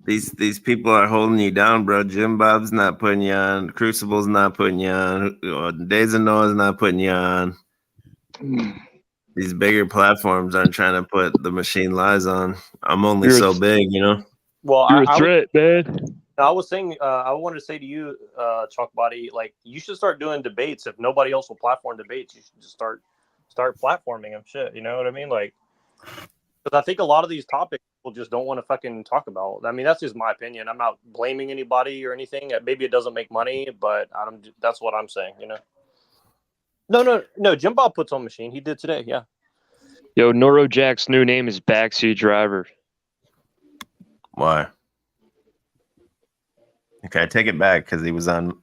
these people are holding you down, bro. Jim Bob's not putting you on. Crucible's not putting you on. Days of Noah's not putting you on. These bigger platforms aren't trying to put the machine lies on. I'm only so big, Well, you're a threat, man. I was saying, I wanted to say to you, Chalk Body, you should start doing debates. If nobody else will platform debates, you should just start platforming them. Shit, you know what I mean? Because I think a lot of these topics people just don't want to fucking talk about. I mean, that's just my opinion. I'm not blaming anybody or anything. Maybe it doesn't make money, but that's what I'm saying. No. Jim Bob puts on machine. He did today. Yeah. Yo, Noro Jack's new name is Backseat Driver. Why? Okay, I take it back because he was on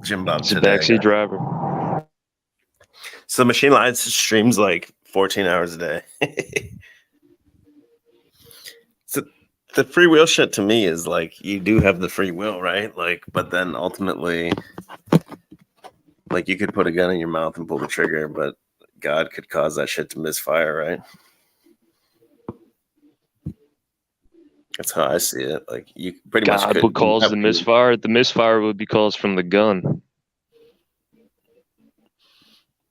Jim Bob today. Backseat Driver. So Machine Lies streams 14 hours a day. So the free will shit to me is you do have the free will, right? But then ultimately, you could put a gun in your mouth and pull the trigger, but God could cause that shit to misfire, right? That's how I see it. You pretty much God would cause the misfire. The misfire would be caused from the gun.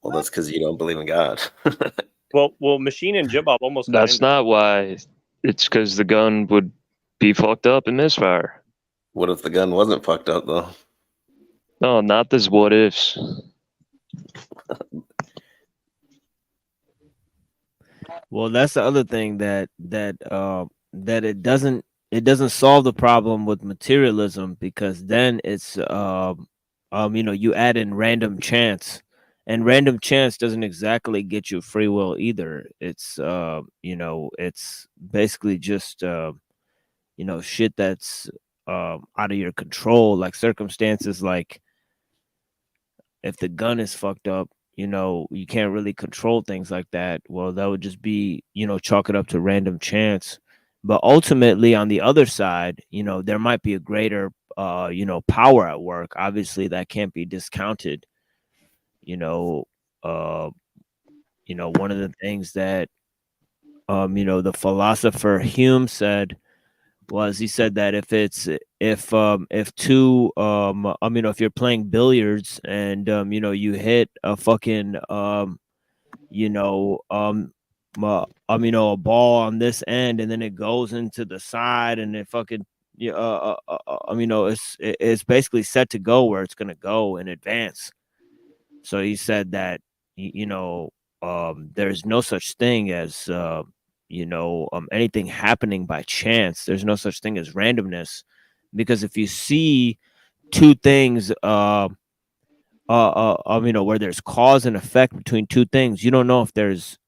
Well, that's because you don't believe in God. Well, Machine and Jim Bob almost. That's not why. It's because the gun would be fucked up and misfire. What if the gun wasn't fucked up though? No, not this what ifs. Well, that's the other thing that it doesn't solve the problem with materialism, because then it's you add in random chance, and random chance doesn't exactly get you free will either. It's it's basically just shit that's out of your control, like circumstances, like if the gun is fucked up, you can't really control things like that. Well, that would just be, chalk it up to random chance. But ultimately, on the other side, there might be a greater, power at work. Obviously, that can't be discounted. You know, uh, one of the things that, the philosopher Hume said was, he said that if two if you're playing billiards and you hit a fucking a ball on this end, and then it goes into the side, and it fucking it's basically set to go where it's gonna go in advance. So he said that there's no such thing as anything happening by chance. There's no such thing as randomness, because if you see two things, where there's cause and effect between two things, you don't know if there's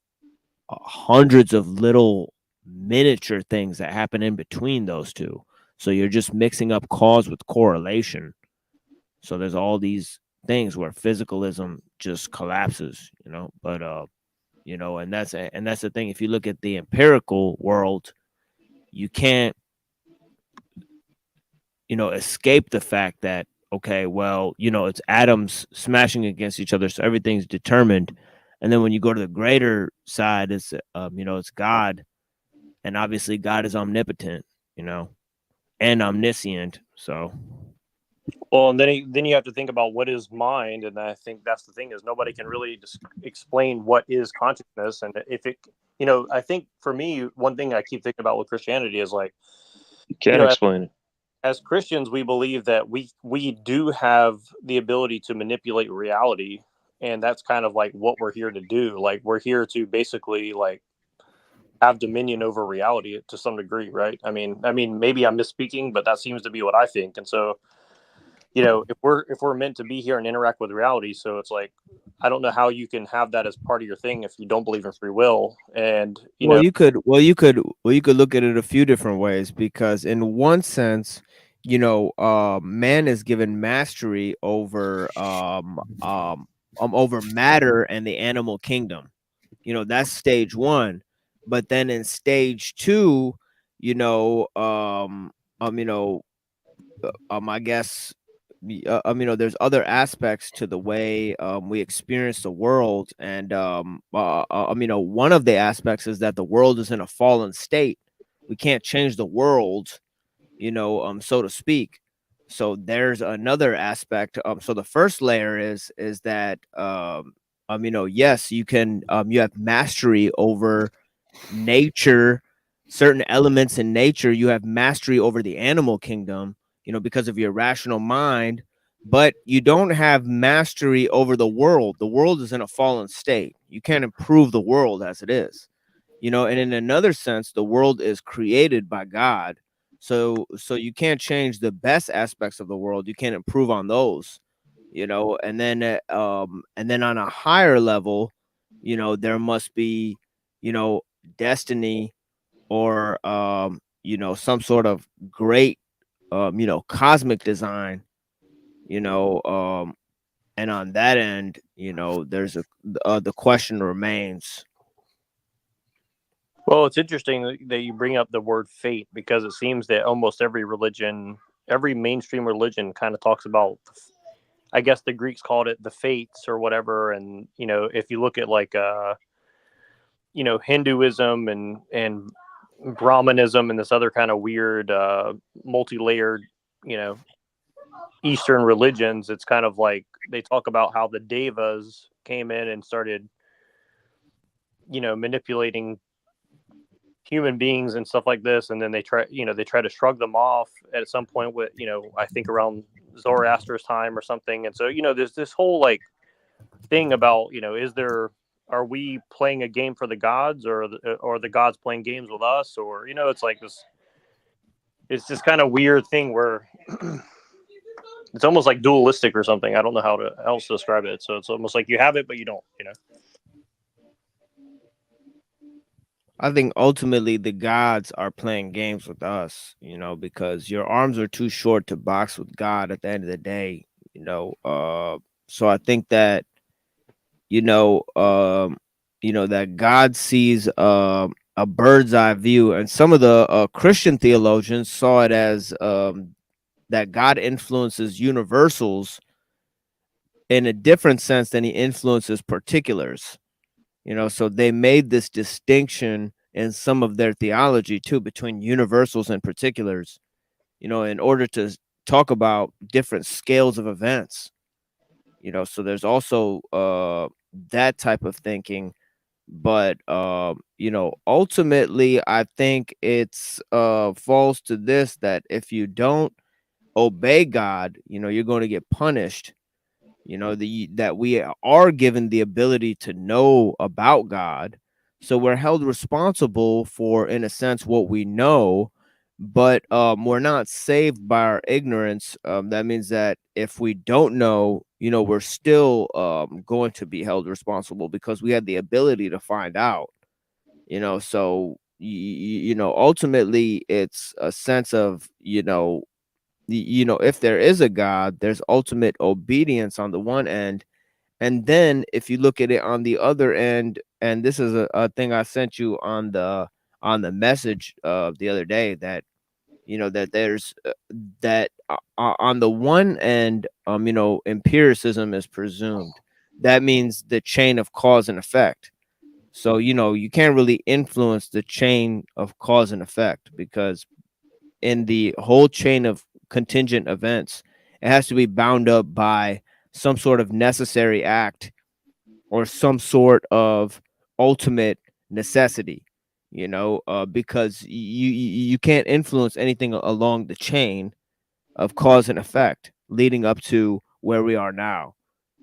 hundreds of little miniature things that happen in between those two. So you're just mixing up cause with correlation. So there's all these things where physicalism just collapses, but and that's the thing. If you look at the empirical world, you can't escape the fact that, okay, well, it's atoms smashing against each other, so everything's determined. And then when you go to the greater side, it's it's God, and obviously God is omnipotent, and omniscient. So Well, and then you have to think about what is mind, and I think that's the thing, is nobody can really just explain what is consciousness, and if it, I think for me, one thing I keep thinking about with Christianity is like, you can't explain it. As Christians, we believe that we do have the ability to manipulate reality, and that's kind of like what we're here to do. Like, we're here to basically like have dominion over reality to some degree, right? I mean, maybe I'm misspeaking, but that seems to be what I think. And so, if we're meant to be here and interact with reality, so it's like, I don't know how you can have that as part of your thing if you don't believe in free will. And you could look at it a few different ways, because in one sense, man is given mastery over over matter and the animal kingdom. That's stage one. But then in stage two, I guess there's other aspects to the way we experience the world, and one of the aspects is that the world is in a fallen state. We can't change the world, so to speak. So there's another aspect. So the first layer is that yes, you can you have mastery over nature, certain elements in nature. You have mastery over the animal kingdom, because of your rational mind, but you don't have mastery over the world. The world is in a fallen state. You can't improve the world as it is, and in another sense, the world is created by God. So you can't change the best aspects of the world. You can't improve on those, and then on a higher level, there must be, destiny, or some sort of great cosmic design, and on that end, there's the question remains. Well, it's interesting that you bring up the word fate, because it seems that almost every religion, every mainstream religion, kind of talks about, I guess the Greeks called it the fates or whatever. And, if you look at like, Hinduism and Brahmanism and this other kind of weird, multi-layered, Eastern religions, it's kind of like they talk about how the devas came in and started, manipulating human beings and stuff like this, and then they try to shrug them off at some point with, I think around Zoroaster's time or something. And so, there's this whole like thing about, are we playing a game for the gods, or the gods playing games with us, or it's like this. It's this kind of weird thing where it's almost like dualistic or something. I don't know how else to describe it. So it's almost like you have it, but you don't. I think ultimately the gods are playing games with us, because your arms are too short to box with God at the end of the day, so I think that, that God sees a bird's eye view, and some of the Christian theologians saw it as that God influences universals in a different sense than he influences particulars. So they made this distinction in some of their theology too between universals and particulars, in order to talk about different scales of events. So there's also that type of thinking, but ultimately I think it's falls to this, that if you don't obey God, you're going to get punished. That we are given the ability to know about God, so we're held responsible for, in a sense, what we know, but we're not saved by our ignorance. That means that if we don't know, we're still going to be held responsible because we had the ability to find out. So ultimately it's a sense of, if there is a God, there's ultimate obedience on the one end. And then if you look at it on the other end, and this is a thing I sent you on the message the other day, that that there's that on the one end, empiricism is presumed. That means the chain of cause and effect. So you can't really influence the chain of cause and effect, because in the whole chain of contingent events, it has to be bound up by some sort of necessary act or some sort of ultimate necessity, because you can't influence anything along the chain of cause and effect leading up to where we are now.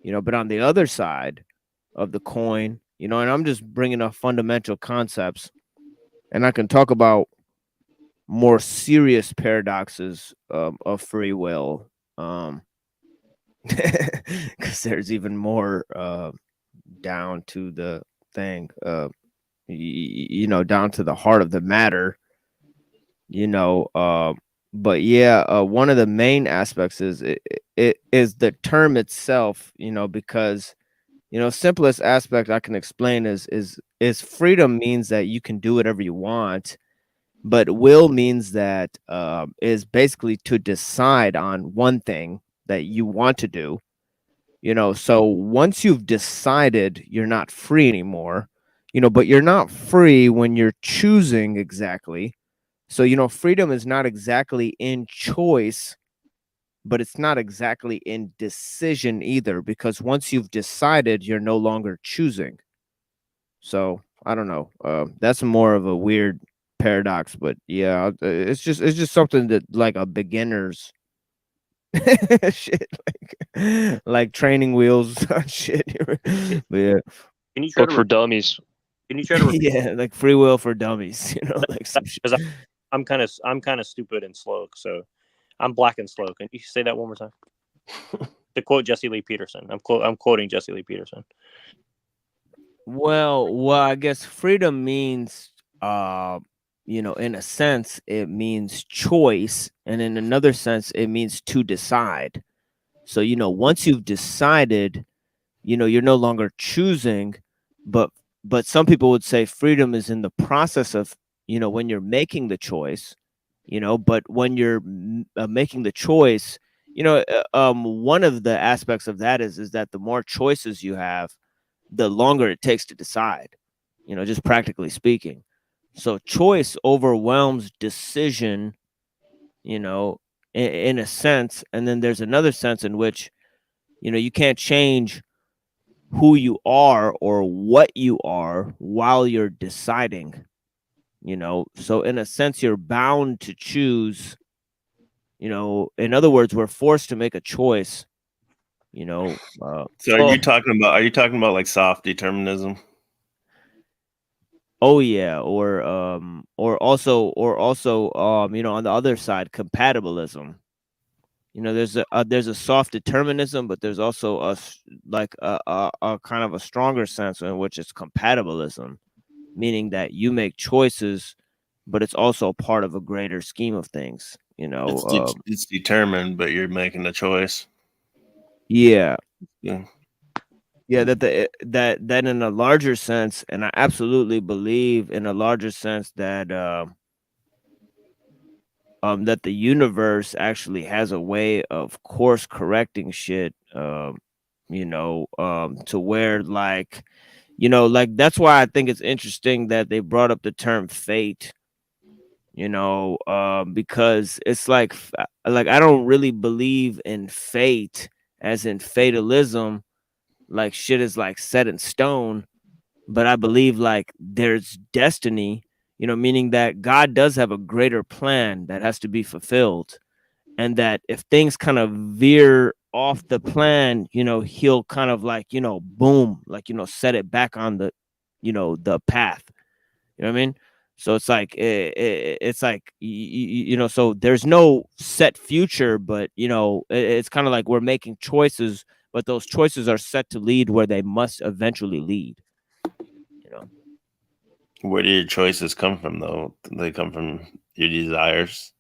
But on the other side of the coin, and I'm just bringing up fundamental concepts, and I can talk about more serious paradoxes of free will, because there's even more down to the thing, down to the heart of the matter, but yeah, one of the main aspects is it is the term itself, because simplest aspect I can explain is freedom means that you can do whatever you want. But will means that is basically to decide on one thing that you want to do. So once you've decided, you're not free anymore. But you're not free when you're choosing exactly. So freedom is not exactly in choice, but it's not exactly in decision either, because once you've decided, you're no longer choosing. So I don't know. That's more of a weird paradox, but yeah, it's just something that, like, a beginner's shit, like training wheels shit. But yeah, Can you try Book to for dummies. Can you try to repeat? yeah, like free will for dummies, like some shit. Because I'm kind of stupid and slow, so I'm black and slow. Can you say that one more time? To quote Jesse Lee Peterson, I'm quoting Jesse Lee Peterson. Well, I guess freedom means, in a sense, it means choice, and in another sense, it means to decide. So once you've decided, you're no longer choosing, but some people would say freedom is in the process of, when you're making the choice, but when you're making the choice, one of the aspects of that is that the more choices you have, the longer it takes to decide, just practically speaking. So choice overwhelms decision, in a sense. And then there's another sense in which, you can't change who you are or what you are while you're deciding. You know, so in a sense, you're bound to choose. You know, in other words, we're forced to make a choice. You know. So are you talking about like soft determinism? Oh yeah, or also you know, on the other side, compatibilism. You know, there's a soft determinism, but there's also a kind of a stronger sense in which it's compatibilism, meaning that you make choices, but it's also part of a greater scheme of things. You know, It's determined, but you're making a choice. Yeah. Yeah. Yeah, that in a larger sense, and I absolutely believe in a larger sense that that the universe actually has a way of course correcting shit, you know, to where like, you know, like that's why I think it's interesting that they brought up the term fate, you know, because it's like I don't really believe in fate as in fatalism, like shit is like set in stone, but I believe like there's destiny, you know, meaning that God does have a greater plan that has to be fulfilled. And that if things kind of veer off the plan, you know, he'll kind of like, you know, boom, like, you know, set it back on the, you know, the path. You know what I mean? So it's like, it's like, you know, so there's no set future, but, you know, it's kind of like we're making choices, but those choices are set to lead where they must eventually lead. Where do your choices come from, though? They come from your desires.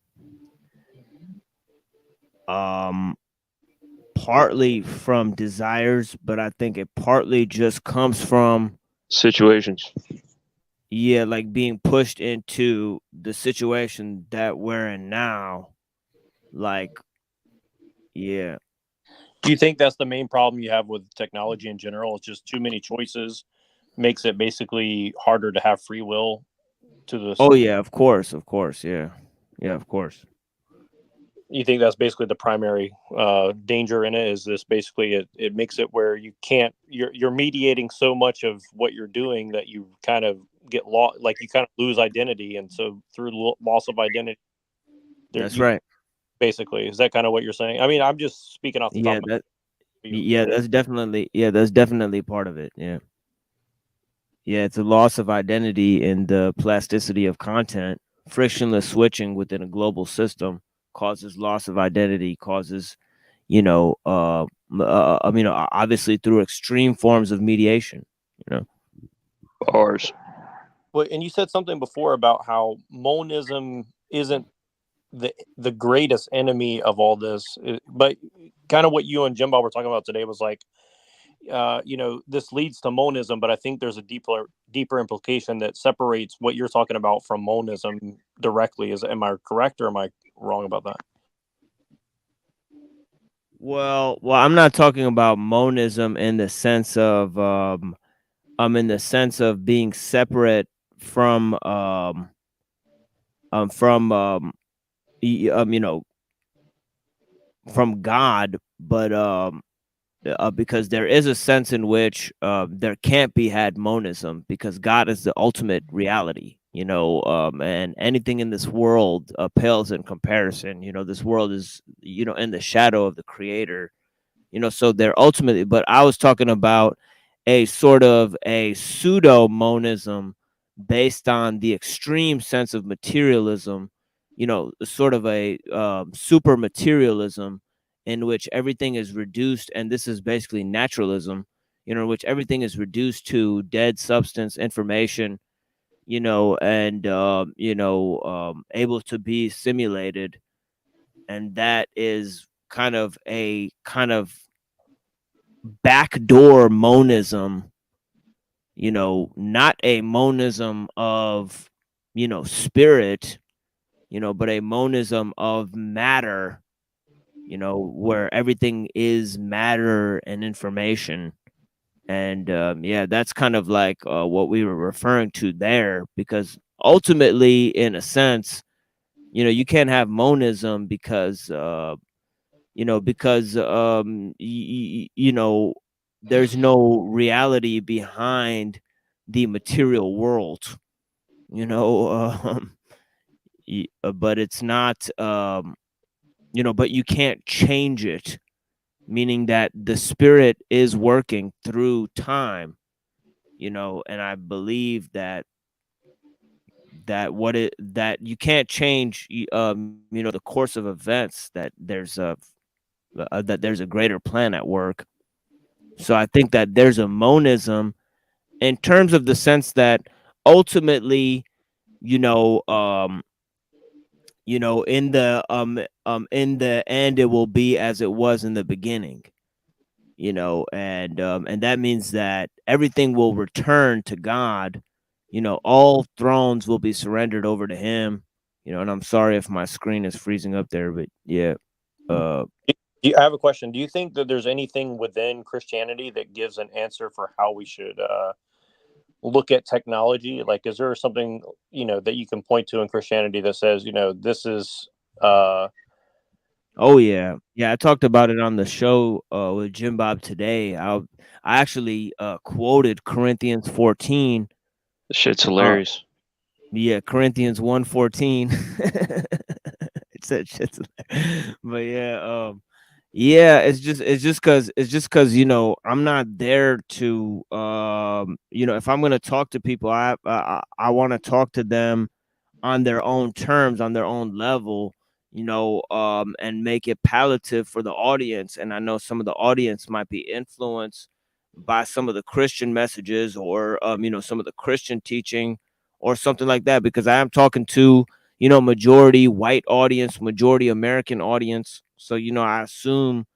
Partly from desires, but I think it partly just comes from situations. Yeah, like being pushed into the situation that we're in now. Like, yeah. Do you think that's the main problem you have with technology in general? It's just too many choices makes it basically harder to have free will to the Oh yeah, of course, yeah. Yeah, of course. You think that's basically the primary danger in it? Is this basically it makes it where you can't you're mediating so much of what you're doing that you kind of get lost, like you kind of lose identity, and so through loss of identity, That's right. Basically, is that kind of what you're saying? I mean, I'm just speaking off the top Yeah, of my that that's definitely part of it. Yeah. Yeah, it's a loss of identity in the plasticity of content. Frictionless switching within a global system causes loss of identity, causes, you know, I mean, obviously through extreme forms of mediation, you know. Bars. Well, and you said something before about how monism isn't the greatest enemy of all this, but kind of what you and Jim Bob were talking about today was like, you know, this leads to monism, but I think there's a deeper implication that separates what you're talking about from monism directly. Am I correct or am I wrong about that? Well, I'm not talking about monism in the sense of in the sense of being separate from you know, from God, but because there is a sense in which there can't be had monism because God is the ultimate reality, you know, and anything in this world pales in comparison. You know, this world is, you know, in the shadow of the Creator, you know, so they're ultimately. But I was talking about a sort of a pseudo monism based on the extreme sense of materialism, you know, sort of a super materialism in which everything is reduced, and this is basically naturalism, you know, in which everything is reduced to dead substance information, you know, and you know, able to be simulated, and that is kind of a kind of backdoor monism, you know, not a monism of, you know, spirit, you know, but a monism of matter, you know, where everything is matter and information. And yeah, that's kind of like what we were referring to there, because ultimately, in a sense, you know, you can't have monism because, you know, because, you know, there's no reality behind the material world. you know, but it's not, you know, but you can't change it, meaning that the spirit is working through time, you know, and I believe that that you can't change, you know, the course of events, that there's a greater plan at work. So I think that there's a monism in terms of the sense that ultimately, you know, in the end it will be as it was in the beginning, you know, and that means that everything will return to God, you know, all thrones will be surrendered over to him, you know, and I'm sorry if my screen is freezing up there, but yeah. I have a question. Do you think that there's anything within Christianity that gives an answer for how we should look at technology? Like, is there something, you know, that you can point to in Christianity that says, you know, this is Oh yeah, yeah. I talked about it on the show with Jim Bob today. I actually quoted Corinthians 14. The shit's hilarious. Yeah, Corinthians 1:14. It said shit's hilarious. But yeah, yeah. It's just cause you know I'm not there to you know, if I'm gonna talk to people, I want to talk to them on their own terms, on their own level, you know, and make it palliative for the audience. And I know some of the audience might be influenced by some of the Christian messages, or you know, some of the Christian teaching or something like that, because I am talking to, you know, majority white audience, majority American audience. So, you know, I assume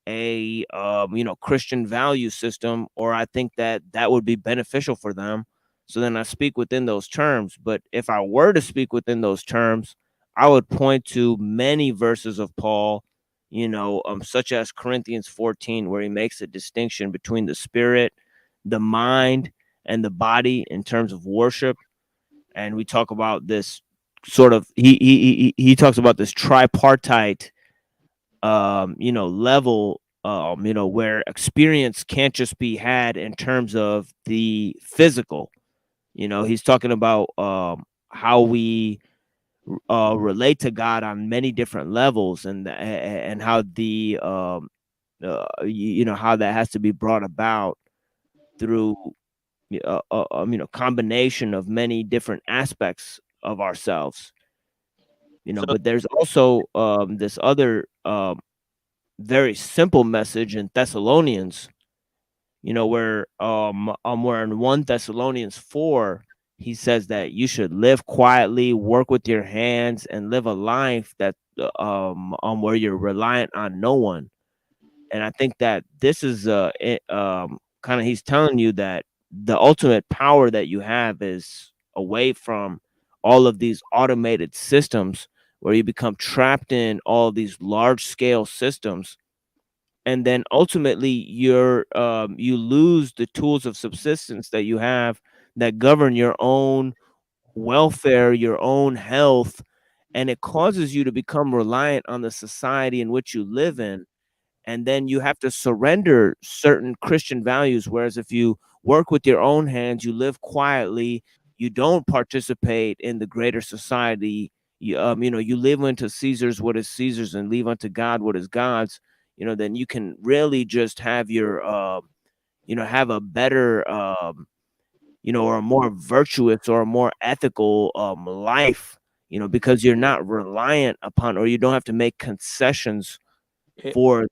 a you know, Christian value system, or I think that that would be beneficial for them. So then I speak within those terms. But if I were to speak within those terms, I would point to many verses of Paul, you know, such as Corinthians 14, where he makes a distinction between the spirit, the mind, and the body in terms of worship. And we talk about this sort of, he talks about this tripartite you know, level, you know, where experience can't just be had in terms of the physical. You know, he's talking about how we relate to God on many different levels, and how the you know, how that has to be brought about through you know, combination of many different aspects of ourselves, you know. But there's also this other very simple message in Thessalonians, you know, where in 1 Thessalonians 4, he says that you should live quietly, work with your hands, and live a life that where you're reliant on no one. And I think that this is kind of, he's telling you that the ultimate power that you have is away from all of these automated systems, where you become trapped in all these large scale systems, and then ultimately you lose the tools of subsistence that you have, that govern your own welfare, your own health, and it causes you to become reliant on the society in which you live in. And then you have to surrender certain Christian values, whereas if you work with your own hands, you live quietly, you don't participate in the greater society, you know, you live unto Caesar's what is Caesar's and leave unto God what is God's, you know, then you can really just have your you know, have a better you know, or a more virtuous or a more ethical life, you know, because you're not reliant upon, or you don't have to make concessions for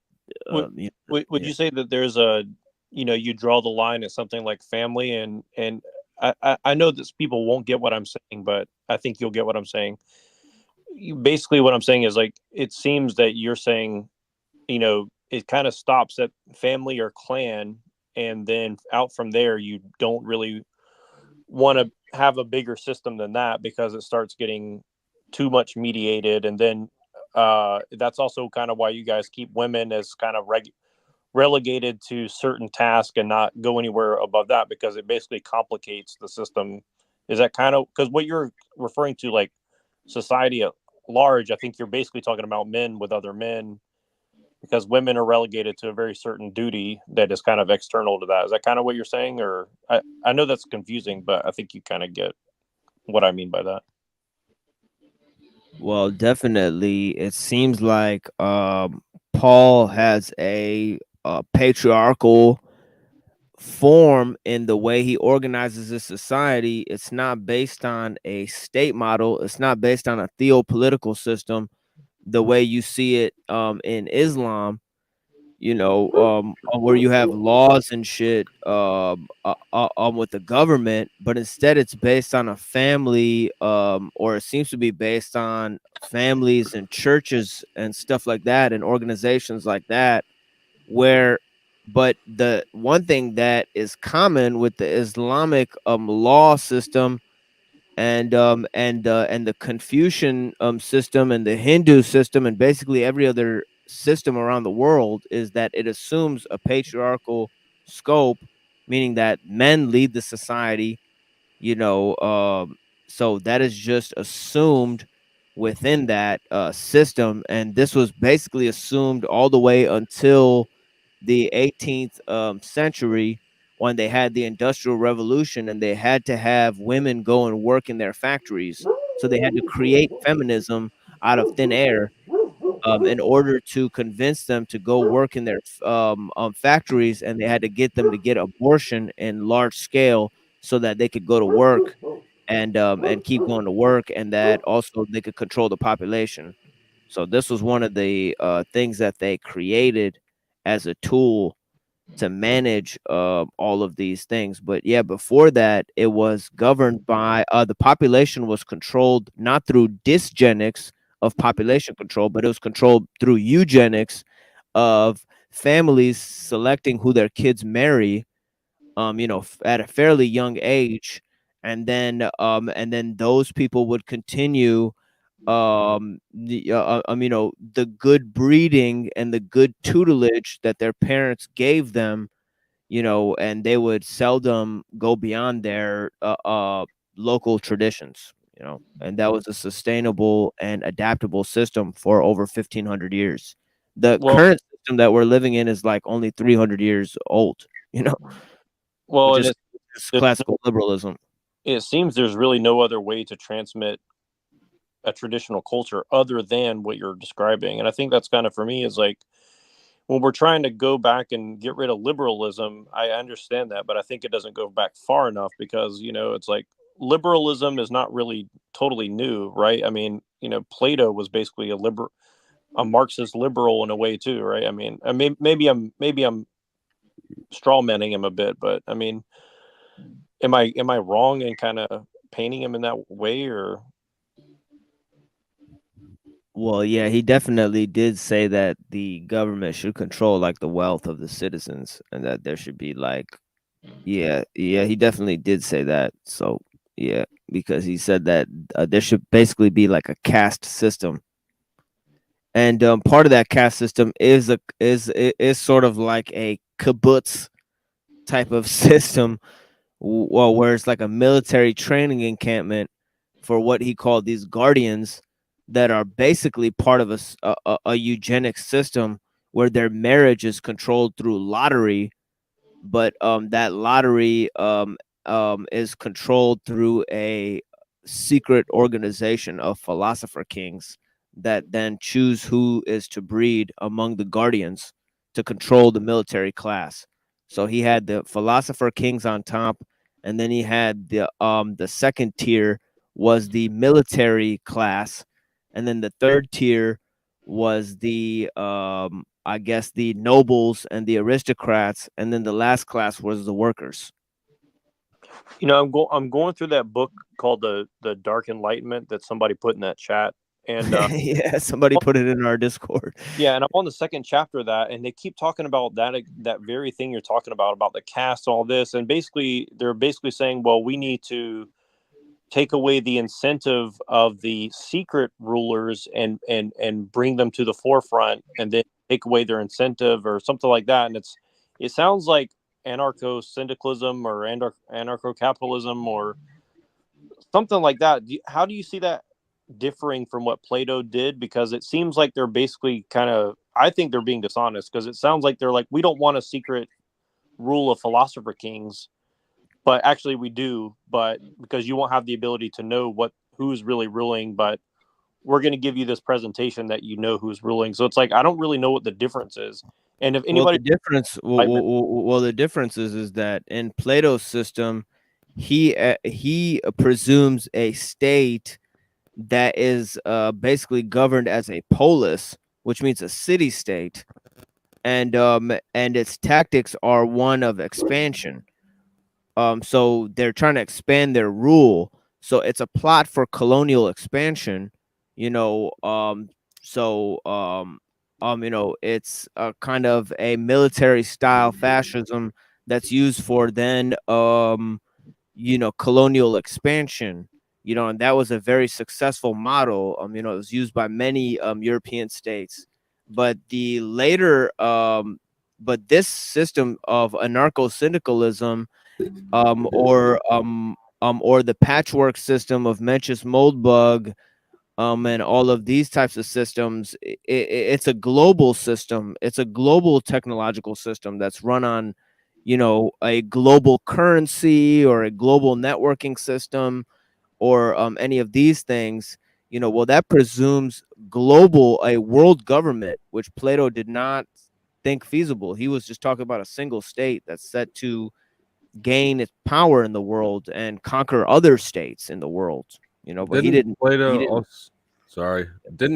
would you say that there's a, you know, you draw the line at something like family, and I know that people won't get what I'm saying, but I think you'll get what I'm saying. Basically what I'm saying is, like, it seems that you're saying, you know, it kind of stops at family or clan, and then out from there you don't really want to have a bigger system than that, because it starts getting too much mediated. And then that's also kind of why you guys keep women as kind of relegated to certain tasks and not go anywhere above that, because it basically complicates the system. Is that kind of, because what you're referring to, like society at large, I think you're basically talking about men with other men, because women are relegated to a very certain duty that is kind of external to that. Is that kind of what you're saying? Or I know that's confusing, but I think you kind of get. what I mean by that. Well, definitely, it seems like Paul has a patriarchal form in the way he organizes his society. It's not based on a state model. It's not based on a theopolitical system the way you see it in Islam, where you have laws and shit with the government, but instead it's based on a family, or it seems to be based on families and churches and stuff like that, and organizations like that, where but the one thing that is common with the Islamic law system and the Confucian system and the Hindu system and basically every other system around the world is that it assumes a patriarchal scope, meaning that men lead the society, you know. So that is just assumed within that system, and this was basically assumed all the way until the 18th century, when they had the Industrial Revolution and they had to have women go and work in their factories. So they had to create feminism out of thin air in order to convince them to go work in their factories, and they had to get them to get abortion in large scale so that they could go to work and keep going to work, and that also they could control the population. So this was one of the things that they created as a tool to manage all of these things. But yeah, before that, it was governed by the population was controlled not through dysgenics of population control, but it was controlled through eugenics of families selecting who their kids marry, at a fairly young age, and then those people would continue the good breeding and the good tutelage that their parents gave them, and they would seldom go beyond their local traditions, and that was a sustainable and adaptable system for over 1500 years. The Well, current system that we're living in is like only 300 years old, well, which and is classical liberalism. it seems there's really no other way to transmit a traditional culture other than what you're describing. And I think that's kind of, for me, is like, when we're trying to go back and get rid of liberalism, I understand that, but I think it doesn't go back far enough, because, it's like liberalism is not really totally new, right? I mean, Plato was basically a Marxist liberal in a way too, right? I mean, maybe I'm straw manning him a bit, but I mean, am I wrong in kind of painting him in that way? Or Well, yeah, he definitely did say that the government should control like the wealth of the citizens, and that there should be like, yeah, he definitely did say that. So, yeah, because he said that there should basically be like a caste system, and part of that caste system is sort of like a kibbutz type of system, well, where it's like a military training encampment for what he called these guardians that are basically part of a eugenic system where their marriage is controlled through lottery, but that lottery is controlled through a secret organization of philosopher kings that then choose who is to breed among the guardians to control the military class. So he had the philosopher kings on top, and then he had the second tier was the military class, and then the third tier was the I guess the nobles and the aristocrats, and then the last class was the workers. I'm going through that book called the Dark Enlightenment that somebody put in that chat, and Yeah, somebody put it in our Discord. yeah, and I'm on the second chapter of that, and they keep talking about that very thing you're talking about the caste, all this, and basically they're basically saying, well, we need to take away the incentive of the secret rulers and bring them to the forefront, and then take away their incentive or something like that. And it sounds like anarcho-syndicalism or anarcho-capitalism or something like that. How do you see that differing from what Plato did? Because it seems like they're basically I think they're being dishonest, because it sounds like they're like, we don't want a secret rule of philosopher kings, but actually we do, but because you won't have the ability to know who's really ruling, but we're going to give you this presentation that you know who's ruling. So it's like I don't really know what the difference is. And if anybody, the difference is that in Plato's system, he presumes a state that is basically governed as a polis, which means a city state, and its tactics are one of expansion. So they're trying to expand their rule. So it's a plot for colonial expansion, you know. It's a kind of a military style fascism that's used for then colonial expansion, and that was a very successful model. It was used by many European states. But this system of anarcho-syndicalism, or the patchwork system of Mencius Moldbug, and all of these types of systems, it's a global system. It's a global technological system that's run on, a global currency or a global networking system, or any of these things. Well, that presumes a world government, which Plato did not think feasible. He was just talking about a single state that's set to gain its power in the world and conquer other states in the world. But Didn't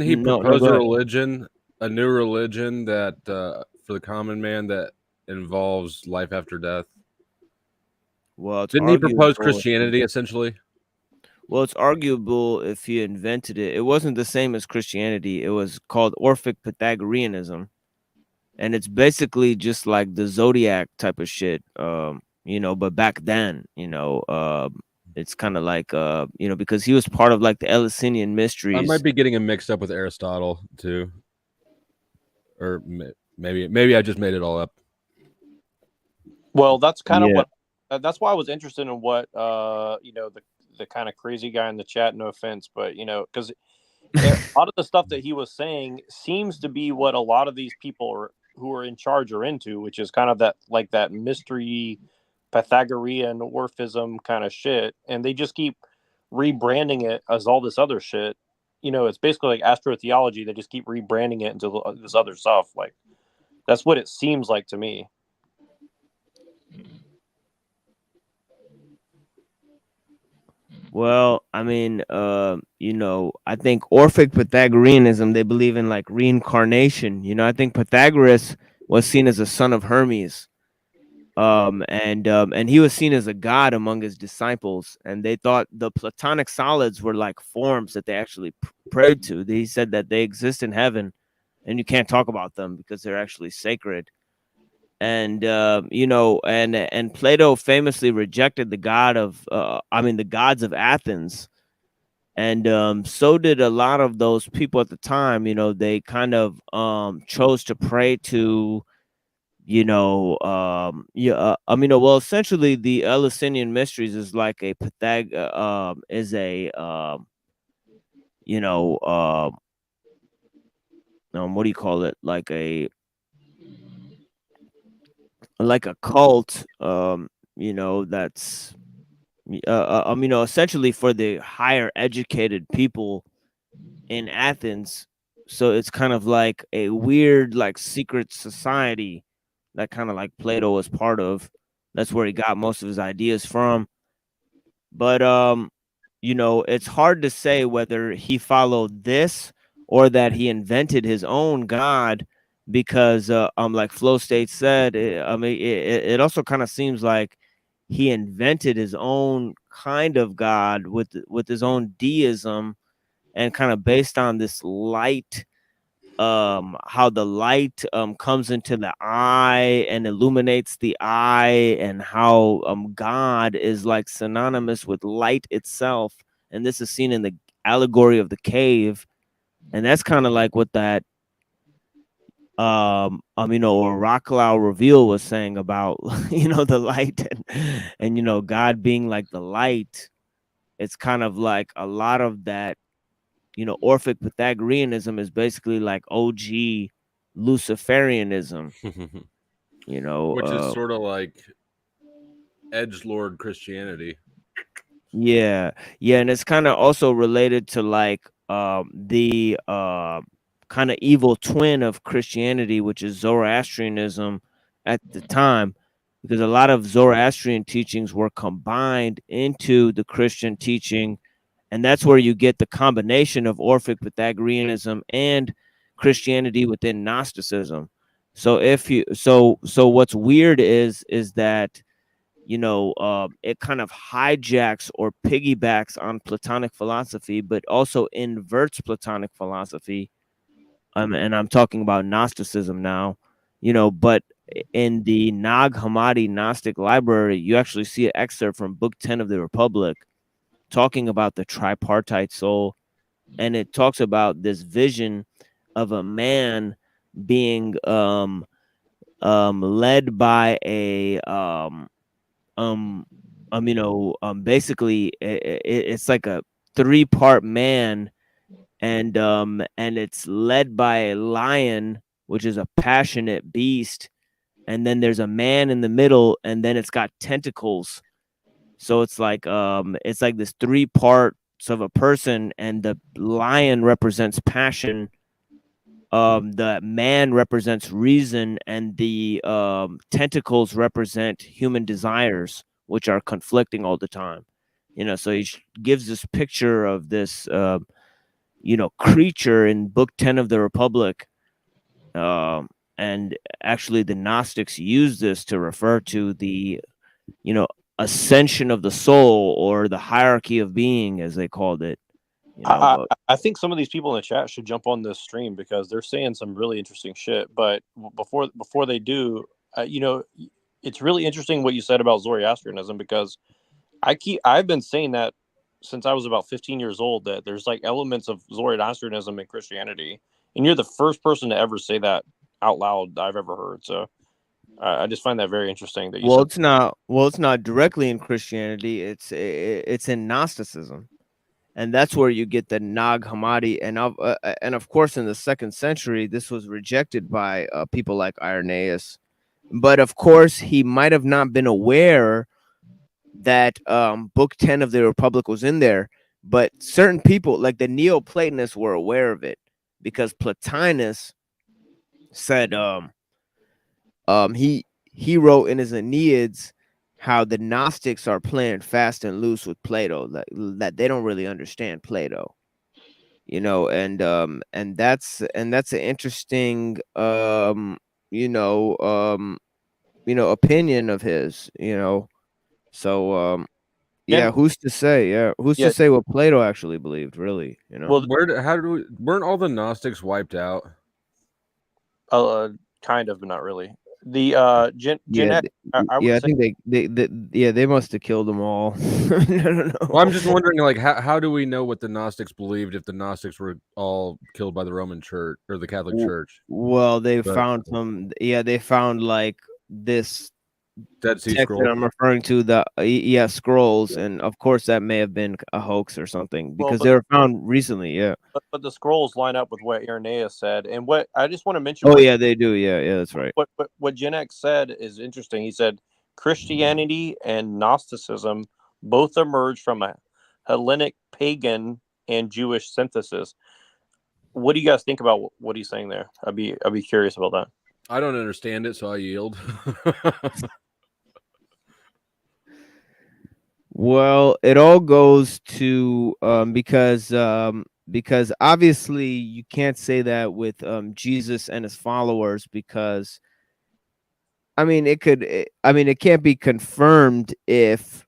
he propose a new religion that for the common man that involves life after death? Well, didn't he propose Christianity essentially? Well, it's arguable if he invented it. It wasn't the same as Christianity. It was called Orphic Pythagoreanism, and it's basically just like the zodiac type of shit. But back then, it's kind of like because he was part of like the Eleusinian mysteries. I might be getting him mixed up with Aristotle too, or maybe I just made it all up. Well, that's kind of what. That's why I was interested in what the kind of crazy guy in the chat. No offense, but because a lot of the stuff that he was saying seems to be what a lot of these people who are in charge are into, which is kind of that mystery Pythagorean Orphism kind of shit, and they just keep rebranding it as all this other shit. It's basically like astrotheology. They just keep rebranding it into this other stuff. Like that's what it seems like to me. Well, I mean, I think Orphic Pythagoreanism, they believe in like reincarnation. I think Pythagoras was seen as a son of Hermes. And he was seen as a god among his disciples, and they thought the Platonic solids were like forms that they actually prayed to. He said that they exist in heaven, and you can't talk about them because they're actually sacred. And and Plato famously rejected the the gods of Athens, and so did a lot of those people at the time. They kind of chose to pray to, essentially the Eleusinian mysteries is like a what do you call it, like a cult, that's essentially for the higher educated people in Athens. So it's kind of like a weird like secret society that kind of like Plato was part of. That's where he got most of his ideas from. But it's hard to say whether he followed this or that he invented his own god, because like Flow State said, it also kind of seems like he invented his own kind of god with his own deism, and kind of based on this light, how the light comes into the eye and illuminates the eye, and how God is like synonymous with light itself. And this is seen in the allegory of the cave, and that's kind of like what that Oracle reveal was saying about the light, and God being like the light. It's kind of like a lot of that. Orphic Pythagoreanism is basically like OG Luciferianism. Which is sort of like edgelord Christianity. Yeah, yeah, and it's kind of also related to like the kind of evil twin of Christianity, which is Zoroastrianism at the time, because a lot of Zoroastrian teachings were combined into the Christian teaching, and that's where you get the combination of Orphic Pythagoreanism and Christianity within Gnosticism. So if you so what's weird is that it kind of hijacks or piggybacks on Platonic philosophy, but also inverts Platonic philosophy. And I'm talking about Gnosticism now, but in the Nag Hammadi Gnostic Library, you actually see an excerpt from Book 10 of the Republic talking about the tripartite soul. And it talks about this vision of a man being led by a basically it's like a 3-part man, and it's led by a lion, which is a passionate beast, and then there's a man in the middle, and then it's got tentacles. So it's like this 3 parts of a person, and the lion represents passion, the man represents reason, and the tentacles represent human desires, which are conflicting all the time. So he gives this picture of this creature in Book 10 of the Republic, and actually the Gnostics use this to refer to the ascension of the soul, or the hierarchy of being, as they called it. I think some of these people in the chat should jump on this stream because they're saying some really interesting shit. But before they do, it's really interesting what you said about Zoroastrianism, because I've been saying that since I was about 15 years old, that there's like elements of Zoroastrianism in Christianity, and you're the first person to ever say that out loud I've ever heard. So I just find that very interesting that you said. It's not directly in Christianity. It's in Gnosticism. And that's where you get the Nag Hammadi, and of course in the 2nd century this was rejected by people like Irenaeus, but of course he might have not been aware that Book 10 of the Republic was in there, but certain people like the Neoplatonists were aware of it, because Plotinus said he wrote in his Aeneids how the Gnostics are playing fast and loose with Plato, that they don't really understand Plato, and that's an interesting opinion of his, so yeah, who's to say what Plato actually believed, really, Well, weren't all the Gnostics wiped out? Kind of, but not really. The Gen X, I would I say, think they must have killed them all. I don't know. Well, I'm just wondering, like, how do we know what the Gnostics believed if the Gnostics were all killed by the Roman Church or the Catholic Church? Well, they found some. Yeah, they found like this Dead Sea text Scrolls. that I'm referring to, the scrolls, and of course that may have been a hoax or something, because they were found recently. Yeah. But the scrolls line up with what Irenaeus said, and what I just want to mention. Oh yeah, they do. Yeah, that's right. What Gen X said is interesting. He said Christianity and Gnosticism both emerged from a Hellenic pagan and Jewish synthesis. What do you guys think about what he's saying there? I'd be curious about that. I don't understand it, so I yield. Well, it all goes to because obviously you can't say that with Jesus and his followers, because it can't be confirmed if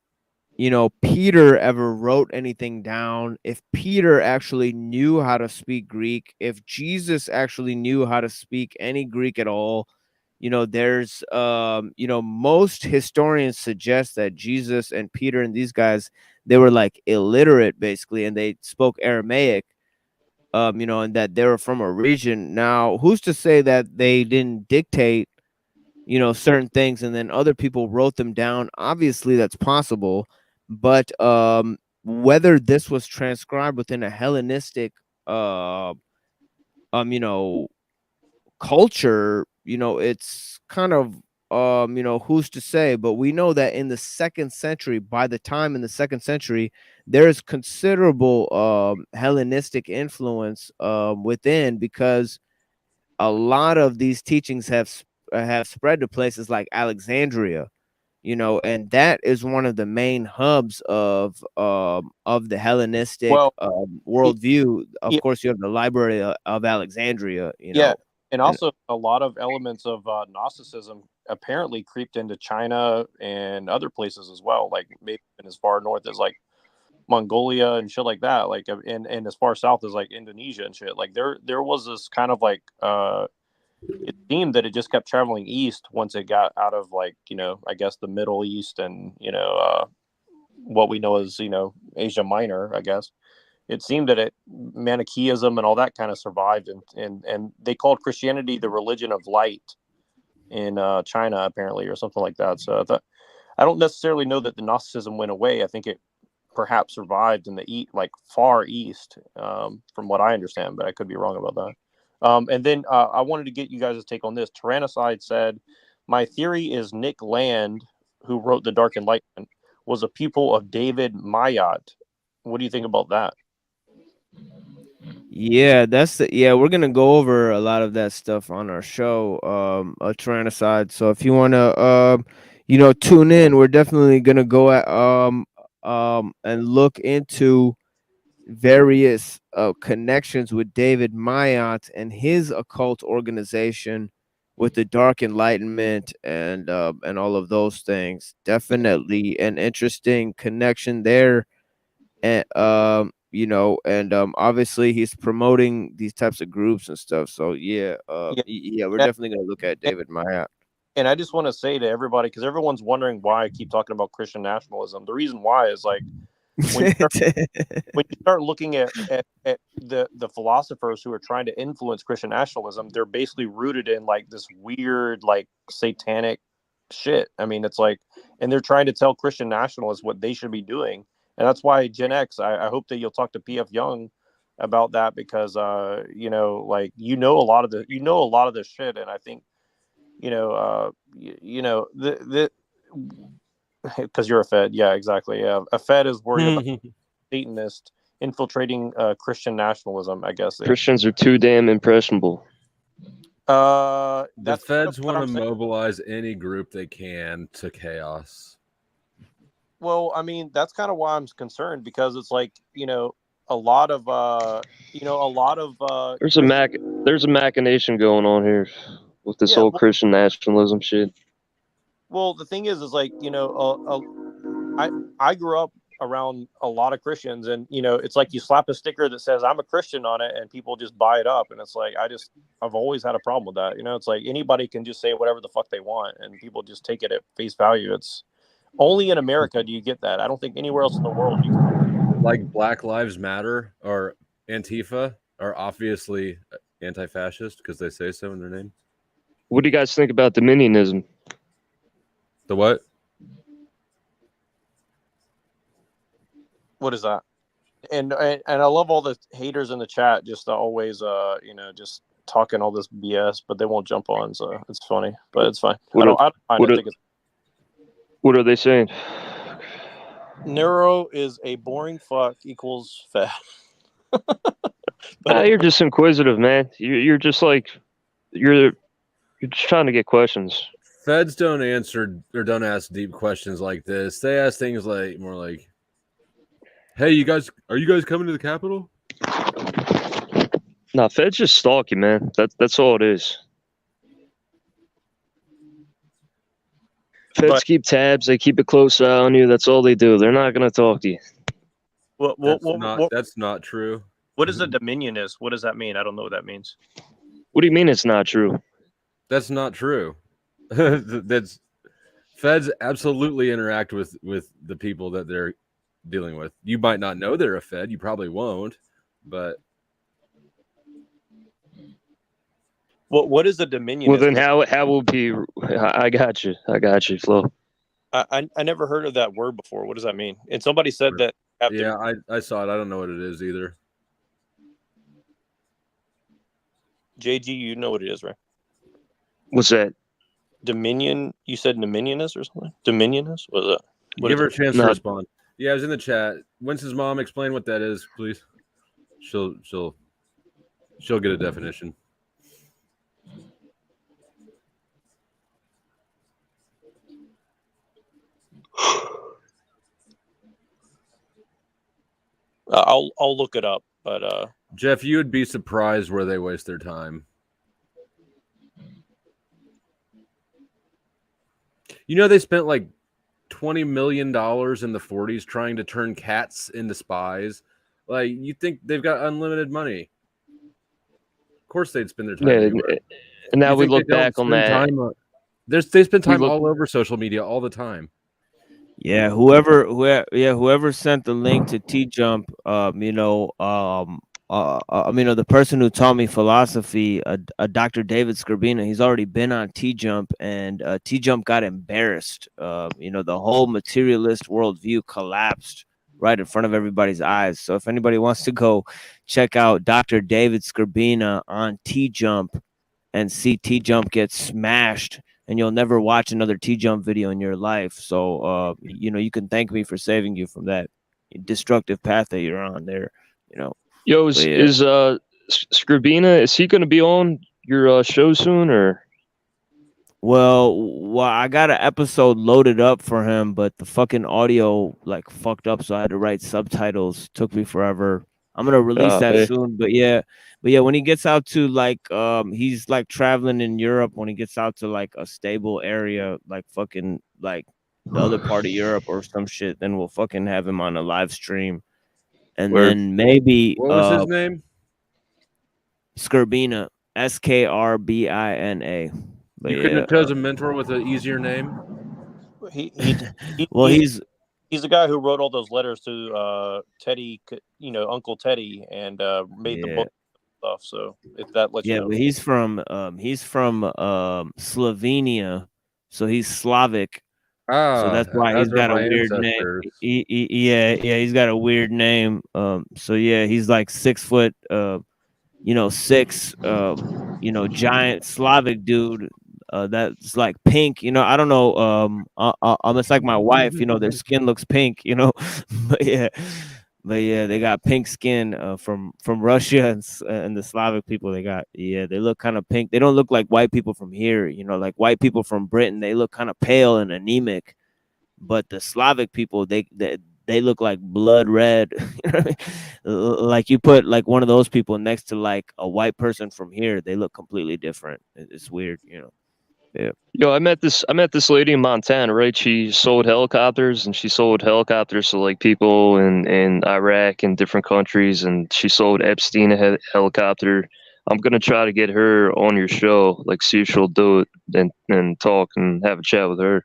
Peter ever wrote anything down, if Peter actually knew how to speak Greek, if Jesus actually knew how to speak any Greek at all. There's most historians suggest that Jesus and Peter and these guys, they were like illiterate basically, and they spoke Aramaic, and that they were from a region. Now, who's to say that they didn't dictate certain things and then other people wrote them down? Obviously that's possible, but whether this was transcribed within a Hellenistic culture, it's kind of who's to say? But we know that in the 2nd century, by the time in the 2nd century, there's considerable Hellenistic influence within, because a lot of these teachings have spread to places like Alexandria, and that is one of the main hubs of the Hellenistic Well, worldview. Of yeah, course, you have the Library of Alexandria, yeah, and and also a lot of elements of Gnosticism apparently creeped into China and other places as well, like maybe even as far north as like Mongolia and shit like that, like and as far south as like Indonesia and shit. Like there was this kind of like it seemed that it just kept traveling east once it got out of like I guess the Middle East and what we know as Asia Minor, I guess. It seemed that Manichaeism and all that kind of survived, and they called Christianity the religion of light in China apparently, or something like that. So I don't necessarily know that the Gnosticism went away. I think it perhaps survived in the like far east, from what I understand, but I could be wrong about that. And then I wanted to get you guys' take on this. Tyrannicide said, "My theory is Nick Land, who wrote The Dark Enlightenment, was a pupil of David Mayotte. What do you think about that?" yeah, we're gonna go over a lot of that stuff on our show, Tyrannicide. So if you wanna tune in, we're definitely gonna go at and look into various connections with David Mayotte and his occult organization with the Dark Enlightenment and all of those things. Definitely an interesting connection there. And obviously he's promoting these types of groups and stuff. So yeah, we're And, definitely gonna look at David Mayotte. and I just want to say to everybody, because everyone's wondering why I keep talking about Christian nationalism. The reason why is like when you start looking at the philosophers who are trying to influence Christian nationalism, they're basically rooted in like this weird like satanic shit. I mean, it's like, and they're trying to tell Christian nationalists what they should be doing, and that's why Gen X. I hope that you'll talk to PF Young about that, because like a lot of this shit, and I think the because you're a Fed, yeah, exactly, yeah, a Fed is worried about Satanist infiltrating Christian nationalism, I guess. Christians are too damn impressionable. The That's feds what want to I'm saying. mobilize any group they can to chaos. Well, I mean, that's kind of why I'm concerned, because it's like, a lot of There's a machination going on here with this Yeah, whole well, Christian nationalism shit. well, the thing is like, I grew up around a lot of Christians, and it's like you slap a sticker that says I'm a Christian on it, and people just buy it up, and it's like I've always had a problem with that. It's like anybody can just say whatever the fuck they want, and people just take it at face value. It's only in America do you get that. I don't think anywhere else in the world you can. Like Black Lives Matter or Antifa are obviously anti-fascist because they say so in their name. What do you guys think about dominionism? The what? What is that? And I love all the haters in the chat, just always just talking all this BS, but they won't jump on, so it's funny, but it's fine. I don't think it's. What are they saying? Nero is a boring fuck equals fat. You're just inquisitive, man. You're just like you're just trying to get questions. Feds don't answer or don't ask deep questions like this. They ask things like more like, "Hey, are you guys coming to the Capitol?" Nah, feds just stalk you, man. That's all it is. Feds keep tabs. They keep a close eye on you. That's all they do. They're not gonna talk to you. That's not true. What is a dominionist? What does that mean? I don't know what that means. What do you mean it's not true? That's not true. That's feds absolutely interact with the people that they're dealing with. You might not know they're a Fed. You probably won't, but what is a dominionist? Well, then how will be? I got you, Flo. I never heard of that word before. What does that mean? And somebody said that. Yeah, I saw it. I don't know what it is either. JG, you know what it is, right? What's that? Dominion. You said Dominionist or something. Dominionist. What is that? What Give is her a it? chance to respond. Yeah, I was in the chat. Winston's mom, explain what that is, please. She'll get a definition. I'll look it up, but Jeff, you would be surprised where they waste their time. You know, they spent like $20 million in the 40s trying to turn cats into spies. Like, you think they've got unlimited money? Of course, they'd spend their time anywhere. And now You we think they look don't back on spend that. time they spend time look- all over social media all the time. Yeah, whoever sent the link to T Jump, the person who taught me philosophy, Dr. David Scribina, he's already been on T Jump, and T Jump got embarrassed. The whole materialist worldview collapsed right in front of everybody's eyes. So if anybody wants to go check out Dr. David Scribina on T Jump and see T Jump get smashed, and you'll never watch another T Jump video in your life. So, you can thank me for saving you from that destructive path that you're on there. Yo, is Scribina? Is he going to be on your show soon, or? Well, I got an episode loaded up for him, but the fucking audio like fucked up, so I had to write subtitles. Took me forever. I'm gonna release that soon, but yeah, when he gets out to like he's like traveling in Europe. When he gets out to like a stable area, like fucking like the other part of Europe or some shit, then we'll fucking have him on a live stream, and then maybe What was his name? Scribina, Skrbina. But You couldn't have chosen a mentor with an easier name. Well, he's the guy who wrote all those letters to Teddy, Uncle Teddy, and made the book stuff. So if that lets you know. But he's from Slovenia, so he's Slavic. So that's why he's got a weird name. He's got a weird name. So yeah, he's like 6 foot, 6, giant Slavic dude. That's like pink. I don't know. It's like my wife. Their skin looks pink. But yeah, they got pink skin from Russia and the Slavic people. They look kind of pink. They don't look like white people from here. Like white people from Britain, they look kind of pale and anemic. But the Slavic people, they look like blood red. Like you put like one of those people next to like a white person from here, they look completely different. It's weird, Yeah. Yo, I met this lady in Montana, right? She sold helicopters, and she sold helicopters to like people in Iraq and different countries, and she sold Epstein a helicopter. I'm gonna try to get her on your show, like see if she'll do it and talk and have a chat with her.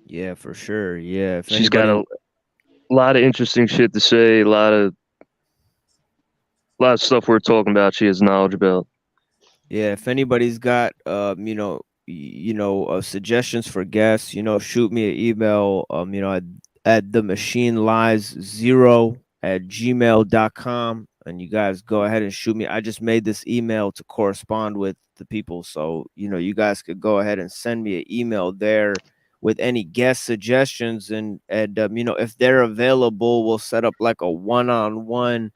Yeah, for sure. Yeah, if She's got a lot of interesting shit to say, a lot of stuff we're talking about. She has knowledge about. Yeah, if anybody's got suggestions for guests, shoot me an email, at themachinelies0@gmail.com, and you guys go ahead and shoot me. I just made this email to correspond with the people, so you guys could go ahead and send me an email there with any guest suggestions, and if they're available, we'll set up like a one-on-one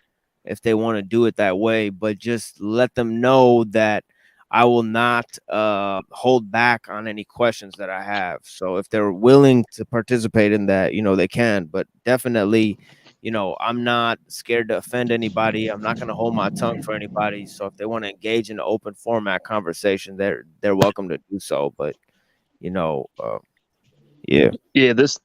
if they want to do it that way, but just let them know that I will not hold back on any questions that I have. So if they're willing to participate in that, they can, but definitely, I'm not scared to offend anybody. I'm not going to hold my tongue for anybody. So if they want to engage in an open format conversation, they're welcome to do so. But, yeah. Yeah, this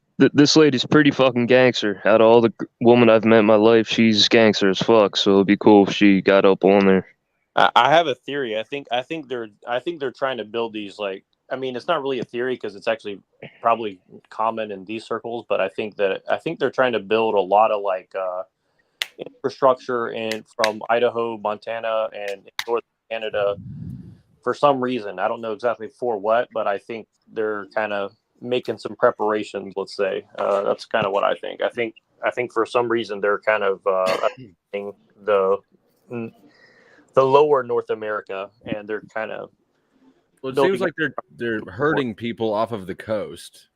lady's pretty fucking gangster. Out of all the women I've met in my life, she's gangster as fuck. So it'd be cool if she got up on there. I have a theory. I think they're trying to build these like. I mean, it's not really a theory because it's actually probably common in these circles. But I think they're trying to build a lot of like infrastructure from Idaho, Montana, and North Canada for some reason. I don't know exactly for what, but I think they're kind of making some preparations. Let's say that's kind of what I think. I think for some reason they're kind of the lower North America, and they're kind of Well, it building. seems like they're hurting people off of the coast.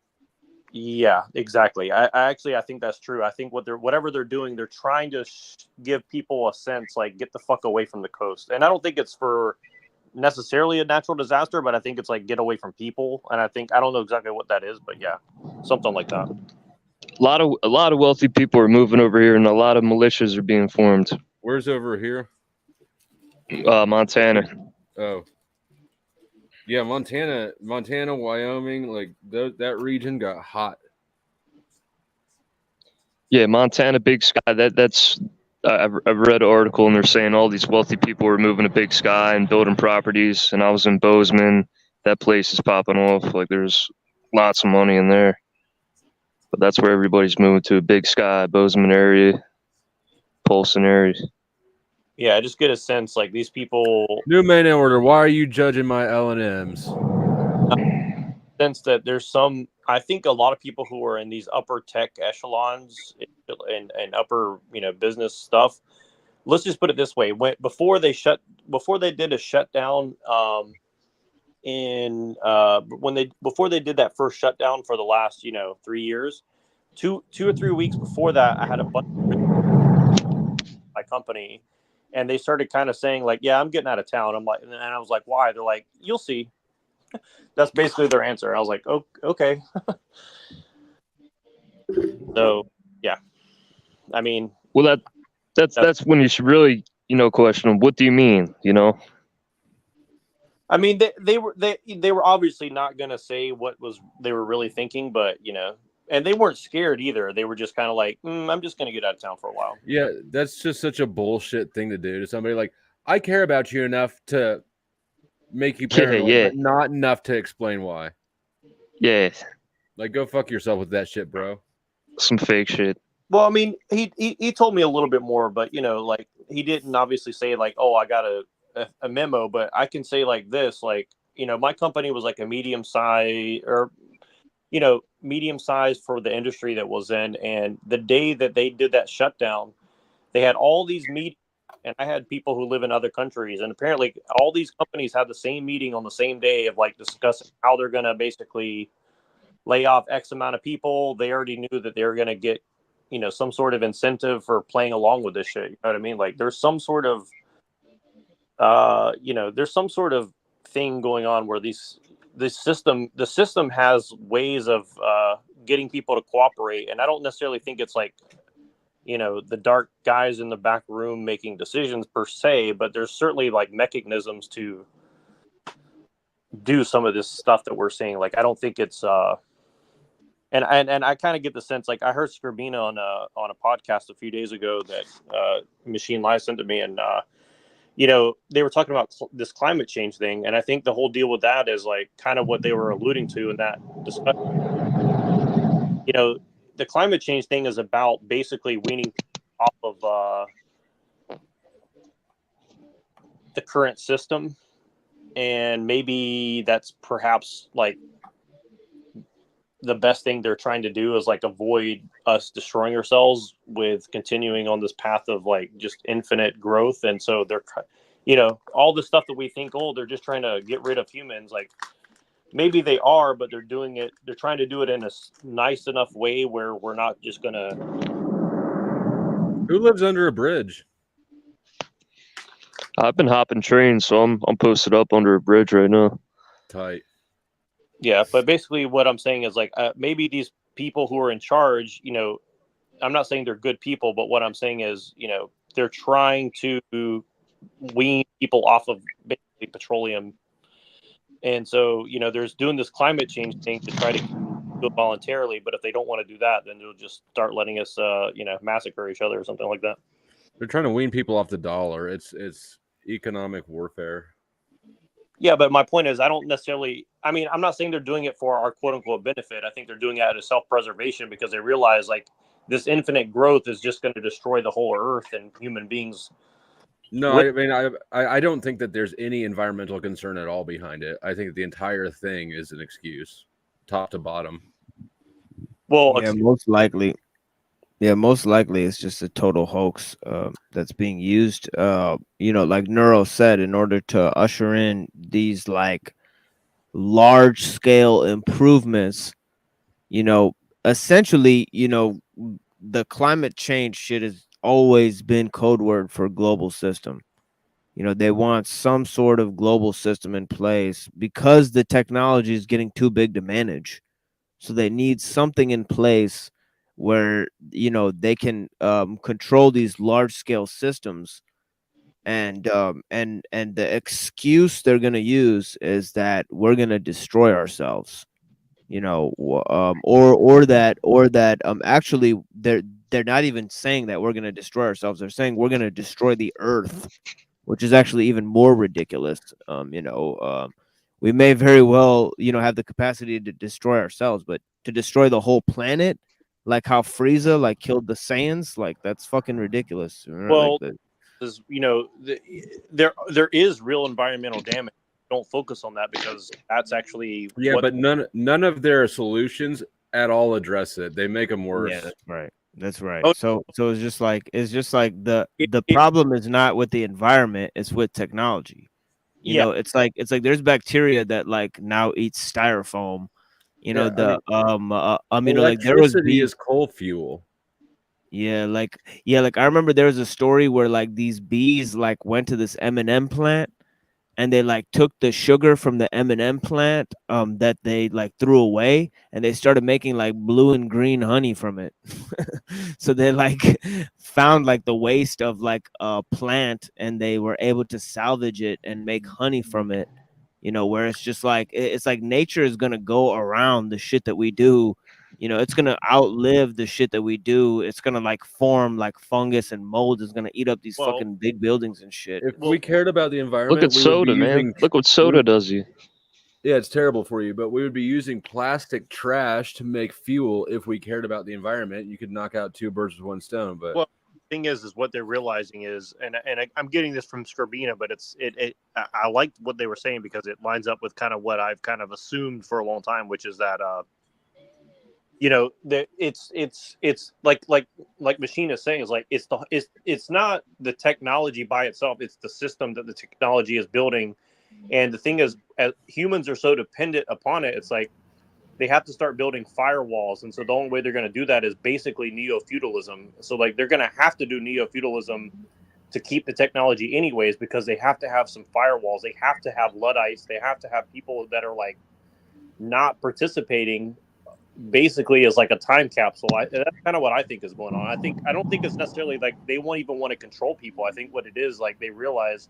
Yeah, exactly. I think that's true. I think whatever they're doing, they're trying to give people a sense like get the fuck away from the coast. And I don't think it's for necessarily a natural disaster, but I think it's like get away from people. And I don't know exactly what that is, but yeah, something like that. A lot of wealthy people are moving over here, and a lot of militias are being formed. Where's over here? Montana. Oh, yeah, Montana, Wyoming, like that region got hot. Yeah, Montana, Big Sky. That's I've read an article, and they're saying all these wealthy people are moving to Big Sky and building properties. And I was in Bozeman. That place is popping off. Like there's lots of money in there. But that's where everybody's moving to, Big Sky, Bozeman area, Polson area. Yeah, I just get a sense like these people. New main order. Why are you judging my L&Ms? Sense that there's some. I think a lot of people who are in these upper tech echelons and upper business stuff. Let's just put it this way: before they did a shutdown, before they did that first shutdown for the last 3 years, 2 or 3 weeks before that, I had a bunch of my company, and they started kind of saying like, "Yeah, I'm getting out of town." I'm like, and I was like, "Why?" They're like, "You'll see." That's basically their answer. I was like, "Oh, okay." So yeah, I mean, well, that's when you should really question them. What do you mean? I mean, they were obviously not going to say what they were really thinking, but and they weren't scared either. They were just kind of like, I'm just going to get out of town for a while. Yeah, that's just such a bullshit thing to do to somebody. Like, I care about you enough to make you paranoid, but not enough to explain why. Yeah. Like, go fuck yourself with that shit, bro. Some fake shit. Well, I mean, he told me a little bit more, but like he didn't obviously say like, oh, I got a memo, but I can say like this, like, my company was like a medium size or medium size for the industry that was in, and the day that they did that shutdown, they had all these meetings, and I had people who live in other countries, and apparently all these companies had the same meeting on the same day of like discussing how they're going to basically lay off X amount of people. They already knew that they were going to get some sort of incentive for playing along with this shit. You know what I mean? Like there's some sort of there's some sort of thing going on where the system has ways of getting people to cooperate, and I don't necessarily think it's like the dark guys in the back room making decisions per se, but there's certainly like mechanisms to do some of this stuff that we're seeing. Like I don't think it's and I kind of get the sense, like I heard Scribina on a podcast a few days ago that Machine Live sent to me, and they were talking about this climate change thing, and I think the whole deal with that is like kind of what they were alluding to in that discussion. The climate change thing is about basically weaning off of the current system, and maybe that's perhaps like the best thing they're trying to do is like avoid us destroying ourselves with continuing on this path of like just infinite growth. And so they're all the stuff that we think, oh, they're just trying to get rid of humans, like maybe they are, but they're trying to do it in a nice enough way where we're not just gonna. Who lives under a bridge? I've been hopping trains, so I'm posted up under a bridge right now. Tight. Yeah, but basically what I'm saying is like maybe these people who are in charge, I'm not saying they're good people, but what I'm saying is, they're trying to wean people off of basically petroleum. And so, there's doing this climate change thing to try to do it voluntarily, but if they don't want to do that, then they'll just start letting us, massacre each other or something like that. They're trying to wean people off the dollar. It's economic warfare. Yeah, but my point is, I don't necessarily. I mean, I'm not saying they're doing it for our quote unquote benefit. I think they're doing it out of self-preservation because they realize like this infinite growth is just going to destroy the whole earth and human beings. No, I mean, I don't think that there's any environmental concern at all behind it. I think the entire thing is an excuse, top to bottom. Well, yeah, most likely. Yeah, most likely it's just a total hoax that's being used. Like Neuro said, in order to usher in these like large scale improvements, essentially, the climate change shit has always been code word for global system. They want some sort of global system in place because the technology is getting too big to manage. So they need something in place where they can control these large scale systems, and the excuse they're going to use is that we're going to destroy ourselves, or that actually they're not even saying that we're going to destroy ourselves. They're saying we're going to destroy the earth, which is actually even more ridiculous. We may very well, have the capacity to destroy ourselves, but to destroy the whole planet, like how Frieza like killed the Saiyans, like that's fucking ridiculous. Well, is there is real environmental damage. Don't focus on that because that's actually but none of their solutions at all address it. They make them worse. Yeah, that's right. Oh. So it's just like the problem is not with the environment, it's with technology. It's like there's bacteria that like now eats styrofoam. Like there was electricity is coal fuel. like I remember there was a story where like these bees like went to this M&M plant, and they like took the sugar from the M&M plant that they like threw away, and they started making like blue and green honey from it. So they like found like the waste of like a plant, and they were able to salvage it and make honey from it. Where it's just like it's like nature is gonna go around the shit that we do. It's gonna outlive the shit that we do. It's gonna like form like fungus and mold is gonna eat up these fucking big buildings and shit. If we cared about the environment, Look at soda, man. Look what soda does you. Yeah, it's terrible for you, but we would be using plastic trash to make fuel if we cared about the environment. You could knock out two birds with one stone. But well, the thing is what they're realizing is, and I'm getting this from Scribina, but I liked what they were saying because it lines up with kind of what I've kind of assumed for a long time, which is that that it's like Machine is saying, is like it's not the technology by itself, it's the system that the technology is building. And the thing is, as humans are so dependent upon it, it's like they have to start building firewalls. And so the only way they're going to do that is basically neo-feudalism. So like they're going to have to do neo-feudalism to keep the technology anyways, because they have to have some firewalls. They have to have Luddites. They have to have people that are like not participating, basically as like a time capsule. That's kind of what I think is going on. I don't think it's necessarily like they won't even want to control people. I think what it is, like they realize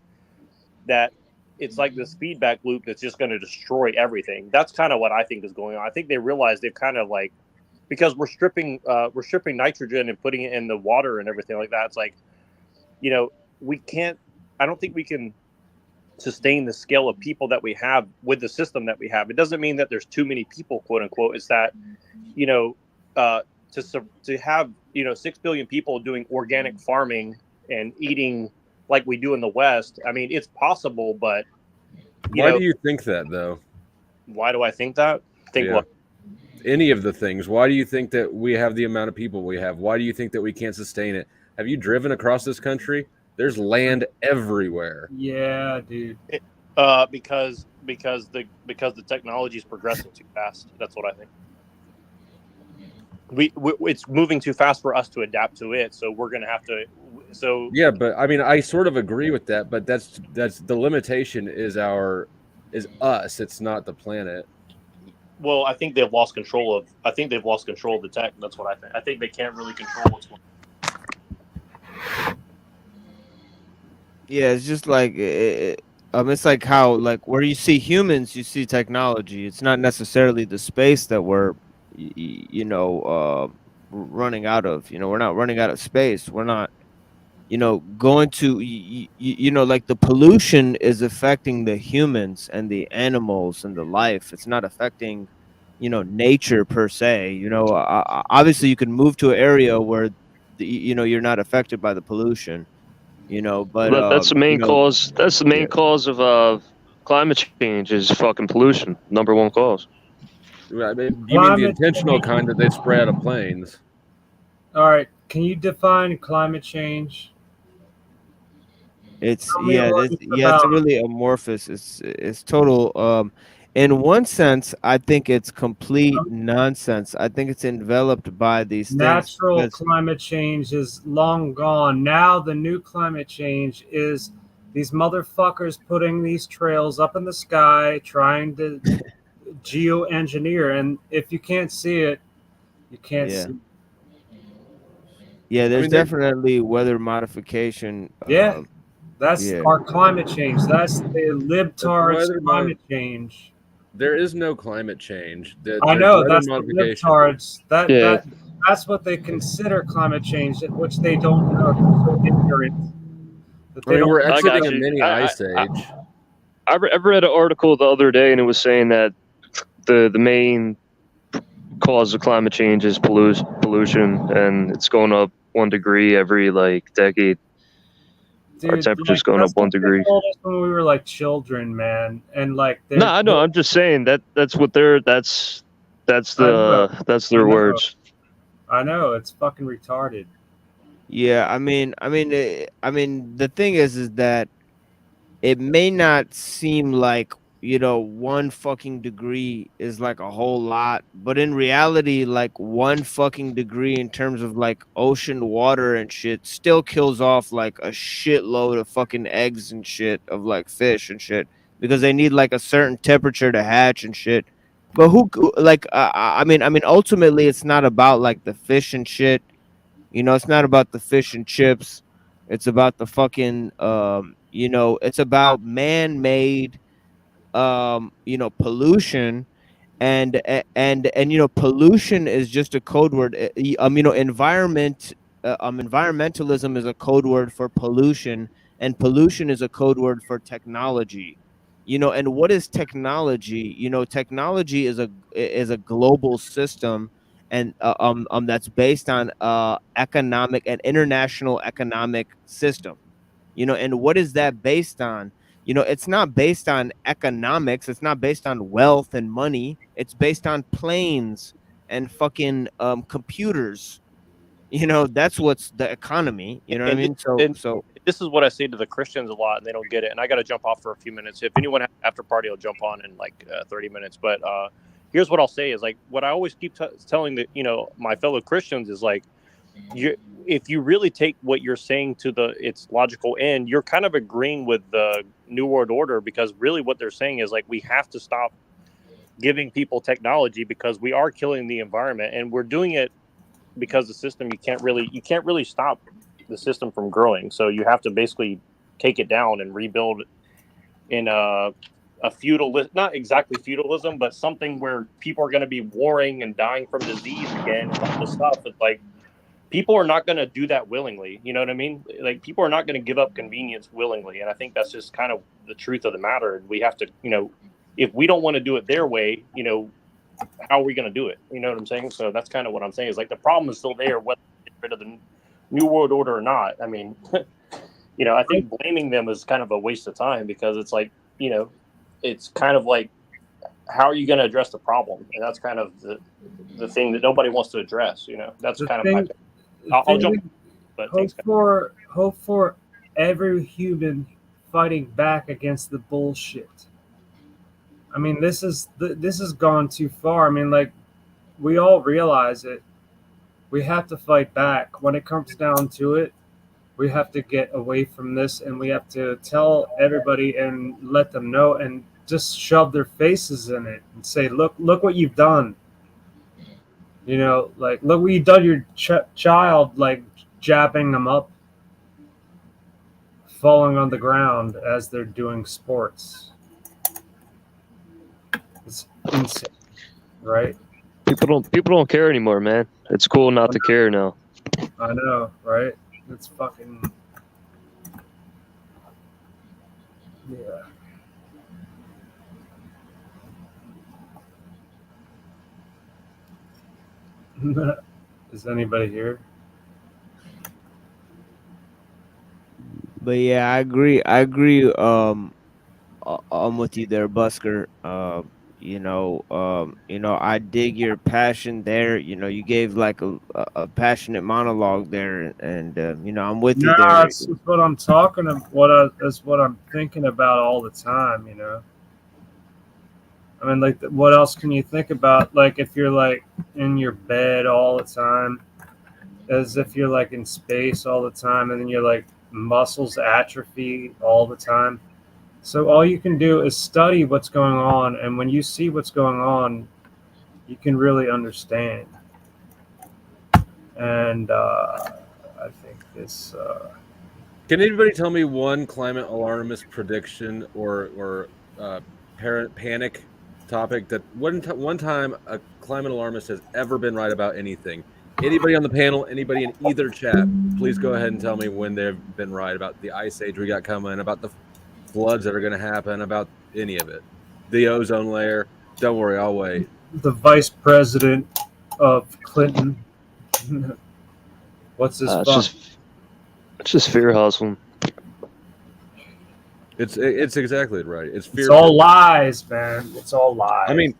that it's like this feedback loop that's just going to destroy everything. That's kind of what I think is going on. I think they realize they've kind of like, because we're stripping nitrogen and putting it in the water and everything like that. It's like, we can't, I don't think we can sustain the scale of people that we have with the system that we have. It doesn't mean that there's too many people, quote unquote. It's that, to have, 6 billion people doing organic farming and eating like we do in the West. I mean, it's possible, but why do you think that though? Why do I think that? What? Any of the things. Why do you think that we have the amount of people we have? Why do you think that we can't sustain it? Have you driven across this country? There's land everywhere. Yeah, dude. Because the technology is progressing too fast. That's what I think. It's moving too fast for us to adapt to it, so we're gonna have to. So yeah, but I mean, I sort of agree with that, but that's the limitation is us. It's not the planet. Well, I think they've lost control of. I think they've lost control of the tech. That's what I think. I think they can't really control what's going on. Yeah, it's just like it's like how like where you see humans, you see technology. It's not necessarily the space that we're running out of. We're not running out of space. We're not going to like the pollution is affecting the humans and the animals and the life. It's not affecting nature per se. Obviously you can move to an area where you're not affected by the pollution, but that's the main cause. That's the main cause of climate change is fucking pollution. Number one cause. I mean, you mean the intentional kind that they spray out of planes? All right, can you define climate change? It's really amorphous. It's total. in one sense, I think it's complete nonsense. I think it's enveloped by these things. Natural climate change is long gone. Now the new climate change is these motherfuckers putting these trails up in the sky, trying to geoengineer. And if you can't see it, you can't Yeah. see. Yeah, there's mean, definitely weather modification. Yeah, that's yeah. our climate change. That's the libtards weather climate change. There is no climate change. I There's know weather that's the modification. libtards. Yeah. That's what they consider climate change, which they don't know. They're so ignorant that I they mean, we're don't. I exiting got a you. mini ice age. I read an article the other day, and it was saying that the main cause of climate change is pollution, and it's going up 1 degree every like decade. Our Dude, temperature's like going up that's one what they degree. told us when we were like children, man. And like No, I know. I'm just saying that's what they're that's I know. their words. I know it's fucking retarded. Yeah, I mean, the thing is that it may not seem like, 1 fucking degree is like a whole lot, but in reality, like 1 fucking degree in terms of like ocean water and shit still kills off like a shitload of fucking eggs and shit of like fish and shit because they need like a certain temperature to hatch and shit. But like, I mean, ultimately, it's not about like the fish and shit. It's not about the fish and chips. It's about the fucking it's about man-made pollution, and pollution is just a code word. Environmentalism is a code word for pollution, and pollution is a code word for technology. And what is technology? Technology is a global system, and that's based on economic and international economic system. And what is that based on? It's not based on economics. It's not based on wealth and money. It's based on planes and fucking computers. That's what's the economy. You know what I mean? So this is what I say to the Christians a lot, and they don't get it. And I got to jump off for a few minutes. If anyone has after party, I'll jump on in like 30 minutes. But here's what I'll say: is like what I always keep telling my fellow Christians is like, if you really take what you're saying to its logical end, you're kind of agreeing with the New World Order, because really what they're saying is like we have to stop giving people technology because we are killing the environment, and we're doing it because the system you can't really stop the system from growing. So you have to basically take it down and rebuild in a feudalism, not exactly feudalism, but something where people are going to be warring and dying from disease again and all this stuff. It's like people are not going to do that willingly. You know what I mean? Like people are not going to give up convenience willingly. And I think that's just kind of the truth of the matter. And we have to, if we don't want to do it their way, how are we going to do it? You know what I'm saying? So that's kind of what I'm saying is like the problem is still there, whether we get rid of the New World Order or not. I mean, I think blaming them is kind of a waste of time, because it's like, it's kind of like, how are you going to address the problem? And that's kind of the thing that nobody wants to address. That's kind of my. I'll jump. But hope for every human fighting back against the bullshit. I mean, this has gone too far. I mean, like, we all realize it. We have to fight back. When it comes down to it, we have to get away from this, and we have to tell everybody and let them know, and just shove their faces in it and say, look what you've done. Like, look what you've done your child, like jabbing them up, falling on the ground as they're doing sports. It's insane, right? People don't care anymore, man. It's cool not to care now. I know, right? It's fucking yeah. Is anybody here? But yeah, I agree. I'm with you there, Busker. I dig your passion there. You gave like a passionate monologue there, and I'm with you No, there. that's what I'm talking about. That's what I'm thinking about all the time. I I mean, like, what else can you think about? Like, if you're like in your bed all the time, as if you're like in space all the time, and then your like muscles atrophy all the time. So all you can do is study what's going on, and when you see what's going on, you can really understand. And I think this. Can anybody tell me one climate alarmist prediction or panic topic that one time a climate alarmist has ever been right about anything? Anybody on the panel, anybody in either chat, please go ahead and tell me when they've been right about the ice age we got coming, about the floods that are going to happen, about any of it. The ozone layer. Don't worry, I'll wait. The vice president of Clinton. What's this? It's just fear hustling. It's exactly right. It's fear. It's all lies, man. It's all lies. I mean,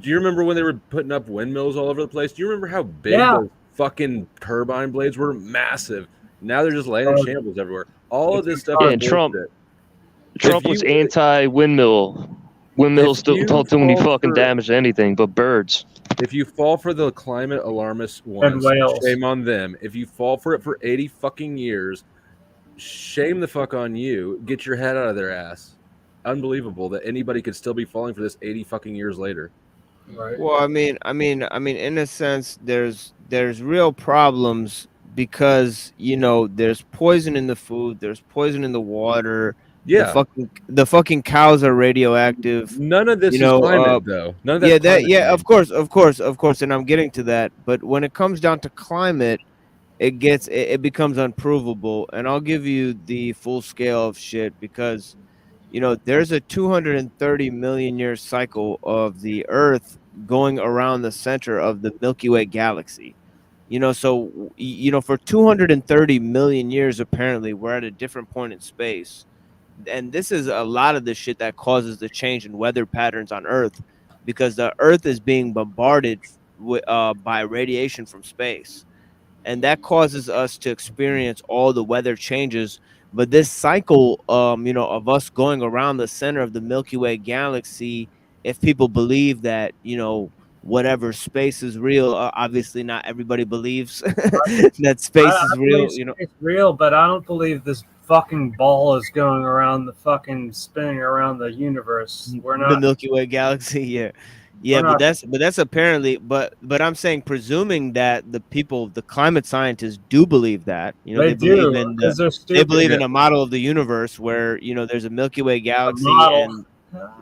do you remember when they were putting up windmills all over the place? Do you remember how big those fucking turbine blades were? Massive. Now they're just laying in shambles everywhere. All of this stuff. Yeah, is and Trump bullshit. was anti-windmill. Windmills don't do any fucking damage to anything but birds. If you fall for the climate alarmist ones, shame on them. If you fall for it for 80 fucking years, shame the fuck on you. Get your head out of their ass. Unbelievable that anybody could still be falling for this 80 fucking years later. Right. Well, I mean, in a sense, there's real problems because there's poison in the food, there's poison in the water. Yeah, the fucking cows are radioactive. None of this is climate, though. None of that's of course, and I'm getting to that. But when it comes down to climate, it becomes unprovable. And I'll give you the full scale of shit because there's a 230 million year cycle of the Earth going around the center of the Milky Way galaxy. So for 230 million years, apparently we're at a different point in space. And this is a lot of the shit that causes the change in weather patterns on Earth because the Earth is being bombarded by radiation from space. And that causes us to experience all the weather changes. But this cycle, of us going around the center of the Milky Way galaxy, if people believe that, whatever space is real, obviously not everybody believes that space is real. It's real, but I don't believe this fucking ball is going around spinning around the universe. We're not the Milky Way galaxy. Yeah, but that's apparently, but I'm saying, presuming that the climate scientists do believe that, they believe in a model of the universe where there's a Milky Way galaxy and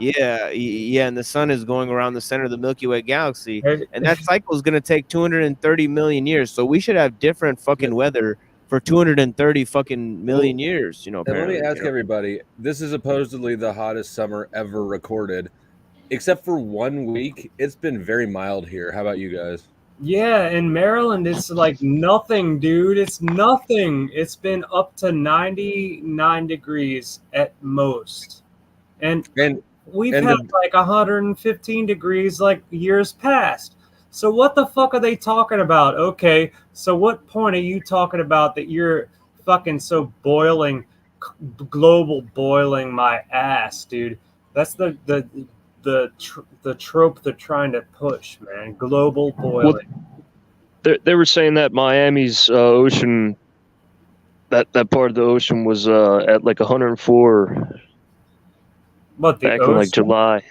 and the sun is going around the center of the Milky Way galaxy, and that cycle is going to take 230 million years. So we should have different fucking weather for 230 fucking million years. And let me ask everybody: this is supposedly the hottest summer ever recorded. Except for 1 week, it's been very mild here. How about you guys? Yeah, in Maryland, it's like nothing, dude. It's nothing. It's been up to 99 degrees at most. And we've had like 115 degrees like years past. So what the fuck are they talking about? Okay, so what point are you talking about that you're fucking so global boiling my ass, dude? That's the trope they're trying to push, man. Global boiling. Well, they were saying that Miami's ocean, that part of the ocean was at like 104. What, back in like July?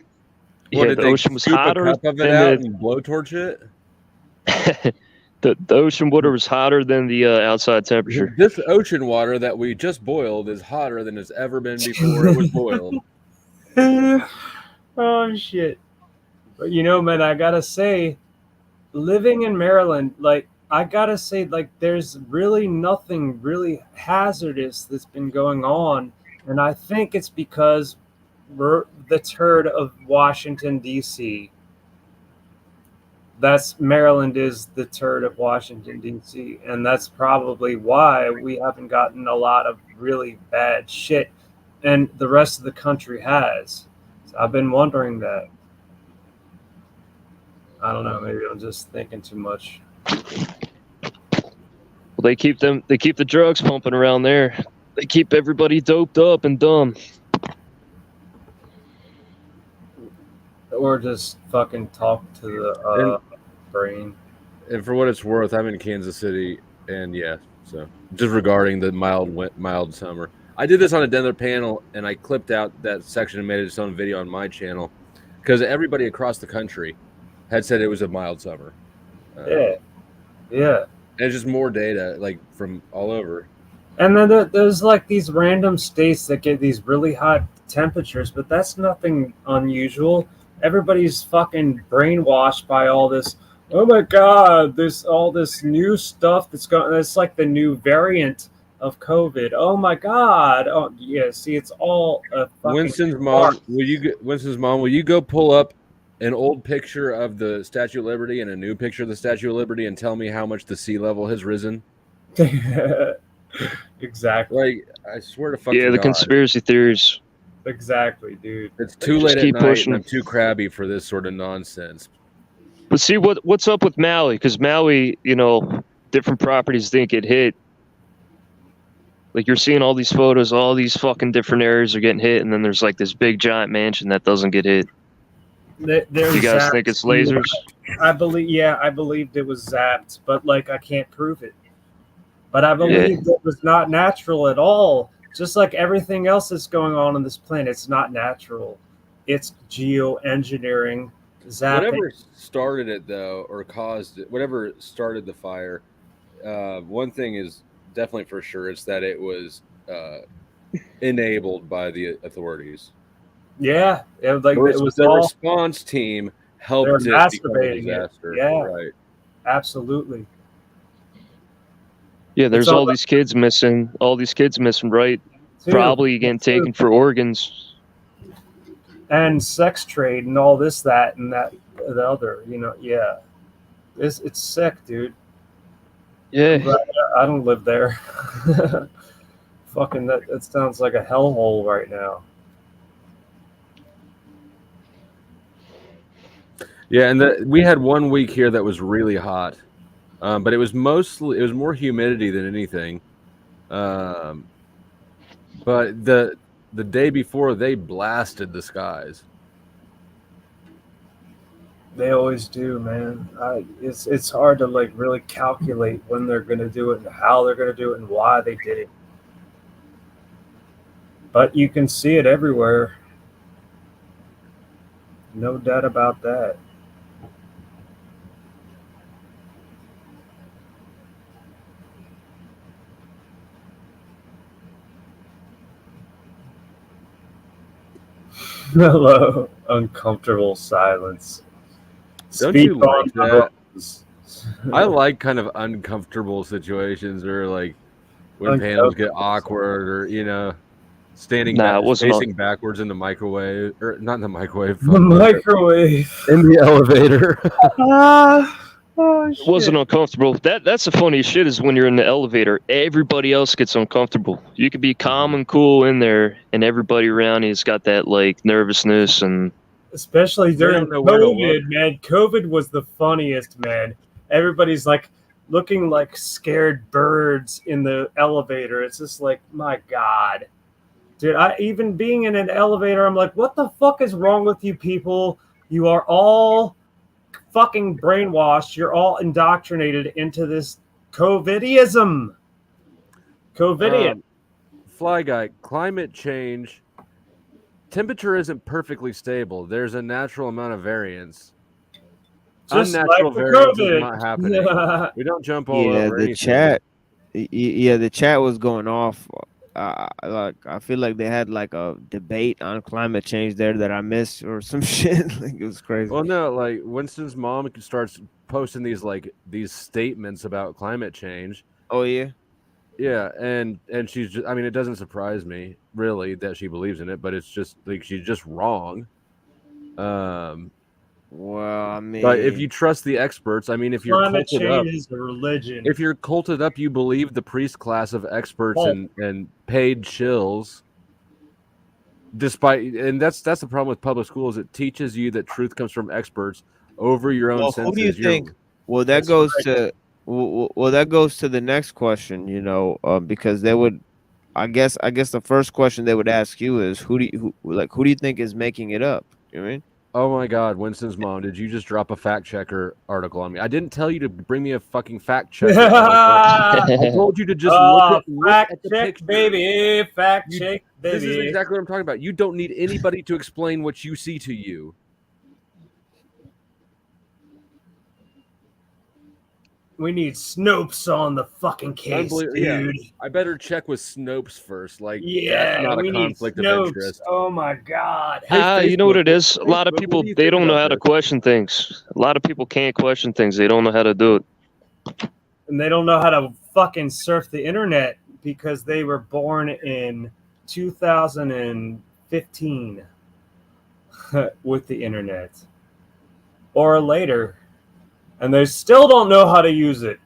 What, yeah, the ocean was hotter a cup of it out and blowtorch it. The ocean water was hotter than the outside temperature. This ocean water that we just boiled is hotter than it's ever been before it was boiled. Oh shit! But man, I gotta say, living in Maryland, there's really nothing really hazardous that's been going on, and I think it's because we're the turd of Washington D.C. Maryland is the turd of Washington D.C., and that's probably why we haven't gotten a lot of really bad shit, and the rest of the country has. I've been wondering that. I don't know. Maybe I'm just thinking too much. Well, they keep the drugs pumping around there. They keep everybody doped up and dumb. or just fucking talk to the brain. And for what it's worth, I'm in Kansas City, and yeah, so just regarding the mild summer, I did this on another panel, and I clipped out that section and made its own video on my channel because everybody across the country had said it was a mild summer. Yeah. And it's just more data, like from all over. And then there's like these random states that get these really hot temperatures, but that's nothing unusual. Everybody's fucking brainwashed by all this. Oh my God, there's all this new stuff that's going. It's like the new variant of COVID. Oh my God. Oh yeah. See, it's all a fucking. Winston's mom, will you go pull up an old picture of the Statue of Liberty and a new picture of the Statue of Liberty and tell me how much the sea level has risen? Exactly. Like, I swear to fucking the God. conspiracy theories. Exactly, dude. It's too late at night, and I'm too crabby for this sort of nonsense. But see what's up with Maui? Because Maui, different properties didn't get hit. Like you're seeing all these photos, all these fucking different areas are getting hit, and then there's like this big giant mansion that doesn't get hit. You guys think it's lasers? I believed it was zapped, but like I can't prove it. But I believe it was not natural at all. Just like everything else that's going on this planet, it's not natural. It's geoengineering. Zapping. Whatever started it, though, or caused it, whatever started the fire, one thing is definitely for sure, it's that it was enabled by the authorities. Yeah, it was the response team helped it become a disaster. Yeah, right. Absolutely. Yeah, there's all these kids missing. Right? Probably getting taken for organs. And sex trade and all this, that, and that, the other. Yeah. It's sick, dude. Yeah. I don't live there. Fucking that sounds like a hellhole right now. Yeah, and we had 1 week here that was really hot, but it was more humidity than anything. But the day before, they blasted the skies. They always do, man. It's hard to like really calculate when they're going to do it and how they're going to do it and why they did it. But you can see it everywhere. No doubt about that. Hello, uncomfortable silence. Don't you like that? I like kind of uncomfortable situations, or like when panels get awkward, or facing backwards in the microwave, or not in the microwave. The microwave in the elevator. It wasn't uncomfortable. That's the funniest shit is when you're in the elevator, everybody else gets uncomfortable. You could be calm and cool in there, and everybody around you's got that like nervousness and. Especially during COVID, man. COVID was the funniest, man. Everybody's like looking like scared birds in the elevator. It's just like, my God. Dude, even being in an elevator, I'm like, what the fuck is wrong with you people? You are all fucking brainwashed. You're all indoctrinated into this COVIDism. Fly Guy, climate change. Temperature isn't perfectly stable. There's a natural amount of variance. Just unnatural like variance COVID. is not happening. We don't jump all over the anything. chat. Yeah, the chat was going off. I feel like they had like a debate on climate change there that I missed or some shit. Like it was crazy. Well, no, like Winston's mom starts posting these statements about climate change. Oh yeah. Yeah, and she's just, I mean, it doesn't surprise me really that she believes in it, but it's just like she's just wrong. Well, I mean, but if you trust the experts, I mean, if you're climate culted up, change is a religion. if you're culted up, you believe the priest class of experts and paid shills. And that's the problem with public schools. It teaches you that truth comes from experts over your own senses. Who do you think? Well, that goes to the next question. Because they would, I guess the first question they would ask you is who do you think is making it up? You know what I mean? Oh my God, Winston's mom, did you just drop a fact checker article on me? I didn't tell you to bring me a fucking fact checker article. I told you to just look fact at the check, picture. baby. Fact check, baby. This is exactly what I'm talking about. You don't need anybody to explain what you see to you. We need Snopes on the fucking case, dude. Yeah, I better check with Snopes first. Like, Yeah, that's not a we need conflict of Snopes. interest. Oh my God. You know what it is? A lot of people, they don't know how to question things. A lot of people can't question things. They don't know how to do it. And they don't know how to fucking surf the internet because they were born in 2015 with the internet or later, and they still don't know how to use it,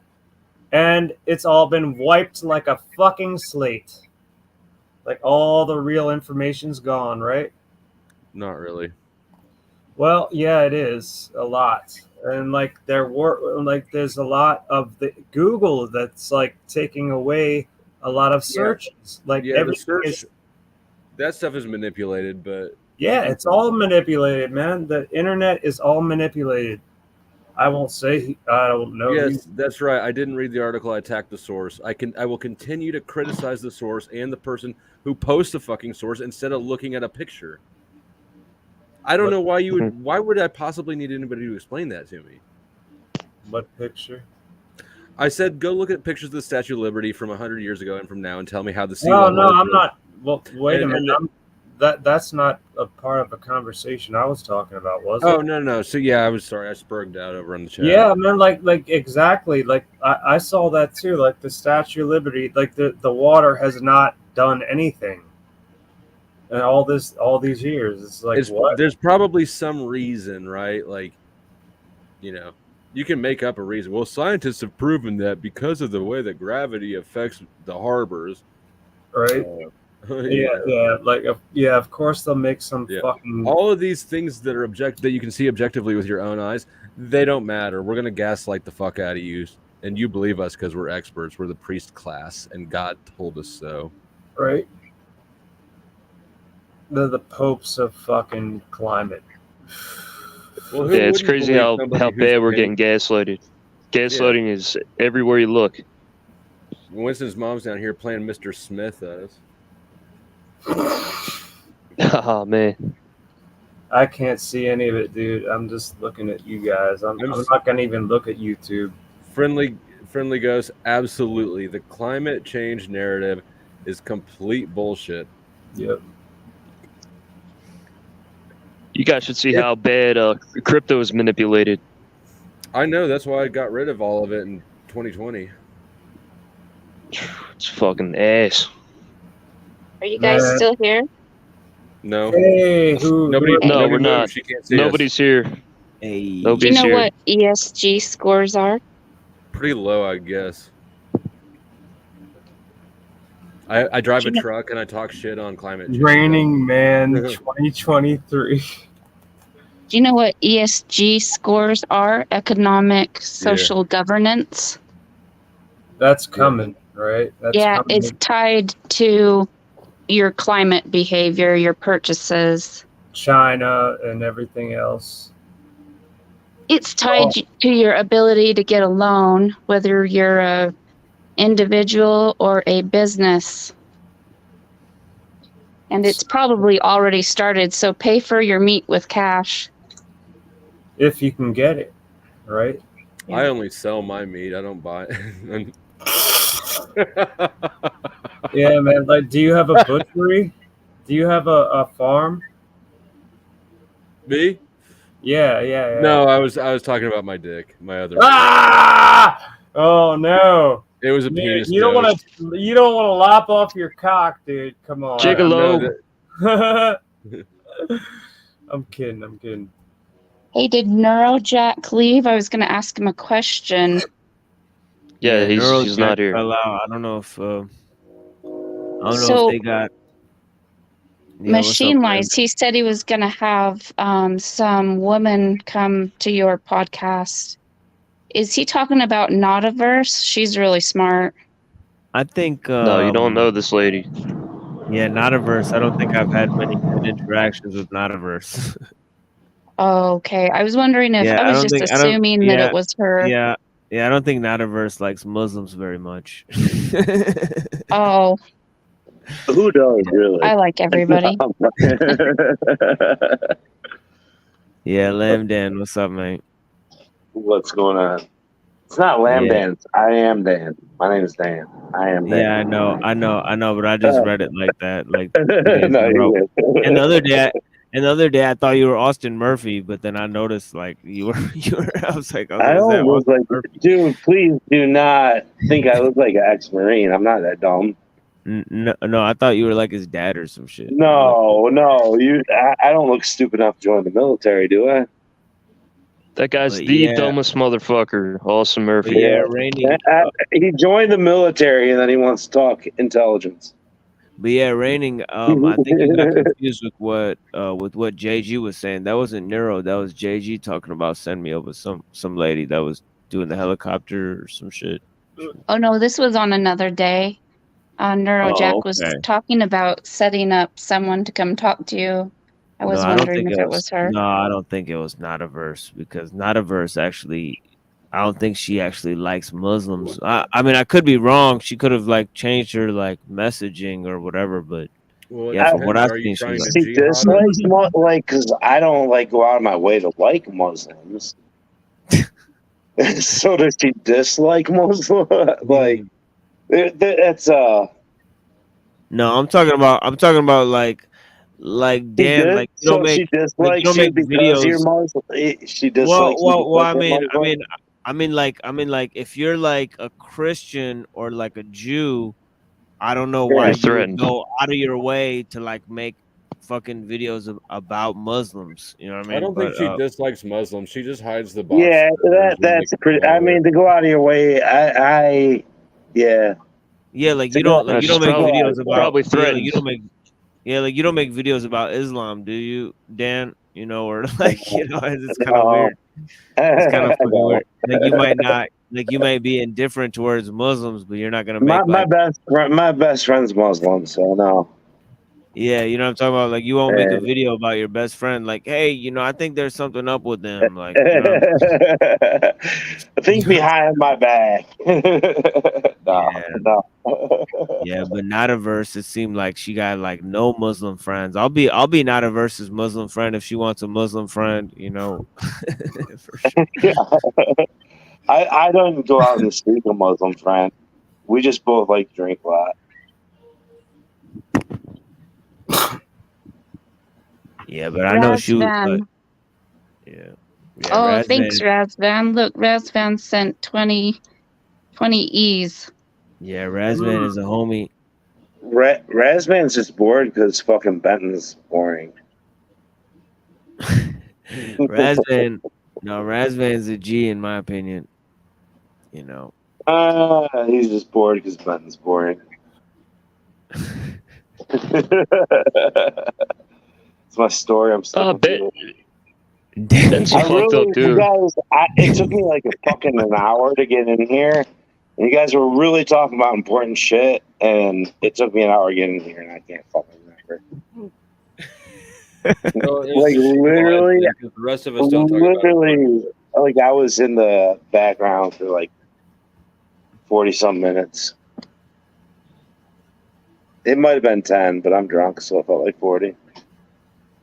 and it's all been wiped like a fucking slate. Like all the real information's gone, right? Not really. Well, yeah, it is a lot. And like there's a lot of the Google that's like taking away a lot of searches. Like Yeah, the everything search, is, that stuff is manipulated, but yeah, it's all manipulated, man. The internet is all manipulated. I won't say I don't know. yes, that's right. I didn't read the article. I attacked the source. I will continue to criticize the source and the person who posts the fucking source instead of looking at a picture. I don't know why you would. Why would I possibly need anybody to explain that to me? What picture? I said, go look at pictures of the Statue of Liberty from 100 years ago and from now, and tell me how the sea No, level. no, I'm not. Well, wait a And- minute. That's not a part of a conversation I was talking about, was it? Oh no. So yeah, I was sorry. I spurred out over on the chat. Yeah, man, like exactly. Like I saw that too. Like the Statue of Liberty, like the water has not done anything. And all these years, it's like what? There's probably some reason, right? Like, you can make up a reason. Well, scientists have proven that because of the way that gravity affects the harbors, right? Yeah. Of course, they'll make some fucking. All of these things that are that you can see objectively with your own eyes, they don't matter. We're gonna gaslight the fuck out of you, and you believe us because we're experts. We're the priest class, and God told us so. Right. They're the popes of fucking climate. Yeah, it's crazy how bad we're getting gaslighted. Gaslighting is everywhere you look. Winston's mom's down here playing Mr. Smith at us. Oh man, I can't see any of it, dude. I'm just looking at you guys. I'm not gonna even look at YouTube. Friendly Ghost, absolutely. The climate change narrative is complete bullshit. Yep. You guys should see how bad crypto is manipulated. I know. That's why I got rid of all of it in 2020. It's fucking ass. Are you guys still here? No. Hey, No, we're not. She can't see Nobody's here. Do Hey. you Nobody's know here. what ESG scores are? Pretty low, I guess. I drive a truck and I talk shit on climate change. Raining Man 2023. Do you know what ESG scores are? Economic, social governance. That's coming, right? That's coming. It's tied to your climate behavior, your purchases. China and everything else. It's tied to your ability to get a loan, whether you're a individual or a business. And it's probably already started, so pay for your meat with cash. If you can get it, right? I only sell my meat. I don't buy it. Yeah, man. Like, do you have a butchery? Do you have a farm? Me? Yeah. No, I was talking about my dick. My other. Ah! Oh no! It was a penis. You don't want to lop off your cock, dude. Come on. Gigolo. I'm kidding. Hey, did Neurojack leave? I was going to ask him a question. Yeah, he's not here. Fell out. I don't know if if they got Machine Wise, he said he was going to have some woman come to your podcast. Is he talking about Notiverse? She's really smart. I think. No, you don't know this lady. Yeah, Notiverse. I don't think I've had many good interactions with Notiverse. Oh, okay. I was wondering if Yeah, I I was don't just think I don't. assuming that Yeah, it was her. yeah, yeah. I don't think Nataverse likes Muslims very much. Oh, Who does really? I like everybody. Yeah, Lamb Dan, what's up, mate? What's going on? It's not Lamb Yeah, Dan. I am Dan. My name is Dan. I am Dan. yeah, I know, but I just read it like that, like 2 days in No, a row. you're good. And the other day, I thought you were Austin Murphy, but then I noticed like you were, I was like, I is that don't look Austin like, Murphy? dude. Please do not think I look like an ex-marine. I'm not that dumb. No, no, I thought you were like his dad or some shit. No, no, I don't look stupid enough to join the military, do I? That guy's But the yeah, dumbest motherfucker, Austin Murphy. yeah, Raining. He joined the military and then he wants to talk intelligence. But yeah, Raining. I think you got confused with what JG was saying. That wasn't Nero. That was JG talking about send me over some lady that was doing the helicopter or some shit. Oh no, this was on another day. Neurojack Oh, was okay. talking about setting up someone to come talk to you. I was I don't wondering think if it it was. was her. No, I don't think it was Nataverse because Nataverse actually. I don't think she actually likes Muslims. I mean, I could be wrong. She could have like changed her like messaging or whatever, but Well, yeah, from what I've are you seen, she's trying like, to She dislikes like because I don't like go out of my way to like Muslims. So does she dislike Muslim? Like that's No, I'm talking about like Dan, like you don't so make she dislikes you because you're videos. Muslim. She Well, dislikes you well, well. because you're Muslim. I mean, like if you're like a Christian or like a Jew, I don't know Yeah. why You're you would threatened. go out of your way to like make fucking videos about Muslims. You know what I mean? I don't think But she dislikes Muslims. She just hides the box. Yeah, cutters and that's makes pretty. fun I of mean, it. to go out of your way, yeah. yeah, like To you go, don't to make go out videos of your way. about Probably threatened. like you don't make videos about Islam, do you, Dan? You know, or like it's kind of No. weird. It's kind of fucking No. weird. Like you might not, like you might be indifferent towards Muslims, but you're not gonna make My like, best friend's Muslim, so no. yeah, you know what I'm talking about. Like you won't make a Eh. video about your best friend, like, hey, you know, I think there's something up with them, like, you know what I'm Think behind my back. No, Yeah. no. Yeah, but Nataverse, it seemed like she got like no Muslim friends. I'll be Nataverse's Muslim friend if she wants a Muslim friend, you know. For sure. Yeah. I don't go out and seek a Muslim friend. We just both like to drink a lot. Yeah, but I know she was Razvan. yeah. Oh, Razvan thanks, is- Razvan. Look, Razvan sent 20 E's. Yeah, Razvan is a homie. Razman's just bored because fucking Benton's boring. Razvan's a G in my opinion. You know. He's just bored because Benton's boring. It's my story. I'm sticking to it. Ben's a fucked up you dude. guys, it took me like an hour to get in here. And you guys were really talking about important shit, and it took me an hour to get in here, and I can't fucking remember. Like literally, The rest of us don't talk about it. literally, like I was in the background for like 40-some minutes. It might have been 10, but I'm drunk, so it felt like 40.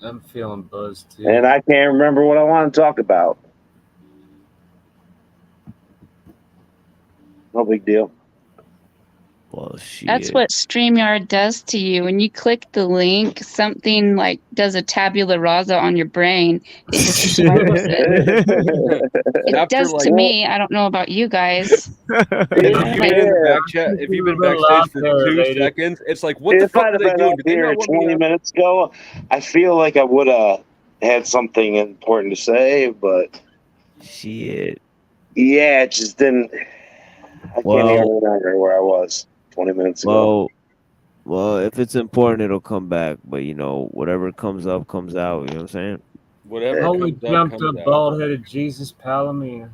I'm feeling buzzed too. And I can't remember what I want to talk about. No big deal. Well, shit. That's what StreamYard does to you. When you click the link, something like does a tabula rasa on your brain. It just wipes it. It does to me. I don't know about you guys. If you've been backstage for 2 seconds, it's like, what the If fuck I'd are have they been doing? up Did they here not want me 20 out? minutes ago, I feel like I would have had something important to say, but shit. Yeah, it just didn't. I can't even remember where I was 20 minutes ago. Well, if it's important, it'll come back. But you know, whatever comes up, comes out. You know what I'm saying? Whatever Holy comes up, jumped comes up out. bald-headed Jesus Palomino.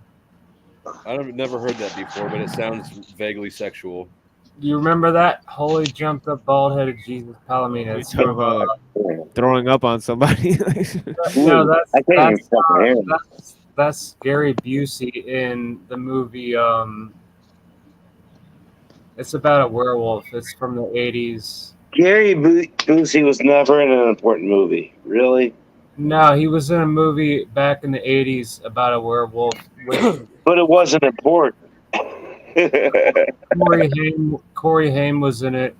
I've never heard that before, but it sounds vaguely sexual. Do you remember that? Holy jumped up bald-headed Jesus Palominas from throwing up on somebody. no, I can't even fucking hear him. that's Gary Busey in the movie. It's about a werewolf. It's from the 80s. Gary Busey was never in an important movie. Really? No, he was in a movie back in the 80s about a werewolf with But it wasn't important. Corey Haim was in it.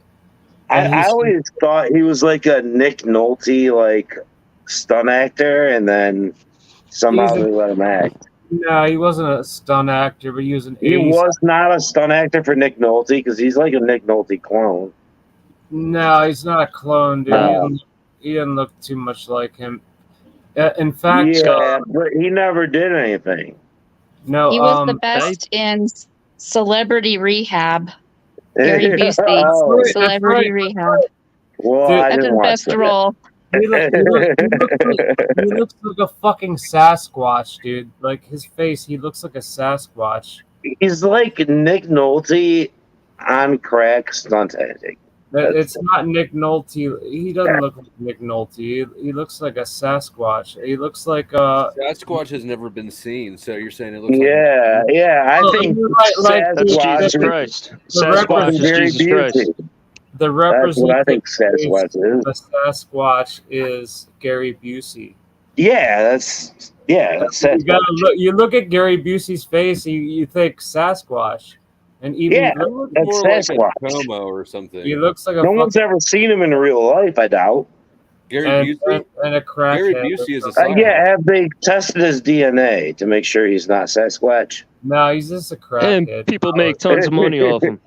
I always thought he was like a Nick Nolte like stunt actor, and then somehow they let him act. No, he wasn't a stunt actor, but he was an He 80s. was not a stunt actor for Nick Nolte because he's like a Nick Nolte clone. No, he's not a clone, dude. He doesn't look too much like him. In fact, Yeah, but he never did anything. no, He was the best in Celebrity Rehab. Gary Busey, Oh. Celebrity Rehab. Well, Dude, I That's didn't his watch best that. role. he looks like a fucking Sasquatch, dude. Like his face, he looks like a Sasquatch. He's like Nick Nolte on crack stunt acting. It's not Nick Nolte. He doesn't look like Nick Nolte. He looks like a Sasquatch. He looks like Sasquatch has never been seen, so you're saying it looks Yeah, like yeah. I think That's Sasquatch Jesus is- Christ. The Sasquatch is Gary Jesus Christ. Busey. the That's what I representation think Sasquatch is. the Sasquatch is Gary Busey. Yeah, that's You gotta look. You look at Gary Busey's face, you think Sasquatch, and even Yeah, that's more like a Sasquatch. Como or something. he looks like a No one's ever seen him in real life, I doubt. Gary and, Busey. and a crackhead. Gary Busey is a Yeah, have they tested his DNA to make sure he's not Sasquatch? No, he's just a And crackhead. people make tons of money off him.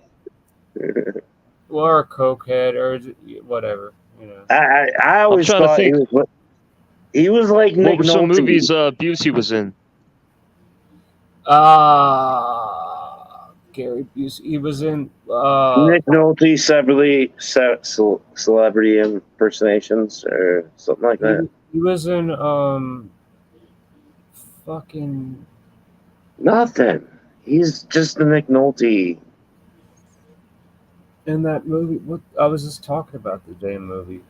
Or a cokehead, or whatever. You know. I always trying to thought think. he was like What Nick were some Nolte. movies Busey was in? Gary Busey. He was in Nick Nolte celebrity impersonations or something like that. he was in fucking Nothing. He's just the Nick Nolte. in that movie. What I was just talking about the damn movie.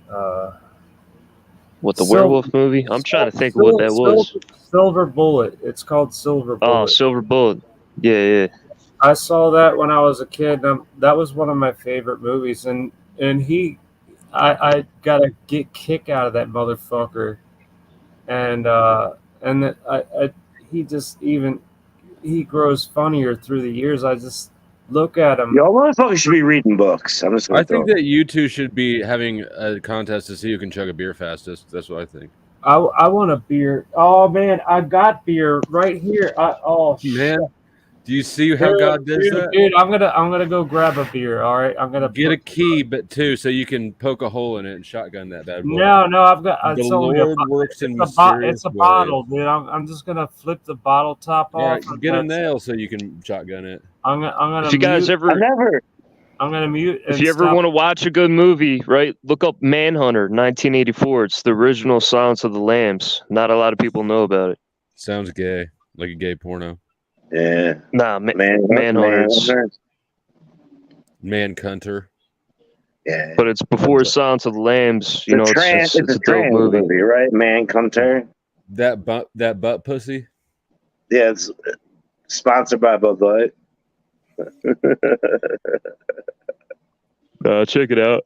What, the Sil- werewolf movie? I'm trying to think of what that was. Silver Bullet. It's called Silver Bullet. Oh, Silver Bullet. Yeah. I saw that when I was a kid. That was one of my favorite movies, and I got a kick out of that motherfucker, and he grows funnier through the years. I just look at him. Y'all motherfuckers should be reading books. I'm just gonna I think throw it. that you two should be having a contest to see who can chug a beer fastest. That's what I think. I want a beer. Oh man, I got beer right here. Man, do you see how God does that? Dude, I'm gonna go grab a beer. All right, I'm gonna Get a key, but too, so you can poke a hole in it and shotgun that bad boy. No, I've got. The It's only Lord works in it's mysterious a ways. bottle, dude. I'm just gonna flip the bottle top All right, off. and get a that's- nail so you can shotgun it. I'm gonna. If you guys mute- ever, I'm gonna mute. if and you ever stop. want to watch a good movie, right? Look up Manhunter, 1984. It's the original Silence of the Lambs. Not a lot of people know about it. Sounds gay, like a gay porno. Yeah. Nah, Manhunters. Manhunter. Yeah. But it's before Silence of the Lambs. You know, it's a dope trans movie. right? Manhunter. That butt pussy. Yeah, it's sponsored by Bud Light. Check it out.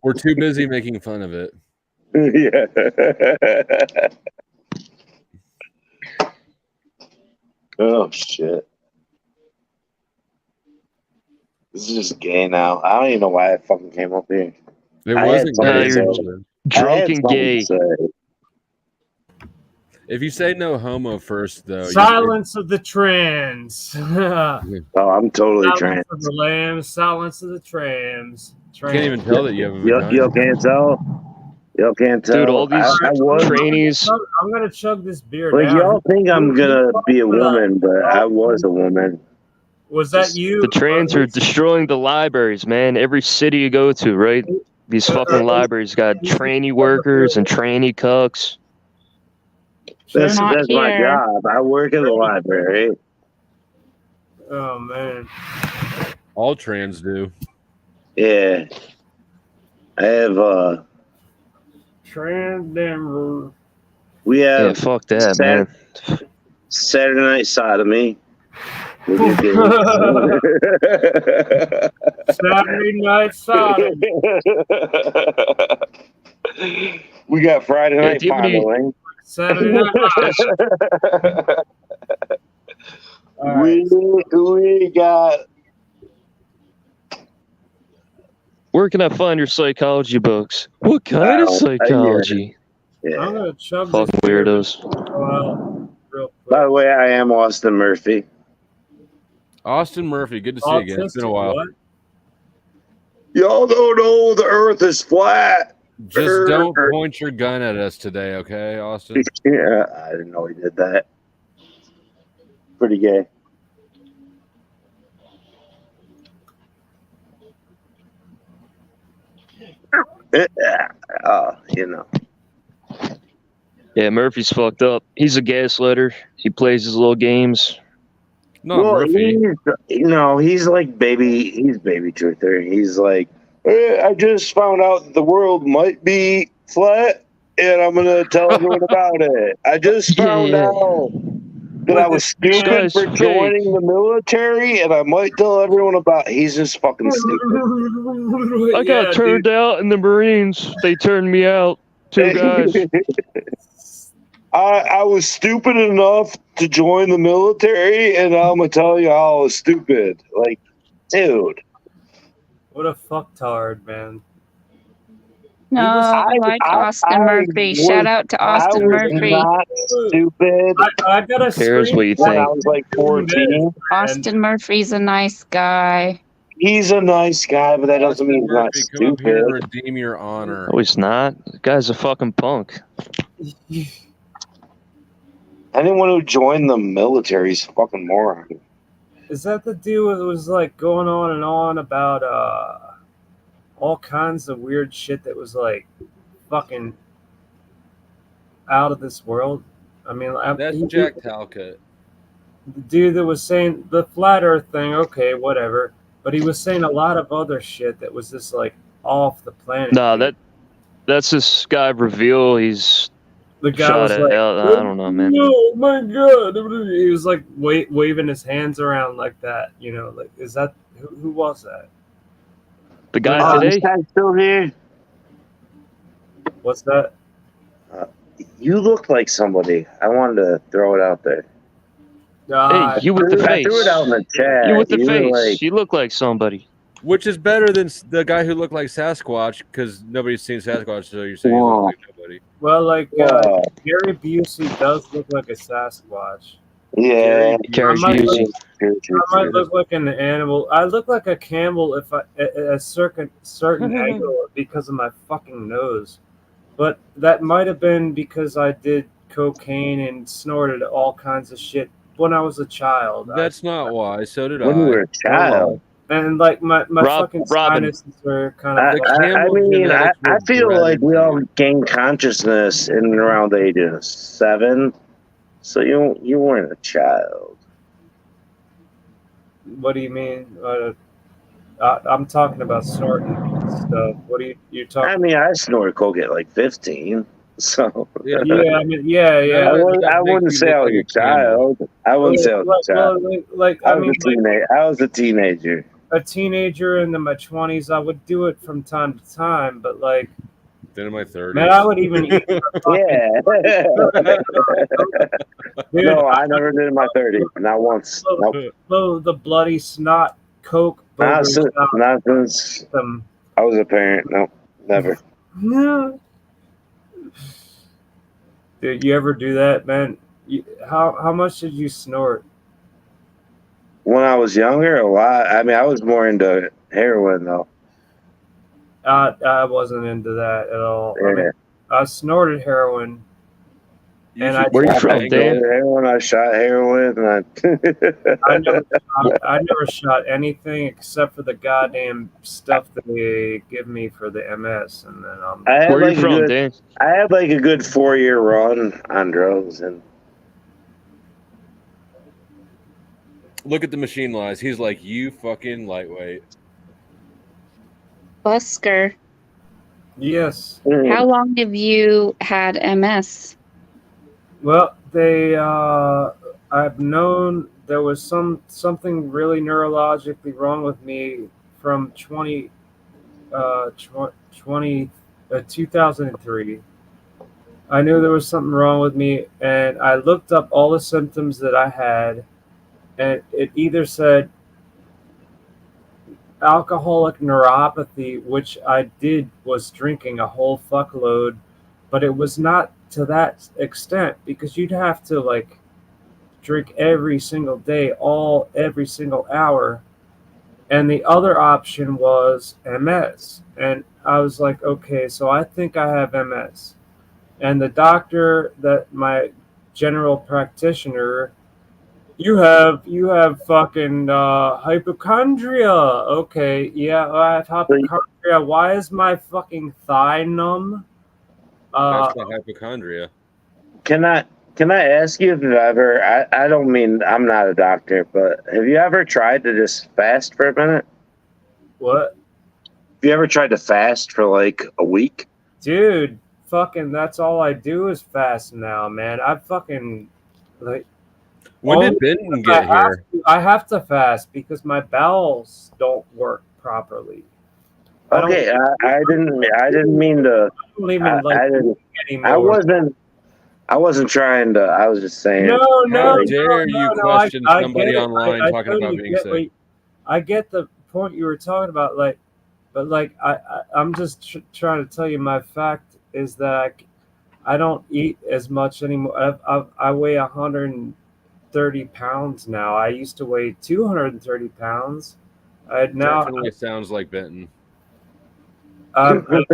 We're too busy making fun of it. Yeah. Oh shit. This is just gay now. I don't even know why I fucking came up here. It I had wasn't something gay. to say. You're I drunk had and something gay. to say. If you say no homo first, though, Silence of the Trans. Oh, I'm totally Silence trans. of the Lambs. Silence of the Trams. you can't even tell that you have a Y'all vagina. can't tell. Y'all can't tell. Dude, all these I was. trainees. I'm gonna chug this beer Like down. y'all think I'm gonna be a woman, but I was a woman. Was that you? The trans are destroying the libraries, man. Every city you go to, right? These fucking libraries got trainee workers and trainee cucks. That's not my here. job. I work in the library. Oh man. All trans do. Yeah. I have Transgender. we have Yeah, fuck that, man. Saturday Night Sodomy. Saturday Night Sodomy. We got Friday Yeah, Night do you have any- Fondling. Saturday Night Live. We got. Where can I find your psychology books? What kind of psychology? Yeah. I'm gonna chug Fucking this beer weirdos. real quick. By the way, I am Austin Murphy. Austin Murphy, good to see you again. It's been a while. What? Y'all don't know the Earth is flat. Just don't point your gun at us today, okay, Austin? Yeah, I didn't know he did that. Pretty gay. You know. Yeah, Murphy's fucked up. He's a gaslighter. He plays his little games. No, Murphy. He's like he's baby truther. He's like, I just found out the world might be flat, and I'm gonna tell everyone about it. I just found out that I was stupid for joining the military, and I might tell everyone about. He's just fucking stupid. I got turned out in the Marines. They turned me out. 2 guys. I was stupid enough to join the military, and I'm gonna tell you how I was stupid. Like, dude. What a fucktard, man. No, I like Austin Murphy. Shout out to Austin Murphy. Not stupid. I got a Cares what you when think. I was like 14. Austin Murphy's a nice guy. He's a nice guy, but that doesn't mean he's not Murphy, come up here and stupid. redeem your honor. No, he's not. The guy's a fucking punk. Anyone who joined the military is a fucking moron. Is that the dude that was like going on and on about all kinds of weird shit that was like fucking out of this world? I mean, That's Jack Talcott. The dude that was saying the flat Earth thing, okay, whatever. But he was saying a lot of other shit that was just like off the planet. No, that's this guy Reveal. He's The guy shot was at like, hell. I don't know, man. Oh my god! He was like waving his hands around like that. You know, like is that who was that? The guy today. Is that still here? What's that? You look like somebody. I wanted to throw it out there. Hey, you with the face. I threw it out in the chat. You with the You were face. like- You look like somebody. Which is better than the guy who looked like Sasquatch, because nobody's seen Sasquatch, so you're saying he looks like nobody. Well, like Gary Busey does look like a Sasquatch. Yeah, Gary I might Busey. I might look like an animal. I look like a camel if I at a certain angle because of my fucking nose. But that might have been because I did cocaine and snorted all kinds of shit when I was a child. That's not why. So did I. When you were a child. And like my fucking sinuses were kind of. I feel like we all gained consciousness in and around the age of 7. So you weren't a child. What do you mean? I'm talking about snorting stuff. What are you talking? I mean, I snorted coke at like 15. So Yeah, I mean, yeah. I wouldn't say I was a child. I wouldn't say I was a child. I was a teenager. A teenager in my 20s, I would do it from time to time, but like. Then in my 30s. Man, I would even eat. Dude, no, I never did in my 30s. Not once. Nope. The bloody snot coke. Not since I was a parent. No, never. Dude, you ever do that, man? How much did you snort? When I was younger, a lot. I mean, I was more into heroin though. I wasn't into that at all. Yeah. I mean, I snorted heroin. And Where you from, Dan? Heroin, I shot heroin, and I never shot anything except for the goddamn stuff that they give me for the MS, and then Where are you from, Dan? I had like a good 4-year run on drugs, and Look at the machine lies. He's like, you fucking lightweight. Busker, Yes. how long have you had MS? Well, I've known there was something really neurologically wrong with me from 2003. I knew there was something wrong with me, and I looked up all the symptoms that I had, and it either said alcoholic neuropathy, which I did was drinking a whole fuckload, but it was not to that extent because you'd have to like drink every single day, every single hour. And the other option was MS. And I was like, okay, so I think I have MS. And the doctor that my general practitioner, you have fucking hypochondria. Okay, yeah, I have hypochondria. Why is my fucking thigh numb? That's not hypochondria. Can I ask you if you've ever? I don't mean I'm not a doctor, but have you ever tried to just fast for a minute? What? Have you ever tried to fast for like a week? Dude, fucking that's all I do is fast now, man. I fucking like When did Benton get here? I have to fast because my bowels don't work properly. Okay, I didn't mean to. I wasn't trying to. I was just saying. No, How dare you question somebody online talking about being sick? I get the point you were talking about, but I'm just trying to tell you my fact is that I don't eat as much anymore. I weigh 130 pounds now. I used to weigh 230 pounds. Definitely sounds like Benton. I'm a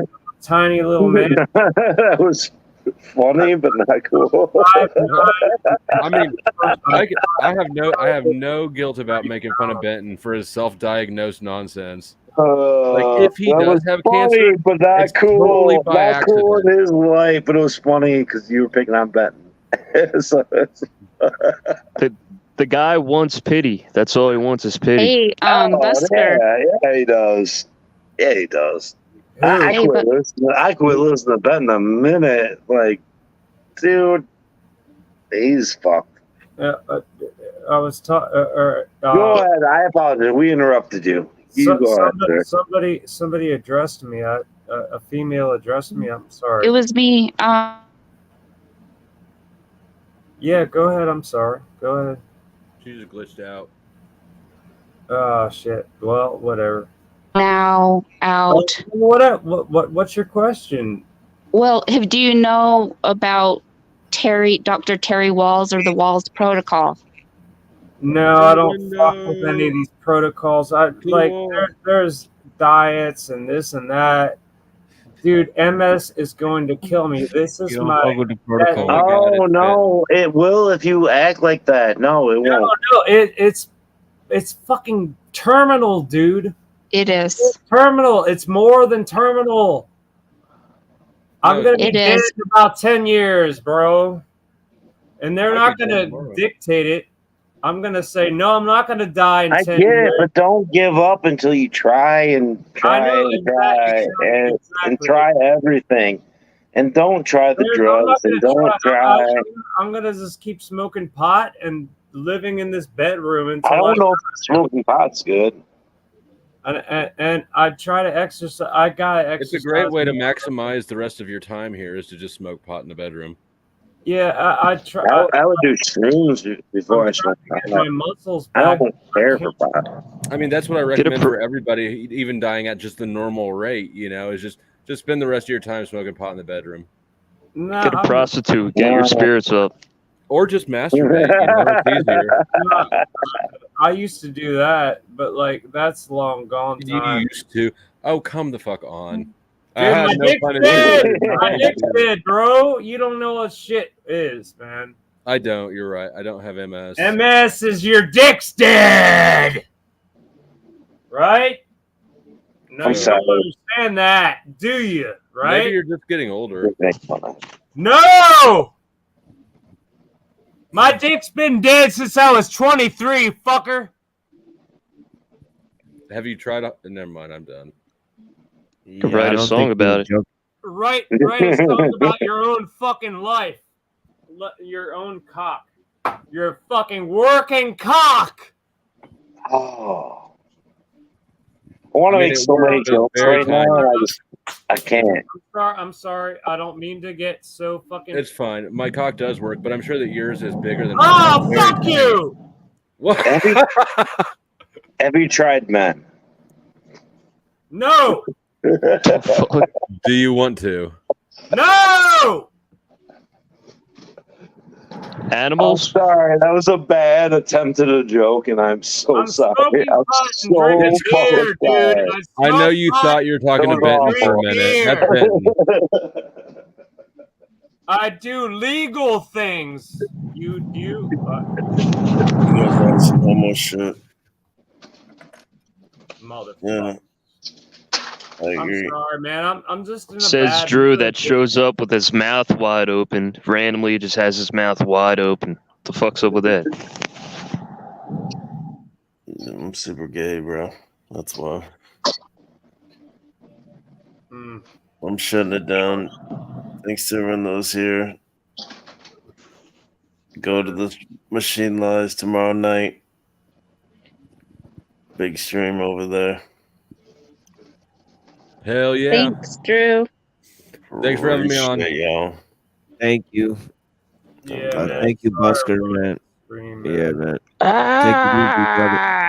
tiny little man. That was funny, but not cool. I mean, I have no guilt about making fun of Benton for his self-diagnosed nonsense. Like if he does have cancer, but not it's cool. totally by Not accident. cool in his life, but it was funny because you were picking on Benton. The guy wants pity. That's all he wants is pity. Hey, Busker. Yeah, he does. Yeah, he does. I Hey, quit listening. I quit listening to Ben in a minute. Like, dude, he's fucked. I was talking. Go ahead. I apologize. We interrupted you. You go ahead, sir. Somebody addressed me. A female addressed me. I'm sorry. It was me. Yeah, go ahead. I'm sorry. Go ahead. She just glitched out. Oh shit. Well, whatever. Now out. What's your question? Well, do you know about Dr. Terry Walls or the Walls Protocol? No, I don't fuck with any of these protocols. There's diets and this and that. Dude, MS is going to kill me. This is my protocol. Oh no, it will if you act like that. No, it won't. No, it's fucking terminal, dude. It is. It's terminal. It's more than terminal. I'm gonna be dead in about 10 years, bro. And they're not gonna dictate it. I'm gonna say no. I'm not gonna die in 10 years. But don't give up until you try and try everything, and don't try the drugs and don't try. I'm gonna just keep smoking pot and living in this bedroom until I don't know if smoking pot's good. And I try to exercise. I gotta exercise. It's a great way to maximize the rest of your time here is to just smoke pot in the bedroom. Yeah, I try. I would do shrooms before I smoke pot. My muscles I back. don't care for pot. I mean, that's what I recommend for everybody, even dying at just the normal rate. You know, is just spend the rest of your time smoking pot in the bedroom. No, Get a prostitute. Get your spirits up. Or just masturbate. You know, it's easier. I used to do that, but like that's long gone. You used to. Oh, come the fuck on. Dude, my dick's dead, bro. You don't know what shit is, man. I don't. You're right. I don't have MS. MS is your dick's dead, right? No, you don't understand that, do you? Right? Maybe you're just getting older. No. My dick's been dead since I was 23, fucker. Have you tried? Never mind. I'm done. Could write a song about it. Write a song about your own fucking life. Your own cock. Your fucking working cock. Oh. I want to make so many jokes right now, and I can't. I'm sorry. I don't mean to get so fucking. It's fine. My cock does work, but I'm sure that yours is bigger than. Oh, fuck you! What? Have you tried men? No. Do you want to? No. Animals? I'm sorry, that was a bad attempt at a joke, and I'm so sorry. I'm so fucking sorry. I know you thought you were talking to Benton for a minute. That's Benton. I do legal things. You do. You guys are on some homo shit. Motherfucker. Yeah. I agree. I'm sorry, man. I'm just in a Says bad Drew mood. that shows up with his mouth wide open. Randomly just has his mouth wide open. What the fuck's up with that? I'm super gay, bro. That's why. I'm shutting it down. Thanks to everyone that was here. Go to the Machine Lies tomorrow night. Big stream over there. Hell yeah. Thanks, Drew. Thanks for having me on. Appreciate y'all. Thank you. Yeah, man. Thank you, Busker, man. Stream, Yeah, man. Take it easy, brother.